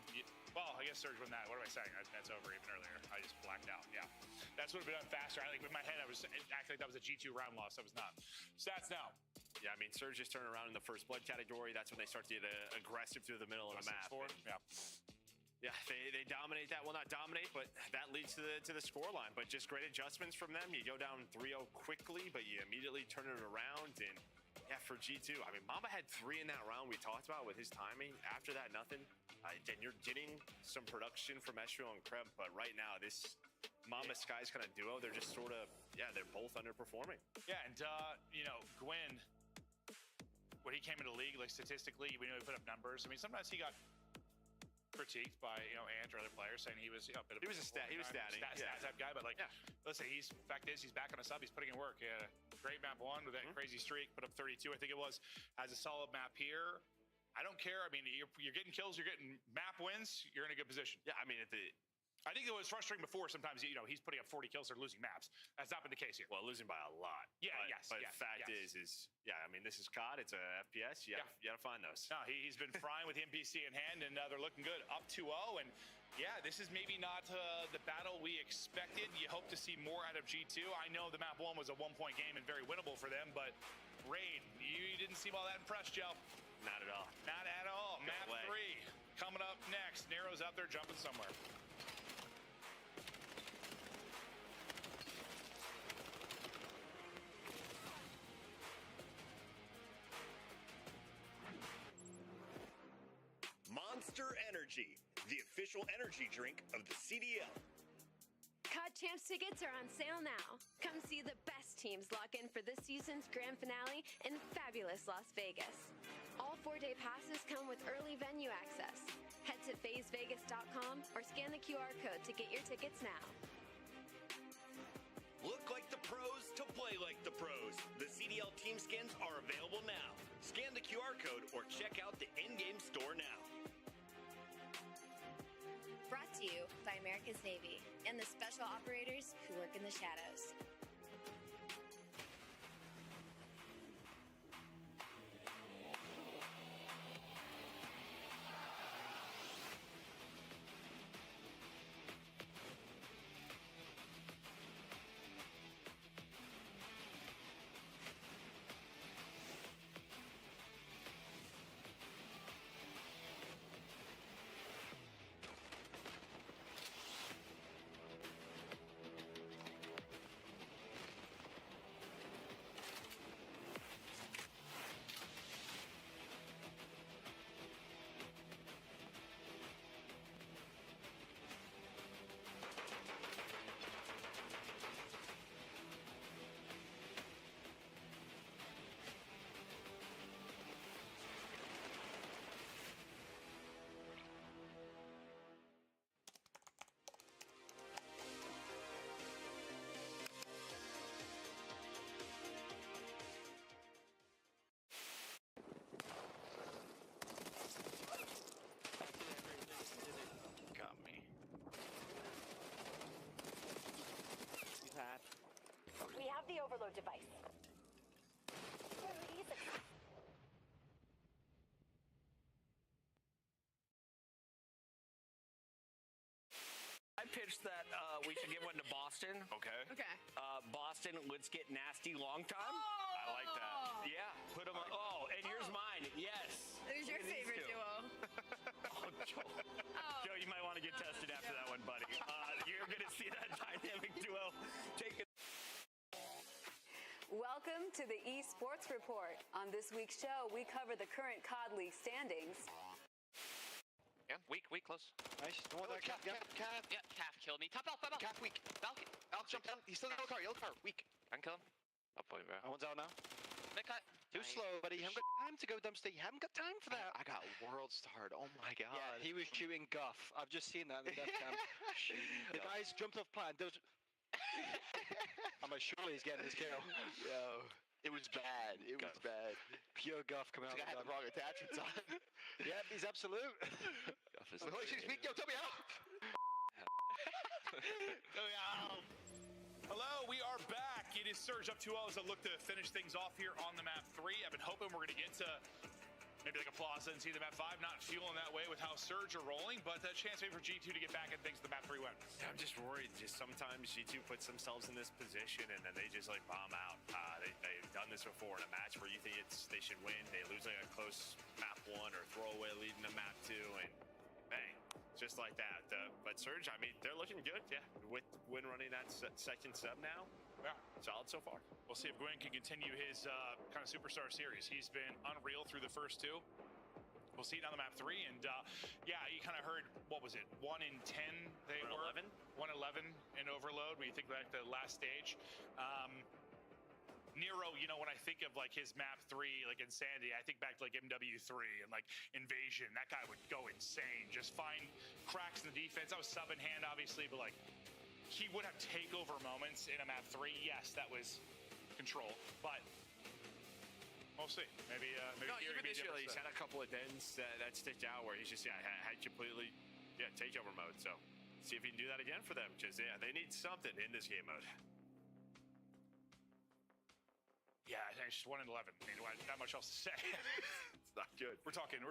well, I guess Surge won that. What am I saying? That's over even earlier. I just blacked out. Yeah, that's what would have been done faster. In my head, I was acting like that was a G2 round loss. That was not. Stats now. Yeah, I mean, Surge just turned around in the first blood category. That's when they start to get aggressive through the middle of the map. Yeah. Yeah, they dominate that. Well, not dominate, but that leads to the scoreline. But just great adjustments from them. You go down 3-0 quickly, but you immediately turn it around. And yeah, for G2, I mean, Mamba had 3 in that round we talked about with his timing. After that, nothing. And you're getting some production from Estriel and Kremp, but right now, this Mamba Skies kind of duo, they're just sort of, yeah, they're both underperforming. Yeah, and, Gwen, when he came into the league, like statistically, we know he put up numbers. I mean, sometimes he got critiqued by, Ant or other players saying he was, a bit of he was stat type guy, but listen, fact is, he's back on a sub, he's putting in work. He had a great map 1 with that crazy streak, put up 32, I think it was, has a solid map here. I don't care. I mean, you're getting kills, you're getting map wins, you're in a good position. Yeah, I mean, I think it was frustrating before. Sometimes, he's putting up 40 kills, they're losing maps. That's not been the case here. Well, losing by a lot. Yeah, but the fact is, yeah, I mean, this is COD, it's a FPS, you gotta find those. No, he's been frying with the NPC in hand, and they're looking good. Up 2-0, and yeah, this is maybe not the battle we expected. You hope to see more out of G2. I know the map 1 was a 1-point game and very winnable for them, but Raid, you didn't seem all that impressed, Joe. Not at all. Not at all. Map 3 coming up next. Nero's out there jumping somewhere. Monster Energy, the official energy drink of the CDL. COD Champs tickets are on sale now. Come see the best teams lock in for this season's grand finale in fabulous Las Vegas. All 4-day passes come with early venue access. Head to FazeVegas.com or scan the QR code to get your tickets now. Look like the pros to play like the pros. The CDL team skins are available now. Scan the QR code or check out the in-game store now. Brought to you by America's Navy and the special operators who work in the shadows. overload device. I pitched that we should give one to Boston. Okay. Okay. Boston, let's get nasty long time. I like that. Yeah, put them on. Oh, and here's mine. Yes. Who's your Look at these favorite two. duo? Oh, Joe. Joe, you might want to get tested after that one, buddy. You're going to see that dynamic duo take it. Welcome to the Esports Report. On this week's show, we cover the current COD League standings. Yeah, weak, close. Nice. No one there. Calf. Yeah, Calf killed me. Top out, Calf weak. Falcon. Jump down. He's still in the yellow car. Weak. I can kill him. I'll play, bro. One's out now. Mid cut. Too slow, buddy. You haven't got time to go, Dumpster. You haven't got time for that. I got world starred. Oh my god. Yeah, he was shooting guff. I've just seen that in the death cam. The guys jumped off plan. I'm like, surely he's getting his kill. Yo. It was bad. It was bad. Pure guff coming out. I had the wrong attachments on. Yeah, he's absolute. Guff is speak. Yo, tell me how. Hello, we are back. It is Surge up 2-0 as I look to finish things off here on the map 3. I've been hoping we're going to get to maybe like a Plaza and see the map 5. Not feeling that way with how Surge are rolling, but a chance maybe for G2 to get back and things the map 3 win. Yeah, I'm just worried. Just sometimes G2 puts themselves in this position and then they just like bomb out. They've done this before in a match where you think they should win. They lose like a close map 1 or throwaway lead in a map 2 and bang. Just like that. But Surge, I mean, they're looking good, yeah. With Gwyn running that second sub now, yeah, solid so far. We'll see if Gwyn can continue his kind of superstar series. He's been unreal through the first 2. We'll see it on the map 3. And yeah, you kind of heard, what was it, 1 in 10 they were? 111? 111 in overload when you think back to the last stage. Nero, you know, when I think of like his map 3, like Insanity, I think back to like MW3 and like Invasion. That guy would go insane. Just find cracks in the defense. I was sub in hand, obviously, but like he would have takeover moments in a map 3. Yes, that was control, but we'll see. Maybe no, here even this year, he's set. had a couple of dens that stick out where he's just had completely takeover mode. So see if he can do that again for them because they need something in this game mode. Yeah, I think it's just 1 in 11. I mean, not much else to say. It's not good. We're talking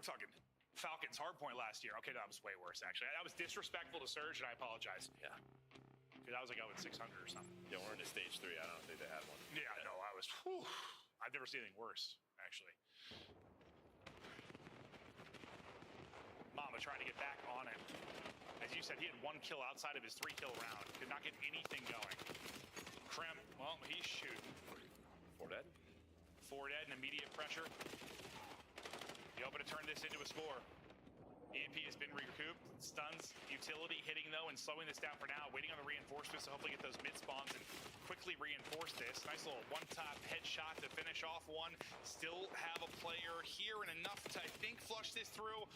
Falcons hardpoint last year. Okay, that was way worse, actually. That was disrespectful to Surge, and I apologize. Yeah. Because I was like 0-600 or something. Yeah, we're into stage 3. I don't think they had one. Yeah, no, I was... Whew, I've never seen anything worse, actually. Mama trying to get back on it. As you said, he had 1 kill outside of his 3-kill round. Could not get anything going. Krem, well, he's shooting. 4 dead. 4 dead and immediate pressure. You open to turn this into a score. EMP has been recouped. Stuns, utility hitting though and slowing this down for now. Waiting on the reinforcements to hopefully get those mid spawns and quickly reinforce this. Nice little one-top headshot to finish off one. Still have a player here and enough to, I think, flush this through.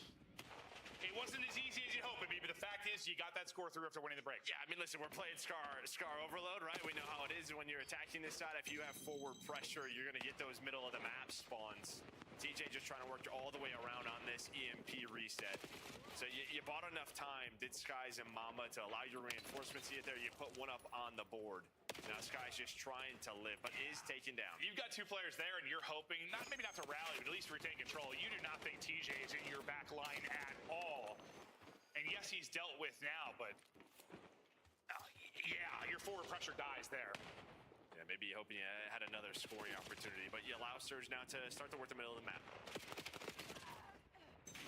It wasn't as easy as you hoped it would be, but the fact is you got that score through after winning the break. Yeah, I mean, listen, we're playing Scar Overload, right? We know how it is when you're attacking this side. If you have forward pressure, you're going to get those middle of the map spawns. TJ just trying to work all the way around on this EMP reset. So you bought enough time, did Skies and Mama, to allow your reinforcements to get there. You put one up on the board. Now Skies just trying to live, but is taken down. You've got 2 players there, and you're hoping, maybe not to rally, but at least retain control. You do not think TJ is in your back line at all. And yes, he's dealt with now, but yeah, your forward pressure dies there. Yeah, maybe hoping you had another scoring opportunity, but you allow Surge now to start to work the middle of the map.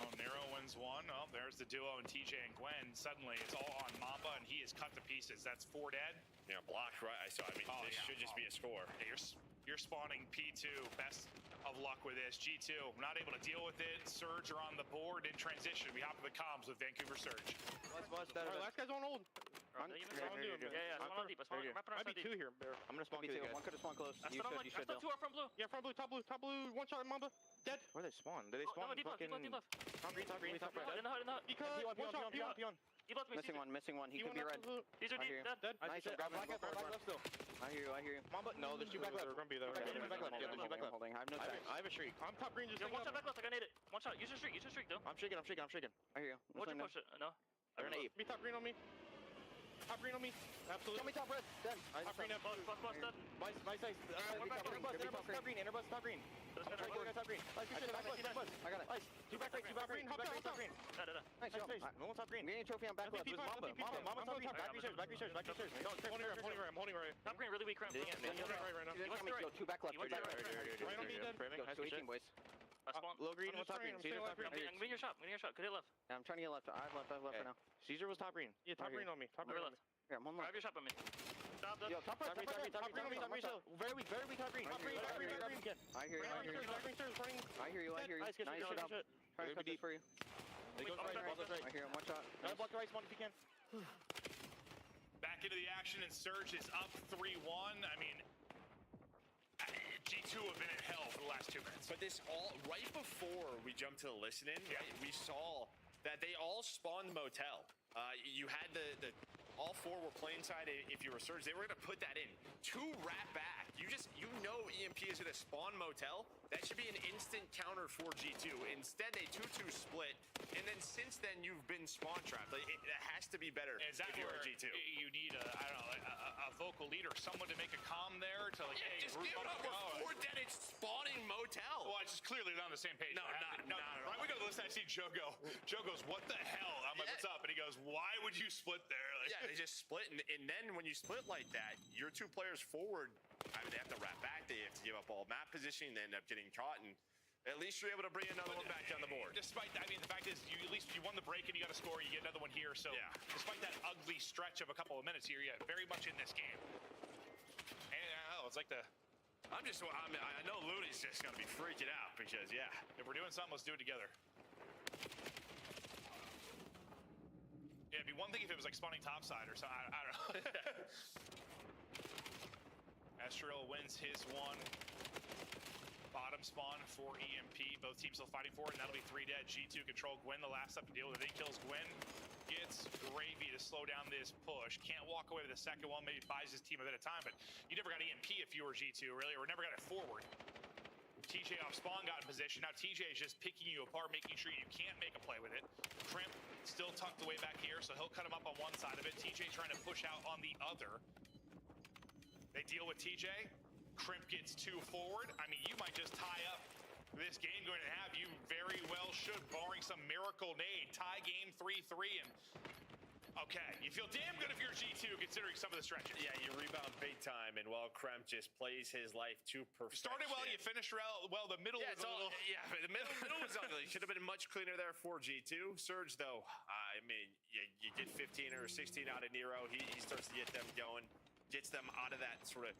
Oh, Nero wins 1. Oh, there's the duo and TJ and Gwen. Suddenly, it's all on Mamba, and he is cut to pieces. That's 4 dead. Yeah, blocked, right? So, I mean, this should just be a score. Yeah, you're spawning P2. Best of luck with this. G2, not able to deal with it. Surge are on the board in transition. We hop to the comms with Vancouver Surge. Last guy's on old. Might be 2 here, Bear. I'm gonna spawn B2. One could have spawned close. You should do. 2 are front blue. Yeah, front blue, top blue. 1 shot, Mamba. Dead. Where they spawn? Did they spawn fucking... Top green, top red. Peon. Missing one. He could be red. These are deep, dead. Nice, I'm grabbing him. I hear you. Mamba, no, there's 2 back left. They're gonna be there. I have a shriek. I'm top green, just 1 shot back left, I got naded. 1 shot, use your streak, though. I'm shaking. I hear you. What'd you push it? No? They're an 8. Be top green on me. Top green on me. Absolutely. Tell me top red. Dead. Top green. Bust dead. My size. Top green. Interbus. Top green. Top green. Nice. I got it. Nice. Two back green. Hop down. Top green. Nice. No one top green. Getting a trophy on back left. There's Mamba top green. Back restairs. I'm holding right. Top green really weak. Right now. Two back left. Right on me dead. Nice 18 boys. Low green, one top green. Caesar top green. I'm getting your shot. Could hit left. Yeah, I'm trying to get left. I have left right now. Caesar was top green. Yeah, top green on me. Top green on me. Here, I'm on left. Grab your shot on me. Stop. Yo, top green on me. Very weak top green. Top green again. I hear you. Nice shit up. Try to cut this for you. They go right. I hear him. One shot. Block the right spawn if you can. Back into the action, and Surge is up 3-1. I mean, G2 have been in hell for the last 2 minutes. But this all right before we jumped to the listening, right, we saw that they all spawned motel. You had the all 4 were playing side. If you were Surge, they were gonna put that in. 2 rat back. You know EMP is gonna spawn motel. That should be an instant counter for G2. Instead, they 2-2 split, and then since then you've been spawn trapped. Like, it has to be better if you're a G2. You need a vocal leader, someone to make a comm there to like, hey, just give it up before then it's spawning motel. Well, it's just clearly not on the same page. No, not at all. Right, we go to listen. I see Joe go. Joe goes, "What the hell?" I'm like, "What's up?" And he goes, "Why would you split there?" Like, yeah, they just split, and then when you split like that, your 2 players forward, I mean, they have to wrap back. They have to give up all map positioning. They end up getting caught, and at least you're able to bring another one back down the board. Despite that, I mean, the fact is, at least you won the break and you got a score. You get another one here. So, despite that ugly stretch of a couple of minutes here, yeah, very much in this game. And it's like the. I know Looney's just gonna be freaking out because, yeah, if we're doing something, let's do it together. Yeah, it'd be one thing if it was like spawning topside or something. I don't know. Estriel wins his one. Bottom spawn for EMP. Both teams still fighting for it, and that'll be 3 dead. G2 control Gwen, the last up to deal with it. He kills Gwen. Gets Gravy to slow down this push. Can't walk away with the second one. Maybe buys his team a bit of time, but you never got EMP if you were G2, really, or never got it forward. TJ off spawn got in position. Now TJ is just picking you apart, making sure you can't make a play with it. Crimp still tucked away back here, so he'll cut him up on one side of it. TJ trying to push out on the other. They deal with TJ. Crimp gets 2 forward. I mean, you might just tie up this game going to have. You very well should, barring some miracle nade. Tie game 3-3, and okay, you feel damn good if you're G2 considering some of the stretches. Yeah, you rebound big time, and while Kremp just plays his life to perfection. Started well, you finished well. The middle was a little. Yeah, the middle was ugly. Should have been much cleaner there for G2. Surge, though, I mean, you get 15 or 16 out of Nero. He starts to get them going, gets them out of that sort of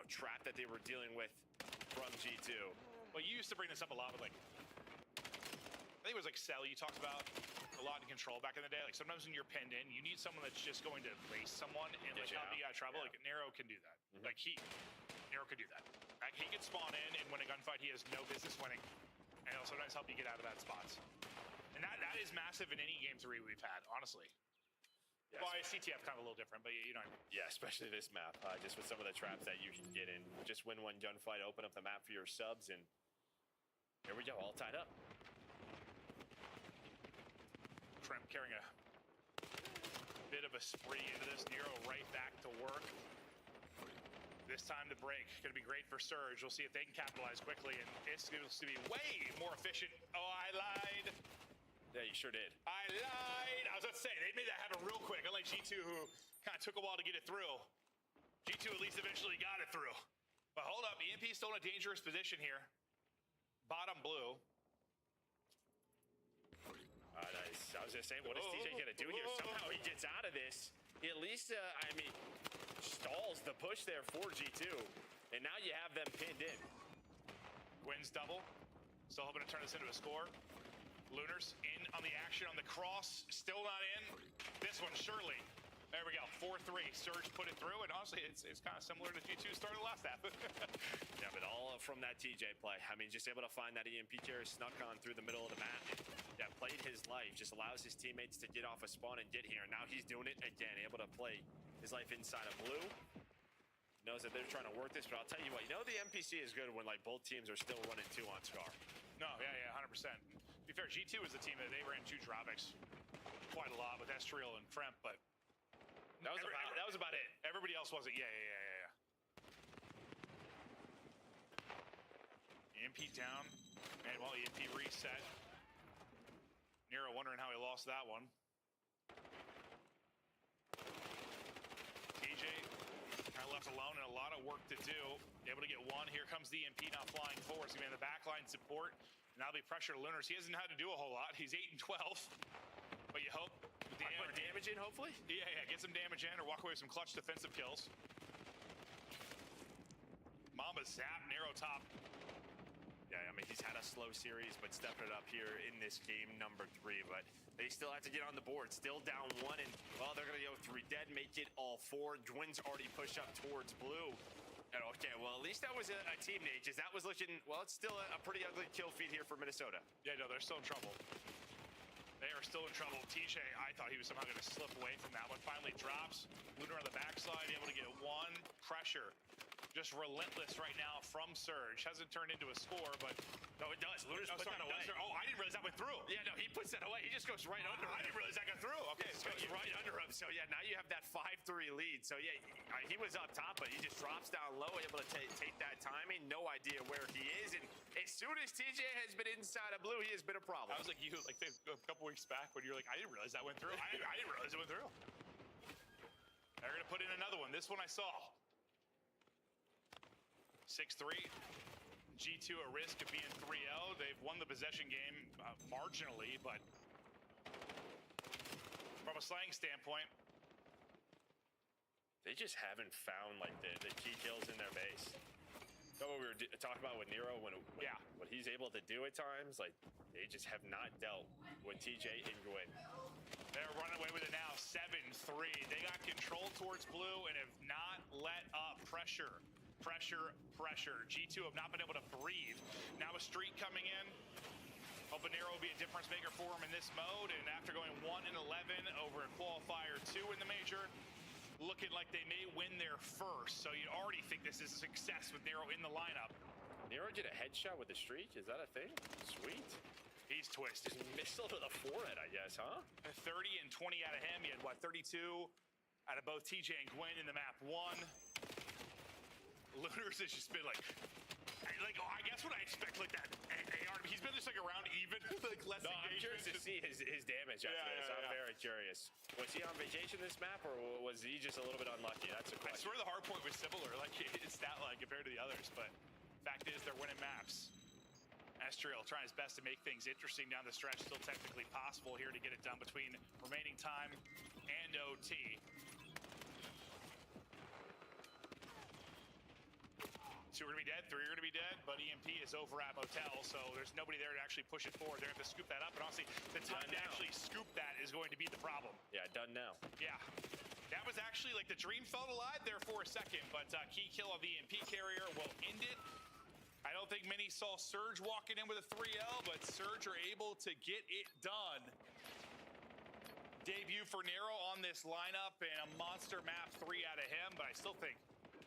trap that they were dealing with from G2. Well, you used to bring this up a lot with like, I think it was like Cell you talked about a lot in control back in the day. Like sometimes when you're pinned in, you need someone that's just going to race someone and like help you out of trouble. Yeah. Like Nero can do that. Like Nero could do that. Like, he can spawn in and win a gunfight he has no business winning, and he'll sometimes help you get out of bad spots. And that is massive in any game 3 we've had, honestly. Yes. Well, CTF kind of a little different, but you know what I mean. Yeah, especially this map, just with some of the traps that you can get in. Just win one gunfight, open up the map for your subs, and here we go, all tied up. Crimp carrying a bit of a spree into this. Nero right back to work. This time the break going to be great for Surge. We'll see if they can capitalize quickly, and it's going to be way more efficient. Oh, I lied. Yeah, you sure did. I lied. I was about to say, they made that happen real quick. Unlike G2, who kind of took a while to get it through. G2 at least eventually got it through. But hold up, EMP still in a dangerous position here. Bottom blue. Nice. I was just saying, what is TJ going to do here? Somehow he gets out of this. He at least, I mean, stalls the push there for G2. And now you have them pinned in. Wins double. Still hoping to turn this into a score. Lunars in on the action on the cross. Still not in. This one, surely. There we go. 4-3. Surge put it through, and honestly, it's kind of similar to G2 started last half. Yeah, but all from that TJ play. I mean, just able to find that EMP carrier snuck on through the middle of the map. Yeah, played his life. Just allows his teammates to get off a spawn and get here. And now he's doing it again. Able to play his life inside of blue. Knows that they're trying to work this, but I'll tell you what. You know the NPC is good when like both teams are still running 2 on Scar. No, yeah, 100%. To be fair, G2 was the team that they ran 2 drawbacks quite a lot with Estriel and Fremp, but That was about it. Everybody else wasn't. Yeah. EMP down. And well, EMP reset. Nero wondering how he lost that one. TJ kind of left alone and a lot of work to do. Able to get one. Here comes the EMP now flying forward. He's going to be in the backline support. And that'll be pressure to Lunars. He hasn't had to do a whole lot. He's 8 and 12. But you hope. Put damage in, hopefully? Yeah. Get some damage in or walk away with some clutch defensive kills. Mamba zap, Nero top. Yeah, I mean, he's had a slow series, but stepping it up here in this game number 3. But they still have to get on the board. Still down 1, and, well, they're going to go 3 dead, make it all 4. Dwin's already pushed up towards blue. And okay, well, at least that was a team nade, because that was looking, well, it's still a pretty ugly kill feed here for Minnesota. Yeah, no, they're still in trouble. They are still in trouble. TJ, I thought he was somehow going to slip away from that one. Finally drops. Lunar on the backside, able to get 1. Pressure. Just relentless right now from Surge. Hasn't turned into a score, but... No, it does. Lunar's put that away. Oh, I didn't realize that went through. Yeah, no, he puts that away. He just goes right under him. I didn't realize that got through. Okay, it goes right under him. So, yeah, now you have that 5-3 lead. So, yeah, he was up top, but he just drops down low, able to take that timing. No idea where he is. And as soon as TJ has been inside of blue, he has been a problem. I was like you, like a couple weeks back when you were like, I didn't realize that went through. I didn't realize it went through. They're going to put in another one. This one I saw. 6-3. G2 a risk of being 3-0. They've won the possession game marginally, but from a slang standpoint, they just haven't found like the key kills in their base. So what we were talking about with Nero, when what he's able to do at times, like they just have not dealt with TJ and Gwyn. They're running away with it now, 7-3. They got control towards blue and have not let up pressure. Pressure. G2 have not been able to breathe. Now a streak coming in. Hoping Nero will be a difference maker for him in this mode. And after going 1-11 over a qualifier 2 in the major, looking like they may win their first. So you'd already think this is a success with Nero in the lineup. Nero get a headshot with a streak? Is that a thing? Sweet. He's twisted. Just missile to the forehead, I guess, huh? 30 and 20 out of him. He had, what, 32 out of both TJ and Gwyn in the map 1. Lunars has just been like, I guess what I expect, like that AR. He's been just like around even, like less. No, I'm curious to see his damage after this. I'm very curious. Was he on vacation this map, or was he just a little bit unlucky? That's a question. I swear the hard point was similar, like it's stat line compared to the others, but fact is they're winning maps. Estriel trying his best to make things interesting down the stretch. Still technically possible here to get it done between remaining time and OT. 2 are going to be dead, 3 are going to be dead, but EMP is over at Motel, so there's nobody there to actually push it forward. They're going to have to scoop that up, and honestly, the time to actually scoop that is going to be the problem. Yeah, done now. Yeah. That was actually, like, the dream felt alive there for a second, but key kill of the EMP carrier will end it. I don't think many saw Surge walking in with a 3L, but Surge are able to get it done. Debut for Nero on this lineup, and a monster map 3 out of him, but I still think,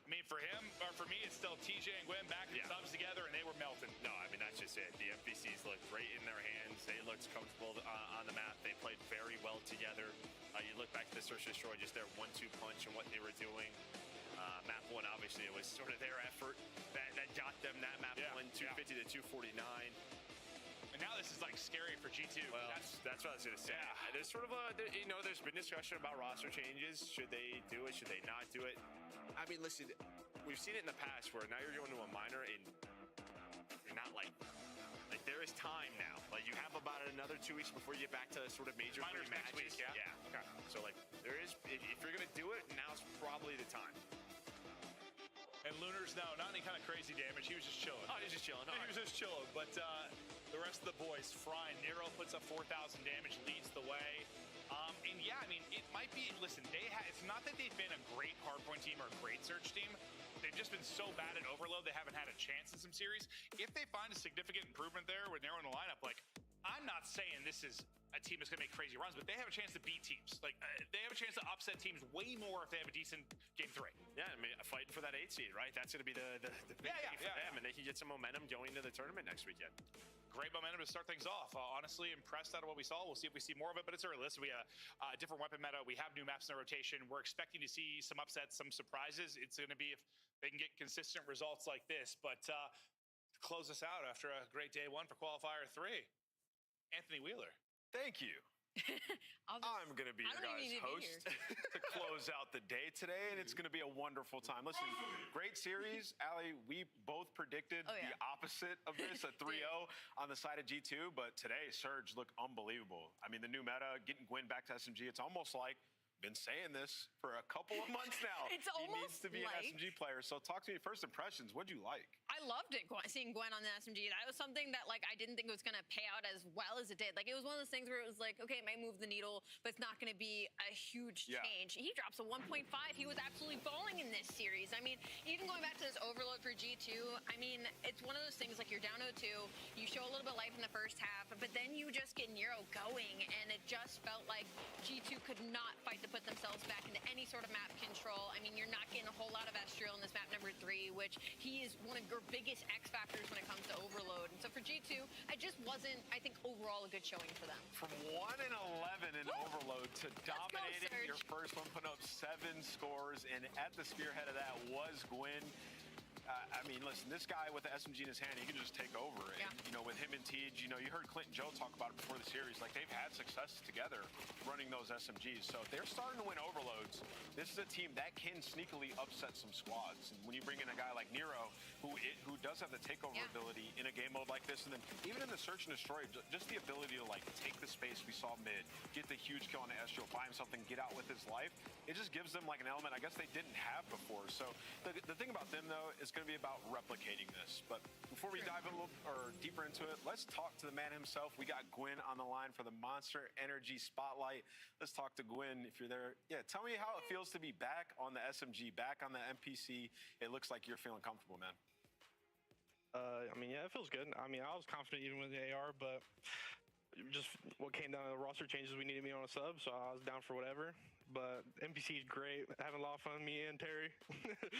I mean, for him, or for me, it's still TJ and Gwyn back in subs together, and they were melting. No, I mean, that's just it. The FBCs looked great in their hands. They looked comfortable on the map. They played very well together. You look back at the Search and Destroy, just their 1-2 punch and what they were doing. Map 1, obviously, it was sort of their effort that got them that map 1, 250 to 249. And now this is like scary for G2. Well, that's what I was going to say. Yeah. There's sort of there's been discussion about roster changes. Should they do it? Should they not do it? I mean, listen, we've seen it in the past where now you're going to a minor and you're not like there is time now. Like you have about another 2 weeks before you get back to sort of major minors next matches. week, yeah. Okay. So like there is, if you're going to do it, now's probably the time. And Lunars, no, not any kind of crazy damage. He was just chilling. Oh, he was just chilling. He was just chilling. But the rest of the boys, frying. Nero puts up 4,000 damage, leads the way. And yeah, I mean, it might be, listen, it's not that they've been a great hardpoint team or a great search team. They've just been so bad at overload, they haven't had a chance in some series. If they find a significant improvement there with Nero in the lineup, like, I'm not saying this is a team that's going to make crazy runs, but they have a chance to beat teams. Like, they have a chance to upset teams way more if they have a decent game 3. Yeah, I mean, fighting for that 8 seed, right? That's going to be the big thing for them, and they can get some momentum going into the tournament next weekend. great momentum to start things off. Honestly, impressed out of what we saw. We'll see if we see more of it, but it's early. Listen, we have a different weapon meta. We have new maps in the rotation. We're expecting to see some upsets, some surprises. It's going to be if they can get consistent results like this. But to close us out after a great day one for Qualifier 3, Anthony Wheeler. Thank you. I'm going to be your guys' host to close out the day today, and it's going to be a wonderful time. Listen, great series. Allie, we both predicted the opposite of this, a 3-0 on the side of G2, but today, Surge looked unbelievable. I mean, the new meta, getting Gwyn back to SMG, it's almost like been saying this for a couple of months now. It's he almost needs to be an SMG player. So talk to me, first impressions. What'd you like? I loved it, seeing Gwen on the SMG. That was something that, like, I didn't think it was going to pay out as well as it did. Like, it was one of those things where it was like, okay, it may move the needle, but it's not going to be a huge change. He drops a 1.5. He was absolutely balling in this series. I mean, even going back to this overload for G2, I mean, it's one of those things, like, you're down 0-2, you show a little bit of life in the first half, but then you just get Nero going, and it just felt like G2 could not fight to put themselves back into any sort of map control. I mean, you're not getting a whole lot of Estriel in this map number 3, which he is one of your biggest X factors when it comes to overload. And so for G2, it just wasn't, I think, overall a good showing for them. From 1-11 in overload to dominating your first one, putting up 7 scores, and at the spearhead of that was Gwyn. I mean, listen, this guy with the SMG in his hand, he can just take over. And, you know, with him and Tej, you know, you heard Clint and Joe talk about it before the series. Like, they've had success together running those SMGs. So they're starting to win overloads. This is a team that can sneakily upset some squads. And when you bring in a guy like Nero, who does have the takeover ability in a game mode like this, and then even in the search and destroy, just the ability to, like, take the space we saw mid, get the huge kill on the Estriel, buy him something, get out with his life, it just gives them, like, an element I guess they didn't have before. So the thing about them, though, is going to be about replicating this. But before we dive a little or deeper into it, let's talk to the man himself. We got Gwyn on the line for the Monster Energy Spotlight. Let's talk to Gwyn if you're there. Yeah, tell me how it feels to be back on the SMG, back on the NPC. It looks like you're feeling comfortable, man. I mean, yeah, it feels good. I mean, I was confident even with the AR, but just what came down to the roster changes, we needed me on a sub, so I was down for whatever. But NPC is great. Having a lot of fun, me and Terry.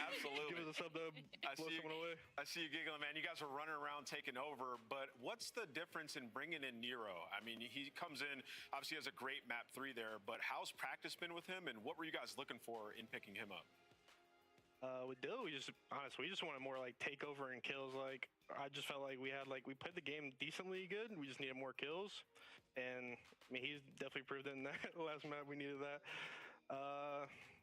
Absolutely. Give us a sub to blow someone away. I see you giggling, man. You guys are running around taking over, but what's the difference in bringing in Nero? I mean, he comes in, obviously has a great map 3 there, but how's practice been with him, and what were you guys looking for in picking him up? With Dill, we just wanted more like takeover and kills. Like, I just felt like we played the game decently good. We just needed more kills, and I mean, he's definitely proved it in that last map. We needed that.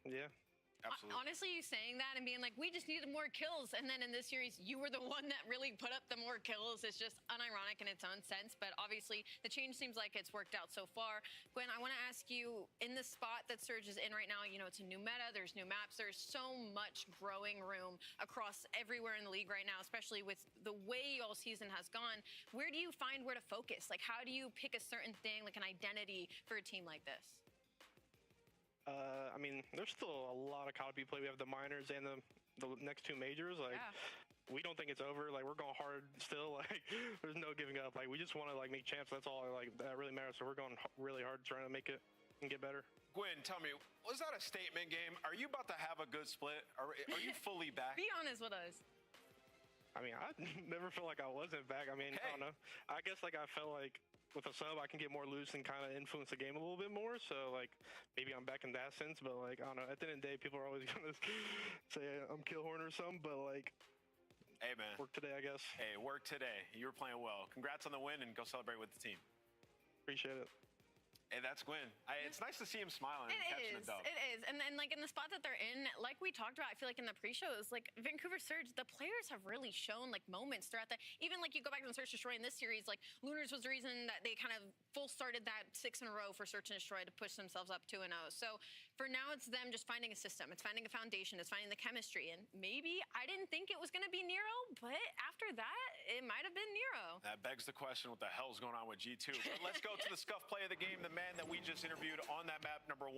Yeah. Absolutely. Honestly, you saying that and being like, we just needed more kills, and then in this series, you were the one that really put up the more kills. It's just unironic in its own sense, but obviously, the change seems like it's worked out so far. Gwyn, I want to ask you, in the spot that Surge is in right now, you know, it's a new meta, there's new maps, there's so much growing room across everywhere in the league right now, especially with the way y'all season has gone. Where do you find where to focus? Like, how do you pick a certain thing, like an identity for a team like this? I mean, there's still a lot of COD play. We have the minors and the next 2 majors. Like, we don't think it's over. Like, we're going hard still. Like, there's no giving up. Like, we just want to like make champs. That's all. Like, that really matters. So we're going really hard trying to make it and get better. Gwyn, tell me, was that a statement game? Are you about to have a good split? Are you fully back? Be honest with us. I mean, I never felt like I wasn't back. I mean, I don't know. I guess like I felt like with a sub, I can get more loose and kind of influence the game a little bit more. So, like, maybe I'm back in that sense. But, like, I don't know. At the end of the day, people are always going to say I'm Killhorn or something. But, like, hey, man. Work today, I guess. Hey, work today. You were playing well. Congrats on the win, and go celebrate with the team. Appreciate it. Hey, that's Gwyn. It's nice to see him smiling and catching the dub. It is. And then, like, in the spot that they're in, like we talked about, I feel like in the pre-shows, like, Vancouver Surge, the players have really shown, like, moments throughout that. Even, like, you go back to the Search and Destroy in this series, like, Lunars was the reason that they kind of full started that 6 in a row for Search and Destroy to push themselves up 2-0. So, for now, it's them just finding a system. It's finding a foundation. It's finding the chemistry. And maybe I didn't think it was going to be Nero, but after that, it might have been Nero. That begs the question, what the hell's going on with G2? But let's go to the scuff play of the game. The man that we just interviewed on that map, number 1,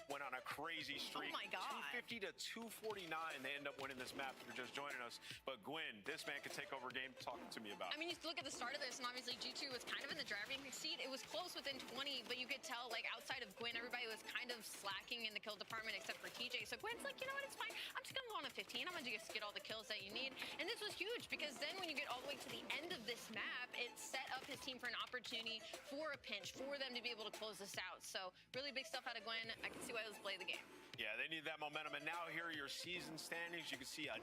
went on a crazy streak. Oh my God. 250 to 249. They end up winning this map for just joining us. But Gwyn, this man can take over game. Talk to me about it. I mean, you look at the start of this, and obviously G2 was kind of in the driving seat. It was close within 20, but you could tell, like, outside of Gwyn, everybody was kind of slacking leading in the kill department except for TJ. So Gwen's like, you know what, it's fine. I'm just going to go on a 15. I'm going to just get all the kills that you need. And this was huge because then when you get all the way to the end of this map, it set up his team for an opportunity for a pinch, for them to be able to close this out. So really big stuff out of Gwen. I can see why let's play the game. Yeah, they need that momentum. And now here are your season standings. You can see a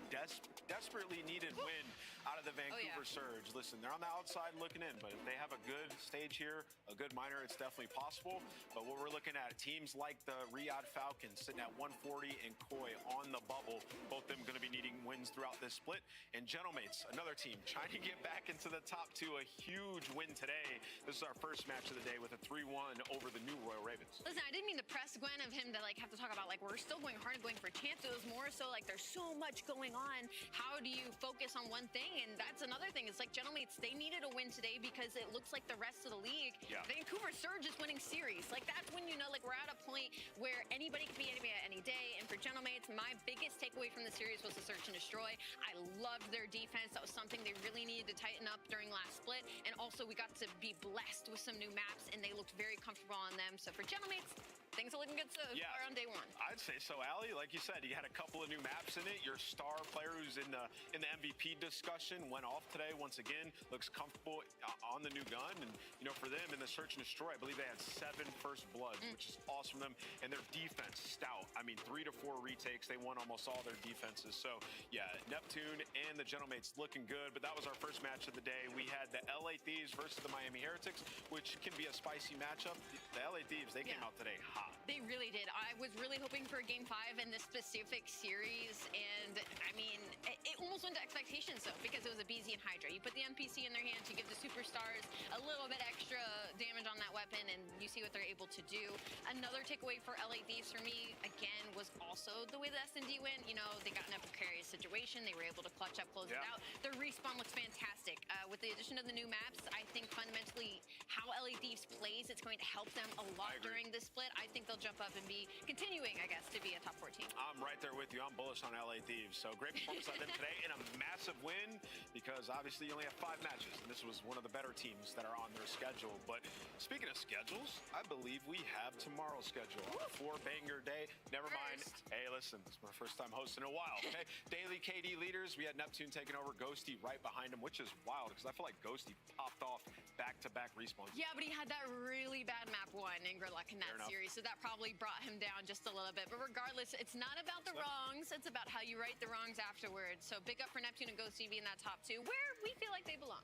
desperately needed win out of the Vancouver Surge. Listen, they're on the outside looking in, but if they have a good stage here, a good miner, it's definitely possible. But what we're looking at, teams like the Riyadh Falcons sitting at 140 and Koi on the bubble. Both of them going to be needing wins throughout this split. And Gentlemates, another team trying to get back into the top two. A huge win today. This is our first match of the day with a 3-1 over the new Royal Ravens. Listen, I didn't mean to press Gwen of him to like have to talk about like we're still going hard and going for champs. It was more so like there's so much going on. How do you focus on one thing? And that's another thing. It's like Gentlemates, they needed a win today because it looks like the rest of the league, Vancouver Surge is winning series. Like that's when you know like we're at a point where anybody can be anybody at any day. And for Gentlemates, my biggest takeaway from the series was the search and destroy. I loved their defense. That was something they really needed to tighten up during last split. And also we got to be blessed with some new maps and they looked very comfortable on them. So for Gentlemates, things are looking good so far on day one. I'd say so, Allie. Like you said, you had a couple of new maps in it. Your star player who's in the MVP discussion went off today once again. Looks comfortable on the new gun. And, you know, for them in the search and destroy, I believe they had 7 first bloods, which is awesome from them. And their defense, stout. I mean, 3 to 4 retakes. They won almost all their defenses. So, yeah, Neptune and the Gentlemates looking good. But that was our first match of the day. We had the LA Thieves versus the Miami Heretics, which can be a spicy matchup. The LA Thieves, they came out today hot. They really did. I was really hoping for a Game 5 in this specific series, and I mean, it almost went to expectations though, because it was a BZ and Hydra. You put the NPC in their hands, you give the superstars a little bit extra damage on that weapon, and you see what they're able to do. Another takeaway for LA Thieves for me, again, was also the way the S&D went. You know, they got in a precarious situation. They were able to clutch up, close it out. Their respawn looks fantastic. With the addition of the new maps, I think fundamentally how LA Thieves plays, it's going to help them a lot during this split. I think they'll jump up and be continuing, I guess, to be a top 4 team. I'm right there with you. I'm bullish on LA Thieves. So great performance by them today and a massive win because obviously you only have 5 matches. And this was one of the better teams that are on their schedule. But speaking of schedules, I believe we have tomorrow's schedule. A 4-banger day. Never mind. Hey, listen, this is my first time hosting in a while. Okay, daily KD leaders. We had Neptune taking over, Ghosty right behind him, which is wild because I feel like Ghosty popped off back-to-back respawns. Yeah, but he had that really bad map 1 in Gridlock in that series, so that probably brought him down just a little bit. But regardless, it's not about the wrongs, it's about how you right the wrongs afterwards. So big up for Neptune and Ghosty being that top 2, where we feel like they belong.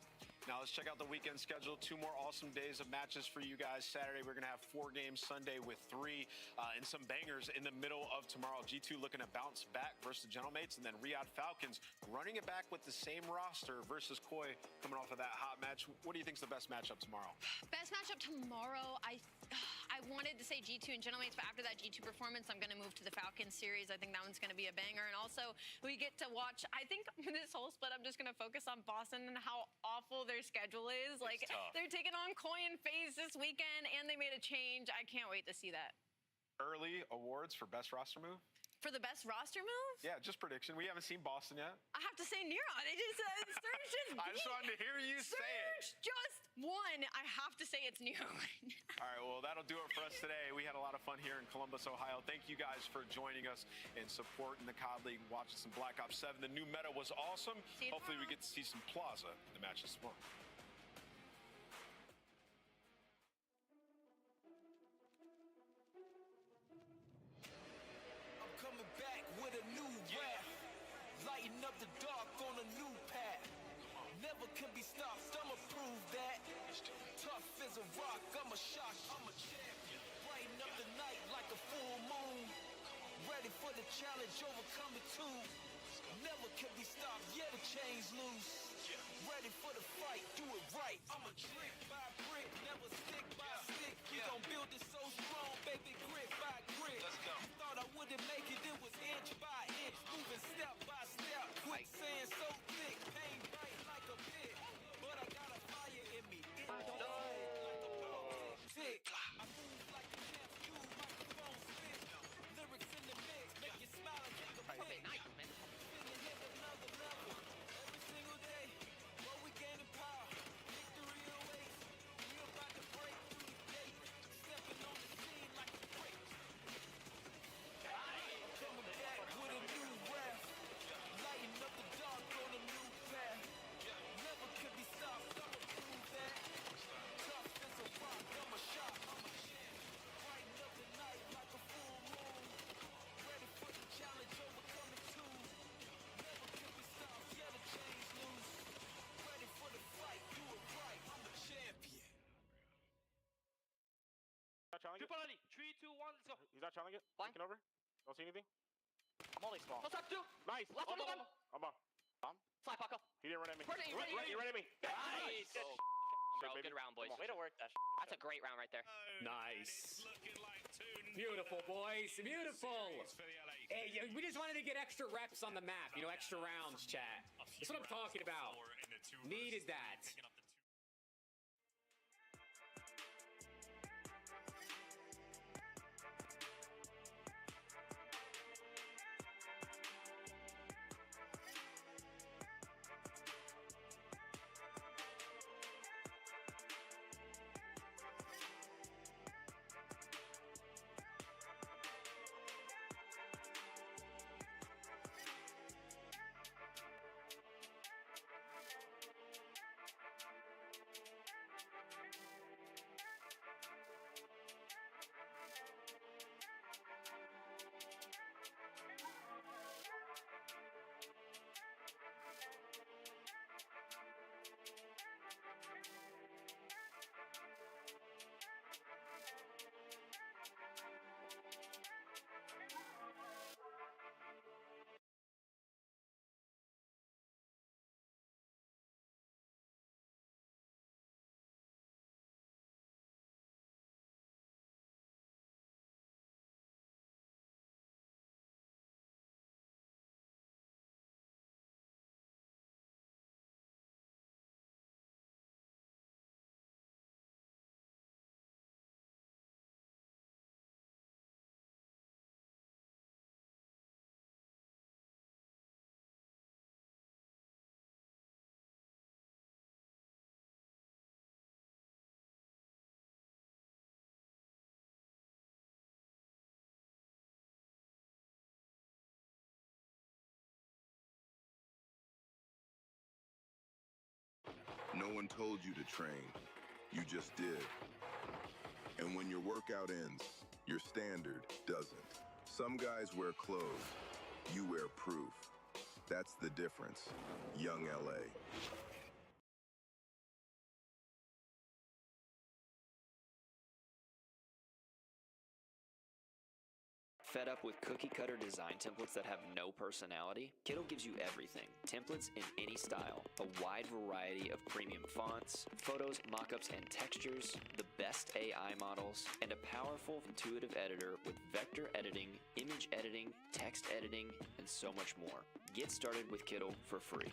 Now let's check out the weekend schedule. 2 more awesome days of matches for you guys. Saturday, we're going to have 4 games. Sunday with 3 and some bangers in the middle of tomorrow. G2 looking to bounce back versus the Gentlemates. And then Riyadh Falcons running it back with the same roster versus Koi coming off of that hot match. What do you think is the best matchup tomorrow? Best matchup tomorrow, I wanted to say G2 and Gentlemates, but after that G2 performance, I'm going to move to the Falcons series. I think that one's going to be a banger. And also, we get to watch, I think this whole split, I'm just going to focus on Boston and how awful their schedule is. Like, they're taking on Koi and FaZe this weekend, and they made a change. I can't wait to see that. Early awards for best roster move? For the best roster move? Yeah, just prediction. We haven't seen Boston yet. I have to say Neron. It just Surge just I just wanted to hear you say it. Surge just won. I have to say it's Neron. All right, well, that'll do it for us today. We had a lot of fun here in Columbus, Ohio. Thank you guys for joining us and supporting the COD League, watching some Black Ops 7. The new meta was awesome. Hopefully we get to see some Plaza in the matches tomorrow. Lighten up the dark on a new path. Never can be stopped, I'ma prove that. Tough as a rock, I'm a shock, I'm a champion. Brighten up the night like a full moon. Ready for the challenge, overcome it too. Never can be stopped, yeah, the chains loose. Ready for the fight, do it right. I'm a brick by brick, never stick by stick. We gon' build it so strong, baby, grit by grit. Let's go. You thought I wouldn't make it, it was inch by inch. Moving step by step, quicksand so thick. Pain right like a pit, but I got a fire in me. It like a bomb tick. I move like a champ, you microphone spit. Lyrics in the mix, make you smile and take a pic. Feeling hit another level. Every single day, but we gaining power. Victory awaits. We about to break through the gate. Stepping on the scene like a brick. not channeling it. Flying. Looking over. Don't see anything. I'm only small. What's up, dude? Nice. Left one of them. I'm on. Fly, Paco. He didn't run at me. You ran at me. Nice. Oh, Bro, baby. good round, boys. Way to work that. That's a great round right there. Nice. Beautiful, boys. Beautiful. Hey, we just wanted to get extra reps on the map. You know, extra rounds, chat. That's what I'm talking about. Needed that. No one told you to train. You just did. And when your workout ends, your standard doesn't. Some guys wear clothes. You wear proof. That's the difference. Young LA. Fed up with cookie-cutter design templates that have no personality? Kiddo gives you everything. Templates in any style, a wide variety of premium fonts, photos, mockups, and textures, the best AI models, and a powerful, intuitive editor with vector editing, image editing, text editing, and so much more. Get started with Kiddo for free.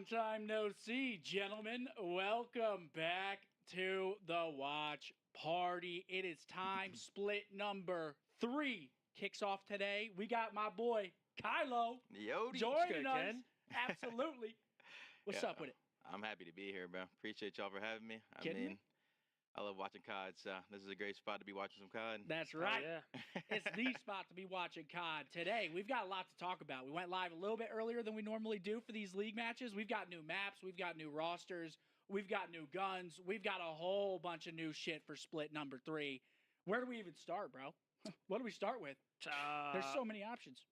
Long time no see, gentlemen. Welcome back to the watch party. It is time. Split number 3 kicks off today. We got my boy Kylo joining us. Ken? Absolutely. What's up with it? I'm happy to be here, bro. Appreciate y'all for having me. Kidding me? I love watching COD, so this is a great spot to be watching some COD. That's right. It's the spot to be watching COD. Today, we've got a lot to talk about. We went live a little bit earlier than we normally do for these league matches. We've got new maps. We've got new rosters. We've got new guns. We've got a whole bunch of new shit for split number 3. Where do we even start, bro? What do we start with? There's so many options.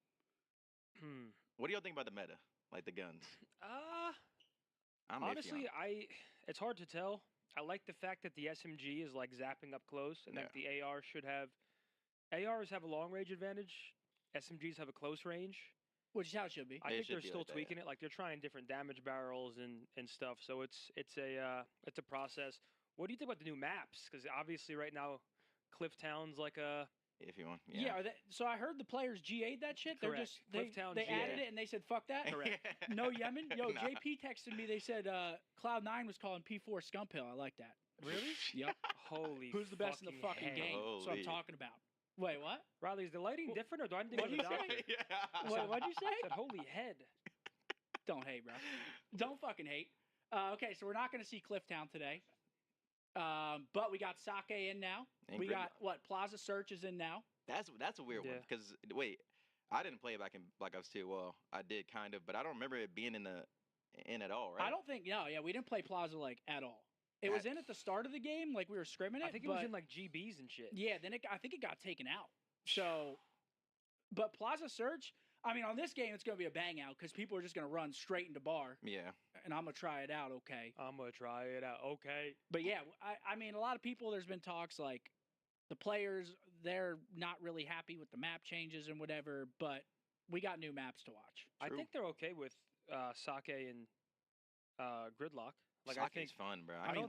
What do y'all think about the meta? Like the guns? I'm honestly, it's hard to tell. I like the fact that the SMG is like zapping up close, and that the AR should have. ARs have a long range advantage. SMGs have a close range, which is how it should be. I think they're still tweaking it. Like they're trying different damage barrels and stuff. So it's a process. What do you think about the new maps? Because obviously right now, Clifftown's like a. If you want, so I heard the players GA'd that shit. Correct. They're just Clifftown they GA. added it and they said fuck that. Correct. No Yemen. Yo, JP texted me. They said Cloud9 was calling P4 Scumphill. I like that. Really? Yep. Holy. Who's the best in the fucking hell. game? That's what I'm talking about. Wait, what? Riley, is the lighting different or do I need to What'd go to you the say? doctor? Wait, what'd you say? I said holy head. Don't hate, bro. Don't fucking hate. Okay, so we're not going to see Clifftown today. But we got Sake in now. We got Plaza Search is in now. That's a weird one because wait, I didn't play it back in Black Ops 2. Well, I did kind of, but I don't remember it being in at all, right? I don't think we didn't play Plaza like at all. It was in at the start of the game, like we were scrimming it. I think it was in like GBs and shit. Yeah, then I think it got taken out. So, but Plaza Search, I mean, on this game it's gonna be a bang out because people are just gonna run straight into bar. Yeah. And I'm gonna try it out. Okay. But yeah, I mean, a lot of people. There's been talks like the players they're not really happy with the map changes and whatever, but we got new maps to watch. I think they're okay with Sake and Gridlock. Like Sake's I think fun, bro. I mean,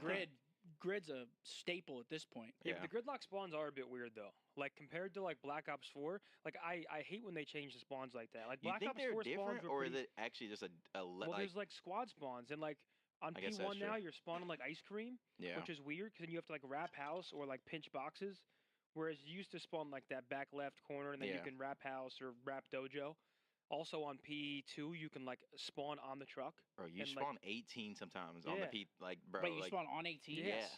Grid's a staple at this point. Yeah, but the Gridlock spawns are a bit weird though. Like compared to like Black Ops 4, like I hate when they change the spawns like that. Like You Black think Ops they're 4 different, spawns were or pretty... is it actually just Well, there's like squad spawns, and like on I guess that's P1 now true. you're spawning like ice cream, Yeah. which is weird because you have to like wrap house or like pinch boxes, whereas you used to spawn like that back left corner, and then you Yeah. can wrap house or wrap dojo. Also on P2 you can like spawn on the truck. Bro, you and, spawn 18 sometimes on the Yeah. P, like bro. Wait, you like, spawn on 18? Yes.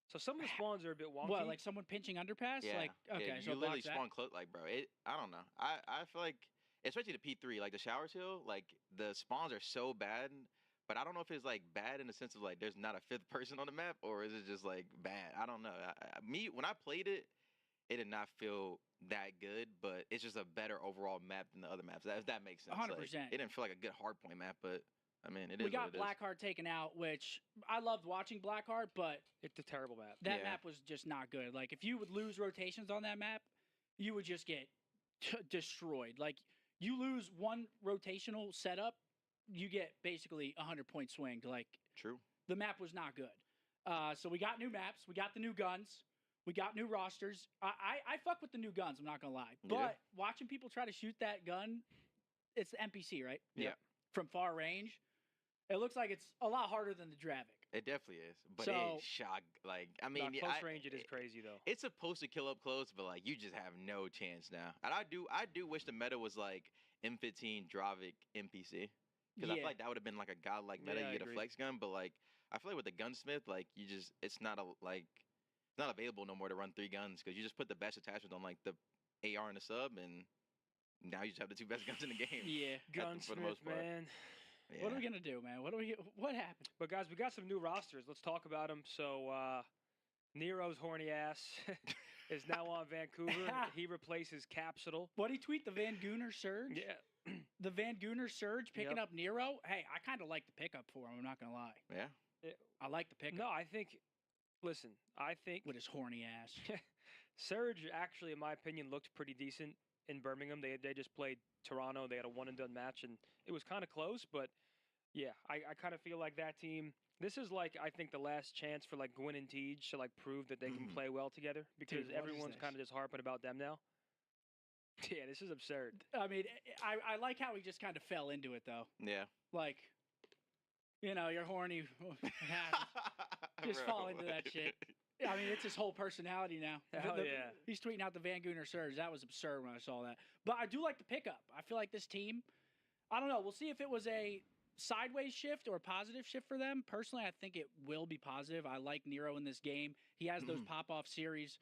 So some of the spawns are a bit wonky. What, like someone pinching underpass? Yeah. Like, okay, yeah, so you it literally blocks that. spawn close. Like, bro, I don't know. I feel like, especially the P3, like the shower hill, like the spawns are so bad. But I don't know if it's like bad in the sense of like there's not a 5th person on the map, or is it just like bad? I don't know. When I played it, it did not feel that good, but it's just a better overall map than the other maps. If that makes sense. 100%. Like, it didn't feel like a good hardpoint map, but I mean, it is. We got what it is. Blackheart taken out, which I loved watching Blackheart, but it's a terrible map. That map was just not good. Like, if you would lose rotations on that map, you would just get destroyed. Like, you lose one rotational setup, you get basically a 100-point swing. Like, true. The map was not good. So we got new maps, we got the new guns, we got new rosters. I fuck with the new guns, I'm not gonna lie. But watching people try to shoot that gun, it's the NPC, right? Yeah. From far range, it looks like it's a lot harder than the Dravic. It definitely is, but So- it shock. Like, I mean, Close range, it is crazy though. It's supposed to kill up close, but like you just have no chance now. And I do wish the meta was like M15 Dravic NPC, because I feel like that would have been like a godlike meta. Yeah, I You get a agree. flex gun, but like I feel like with the gunsmith, like it's not not available no more to run 3 guns, because you just put the best attachment on like the AR and the sub, and now you just have the 2 best guns in the game. Yeah, for the most part. man. What are we gonna do, man? What happened? But guys, we got some new rosters. Let's talk about them. So Nero's horny ass is now on Vancouver. He replaces Capsule. What he tweet? The Van Gooner Surge? Yeah. The Van Gooner Surge picking Yep. up Nero? Hey, I kind of like the pickup for him, I'm not gonna lie. Yeah. I like the pickup. No, I think. Listen, I think with his horny ass. Surge actually, in my opinion, looked pretty decent in Birmingham. They just played Toronto. They had a one and done match, and it was kind of close. But yeah, I kind of feel like that team. This is like, I think, the last chance for like Gwyn and Tej to like prove that they can play well together, because Dude, what is everyone's this? kind of just harping about them now. Yeah, this is absurd. I mean, I like how he just kind of fell into it though. Yeah. Like, You know, you're horny. Just fall into that shit. I mean, it's his whole personality now. Hell yeah. He's tweeting out the Van Gooner surge. That was absurd when I saw that. But I do like the pickup. I feel like this team, I don't know. We'll see if it was a sideways shift or a positive shift for them. Personally, I think it will be positive. I like Nero in this game. He has those pop-off series.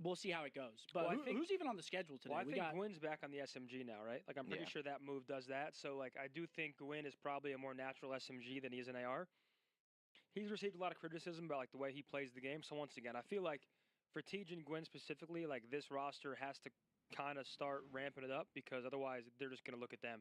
We'll see how it goes. But who's even on the schedule today? Well, I think Gwyn's back on the SMG now, right? Like, I'm pretty sure that move does that. So, like, I do think Gwyn is probably a more natural SMG than he is an AR. He's received a lot of criticism about, like, the way he plays the game. So, once again, I feel like for Tej and Gwyn specifically, like, this roster has to kind of start ramping it up because otherwise they're just going to look at them.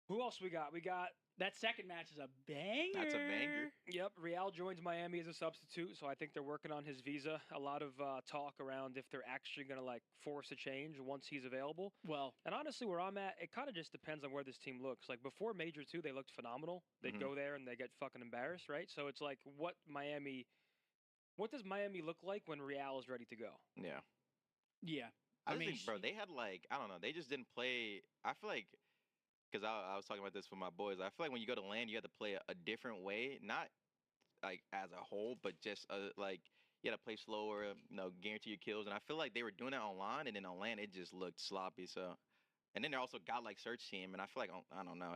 Who else we got? We got that second match is a banger. That's a banger. Yep, Real joins Miami as a substitute, so I think they're working on his visa. A lot of talk around if they're actually going to like force a change once he's available. Well, and honestly, where I'm at, it kind of just depends on where this team looks. Like before Major 2, they looked phenomenal. They go there and they get fucking embarrassed, right? So it's like, what does Miami look like when Real is ready to go? Yeah. Yeah. I mean, think, bro, they had like, I don't know, they just didn't play. I feel like, because I was talking about this with my boys, I feel like when you go to LAN, you have to play a different way, not like as a whole, but just like you got to play slower, you know, guarantee your kills. And I feel like they were doing that online, and then on LAN, it just looked sloppy. So, and then they also got like search team, and I feel like, I don't know,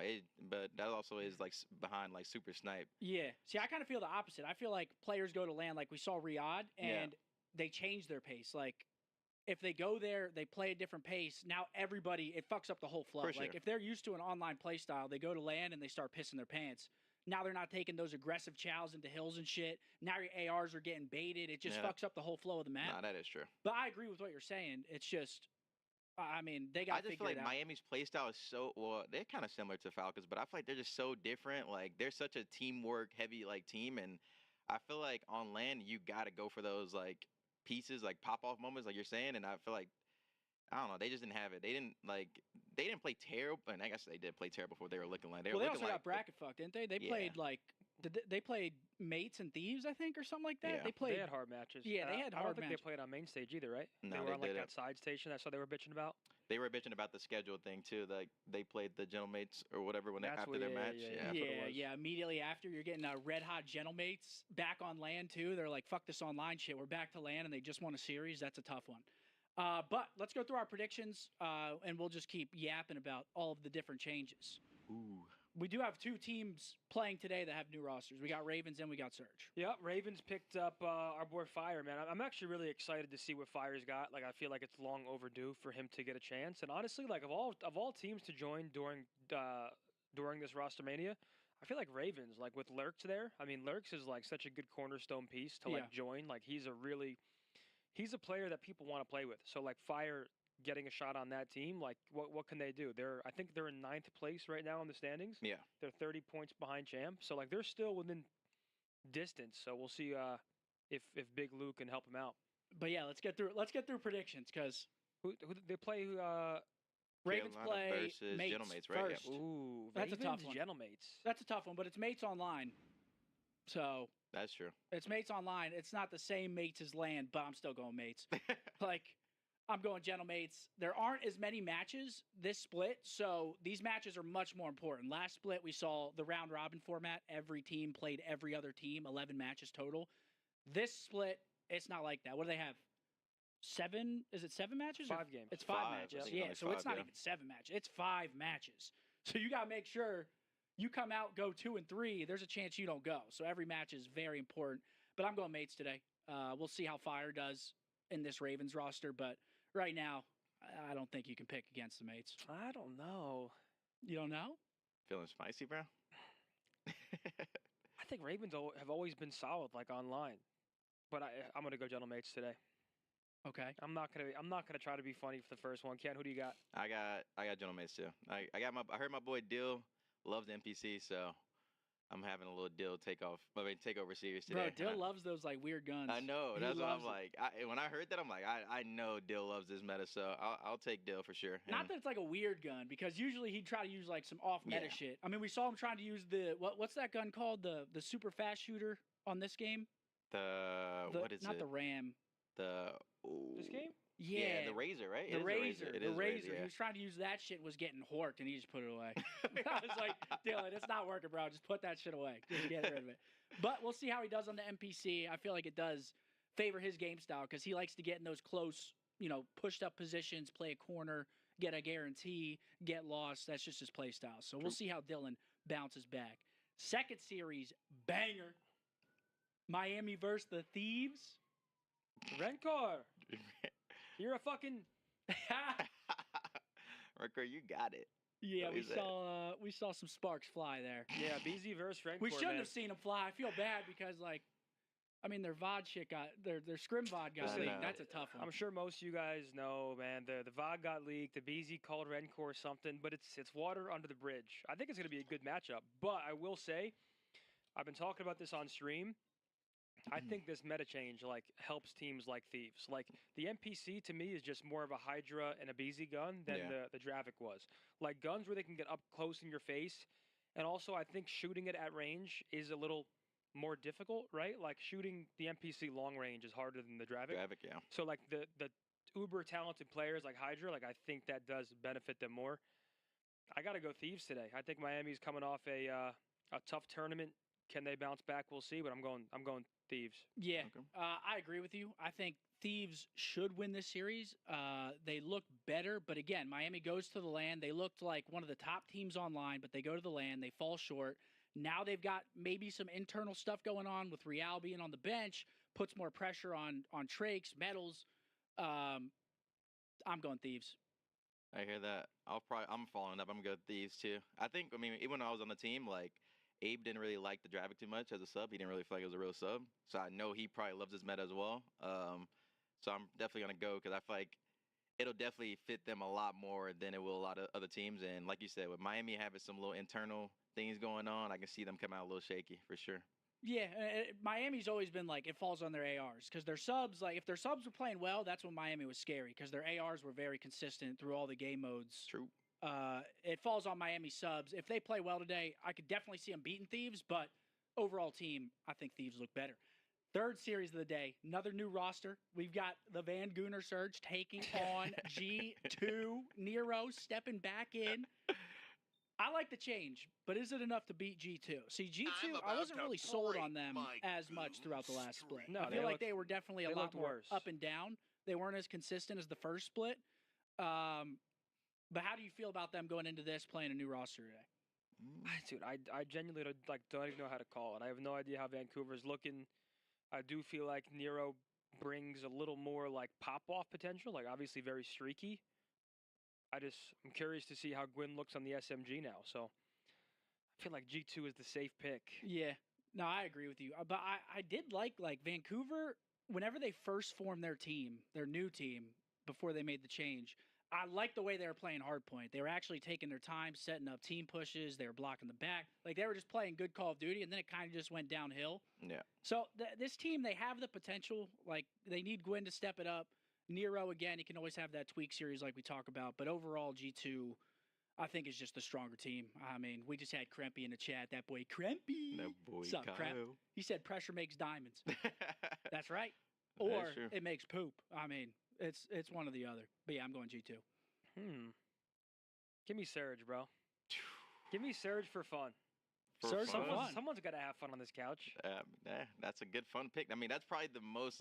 but that also is like behind like super snipe. Yeah. See, I kind of feel the opposite. I feel like players go to LAN, like we saw Riyadh, and they change their pace. Like, if they go there, they play a different pace. Now everybody, it fucks up the whole flow. Like if they're used to an online play style, they go to LAN and they start pissing their pants. Now they're not taking those aggressive chows into hills and shit. Now your ARs are getting baited. It just fucks up the whole flow of the map. Nah, that is true. But I agree with what you're saying. It's just, I mean, they got to figure it out. I just feel like Miami's play style is so, well, they're kind of similar to Falcons, but I feel like they're just so different. Like they're such a teamwork heavy like team, and I feel like on LAN you got to go for those like pieces, like pop off moments, like you're saying, and I feel like, I don't know. They just didn't have it. They didn't play terrible, and I guess they did play terrible before they were looking like they were. Well, they also got bracket fucked, didn't they? They played like they played Mates and Thieves, I think, or something like that. Yeah. They had hard matches. Yeah, they had hard matches. I don't think they played on main stage either, right? No, they were on like didn't. that side station. That's what they were bitching about. They were bitching about the schedule thing too. Like they played the Gentlemates or whatever after their match. Yeah. Immediately after, you're getting red hot Gentlemates back on LAN too. They're like, "Fuck this online shit. We're back to LAN," and they just won a series. That's a tough one. But let's go through our predictions, and we'll just keep yapping about all of the different changes. Ooh. We do have two teams playing today that have new rosters. We got Ravens and we got Surge. Yep, Ravens picked up our boy Fire, man. I'm actually really excited to see what Fire's got. Like, I feel like it's long overdue for him to get a chance. And honestly, like of all teams to join during this roster mania, I feel like Ravens, like with Lurks there. I mean, Lurks is like such a good cornerstone piece to like join. Like he's a player that people want to play with. So like Fire getting a shot on that team, like what can they do? I think they're in 9th place right now in the standings. Yeah. They're 30 points behind Champ. So like they're still within distance. So we'll see if Big Lou can help him out. But yeah, let's get through predictions because who they play Ravens play versus Mates Gentlemates, right? First. Yeah. Ooh, that's Ravens, a tough one. Gentlemates. That's a tough one, but it's Mates online. So that's true. It's Mates online. It's not the same Mates as LAN, but I'm still going Mates. Like, I'm going Gentlemates. There aren't as many matches this split, so these matches are much more important. Last split, we saw the round robin format. Every team played every other team, 11 matches total. This split, it's not like that. What do they have? 7? Is it 7 matches? 5 games. It's 5 matches. Yeah, so it's not even 7 matches. It's 5 matches. So you got to make sure you come out, go 2 and 3. There's a chance you don't go. So every match is very important. But I'm going Mates today. We'll see how Fire does in this Ravens roster, but right now, I don't think you can pick against the Mates. I don't know. You don't know? Feeling spicy, bro? I think Ravens have always been solid, like online. But I'm gonna go Gentlemates today. Okay. I'm not gonna try to be funny for the first one. Ken, who do you got? I got Gentlemates too. I heard my boy Dill loves the NPC, so I'm having a little takeover series today. Bro, Dill loves those like weird guns. I know. That's what I'm like. When I heard that, I'm like, I know Dill loves this meta, so I'll take Dill for sure. Not that it's like a weird gun, because usually he'd try to use like some off meta shit. I mean, we saw him trying to use what's that gun called? The super fast shooter on this game. What is it? Not the Ram. This game? Yeah, the razor, right? The razor. It The is a razor. yeah. He was trying to use that shit, was getting horked, and he just put it away. I was like, Dylan, it's not working, bro. Just put that shit away. Just get rid of it. But we'll see how he does on the NPC. I feel like it does favor his game style because he likes to get in those close, pushed up positions, play a corner, get a guarantee, get lost. That's just his play style. So we'll see how Dylan bounces back. Second series, banger. Miami versus the Thieves. Rencor. You're a fucking. Rencor, you got it. Yeah, we saw some sparks fly there. Yeah, BZ versus Rencor. We shouldn't have seen them fly. I feel bad because their VOD shit their scrim VOD got leaked. That's a tough one. I'm sure most of you guys know, man. The VOD got leaked. The BZ called Rencor something, but it's water under the bridge. I think it's gonna be a good matchup. But I will say, I've been talking about this on stream. I think this meta change helps teams like Thieves. Like the NPC to me is just more of a Hydra and a BZ gun than the Dravik was. Like guns where they can get up close in your face, and also I think shooting it at range is a little more difficult, right? Like shooting the NPC long range is harder than the Dravik. Dravik, yeah. So like the uber talented players like Hydra, I think that does benefit them more. I gotta go Thieves today. I think Miami's coming off a tough tournament. Can they bounce back? We'll see. But I'm going Thieves. Yeah, I agree with you. I think Thieves should win this series. They look better, but again, Miami goes to the LAN. They looked like one of the top teams online, but they go to the LAN. They fall short. Now they've got maybe some internal stuff going on with Real being on the bench, puts more pressure on Trakes, Metals. I'm going Thieves. I hear that. I'm following up. I'm going Thieves too. Even when I was on the team, Abe didn't really like the Dravik too much as a sub. He didn't really feel like it was a real sub. So I know he probably loves his meta as well. So I'm definitely going to go because I feel like it'll definitely fit them a lot more than it will a lot of other teams. And like you said, with Miami having some little internal things going on, I can see them come out a little shaky for sure. Yeah, Miami's always been it falls on their ARs because their subs, if their subs were playing well, that's when Miami was scary because their ARs were very consistent through all the game modes. True. It falls on Miami subs. If they play well today, I could definitely see them beating Thieves, but overall team, I think Thieves look better. Third series of the day, another new roster. We've got the Van Gooner Surge taking on G2. Nero stepping back in. I like the change, but is it enough to beat G2? See, G2, I wasn't really sold on them as much throughout the last split. No, I feel like they were definitely a lot more up and down. They weren't as consistent as the first split. But how do you feel about them going into this, playing a new roster today? Dude, I genuinely don't even know how to call it. I have no idea how Vancouver's looking. I do feel like Nero brings a little more pop-off potential, obviously very streaky. I'm curious to see how Gwyn looks on the SMG now. So I feel like G2 is the safe pick. Yeah, no, I agree with you. But I did like Vancouver, whenever they first formed their team, their new team, before they made the change, I liked the way they were playing hardpoint. They were actually taking their time, setting up team pushes. They were blocking the back. They were just playing good Call of Duty, and then it kind of just went downhill. Yeah. So this team, they have the potential. They need Gwyn to step it up. Nero, again, he can always have that tweak series like we talk about. But overall, G2, I think, is just the stronger team. I mean, we just had Krempy in the chat. That boy Krempy. That boy What's up, Kyle. Kremp? He said pressure makes diamonds. That's right. Or it makes poop. I mean, it's one or the other. But yeah, I'm going G2. Give me Surge, bro. Give me Surge for fun. Surge for fun. Someone's got to have fun on this couch. That's a good fun pick. That's probably the most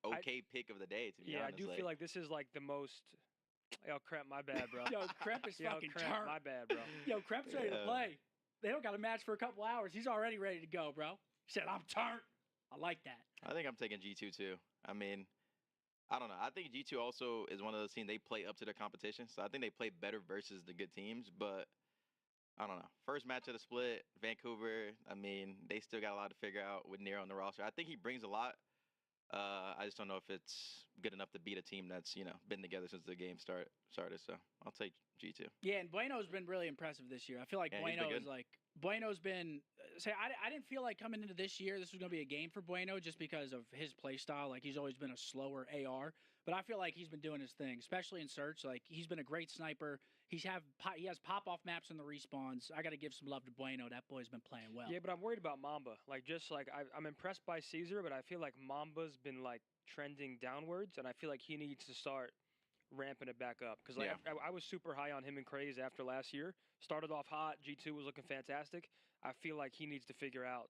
okay pick of the day, to be honest. I do feel like this is the most. Yo, Kremp, my bad, bro. Yo, Kremp is fucking turned. My bad, bro. Yo, Kremp's ready to play. They don't got a match for a couple hours. He's already ready to go, bro. He said, I'm turned. I like that. I think I'm taking G2 too. I don't know. I think G2 also is one of those teams, they play up to their competition. So I think they play better versus the good teams. But I don't know. First match of the split, Vancouver, they still got a lot to figure out with Nero on the roster. I think he brings a lot. I just don't know if it's good enough to beat a team that's, been together since the game started. So I'll take G2. Yeah, and Bueno's been really impressive this year. I feel like Bueno's been I didn't feel like coming into this year this was going to be a game for Bueno just because of his play style. He's always been a slower AR, but I feel like he's been doing his thing, especially in search. He's been a great sniper. He has pop-off maps in the respawns. I got to give some love to Bueno. That boy's been playing well. Yeah, but I'm worried about Mamba. I'm impressed by Caesar, but I feel like Mamba's been trending downwards, and I feel like he needs to start ramping it back up. Because I was super high on him and Craze after last year. Started off hot. G2 was looking fantastic. I feel like he needs to figure out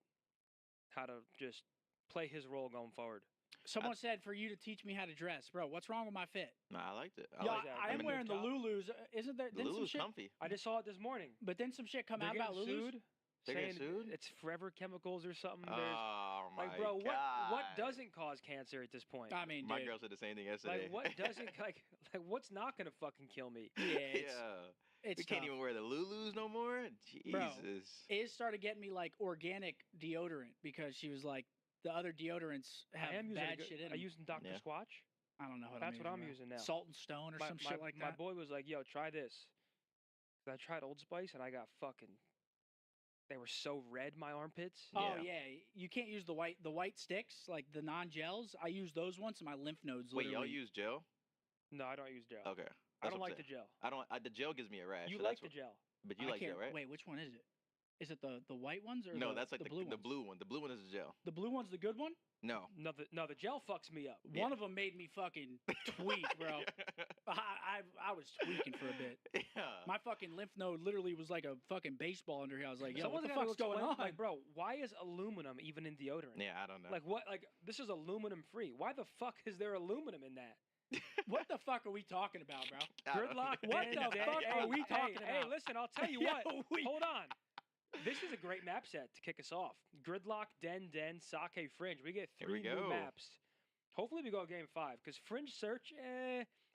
how to just play his role going forward. Someone said for you to teach me how to dress. Bro, what's wrong with my fit? No, I liked it. I am wearing the Lulus. Isn't there? The Lulu's comfy. I just saw it this morning. But then some shit come They're out about getting Lulus. sued, They're getting saying sued? it's forever chemicals or something. Oh, my like, bro, God. what doesn't cause cancer at this point? I mean, my dude. girl said the same thing yesterday. Like, what doesn't, like what's not going to fucking kill me? Yeah, we can't even wear the Lulus no more? Jesus. Bro, it started getting me like organic deodorant because she was like, the other deodorants have bad shit in them. Are you using Dr. Squatch? I don't know what That's I'm what I'm using, using now. Salt and Stone or some shit like My that. boy was like, yo, try this. I tried Old Spice and I got fucking... They were so red, my armpits. Oh yeah, you can't use the white sticks, like the non-gels. I use those once, and my lymph nodes. Wait, literally. y'all use gel? No, I don't use gel. Okay. I don't like the gel. I don't. The gel gives me a rash. You so like that's the gel. But you I like gel, can't- right? Wait, which one is it? Is it the white ones or No, the, that's like the blue the ones? blue one. The blue one is the gel. The blue one's the good one. No. No, the gel fucks me up. One of them made me fucking tweak, bro. I was tweaking for a bit. Yeah. My fucking lymph node literally was like a fucking baseball under here. I was like, yo, Someone's what the gotta fuck's going explain, on? Like, bro, why is aluminum even in deodorant? Yeah, I don't know. Like, what? Like, this is aluminum free. Why the fuck is there aluminum in that? What the fuck are we talking about, bro? Gridlock. What the fuck are we talking Hey, about? listen, I'll tell you Yo, what. Hold on. This is a great map set to kick us off. Gridlock, Den, Sake, Fringe. We get Here we 3 new go. maps. Hopefully we go game 5. Because Fringe Search,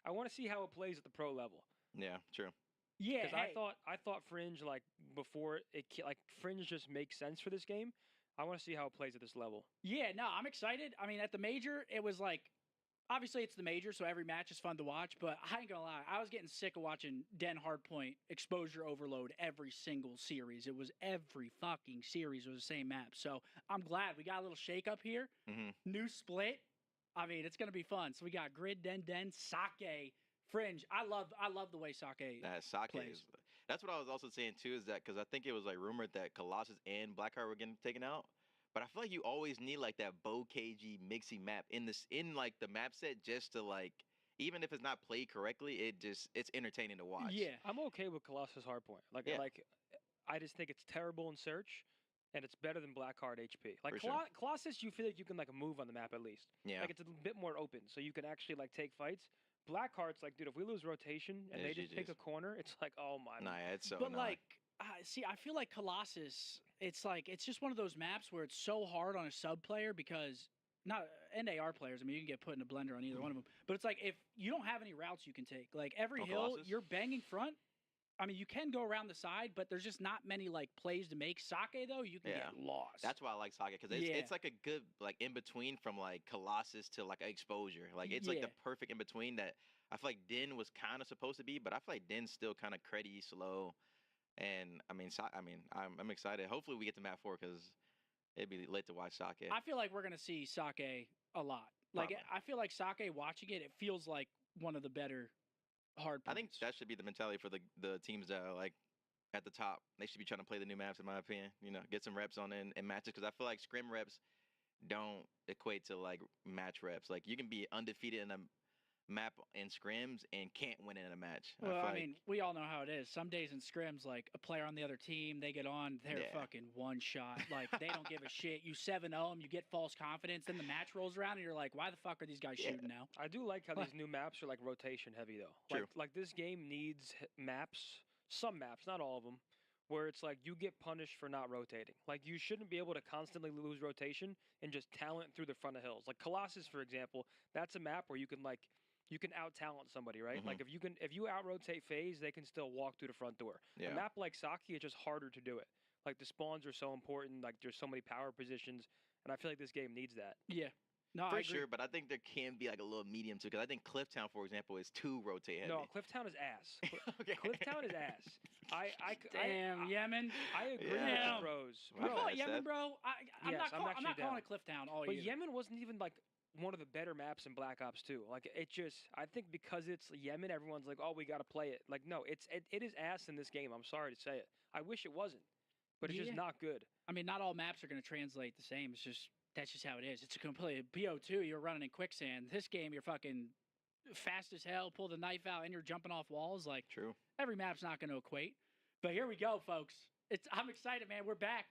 I want to see how it plays at the pro level. Yeah, true. Yeah, Because I thought Fringe, like, before it, like, Fringe just makes sense for this game. I want to see how it plays at this level. Yeah, no, I'm excited. I mean, at the major, it was like, obviously it's the major, so every match is fun to watch, but I ain't gonna lie, I was getting sick of watching Den Hardpoint exposure overload every single series. It was every fucking series was the same map. So I'm glad we got a little shake up here. New split. I mean, it's gonna be fun. So we got Grid, Den, Sake, Fringe. I love the way Sake Sake plays. is. That's what I was also saying too. Is that because I think it was like rumored that Colossus and Blackheart were getting taken out. But I feel like you always need like that Bo KG mixy map in like the map set just to like, even if it's not played correctly, it's entertaining to watch. Yeah, I'm okay with Colossus Hardpoint. Like, I just think it's terrible in search, and it's better than Blackheart HP. Like For sure. Colossus, you feel like you can like move on the map at least. Yeah. Like it's a bit more open, so you can actually like take fights. Blackheart's like, dude, if we lose rotation and Yeah, they just take a corner, it's like, oh my. Nah, it's so. But annoying. like, see, I feel like Colossus. It's like it's just one of those maps where it's so hard on a sub player because not NAR players. I mean, you can get put in a blender on either one of them. But it's like if you don't have any routes you can take, like every hill Colossus? you're banging front. I mean, you can go around the side, but there's just not many like plays to make. Sake though, you can get lost. That's why I like Sake because it's like a good like in between from like Colossus to like exposure. Like it's like the perfect in between that I feel like Den was kind of supposed to be, but I feel like Den's still kind of cruddy, slow. And I mean, I'm excited. Hopefully, we get to map 4 because it'd be lit to watch Sake. I feel like we're gonna see Sake a lot. Like Probably. I feel like Sake watching it, it feels like one of the better hard. I think that should be the mentality for the teams that are like at the top. They should be trying to play the new maps, in my opinion. You know, get some reps on in matches because I feel like scrim reps don't equate to like match reps. Like you can be undefeated in a map in scrims and can't win in a match. Well, I mean, we all know how it is. Some days in scrims, like a player on the other team, they get on, they're fucking one shot. Like they don't give a shit. You 7-0 them, you get false confidence, then the match rolls around, and you're like, why the fuck are these guys shooting now? I do like how these new maps are like rotation heavy though. True. Like this game needs maps, some maps, not all of them, where it's like you get punished for not rotating. Like you shouldn't be able to constantly lose rotation and just talent through the front of hills. Like Colossus, for example, that's a map where you can out talent somebody, right? Like if you out rotate phase, they can still walk through the front door. Yeah. A map like Saki, it's just harder to do it. Like the spawns are so important. Like there's so many power positions, and I feel like this game needs that. Yeah. No, for I agree. sure, but I think there can be like a little medium too, because I think Clifftown, for example, is too rotate heavy. No, Clifftown is ass. Clifftown is ass. Damn, Yemen. I agree with Damn. the pros. I call it Yemen, bro. I'm Yes, not calling it Clifftown all But year. Yemen wasn't even like one of the better maps in Black Ops 2. Like it just, I think because it's Yemen, everyone's like, oh, we got to play it. Like no, it is ass in this game. I'm sorry to say it. I wish it wasn't, but it's just not good. I mean, not all maps are going to translate the same. It's just that's just how it is. It's a complete BO2. You're running in quicksand. This game, you're fucking fast as hell, pull the knife out, and you're jumping off walls. Like, true. Every map's not going to equate. But here we go, folks. I'm excited, man. We're back.